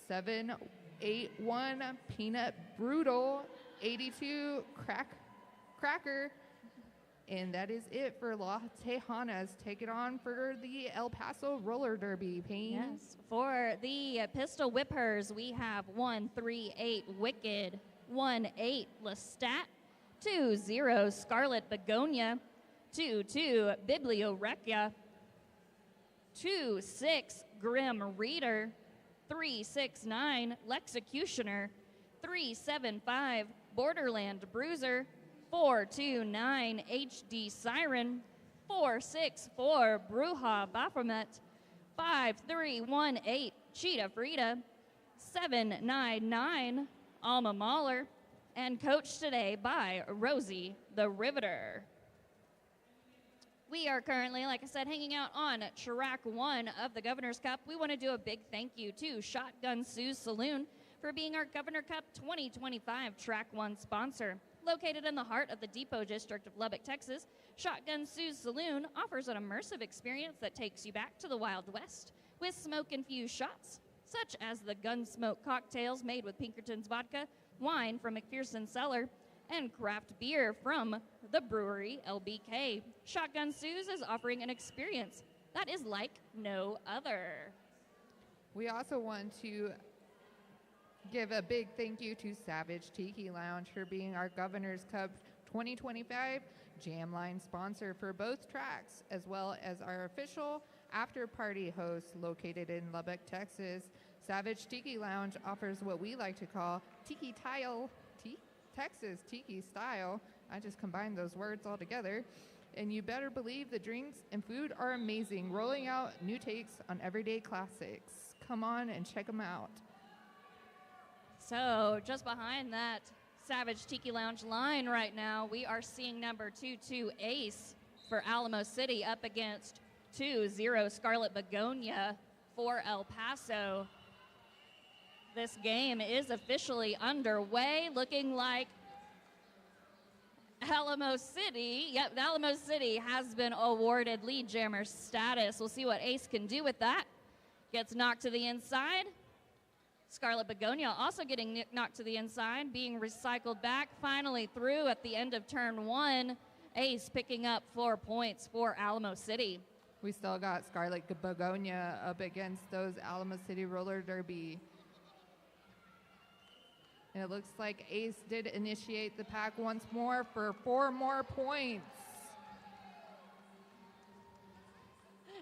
781, Peanut Brutal. 82, Cracker. And that is it for Los Tejanas. Take it on for the El Paso Roller Derby, Payne. Yes. For the Pistol Whippers, we have 138 Wicked, 18 Lestat, 20 Scarlet Begonia, 22 Bibliorecia, 26 Grim Reader, 369 Lexecutioner, 375 Borderland Bruiser, 429 HD Siren, 464 Bruja Baphomet, 5318 Cheetah Frida, 799 Alma Mahler, and coached today by Rosie the Riveter. We are currently, like I said, hanging out on track 1 of the Governor's Cup. We want to do a big thank you to Shotgun Sue's Saloon for being our Governor Cup 2025 Track 1 sponsor. Located in the heart of the Depot District of Lubbock, Texas, Shotgun Sue's Saloon offers an immersive experience that takes you back to the Wild West with smoke-infused shots, such as the Gunsmoke cocktails made with Pinkerton's vodka, wine from McPherson's Cellar, and craft beer from the brewery LBK. Shotgun Sue's is offering an experience that is like no other. We also want to give a big thank you to Savage Tiki Lounge for being our Governor's Cup 2025 Jam Line sponsor for both tracks, as well as our official after party host located in Lubbock, Texas. Savage Tiki Lounge offers what we like to call Texas Tiki style. I just combined those words all together. And you better believe the drinks and food are amazing, rolling out new takes on everyday classics. Come on and check them out. So just behind that Savage Tiki Lounge line right now, we are seeing number 22 Ace for Alamo City up against 20 Scarlet Begonia for El Paso. This game is officially underway, looking like Alamo City has been awarded lead jammer status. We'll see what Ace can do with that. Gets knocked to the inside. Scarlet Begonia also getting knocked to the inside, being recycled back, finally through at the end of turn 1. Ace picking up 4 points for Alamo City. We still got Scarlet Begonia up against those Alamo City Roller Derby. And it looks like Ace did initiate the pack once more for 4 more points.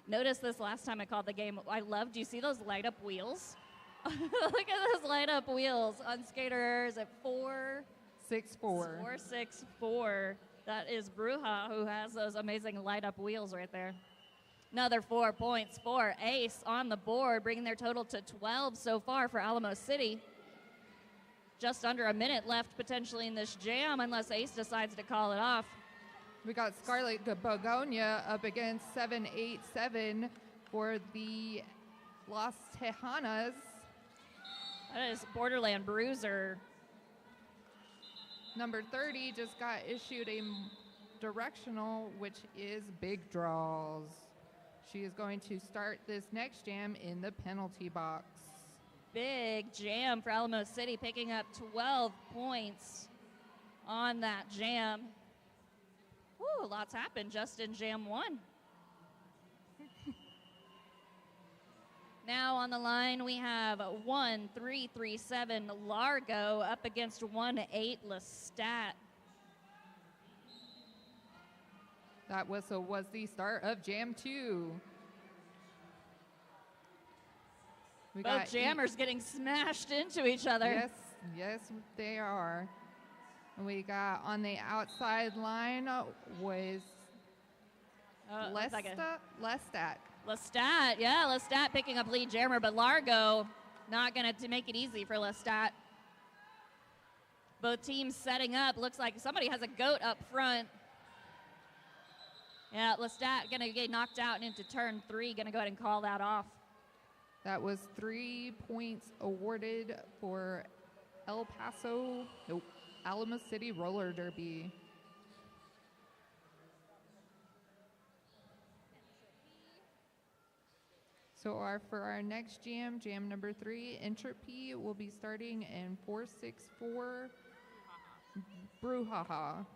Notice this last time I called the game. I loved, do you see those light up wheels? Look at those light up wheels on skaters at 4, 6-4. 4, 6, 4. That is Bruja who has those amazing light up wheels right there. Another 4 points for Ace on the board, bringing their total to 12 so far for Alamo City. Just under a minute left potentially in this jam unless Ace decides to call it off. We got Scarlet Begonia up against 787 for the Las Tejanas. That is Borderland Bruiser. Number 30 just got issued a directional, which is big draws. She is going to start this next jam in the penalty box. Big jam for Alamo City, picking up 12 points on that jam. Woo, lots happened just in jam 1. Now on the line we have 1-3-3-7 Largo up against 1-8 Lestat. That whistle was the start of jam 2. We got Both jammers getting smashed into each other. Yes, they are. And we got on the outside line was Lestat. Lestat, yeah, Lestat picking up lead jammer, but Largo not going to make it easy for Lestat. Both teams setting up. Looks like somebody has a goat up front. Yeah, Lestat going to get knocked out and into turn 3. Going to go ahead and call that off. That was 3 points awarded for Alamo City Roller Derby. So for our next jam, jam number 3, Entropy will be starting in 464 Brouhaha.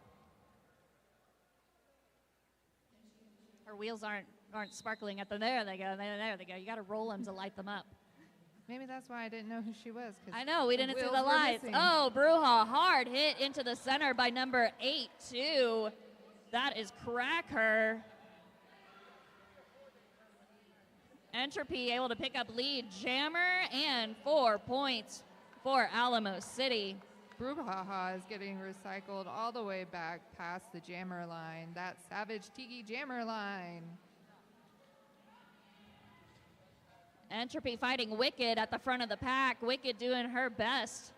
Her wheels aren't sparkling at them. There they go. There they go. You got to roll them to light them up. Maybe that's why I didn't know who she was. I know, we didn't see the wheels were lights. missing. Oh, Bruja, hard hit into the center by number 8-2. That is Cracker. Entropy able to pick up lead jammer and 4 points for Alamo City. Brouhaha is getting recycled all the way back past the jammer line. That Savage Tiki jammer line. Entropy fighting Wicked at the front of the pack. Wicked doing her best.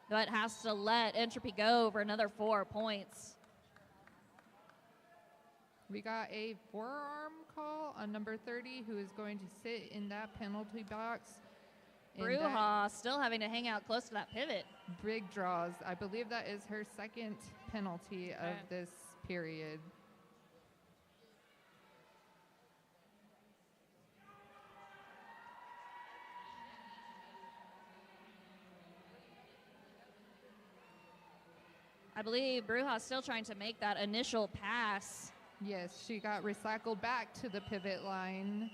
But has to let Entropy go for another 4 points. We got a forearm call on number 30, who is going to sit in that penalty box. And Bruja still having to hang out close to that pivot. big draws. I believe that is her second penalty of this period. I believe Bruja's still trying to make that initial pass. Yes, she got recycled back to the pivot line.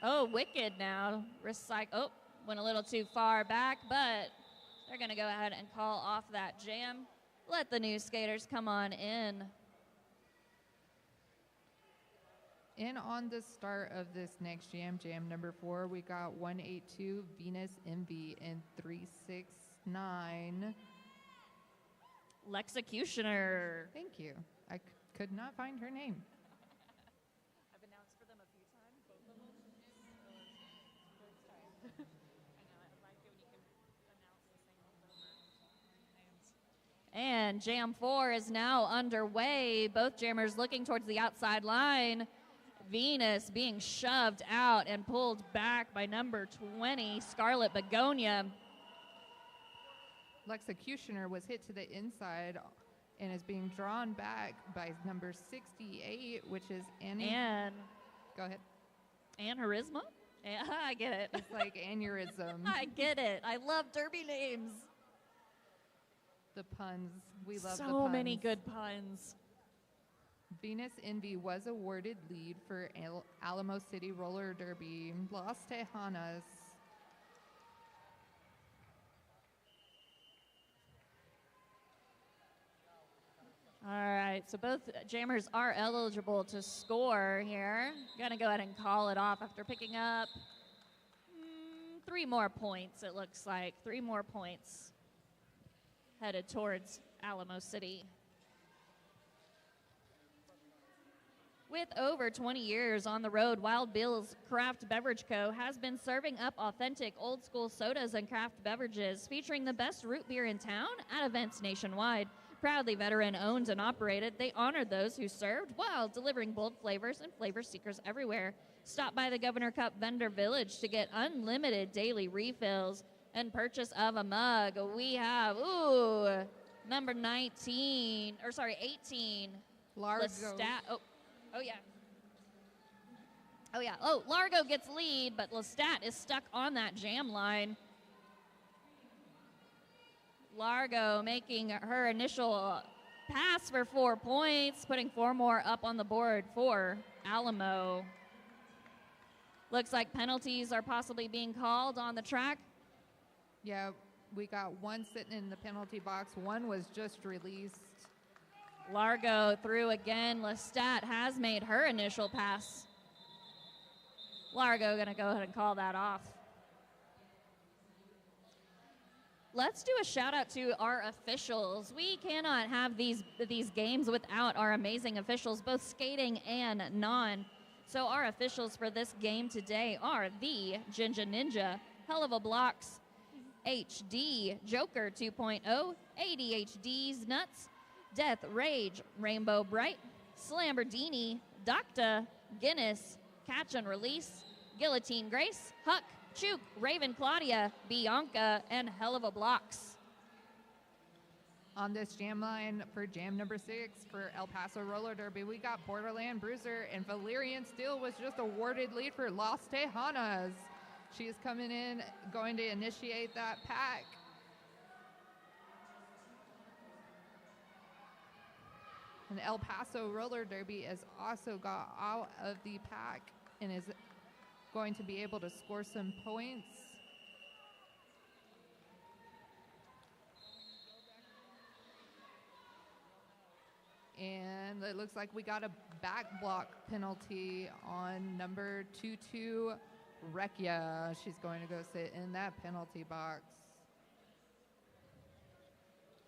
Oh, Wicked now. Oh, went a little too far back, but they're going to go ahead and call off that jam. Let the new skaters come on in. And on the start of this next jam, jam number 4, we got 182 Venus Envy and 369. Lexecutioner. Thank you. I could not find her name. I've announced for them a few times, both of them. First time. I know, I like it when you can announce the same ones over. And Jam 4 is now underway. Both jammers looking towards the outside line. Venus being shoved out and pulled back by number 20, Scarlet Begonia. Lexecutioner was hit to the inside and is being drawn back by number 68, which is Annie. And Go ahead. Aneurysma? Yeah, I get it. It's like aneurysm. I get it. I love derby names. The puns. We love the puns. So many good puns. Venus Envy was awarded lead for Alamo City Roller Derby. Las Tejanas. right, so both jammers are eligible to score here. Gonna go ahead and call it off after picking up 3 more points, it looks like. 3 more points headed towards Alamo City. With over 20 years on the road, Wild Bill's Craft Beverage Co. has been serving up authentic old school sodas and craft beverages featuring the best root beer in town at events nationwide. Proudly veteran owned and operated, they honored those who served while delivering bold flavors and flavor seekers everywhere. Stop by the Governor Cup Vendor Village to get unlimited daily refills and purchase of a mug. We have, number 18. Largo. Oh, yeah. Oh, Largo gets lead, but Lestat is stuck on that jam line. Largo making her initial pass for 4 points, putting 4 more up on the board for Alamo. Looks like penalties are possibly being called on the track. Yeah, we got one sitting in the penalty box. One was just released. Largo through again. Lestat has made her initial pass. Largo gonna go ahead and call that off. Let's do a shout out to our officials. We cannot have these games without our amazing officials, both skating and non. So our officials for this game today are the Ginger Ninja, Hell of a Blocks, HD, Joker 2.0, ADHD's Nuts, Death Rage, Rainbow Bright, Slamberdini, Docta, Guinness, Catch and Release, Guillotine Grace, Huck, Chook, Raven Claudia, Bianca, and Hell of a Blocks. On this jam line for jam number 6 for El Paso Roller Derby, we got Borderland Bruiser, and Valerian Steele was just awarded lead for Las Tejanas. She is coming in, going to initiate that pack. And El Paso Roller Derby has also got out of the pack and is going to be able to score some points. And it looks like we got a back block penalty on number 22, Rekia. She's going to go sit in that penalty box.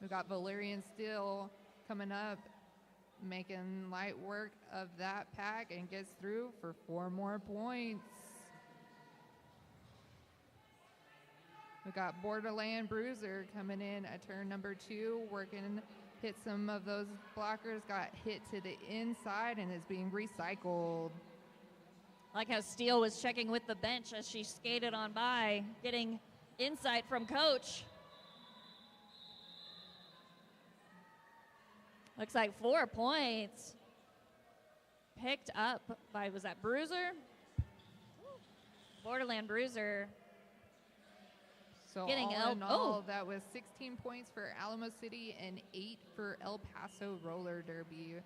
We got Valerian Steele coming up, making light work of that pack and gets through for 4 more points. We got Borderland Bruiser coming in at turn number 2, working, hit some of those blockers, got hit to the inside and is being recycled. Like how Steele was checking with the bench as she skated on by, getting insight from Coach. Looks like 4 points picked up by, was that Bruiser? Borderland Bruiser. So Getting all in all, that was 16 points for Alamo City and 8 for El Paso Roller Derby.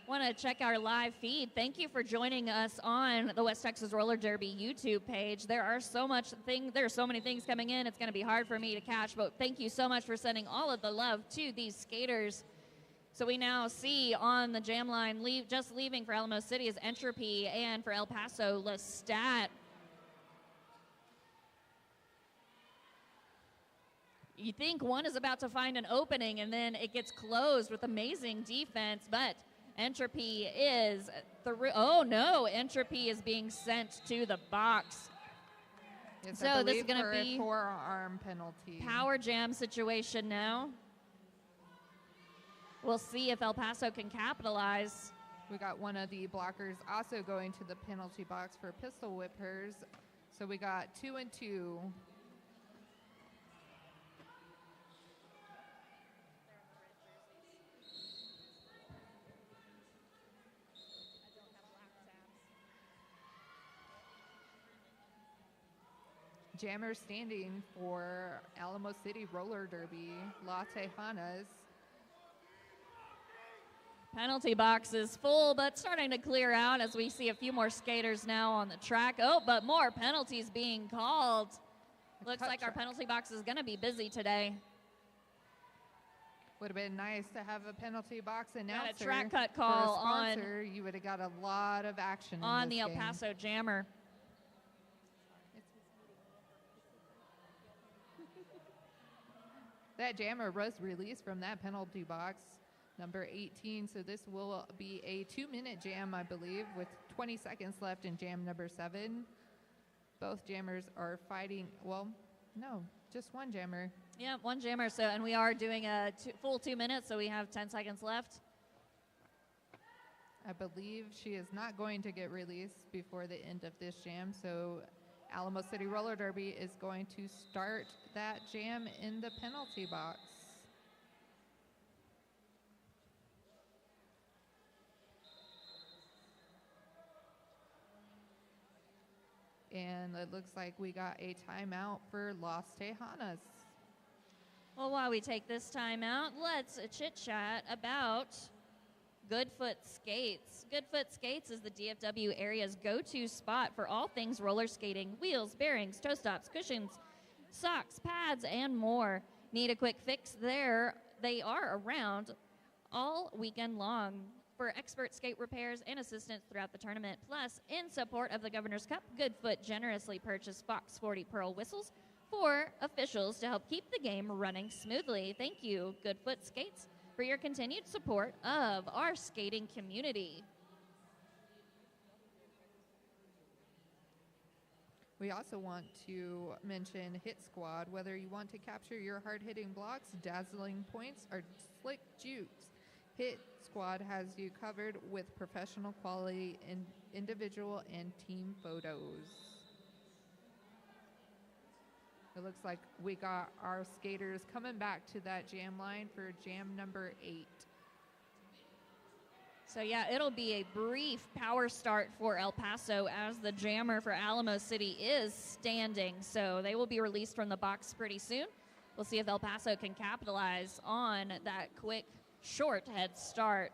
Want to check our live feed. Thank you for joining us on the West Texas Roller Derby YouTube page. There are so many things coming in. It's going to be hard for me to catch, but thank you so much for sending all of the love to these skaters. So we now see on the jam line, just leaving for Alamo City is Entropy, and for El Paso, Lestat. You think one is about to find an opening, and then it gets closed with amazing defense, but Entropy is Entropy is being sent to the box. Yes, so this is going to be a forearm penalty. Power jam situation now. We'll see if El Paso can capitalize. We got one of the blockers also going to the penalty box for pistol whippers. So we got 2 and 2. Jammer standing for Alamo City Roller Derby, La Tejanas. Penalty box is full, but starting to clear out as we see a few more skaters now on the track. Oh, but more penalties being called. Looks like our penalty box is going to be busy today. Would have been nice to have a penalty box announcer. track cut for call a sponsor. You would have got a lot of action on in the this El game. Paso Jammer. That jammer was released from that penalty box, number 18. So this will be a 2-minute jam, I believe, with 20 seconds left in jam number 7. Both jammers are fighting. Well, no, just one jammer. Yeah, one jammer. So, and we are doing a full 2 minutes, so we have 10 seconds left. I believe she is not going to get released before the end of this jam. So Alamo City Roller Derby is going to start that jam in the penalty box. And it looks like we got a timeout for Los Tejanas. Well, while we take this time out, let's chit-chat about Goodfoot Skates. Goodfoot Skates is the DFW area's go-to spot for all things roller skating: wheels, bearings, toe stops, cushions, socks, pads, and more. Need a quick fix? There they are around all weekend long for expert skate repairs and assistance throughout the tournament. Plus, in support of the Governor's Cup, Goodfoot generously purchased Fox 40 Pearl whistles for officials to help keep the game running smoothly. Thank you, Goodfoot Skates, for your continued support of our skating community. We also want to mention Hit Squad. Whether you want to capture your hard-hitting blocks, dazzling points, or slick jukes, Hit Squad has you covered with professional quality in individual and team photos. It looks like we got our skaters coming back to that jam line for jam number 8. So yeah, it'll be a brief power start for El Paso as the jammer for Alamo City is standing. So they will be released from the box pretty soon. We'll see if El Paso can capitalize on that quick, short head start.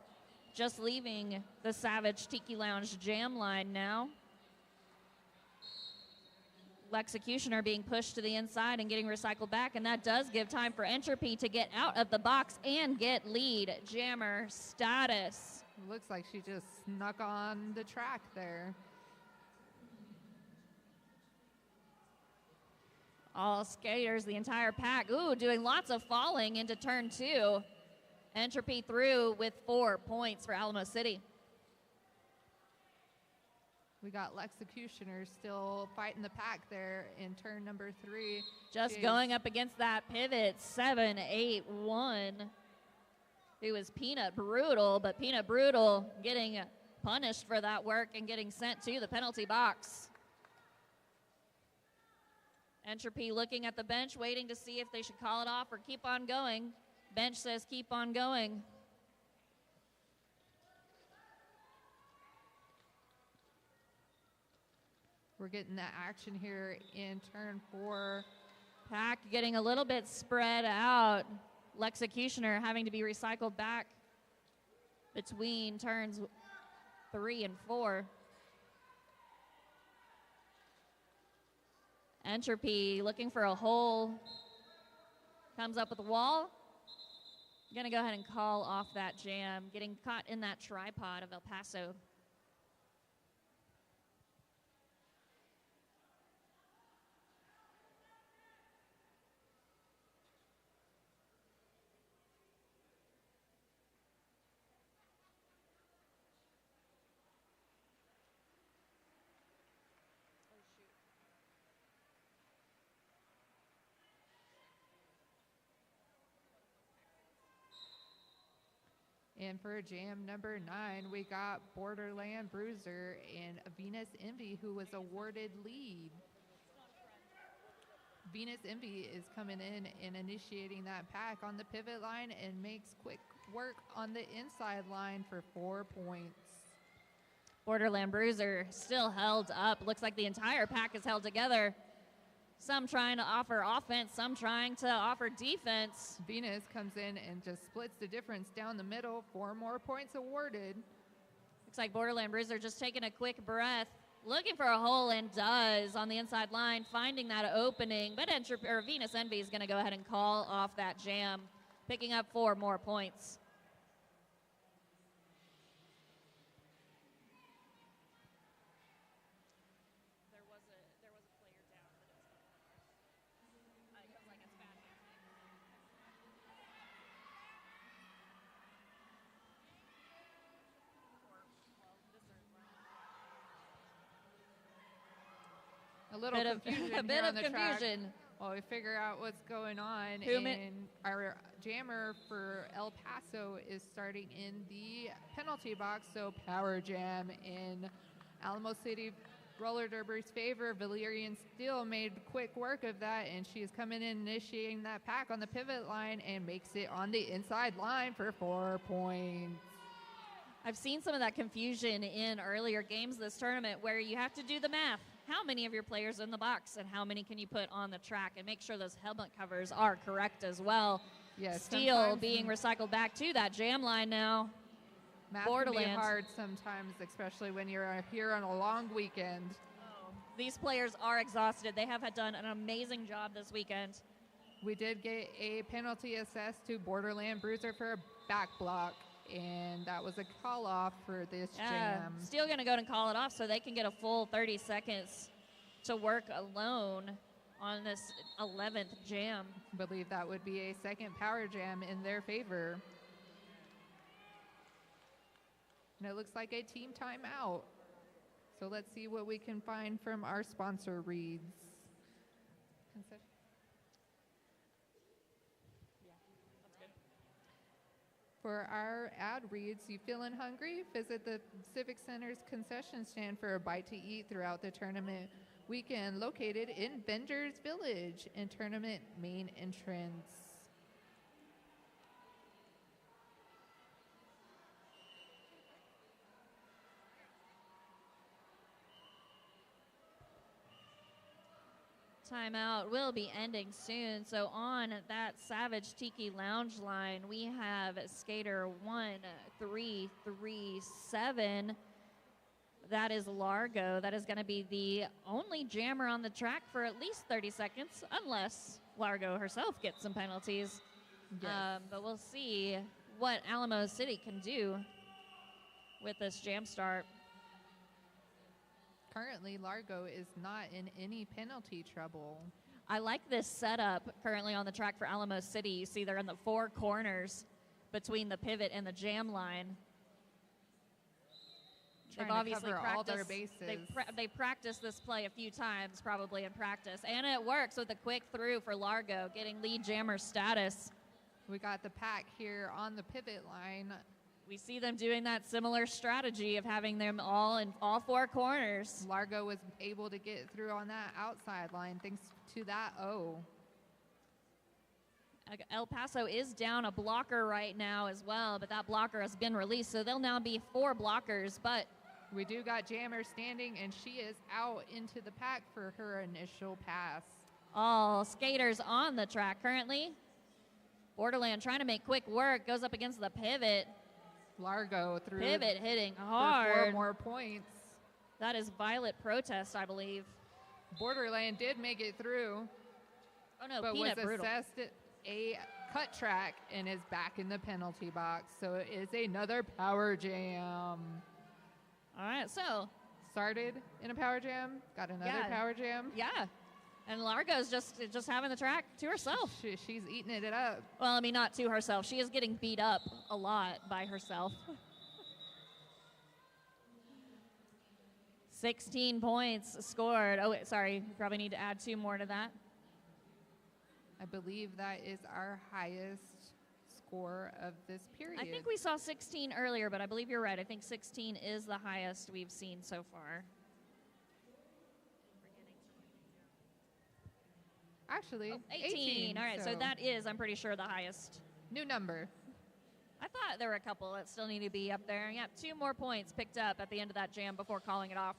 Just leaving the Savage Tiki Lounge jam line now. Executioner being pushed to the inside and getting recycled back, and that does give time for Entropy to get out of the box and get lead jammer status. Looks like she just snuck on the track there. All skaters, the entire pack, doing lots of falling into turn 2. Entropy through with 4 points for Alamo City. We got Executioner still fighting the pack there in turn number 3. Just going up against that pivot, 7-8-1. It was Peanut Brutal, but Peanut Brutal getting punished for that work and getting sent to the penalty box. Entropy looking at the bench, waiting to see if they should call it off or keep on going. Bench says keep on going. We're getting that action here in turn 4. Pack getting a little bit spread out. Executioner having to be recycled back between turns 3 and 4. Entropy looking for a hole. Comes up with a wall. Gonna go ahead and call off that jam. Getting caught in that tripod of El Paso. And for jam number 9, we got Borderland Bruiser and Venus Envy, who was awarded lead. Venus Envy is coming in and initiating that pack on the pivot line and makes quick work on the inside line for 4 points. Borderland Bruiser still held up. Looks like the entire pack is held together. Some trying to offer offense, some trying to offer defense. Venus comes in and just splits the difference down the middle. 4 more points awarded. Looks like Borderland Bruiser just taking a quick breath, looking for a hole, and does on the inside line, finding that opening. But Venus Envy is going to go ahead and call off that jam. picking up 4 more points. A little Bit of- confusion a bit here of on the track confusion. while we figure out what's going on. Who ma- And our jammer for El Paso is starting in the penalty box. So Power Jam in Alamo City Roller Derby's favor. Valyrian Steel made quick work of that, and she's coming in initiating that pack on the pivot line and makes it on the inside line for 4 points. I've seen some of that confusion in earlier games this tournament where you have to do the math. How many of your players are in the box and how many can you put on the track, and make sure those helmet covers are correct as well. Yes, Steel sometimes being recycled back to that jam line now. math can be Borderlands. hard sometimes, especially when you're here on a long weekend. These players are exhausted. They have done an amazing job this weekend. We did get a penalty assessed to Borderland Bruiser for a back block, and that was a call off for this jam. Steel going to go and call it off so they can get a full 30 seconds to work alone on this 11th jam. Believe that would be a second power jam in their favor. And it looks like a team timeout. So let's see what we can find from our sponsor reads. For our ad reads, you feeling hungry? Visit the Civic Center's concession stand for a bite to eat throughout the tournament weekend, located in Bender's Village and tournament main entrance. Timeout will be ending soon. So on that Savage Tiki Lounge line, we have skater 1337. That is Largo. That is going to be the only jammer on the track for at least 30 seconds, unless Largo herself gets some penalties. Yes. But we'll see what Alamo City can do with this jam start. Currently, Largo is not in any penalty trouble. I like this setup currently on the track for Alamo City. You see they're in the 4 corners between the pivot and the jam line. Trying They've to obviously cover all their practiced. bases. They practiced this play a few times, probably in practice, and it works with a quick through for Largo, getting lead jammer status. We got the pack here on the pivot line. We see them doing that similar strategy of having them all in all 4 corners. Largo was able to get through on that outside line thanks to that O. El Paso is down a blocker right now as well, but that blocker has been released, so they'll now be 4 blockers, but We do got Jammer standing, and she is out into the pack for her initial pass. all skaters on the track currently. Borderland trying to make quick work, goes up against the pivot. Largo through Pivot hitting for 4 hard. more points. That is Violet Protest, I believe. Borderland did make it through, Oh no, but Peanut was Brutal. assessed a cut track and is back in the penalty box. So it is another power jam. All right, so Started in a power jam, got another Yeah. power jam. yeah, and Largo's just having the track to herself. She's eating it up. Well, I mean, not to herself. She is getting beat up a lot by herself. 16 points scored. Oh, wait, sorry. You probably need to add 2 more to that. I believe that is our highest score of this period. I think we saw 16 earlier, but I believe you're right. I think 16 is the highest we've seen so far. Actually, 18. All right, so that is, I'm pretty sure, the highest. new number. I thought there were a couple that still need to be up there. Yeah, 2 more points picked up at the end of that jam before calling it off.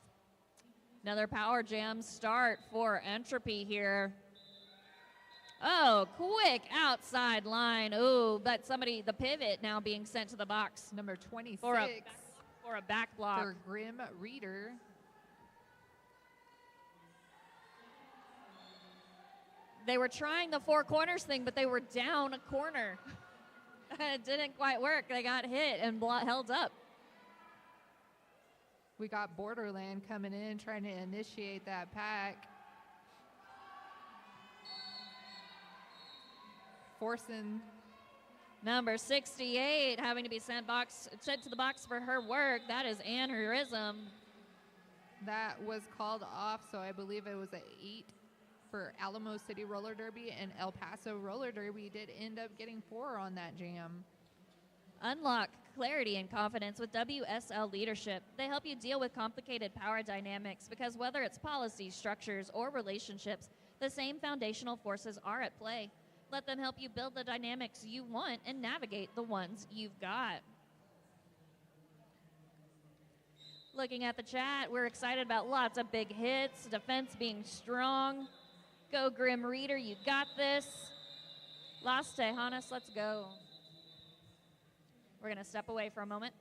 Another power jam start for Entropy here. Oh, quick outside line. Ooh, but the pivot now being sent to the box Number 26 for a back block. for Grim Reader. They were trying the 4 corners thing, but they were down a corner. It didn't quite work. They got hit and held up. We got Borderland coming in, trying to initiate that pack. Forcing Number 68 having to be sent to the box for her work. That is Aneurysm. that was called off, so I believe it was an 8 for Alamo City Roller Derby, and El Paso Roller Derby did end up getting 4 on that jam. Unlock clarity and confidence with WSL leadership. They help you deal with complicated power dynamics because whether it's policies, structures, or relationships, the same foundational forces are at play. Let them help you build the dynamics you want and navigate the ones you've got. Looking at the chat, we're excited about lots of big hits, defense being strong. Go Grim Reader, you got this. Las Tejanas, let's go. We're going to step away for a moment.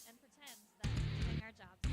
And pretend that we're doing our jobs.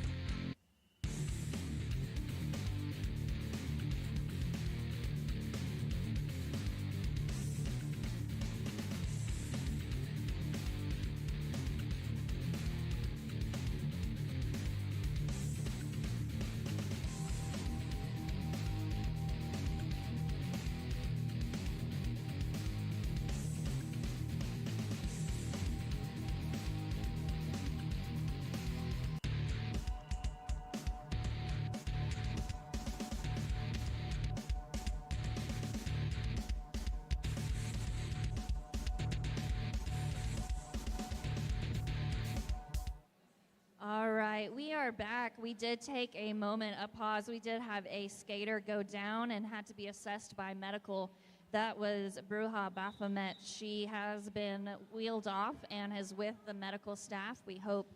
All right, we are back. We did take a moment, a pause. We did have a skater go down and had to be assessed by medical That was Bruja Baphomet. She has been wheeled off and is with the medical staff. We hope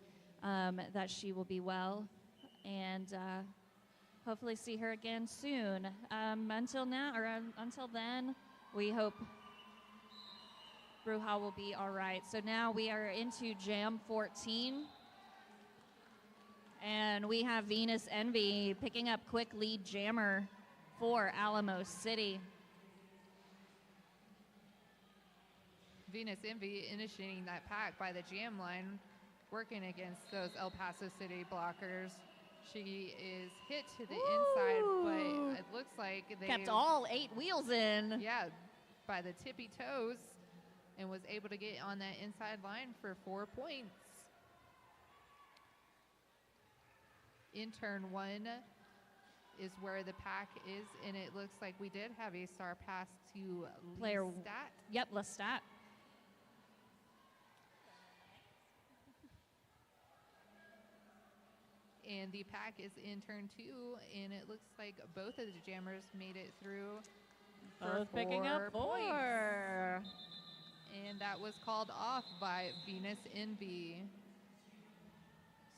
that she will be well and hopefully see her again soon. Until then, we hope Bruja will be all right. So now we are into Jam 14. And we have Venus Envy picking up quick lead jammer for Alamo City. Venus Envy initiating that pack by the jam line, working against those El Paso City blockers. She is hit to the inside, but it looks like they kept all 8 wheels in. Yeah, by the tippy toes, and was able to get on that inside line for 4 points. In turn 1 is where the pack is, and it looks like we did have a star pass to Player Lestat. Yep, Lestat. And the pack is in turn 2, and it looks like both of the jammers made it through for Both picking up 4. points. And that was called off by Venus Envy.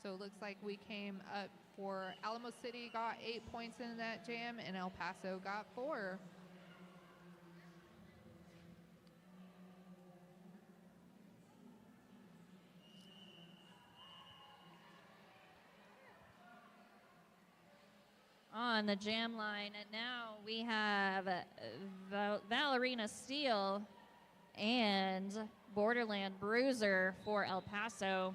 So it looks like we came up for Alamo City got 8 points in that jam, and El Paso got 4. On the jam line, and now we have Valerina Steele and Borderland Bruiser for El Paso.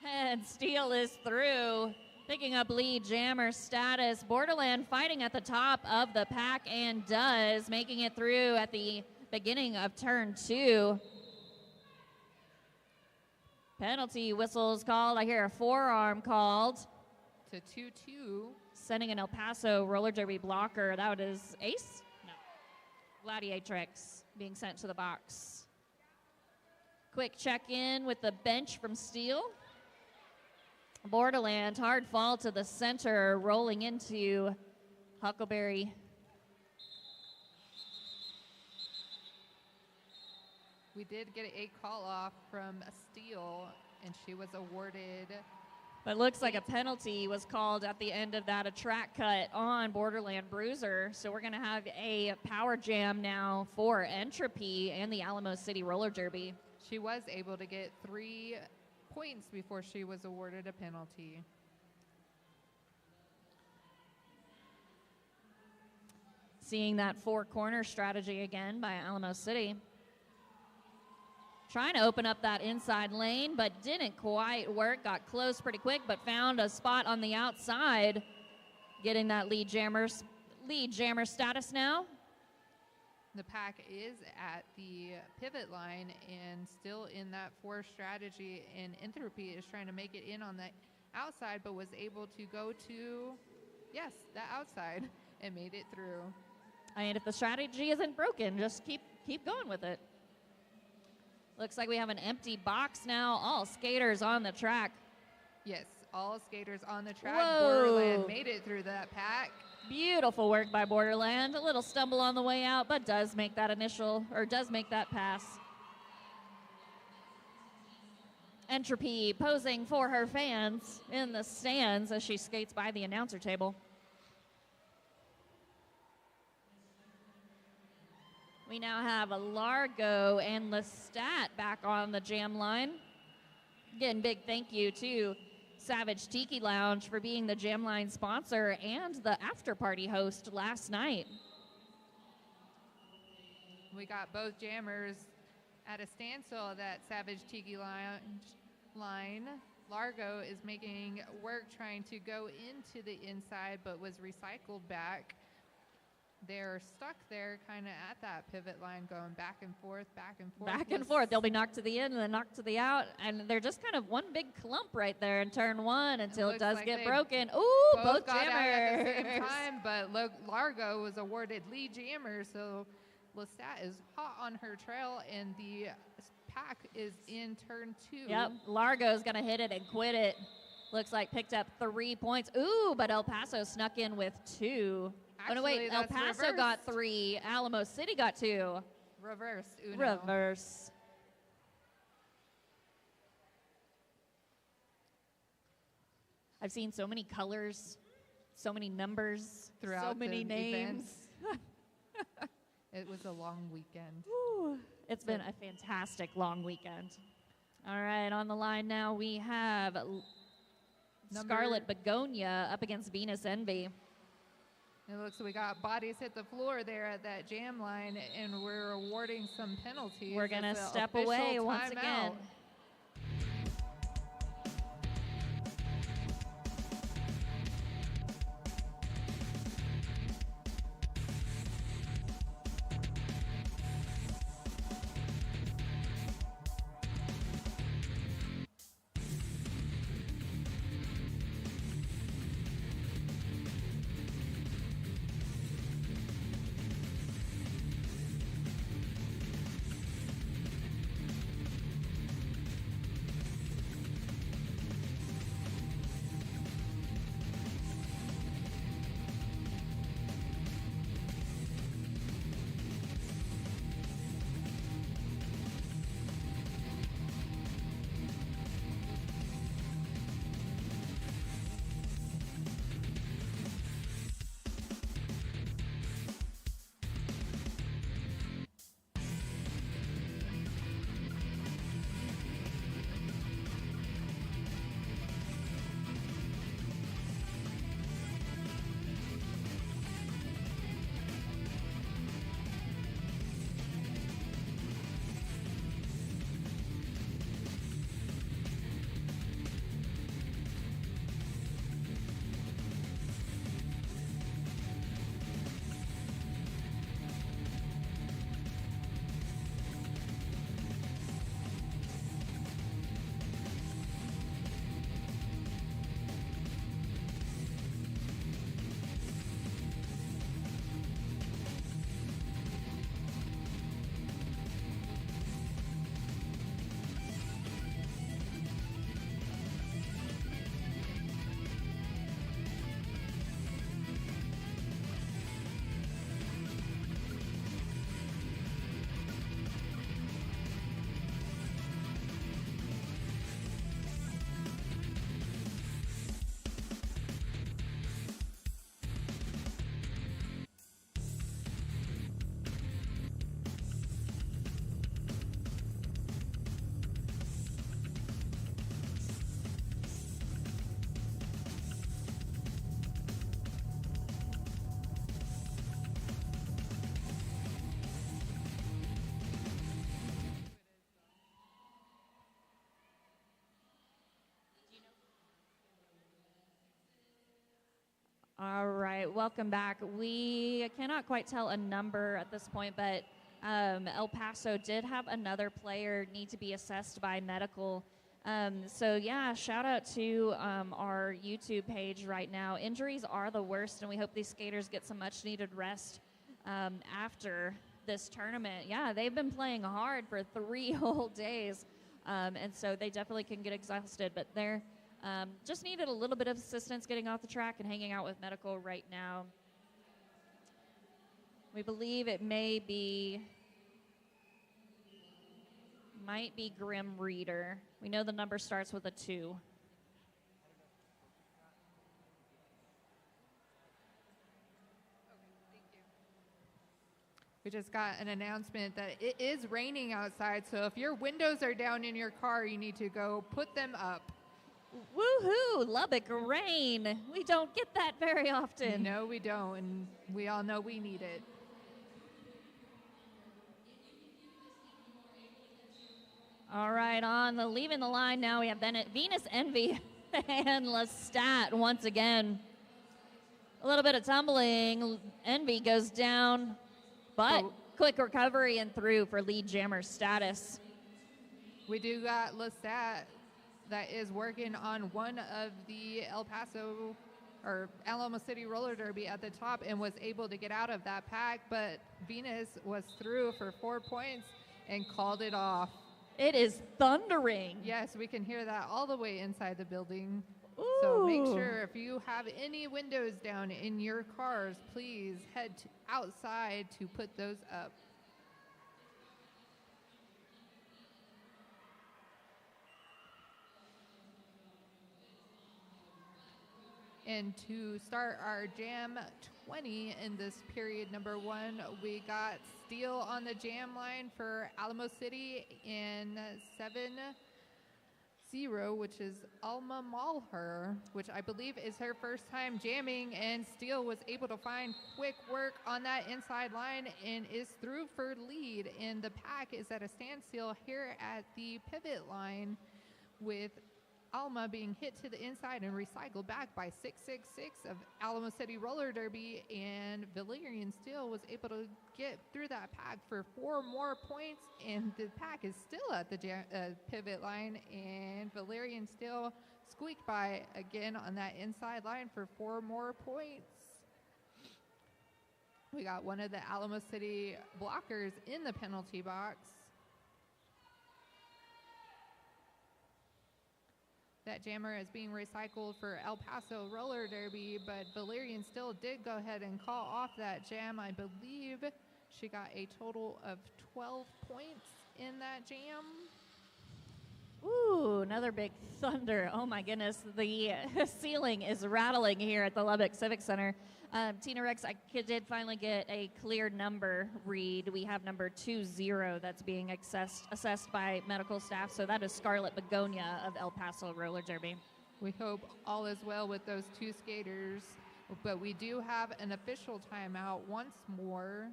And Steele is through, picking up lead jammer status. Borderland fighting at the top of the pack and does, making it through at the beginning of turn 2. Penalty whistles called. I hear a forearm called. To 2-2. Sending an El Paso roller derby blocker. That is Ace? No. Gladiatrix being sent to the box. Quick check-in with the bench from Steele. Borderland, hard fall to the center, rolling into Huckleberry. We did get a call off from Steele, and she was awarded. But it looks like a penalty was called at the end of that, a track cut on Borderland Bruiser. So we're going to have a power jam now for Entropy and the Alamo City Roller Derby. She was able to get 3 points before she was awarded a penalty. Seeing that 4-corner strategy again by Alamo City. Trying to open up that inside lane, but didn't quite work. Got close pretty quick, but found a spot on the outside. Getting that lead jammer status now. The pack is at the pivot line and still in that 4 strategy, and Entropy is trying to make it in on the outside, but was able to go to, yes, the outside and made it through. I mean, if the strategy isn't broken, just keep going with it. Looks like we have an empty box now. All skaters on the track. Yes, all skaters on the track. Whoa. Borderland made it through that pack. Beautiful work by Borderland. A little stumble on the way out, but does make that pass. Entropy posing for her fans in the stands as she skates by the announcer table. We now have a Largo and Lestat back on the jam line. Again, big thank you to Savage Tiki Lounge for being the jam line sponsor and the after party host last night. We got both jammers at a standstill. That Savage Tiki Lounge line. Largo is making work trying to go into the inside, but was recycled back. They're stuck there kind of at that pivot line, going back and forth, back and forth. Back and forth. They'll be knocked to the in and then knocked to the out. And they're just kind of one big clump right there in turn 1 until it does like get broken. Ooh, both got jammers. Out at the same time, but Largo was awarded lead jammer, so Lestat is hot on her trail, and the pack is in turn 2. Yep, Largo's going to hit it and quit it. Looks like picked up 3 points. Ooh, but El Paso snuck in with 2. Oh, no, wait. Actually, El that's Paso got reversed. 3. Alamo City got 2. Reverse. Uno. Reverse. I've seen so many colors, so many numbers, Throughout so many the names. It was a long weekend. Whew. It's been a fantastic long weekend. All right, on the line now we have Scarlet Begonia up against Venus Envy. It looks like we got bodies hit the floor there at that jam line, and we're awarding some penalties. We're going to It's a step official away once timeout. again. All right, welcome back. We cannot quite tell a number at this point, but El Paso did have another player need to be assessed by medical. So yeah, shout out to our YouTube page right now. Injuries are the worst, and we hope these skaters get some much needed rest after this tournament. Yeah, they've been playing hard for 3 whole days, and so they definitely can get exhausted, but they're just needed a little bit of assistance getting off the track and hanging out with medical right now. We believe it might be Grim Reader. We know the number starts with a 2. We just got an announcement that it is raining outside, so if your windows are down in your car, you need to go put them up. Woohoo! Lubbock rain. We don't get that very often. No, we don't, and we all know we need it. All right, leaving the line now, we have Venus Envy and Lestat once again. A little bit of tumbling. Envy goes down, but quick recovery and through for lead jammer status. We do got Lestat that is working on one of the El Paso or Alamo City roller derby at the top and was able to get out of that pack, but Venus was through for 4 points and called it off. It is thundering. Yes, we can hear that all the way inside the building. So make Ooh. sure if you have any windows down in your cars, please head outside to put those up. And to start our Jam 20 in this period number 1, we got Steel on the jam line for Alamo City in 7-0, which is Alma Malher, which I believe is her first time jamming, and Steel was able to find quick work on that inside line and is through for lead. And the pack is at a standstill here at the pivot line, with Alma being hit to the inside and recycled back by 666 of Alamo City Roller Derby, and Valerian Steel was able to get through that pack for 4 more points, and the pack is still at the pivot line, and Valerian Steel squeaked by again on that inside line for 4 more points. We got one of the Alamo City blockers in the penalty box. That jammer is being recycled for El Paso Roller Derby, but Valerian still did go ahead and call off that jam. I believe she got a total of 12 points in that jam. Ooh, another big thunder. Oh my goodness, the ceiling is rattling here at the Lubbock Civic Center. Tina Rex, I did finally get a clear number read. We have number 20 that's being assessed by medical staff, so that is Scarlet Begonia of El Paso Roller Derby. We hope all is well with those 2 skaters, but we do have an official timeout once more.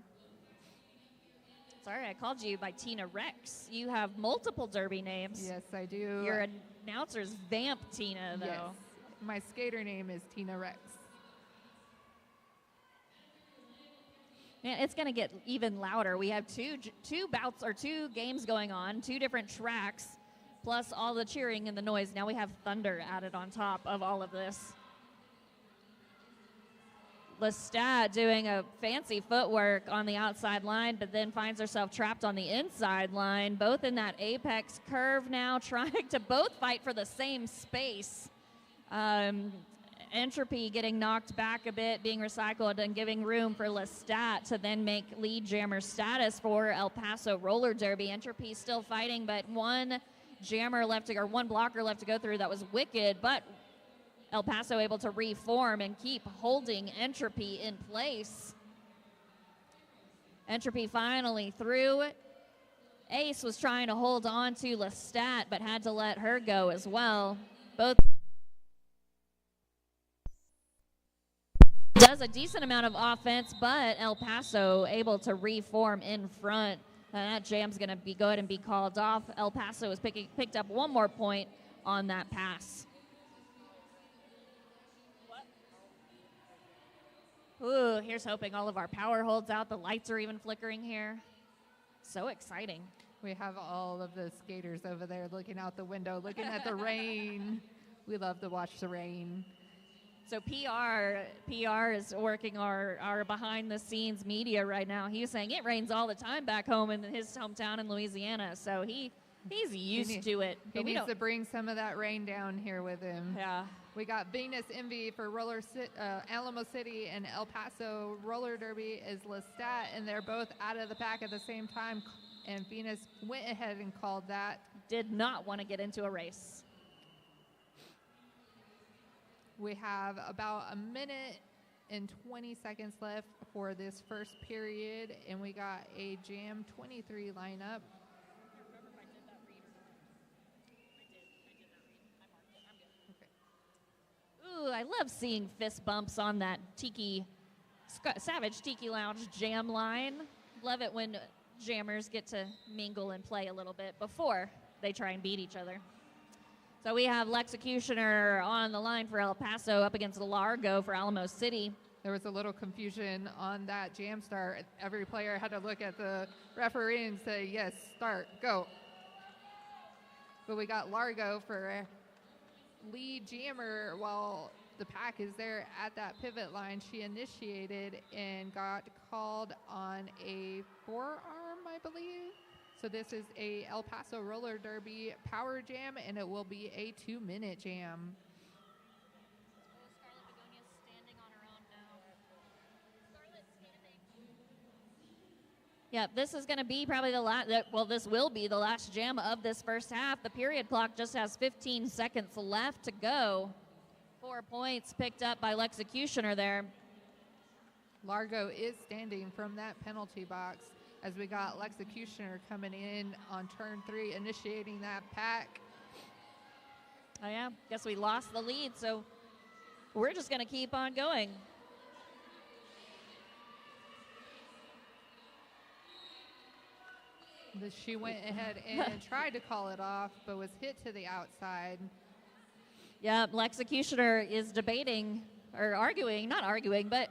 Sorry, I called you by Tina Rex. You have multiple Derby names. Yes, I do. Your announcer's Vamp Tina, though. Yes, my skater name is Tina Rex. Man, it's going to get even louder. We have two bouts or 2 games going on, 2 different tracks, plus all the cheering and the noise. Now we have thunder added on top of all of this. Lestat doing a fancy footwork on the outside line, but then finds herself trapped on the inside line, both in that apex curve now, trying to both fight for the same space. Entropy getting knocked back a bit, being recycled, and giving room for Lestat to then make lead jammer status for El Paso Roller Derby. Entropy still fighting, but one blocker left to go through. That was Wicked, but El Paso able to reform and keep holding Entropy in place. Entropy finally through. Ace was trying to hold on to Lestat, but had to let her go as well. Both does a decent amount of offense, but El Paso able to reform in front. That jam's going to go ahead and be called off. El Paso has picked up 1 more point on that pass. Ooh, here's hoping all of our power holds out. The lights are even flickering here. So exciting. We have all of the skaters over there looking out the window, looking at the rain. We love to watch the rain. So PR is working our behind-the-scenes media right now. He's saying it rains all the time back home in his hometown in Louisiana, so he's used to it. He needs to bring some of that rain down here with him. Yeah. We got Venus Envy for Alamo City, and El Paso Roller Derby is Lestat, and they're both out of the pack at the same time, and Venus went ahead and called that. Did not want to get into a race. We have about 1 minute and 20 seconds left for this first period, and we got a Jam 23 lineup. Ooh, I love seeing fist bumps on that Savage Tiki Lounge jam line. Love it when jammers get to mingle and play a little bit before they try and beat each other. So we have Lexecutioner on the line for El Paso up against Largo for Alamo City. There was a little confusion on that jam start. Every player had to look at the referee and say, yes, start, go. But we got Largo for lead jammer while the pack is there at that pivot line. She initiated and got called on a forearm, I believe. So this is a El Paso Roller Derby power jam, and it will be a 2-minute jam. Yeah, this is going to be probably the last, well, this will be the last jam of this first half. The period clock just has 15 seconds left to go. 4 points picked up by Lexecutioner there. Largo is standing from that penalty box as we got Lexecutioner coming in on turn 3, initiating that pack. Oh, yeah, guess we lost the lead, so we're just going to keep on going. She went ahead and tried to call it off, but was hit to the outside. Yeah, Lexecutioner is debating, or arguing, not arguing, but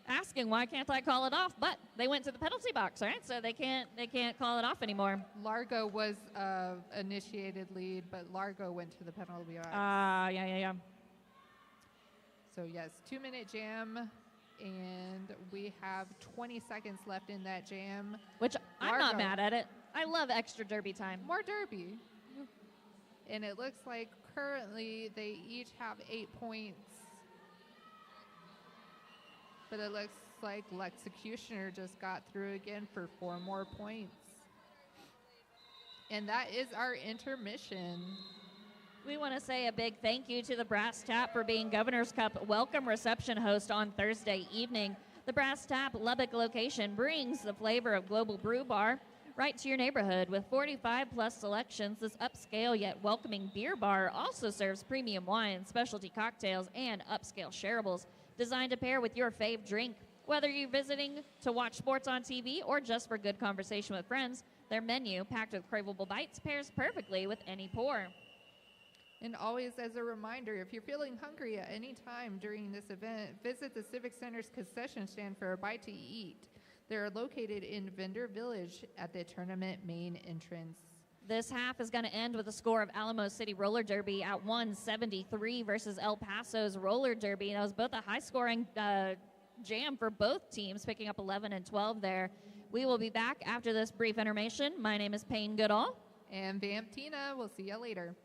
asking why can't I call it off? But they went to the penalty box, right? So they can't call it off anymore. Largo was initiated lead, but Largo went to the penalty box. Yeah. So yes, 2-minute jam, and we have 20 seconds left in that jam. Which I'm not Largo. mad at it. I love extra derby time. More derby. And it looks like currently they each have 8 points. But it looks like Lexecutioner just got through again for 4 more points. And that is our intermission. We want to say a big thank you to the Brass Tap for being Governor's Cup welcome reception host on Thursday evening. The Brass Tap Lubbock location brings the flavor of Global Brew Bar right to your neighborhood. With 45 plus selections, this upscale yet welcoming beer bar also serves premium wine, specialty cocktails, and upscale shareables designed to pair with your fave drink. Whether you're visiting to watch sports on TV or just for good conversation with friends, their menu, packed with craveable bites, pairs perfectly with any pour. And always as a reminder, if you're feeling hungry at any time during this event, visit the Civic Center's concession stand for a bite to eat. They're located in Vendor Village at the tournament main entrance. This half is going to end with a score of Alamo City Roller Derby at 173 versus El Paso's Roller Derby. That was both a high-scoring jam for both teams, picking up 11 and 12 there. We will be back after this brief intermission. My name is Payne Goodall. And Vamptina, we'll see you later.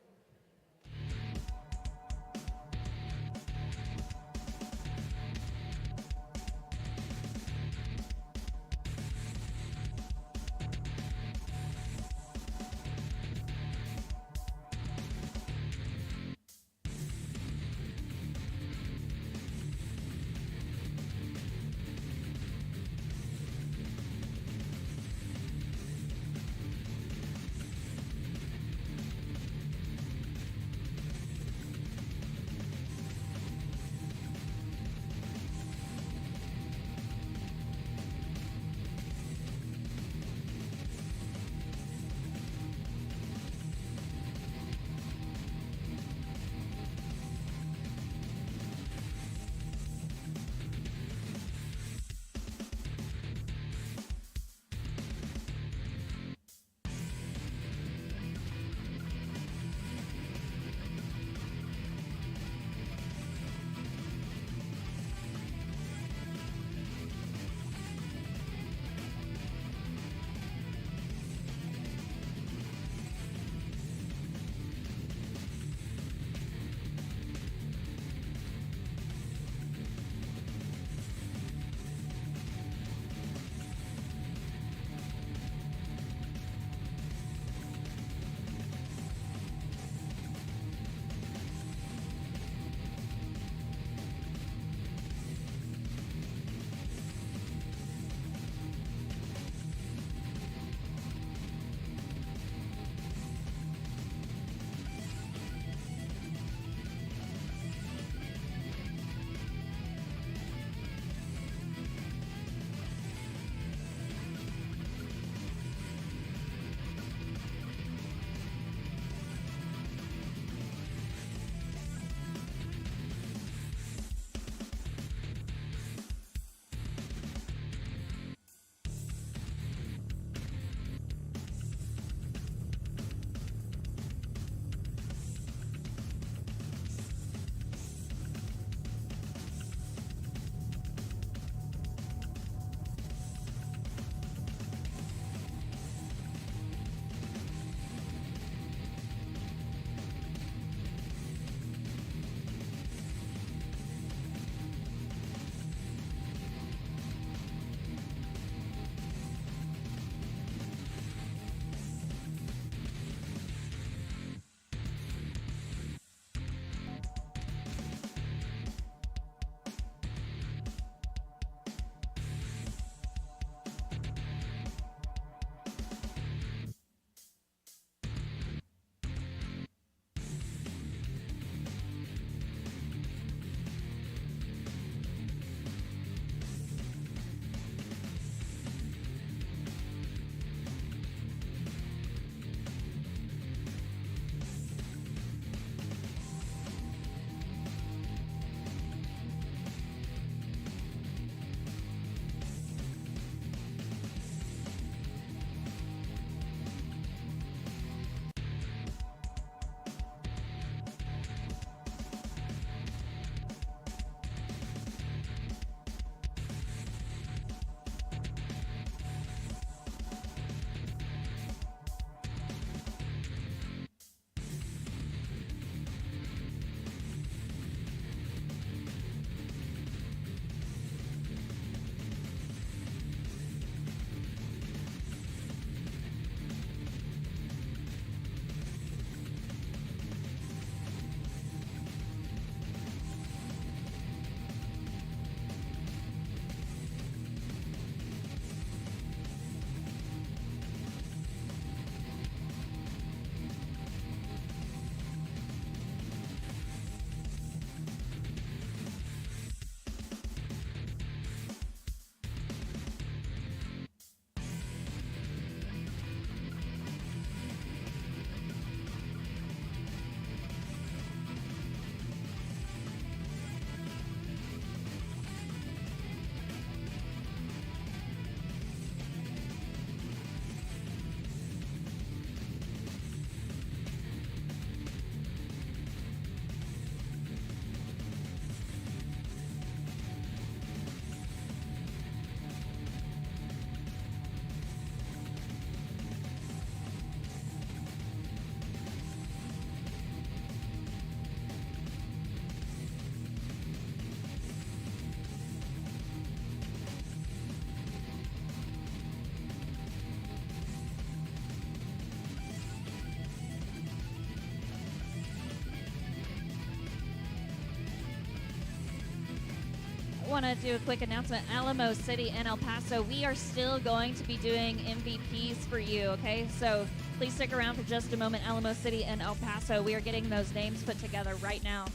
want to do a quick announcement. Alamo City and El Paso, we are still going to be doing MVPs for you, okay? So please stick around for just a moment. Alamo City and El Paso, we are getting those names put together right now.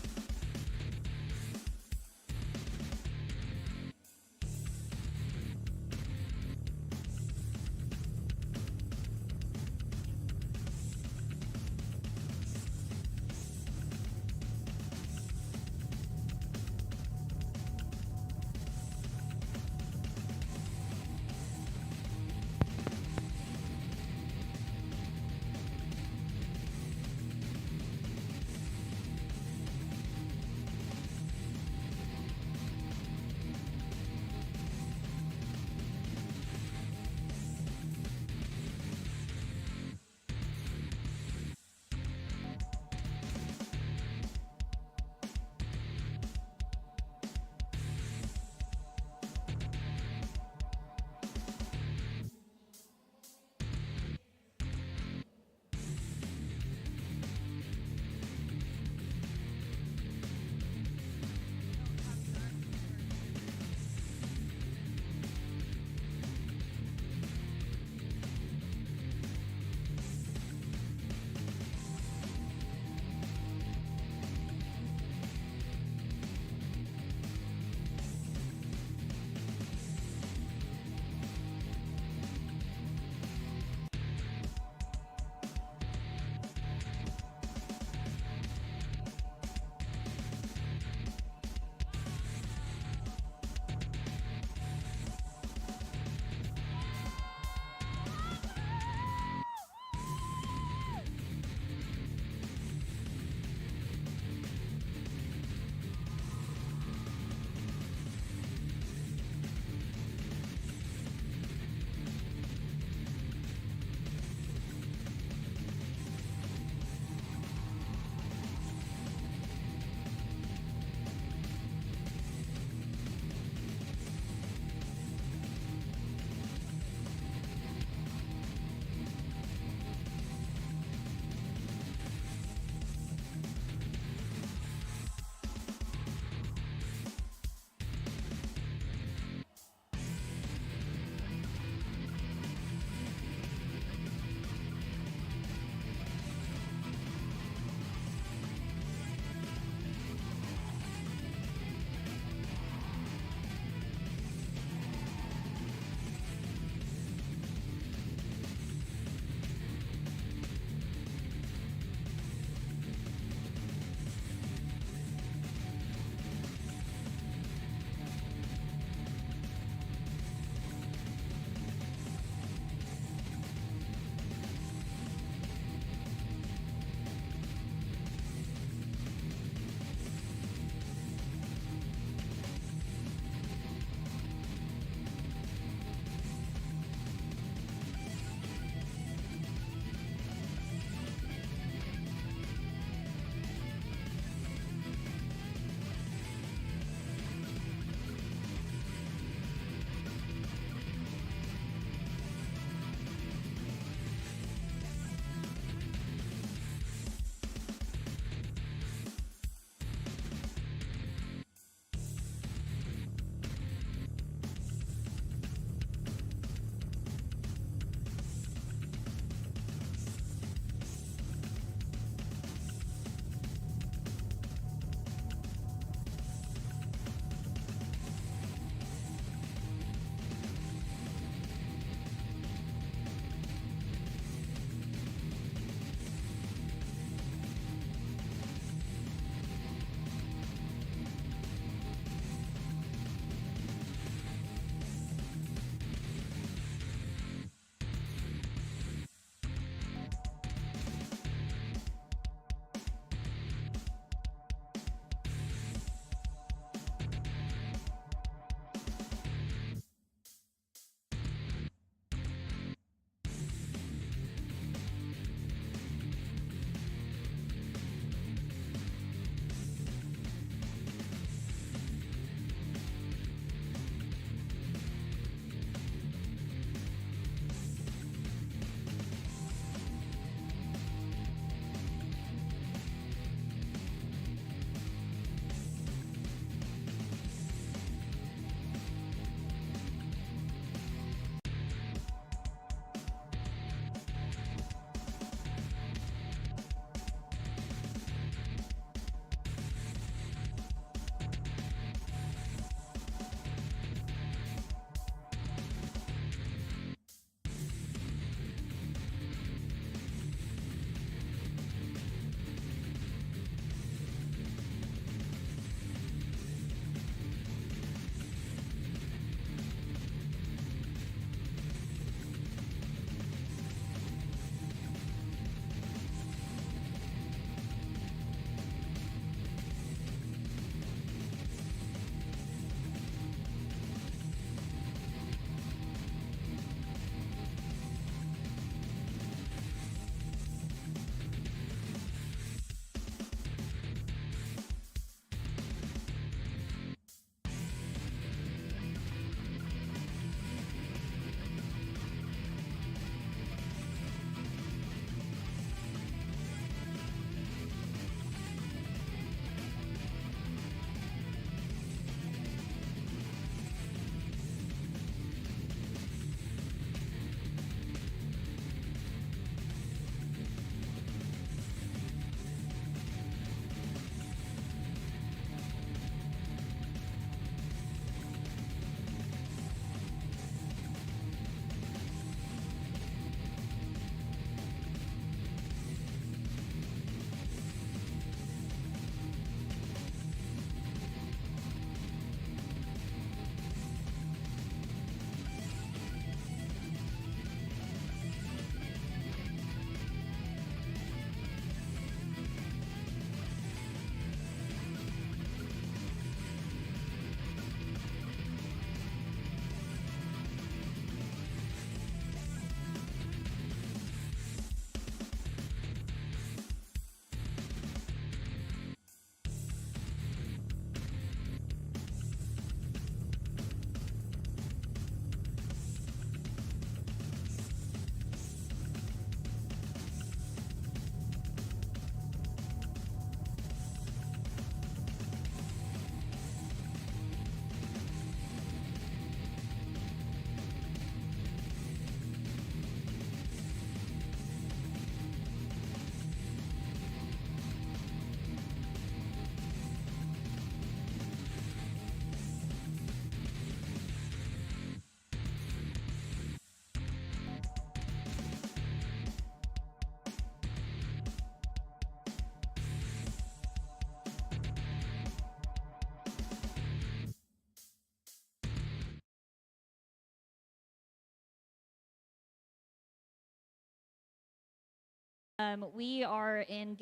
We are in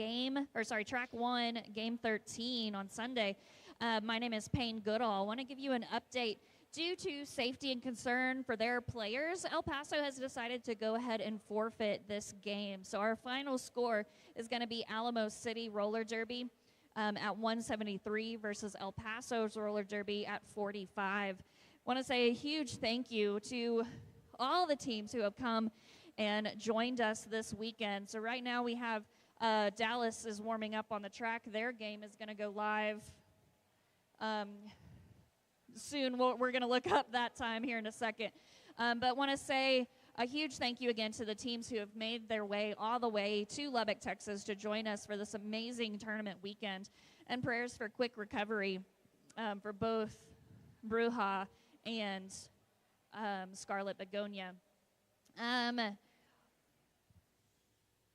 track 1, game 13 on Sunday. My name is Payne Goodall. I want to give you an update. Due to safety and concern for their players, El Paso has decided to go ahead and forfeit this game. So our final score is going to be Alamo City Roller Derby at 173 versus El Paso's Roller Derby at 45. I want to say a huge thank you to all the teams who have come and joined us this weekend. So right now we have Dallas is warming up on the track. Their game is going to go live soon. We're going to look up that time here in a second. But want to say a huge thank you again to the teams who have made their way all the way to Lubbock, Texas to join us for this amazing tournament weekend. And prayers for quick recovery for both Bruja and Scarlet Begonia.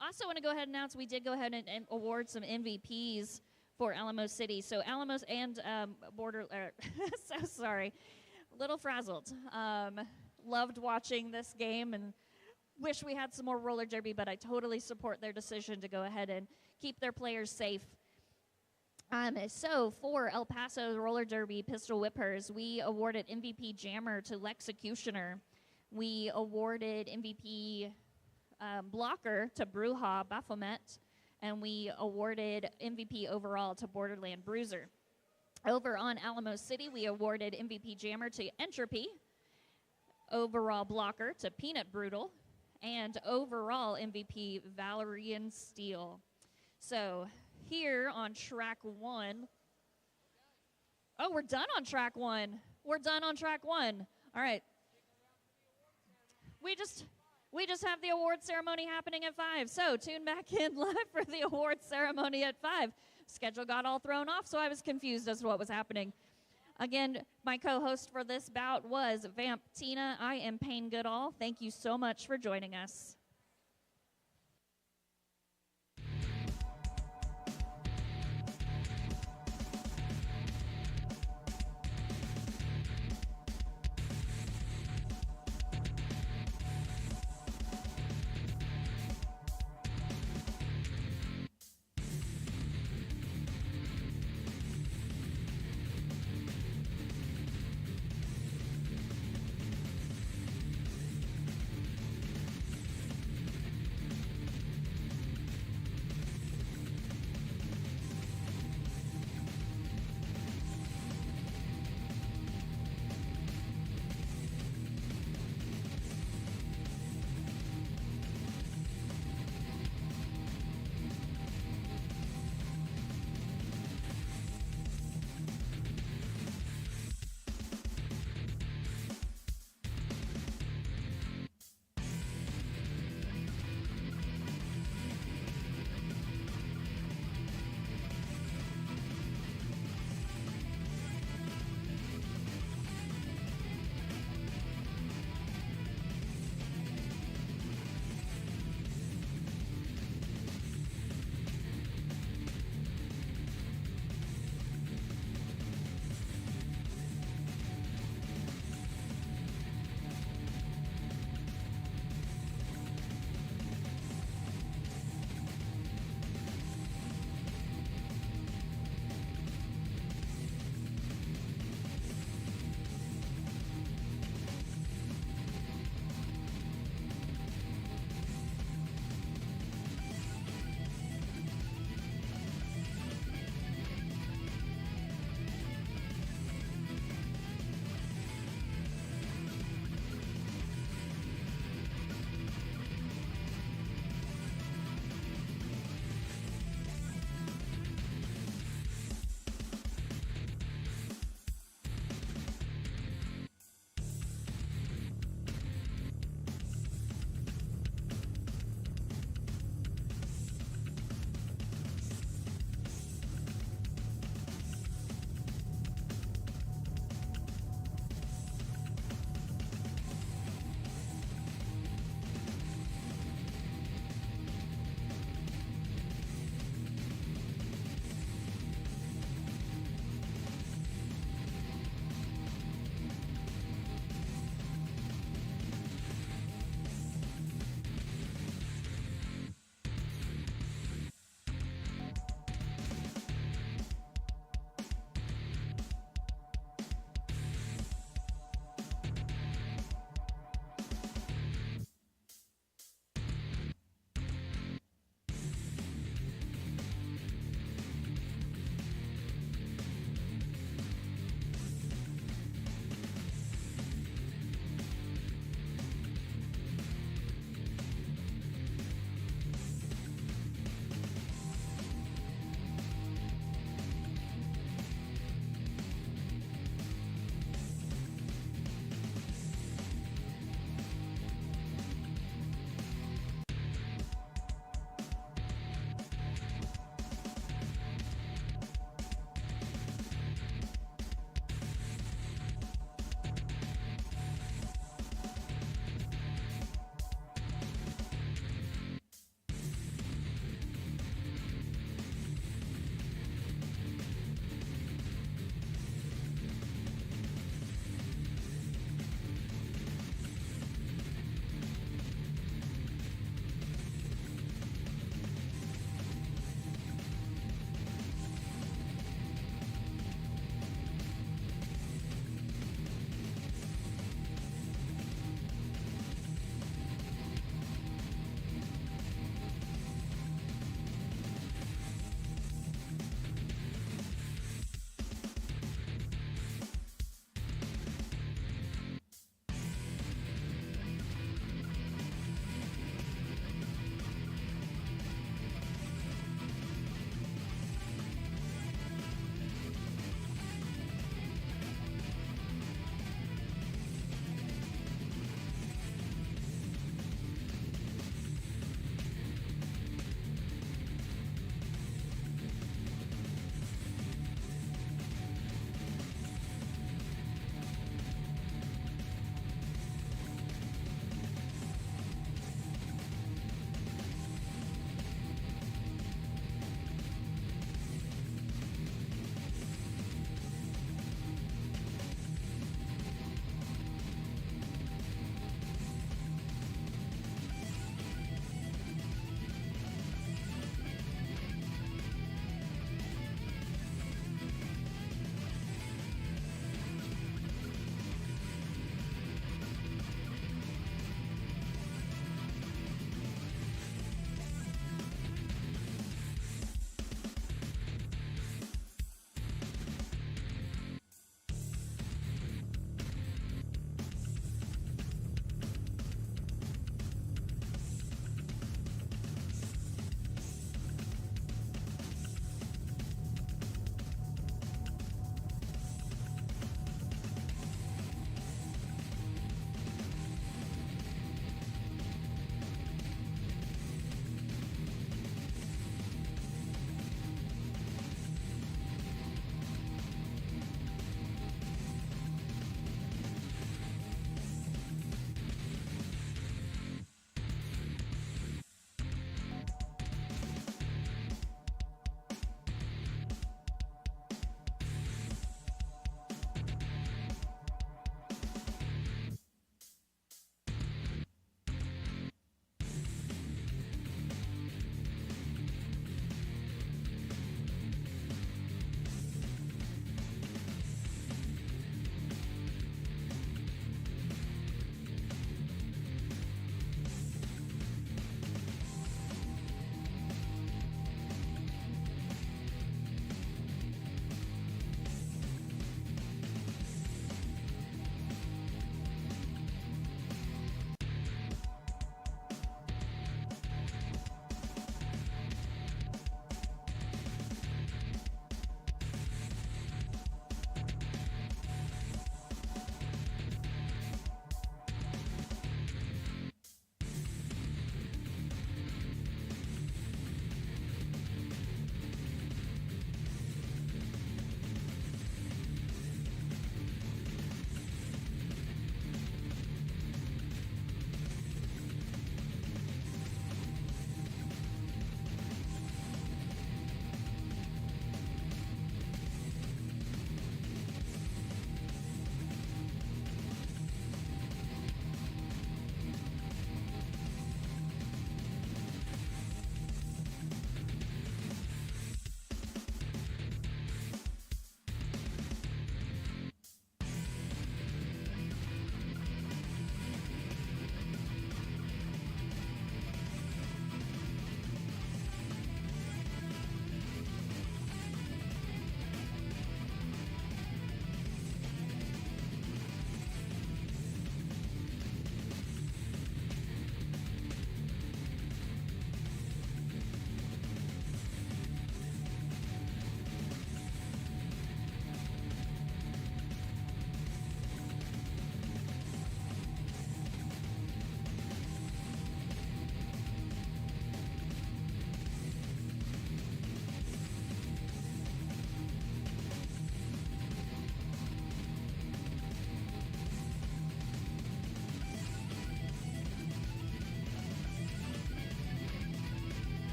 Also want to go ahead and announce we did go ahead and award some MVPs for Alamo City. So Alamos and so sorry, a little frazzled. Loved watching this game and wish we had some more roller derby, but I totally support their decision to go ahead and keep their players safe. So for El Paso Roller Derby Pistol Whippers, we awarded MVP Jammer to Lexecutioner. We awarded MVP Blocker to Bruja Baphomet, and we awarded MVP overall to Borderland Bruiser. Over on Alamo City, we awarded MVP Jammer to Entropy, overall Blocker to Peanut Brutal, and overall MVP Valerian Steel. So here on track 1, oh, we're done on track 1. We're done on track 1. All right. We just have the award ceremony happening at 5. So tune back in live for the award ceremony at 5. Schedule got all thrown off, so I was confused as to what was happening. Again, my co-host for this bout was Vamp Tina. I am Payne Goodall. Thank you so much for joining us.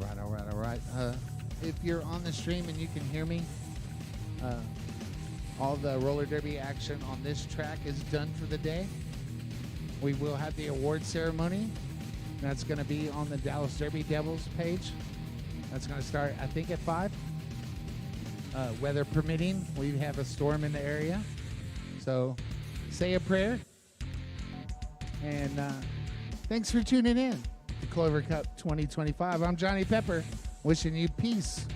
All right. If you're on the stream and you can hear me, all the roller derby action on this track is done for the day. We will have the award ceremony. That's going to be on the Dallas Derby Devils page. That's going to start, I think, at 5. Weather permitting, we have a storm in the area. So say a prayer. And thanks for tuning in to Clover Cup 2025. I'm Johnny Pepper, wishing you peace,